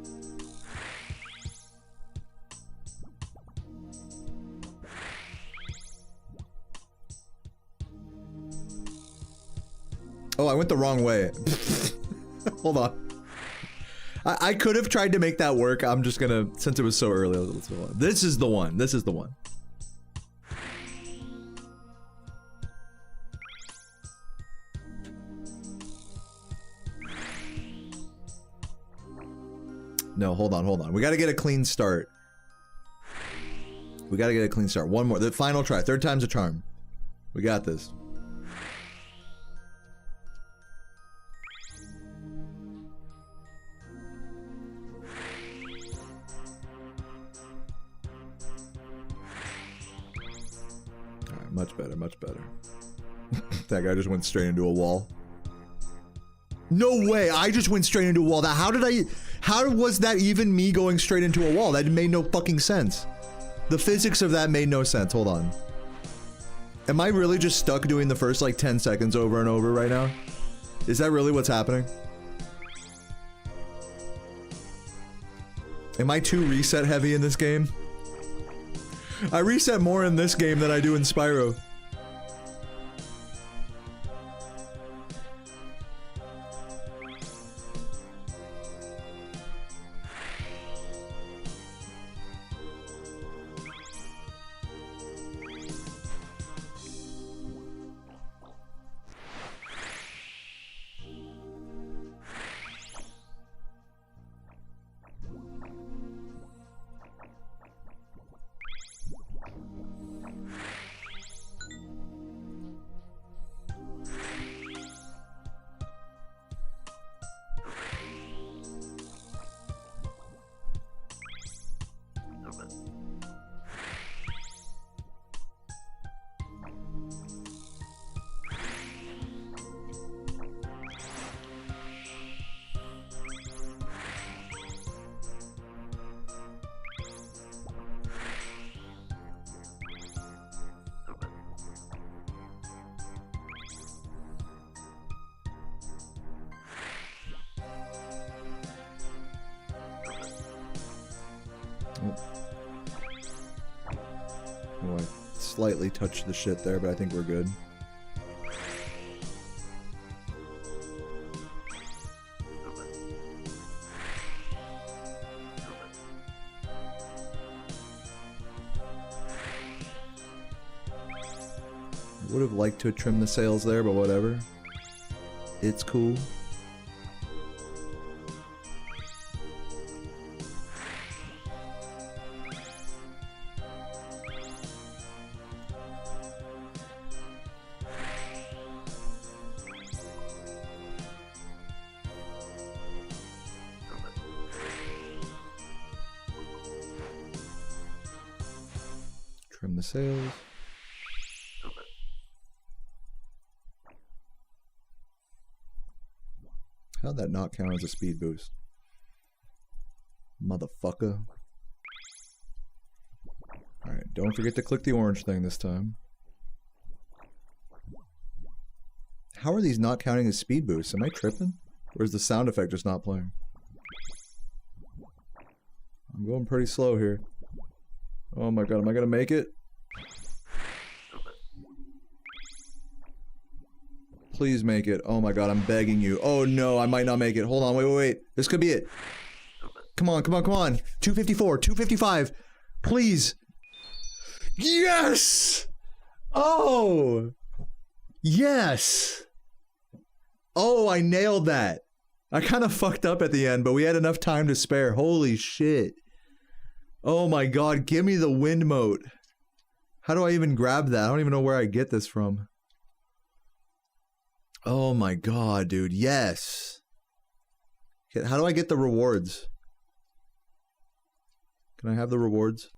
Speaker 1: Oh, I went the wrong way. Hold on. I could have tried to make that work. I'm just gonna, since it was so early, let's go on. This is the one. This is the one. No, hold on, hold on. We gotta get a clean start. We gotta get a clean start. One more. The final try. 3rd time's a charm. We got this. Alright, much better, much better. That guy just went straight into a wall. No way! I just went straight into a wall. That how was that even me going straight into a wall? That made no fucking sense. The physics of that made no sense. Hold on. Am I really just stuck doing the first like 10 seconds over and over right now? Is that really what's happening? Am I too reset heavy in this game? I reset more in this game than I do in Spyro. slightly touched the shit there, but I think we're good. Would have liked to trim the sails there, but whatever. It's cool. Trim the sails. How'd that not count as a speed boost? Motherfucker. Alright, don't forget to click the orange thing this time. How are these not counting as speed boosts? Am I tripping? Or is the sound effect just not playing? I'm going pretty slow here. Oh my god, am I gonna make it? Please make it. Oh my god, I'm begging you. Oh no, I might not make it. Hold on, wait. This could be it. Come on. 254, 255. Please. Yes! Oh! Yes! Oh, I nailed that. I kind of fucked up at the end, but we had enough time to spare. Holy shit. Oh my god, give me the wind mote. How do I even grab that? I don't even know where I get this from. Oh my god, dude, yes! How do I get the rewards? Can I have the rewards?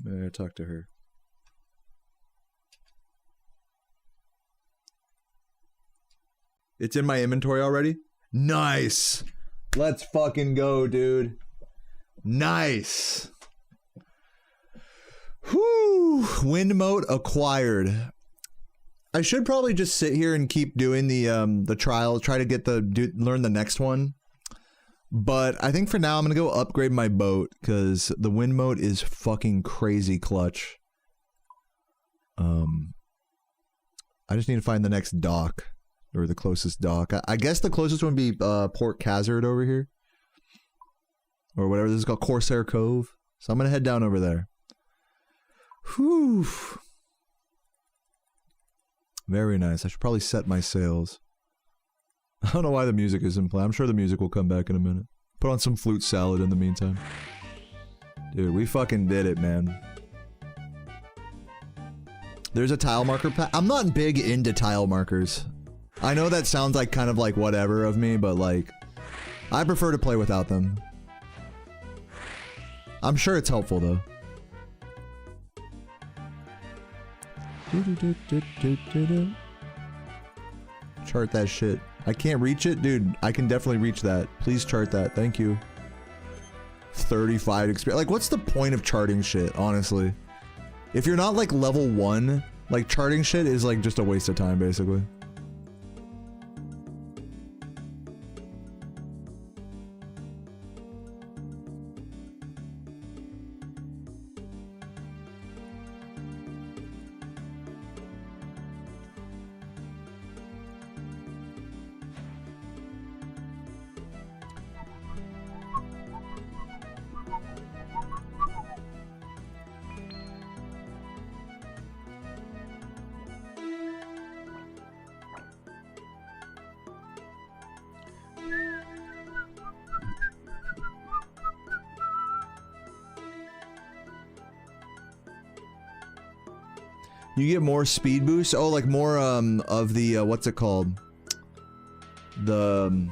Speaker 1: Maybe I gotta talk to her. It's in my inventory already? Nice! Let's fucking go, dude. Nice! Whew! Wind mote acquired. I should probably just sit here and keep doing the trial, try to get learn the next one. But I think for now I'm gonna go upgrade my boat because the wind mote is fucking crazy clutch. I just need to find the next dock or the closest dock. I guess the closest one would be Port Khazard over here, or whatever this is called, Corsair Cove. So I'm gonna head down over there. Whew. Very nice. I should probably set my sails. I don't know why the music isn't playing. I'm sure the music will come back in a minute. Put on some flute salad in the meantime. Dude, we fucking did it, man. There's a tile marker pack. I'm not big into tile markers. I know that sounds like kind of like whatever of me, but like, I prefer to play without them. I'm sure it's helpful though. Chart that shit. I can't reach it? Dude, I can definitely reach that. Please chart that. Thank you. 35 experience. Like, what's the point of charting shit, honestly? If you're not, like, level 1, like, charting shit is, like, just a waste of time, basically. You get more speed boost? Oh, like more, of the, what's it called? The,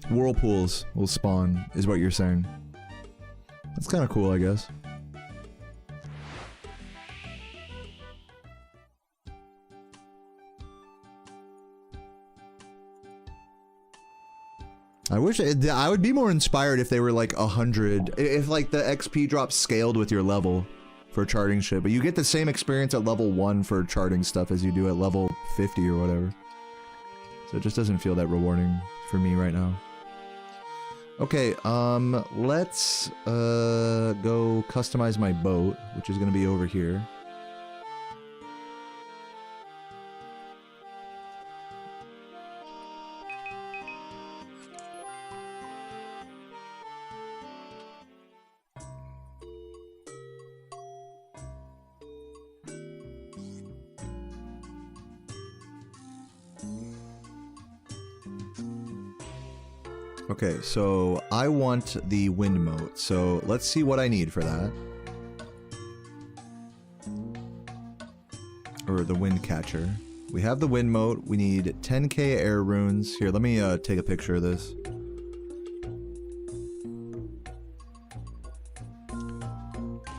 Speaker 1: whirlpools will spawn, is what you're saying. That's kind of cool, I guess. I wish, I would be more inspired if they were like 100, if like the XP drop scaled with your level. For charting shit, but you get the same experience at level 1 for charting stuff as you do at level 50 or whatever. So it just doesn't feel that rewarding for me right now. Okay, let's go customize my boat, which is gonna be over here. Okay, so I want the wind moat, so let's see what I need for that. Or the wind catcher. We have the wind moat, we need 10k air runes. Here, let me take a picture of this.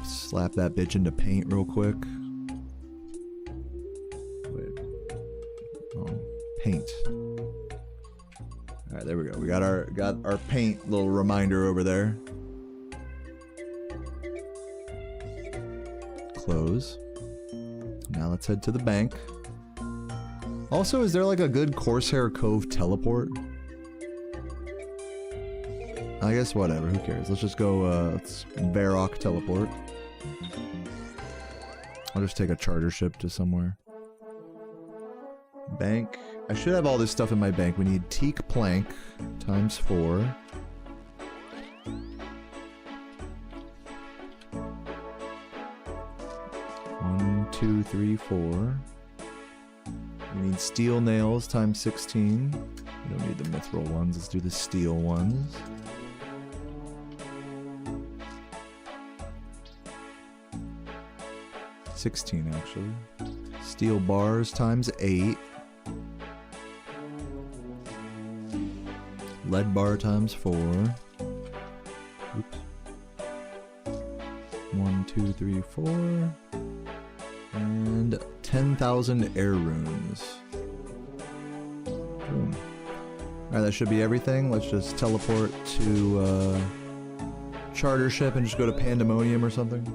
Speaker 1: Slap that bitch into paint real quick. Wait. Oh, paint. Alright, there we go. We got our paint little reminder over there. Close. Now let's head to the bank. Also, is there like a good Corsair Cove teleport? I guess whatever, who cares? Let's just go, let's Varrock teleport. I'll just take a charter ship to somewhere. Bank. I should have all this stuff in my bank. We need teak plank times 4. 1, 2, 3, 4. We need steel nails times 16. We don't need the mithril ones. Let's do the steel ones. $16 actually. Steel bars times 8. Lead bar times 4. Oops. 1, 2, 3, 4. And 10,000 air runes. Boom. Alright, that should be everything. Let's just teleport to charter ship and just go to Pandemonium or something.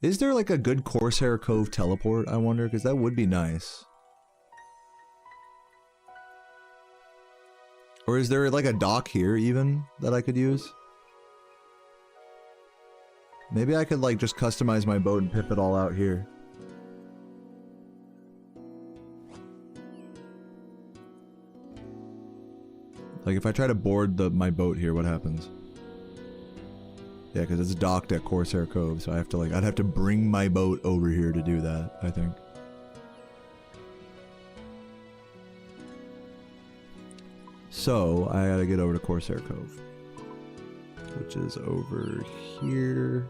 Speaker 1: Is there like a good Corsair Cove teleport, I wonder? Because that would be nice. Or is there like a dock here even that I could use? Maybe I could like just customize my boat and pip it all out here. Like if I try to board my boat here, what happens? Yeah, because it's docked at Corsair Cove, so I have to like, I'd have to bring my boat over here to do that, I think. So, I gotta get over to Corsair Cove, which is over here.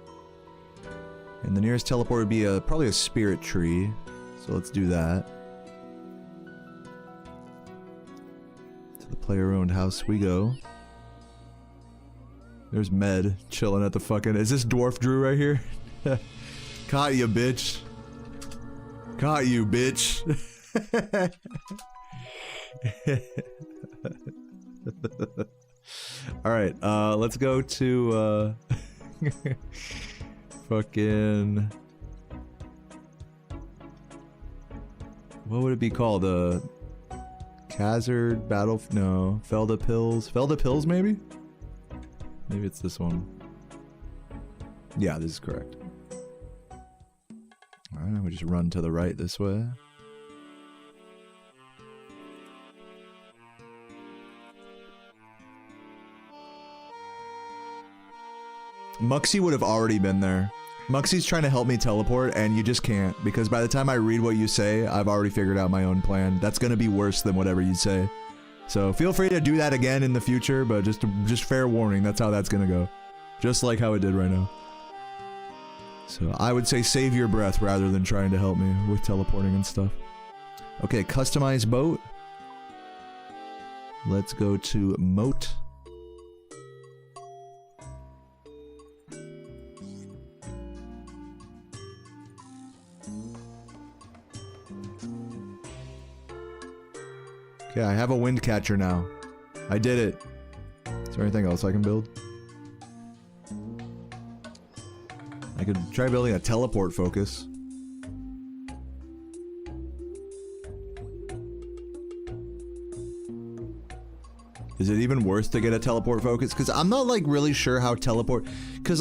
Speaker 1: And the nearest teleport would be probably a spirit tree, so let's do that. To the player-owned house we go. There's Med chilling at the fucking... Is this Dwarf Drew right here? Caught you, bitch. Caught you, bitch. Alright, let's go to, fucking... What would it be called? Khazard Battle... No. Felda Pills? Felda Pills, maybe? Maybe it's this one. Yeah, this is correct. Alright, we just run to the right this way. Muxie would have already been there. Muxie's trying to help me teleport, and you just can't, because by the time I read what you say, I've already figured out my own plan. That's gonna be worse than whatever you say. So feel free to do that again in the future, but just fair warning, that's how that's gonna go. Just like how it did right now. So I would say save your breath rather than trying to help me with teleporting and stuff. Okay, customize boat. Let's go to moat. Okay, I have a wind catcher now. I did it. Is there anything else I can build? I could try building a teleport focus. Is it even worth to get a teleport focus? Because I'm not like really sure how teleport, because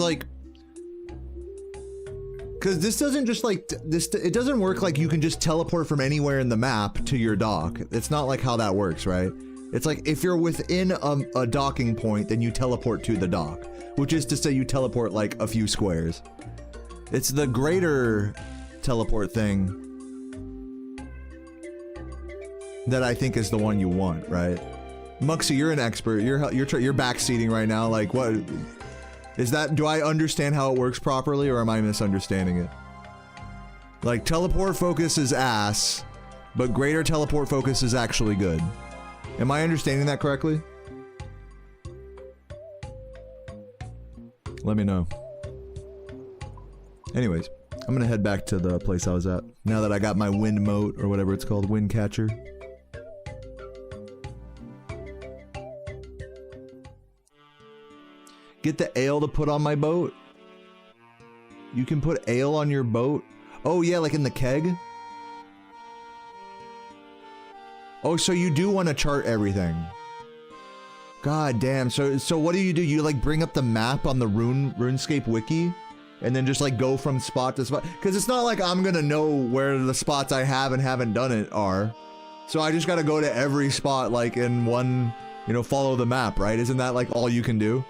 Speaker 1: this doesn't just like, it doesn't work like you can just teleport from anywhere in the map to your dock. It's not like how that works, right? It's like if you're within a docking point, then you teleport to the dock, which is to say you teleport like a few squares. It's the greater teleport thing that I think is the one you want, right? Muxy, you're an expert. You're backseating right now. Like, what is that? Do I understand how it works properly, or am I misunderstanding it? Like, teleport focus is ass, but greater teleport focus is actually good. Am I understanding that correctly? Let me know. Anyways, I'm gonna head back to the place I was at now that I got my wind moat, or whatever it's called, wind catcher. Get the ale to put on my boat. You can put ale on your boat. Oh yeah, like in the keg. Oh, so you do want to chart everything. God damn. So what do? You like bring up the map on the Runescape wiki and then just like go from spot to spot? Because it's not like I'm gonna know where the spots I have and haven't done it are. So I just gotta go to every spot like in one, you know, follow the map, right? Isn't that like all you can do?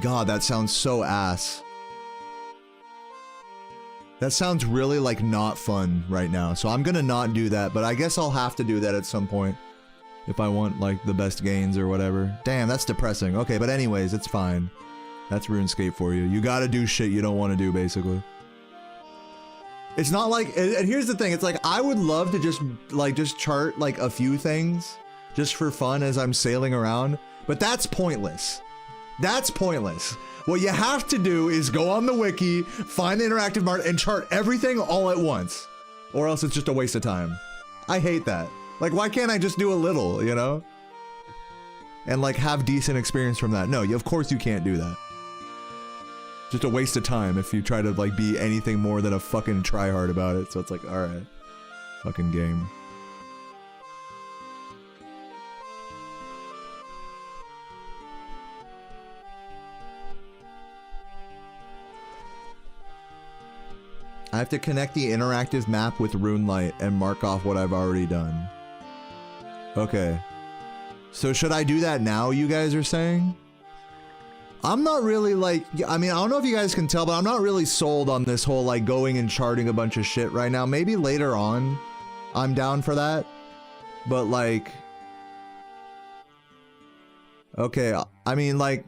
Speaker 1: God, that sounds so ass. That sounds really like not fun right now, so I'm gonna not do that, but I guess I'll have to do that at some point if I want like the best gains or whatever. Damn, that's depressing. Okay, but anyways, it's fine. That's RuneScape for you. You gotta do shit you don't want to do, basically. It's not like, and here's the thing, it's like I would love to just chart like a few things just for fun as I'm sailing around, but that's pointless. That's pointless. What you have to do is go on the wiki, find the interactive mart, and chart everything all at once. Or else it's just a waste of time. I hate that. Like, why can't I just do a little, you know? And like have decent experience from that. No, of course you can't do that. Just a waste of time if you try to like be anything more than a fucking tryhard about it. So it's like, alright. Fucking game. I have to connect the interactive map with RuneLight and mark off what I've already done. Okay. So should I do that now, you guys are saying? I'm not really like, I mean, I don't know if you guys can tell, but I'm not really sold on this whole like going and charting a bunch of shit right now. Maybe later on, I'm down for that. But like, okay, I mean like,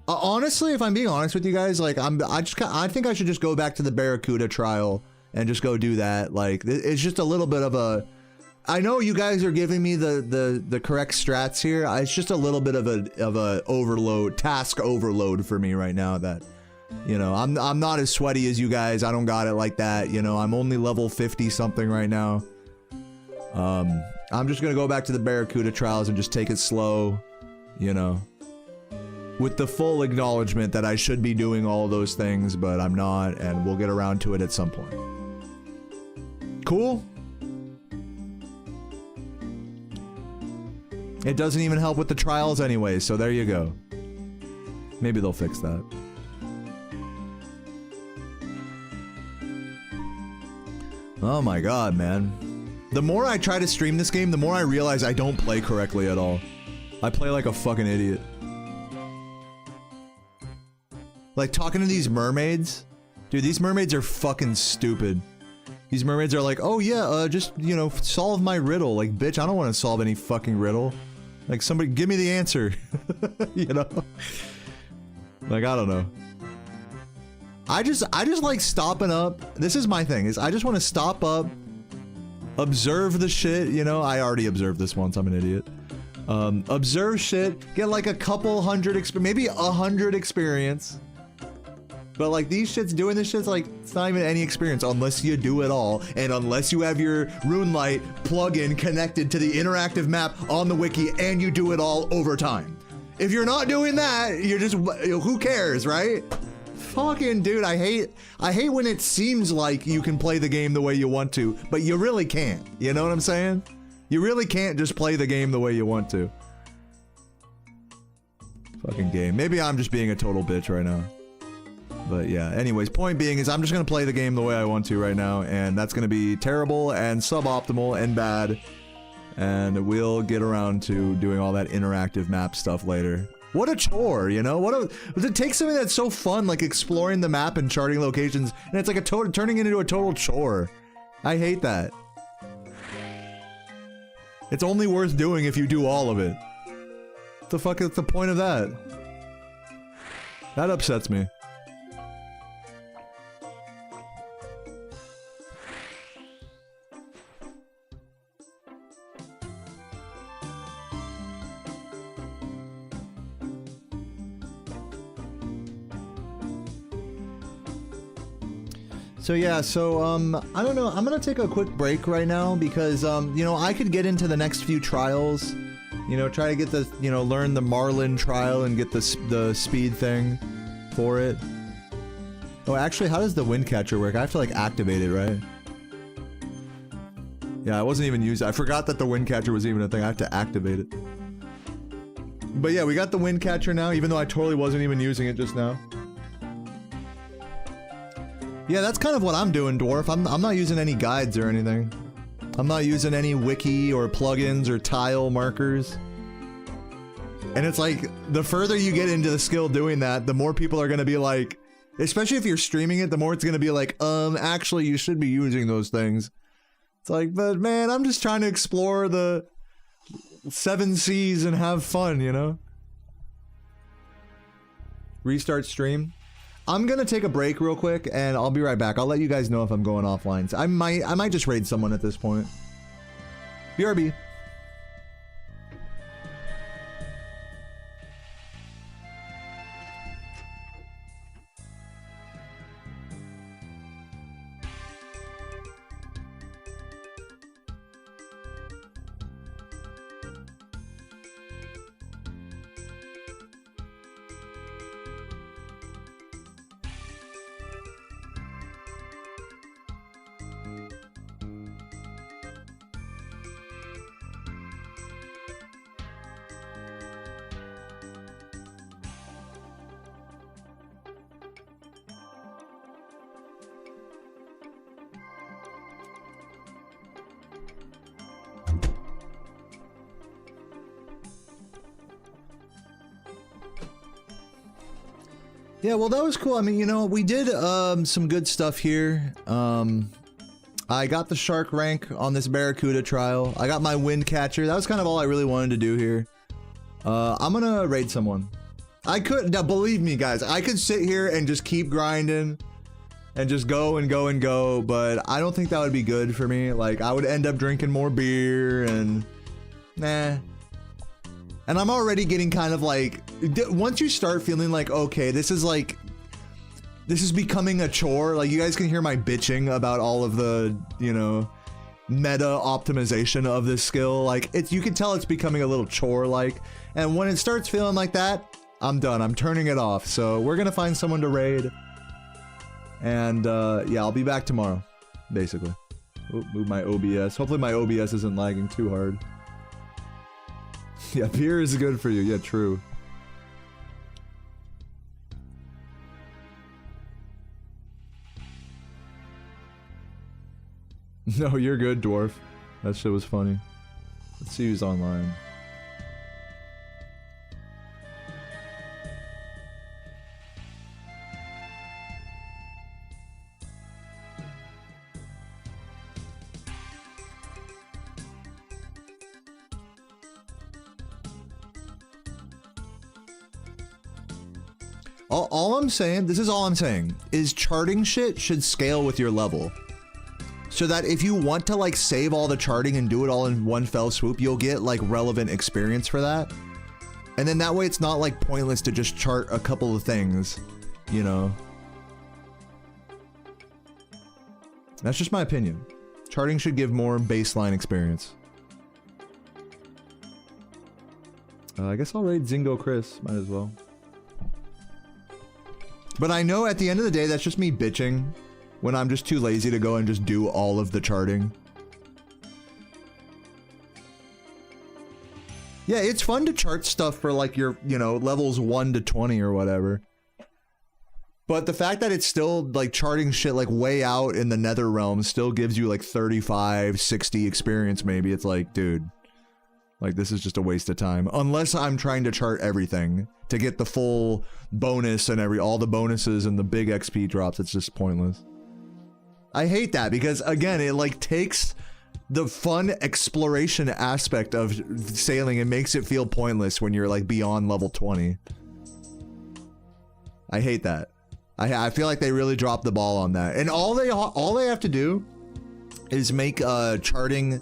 Speaker 1: honestly, if I'm being honest with you guys, like I think I should just go back to the Barracuda trial and just go do that. Like it's just a little bit of a, I know you guys are giving me the correct strats here. It's just a little bit of a overload, task overload for me right now that, you know, I'm not as sweaty as you guys. I don't got it like that. You know, I'm only level 50 something right now. I'm just gonna go back to the Barracuda trials and just take it slow, you know. With the full acknowledgement that I should be doing all those things, but I'm not, and we'll get around to it at some point. Cool? It doesn't even help with the trials anyway, so there you go. Maybe they'll fix that. Oh my god, man. The more I try to stream this game, the more I realize I don't play correctly at all. I play like a fucking idiot. Like, talking to these mermaids? Dude, these mermaids are fucking stupid. These mermaids are like, oh yeah, just, you know, solve my riddle. Like, bitch, I don't want to solve any fucking riddle. Like, somebody, give me the answer. You know? Like, I don't know. I just like stopping up. This is my thing, is I just want to stop up, observe the shit, you know? I already observed this once, I'm an idiot. Observe shit, get like a couple hundred, maybe 100 experience. But like these shits doing this shit's like, it's not even any experience unless you do it all, and unless you have your RuneLight plugin connected to the interactive map on the wiki and you do it all over time. If you're not doing that, you're just, who cares, right? Fucking dude, I hate when it seems like you can play the game the way you want to, but you really can't. You know what I'm saying? You really can't just play the game the way you want to. Fucking game. Maybe I'm just being a total bitch right now. But yeah, anyways, point being is I'm just gonna play the game the way I want to right now, and that's gonna be terrible and suboptimal and bad. And we'll get around to doing all that interactive map stuff later. What a chore, you know? It takes something that's so fun, like exploring the map and charting locations, and it's like turning it into a total chore. I hate that. It's only worth doing if you do all of it. What the fuck is the point of that? That upsets me. So yeah, I don't know, I'm gonna take a quick break right now because, you know, I could get into the next few trials, you know, try to get the, you know, learn the Marlin trial and get the speed thing for it. Oh, actually, how does the wind catcher work? I have to, like, activate it, right? Yeah, I wasn't even using it. I forgot that the wind catcher was even a thing. I have to activate it. But yeah, we got the wind catcher now, even though I totally wasn't even using it just now. Yeah, that's kind of what I'm doing, Dwarf. I'm not using any guides or anything. I'm not using any wiki or plugins or tile markers. And it's like, the further you get into the skill doing that, the more people are gonna be like, especially if you're streaming it, the more it's gonna be like, actually you should be using those things. It's like, but man, I'm just trying to explore the 7 seas and have fun, you know? Restart stream. I'm gonna take a break real quick, and I'll be right back. I'll let you guys know if I'm going offline. So I might just raid someone at this point. BRB. Yeah, well, that was cool. I mean, you know, we did some good stuff here. I got the shark rank on this Barracuda trial. I got my wind catcher. That was kind of all I really wanted to do here. I'm gonna raid someone. I could, now believe me guys, I could sit here and just keep grinding and just go and go and go, but I don't think that would be good for me. Like, I would end up drinking more beer and nah. And I'm already getting kind of like, once you start feeling like, okay, this is becoming a chore, like you guys can hear my bitching about all of the, you know, meta optimization of this skill. Like, you can tell it's becoming a little chore like, and when it starts feeling like that, I'm done, I'm turning it off. So we're gonna find someone to raid. And yeah, I'll be back tomorrow, basically. Ooh, move my OBS. Hopefully my OBS isn't lagging too hard. Yeah, beer is good for you. Yeah, true. No, you're good, Dwarf. That shit was funny. Let's see who's online. All I'm saying, this is all I'm saying, is charting shit should scale with your level. So that if you want to like save all the charting and do it all in one fell swoop, you'll get like relevant experience for that. And then that way it's not like pointless to just chart a couple of things, you know? That's just my opinion. Charting should give more baseline experience. I guess I'll raid Zingo Chris, might as well. But I know at the end of the day, that's just me bitching when I'm just too lazy to go and just do all of the charting. Yeah, it's fun to chart stuff for like your, you know, levels 1 to 20 or whatever. But the fact that it's still like charting shit like way out in the nether realm still gives you like 35, 60 experience maybe. It's like, dude, like this is just a waste of time. Unless I'm trying to chart everything to get the full bonus and all the bonuses and the big XP drops. It's just pointless. I hate that because again, it like takes the fun exploration aspect of sailing and makes it feel pointless when you're like beyond level 20. I hate that. I feel like they really dropped the ball on that. And all they have to do is make charting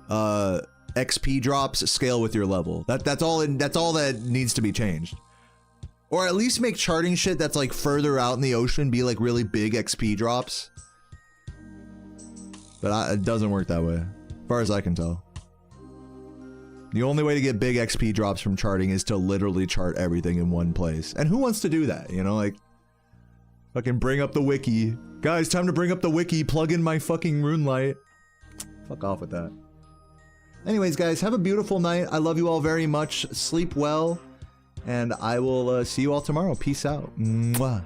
Speaker 1: XP drops scale with your level. That's all that needs to be changed. Or at least make charting shit that's like further out in the ocean be like really big XP drops. But it doesn't work that way, as far as I can tell. The only way to get big XP drops from charting is to literally chart everything in one place. And who wants to do that, you know, like... Fucking bring up the wiki. Guys, time to bring up the wiki, plug in my fucking Runelight. Fuck off with that. Anyways, guys, have a beautiful night. I love you all very much. Sleep well. And I will see you all tomorrow. Peace out. Mwah.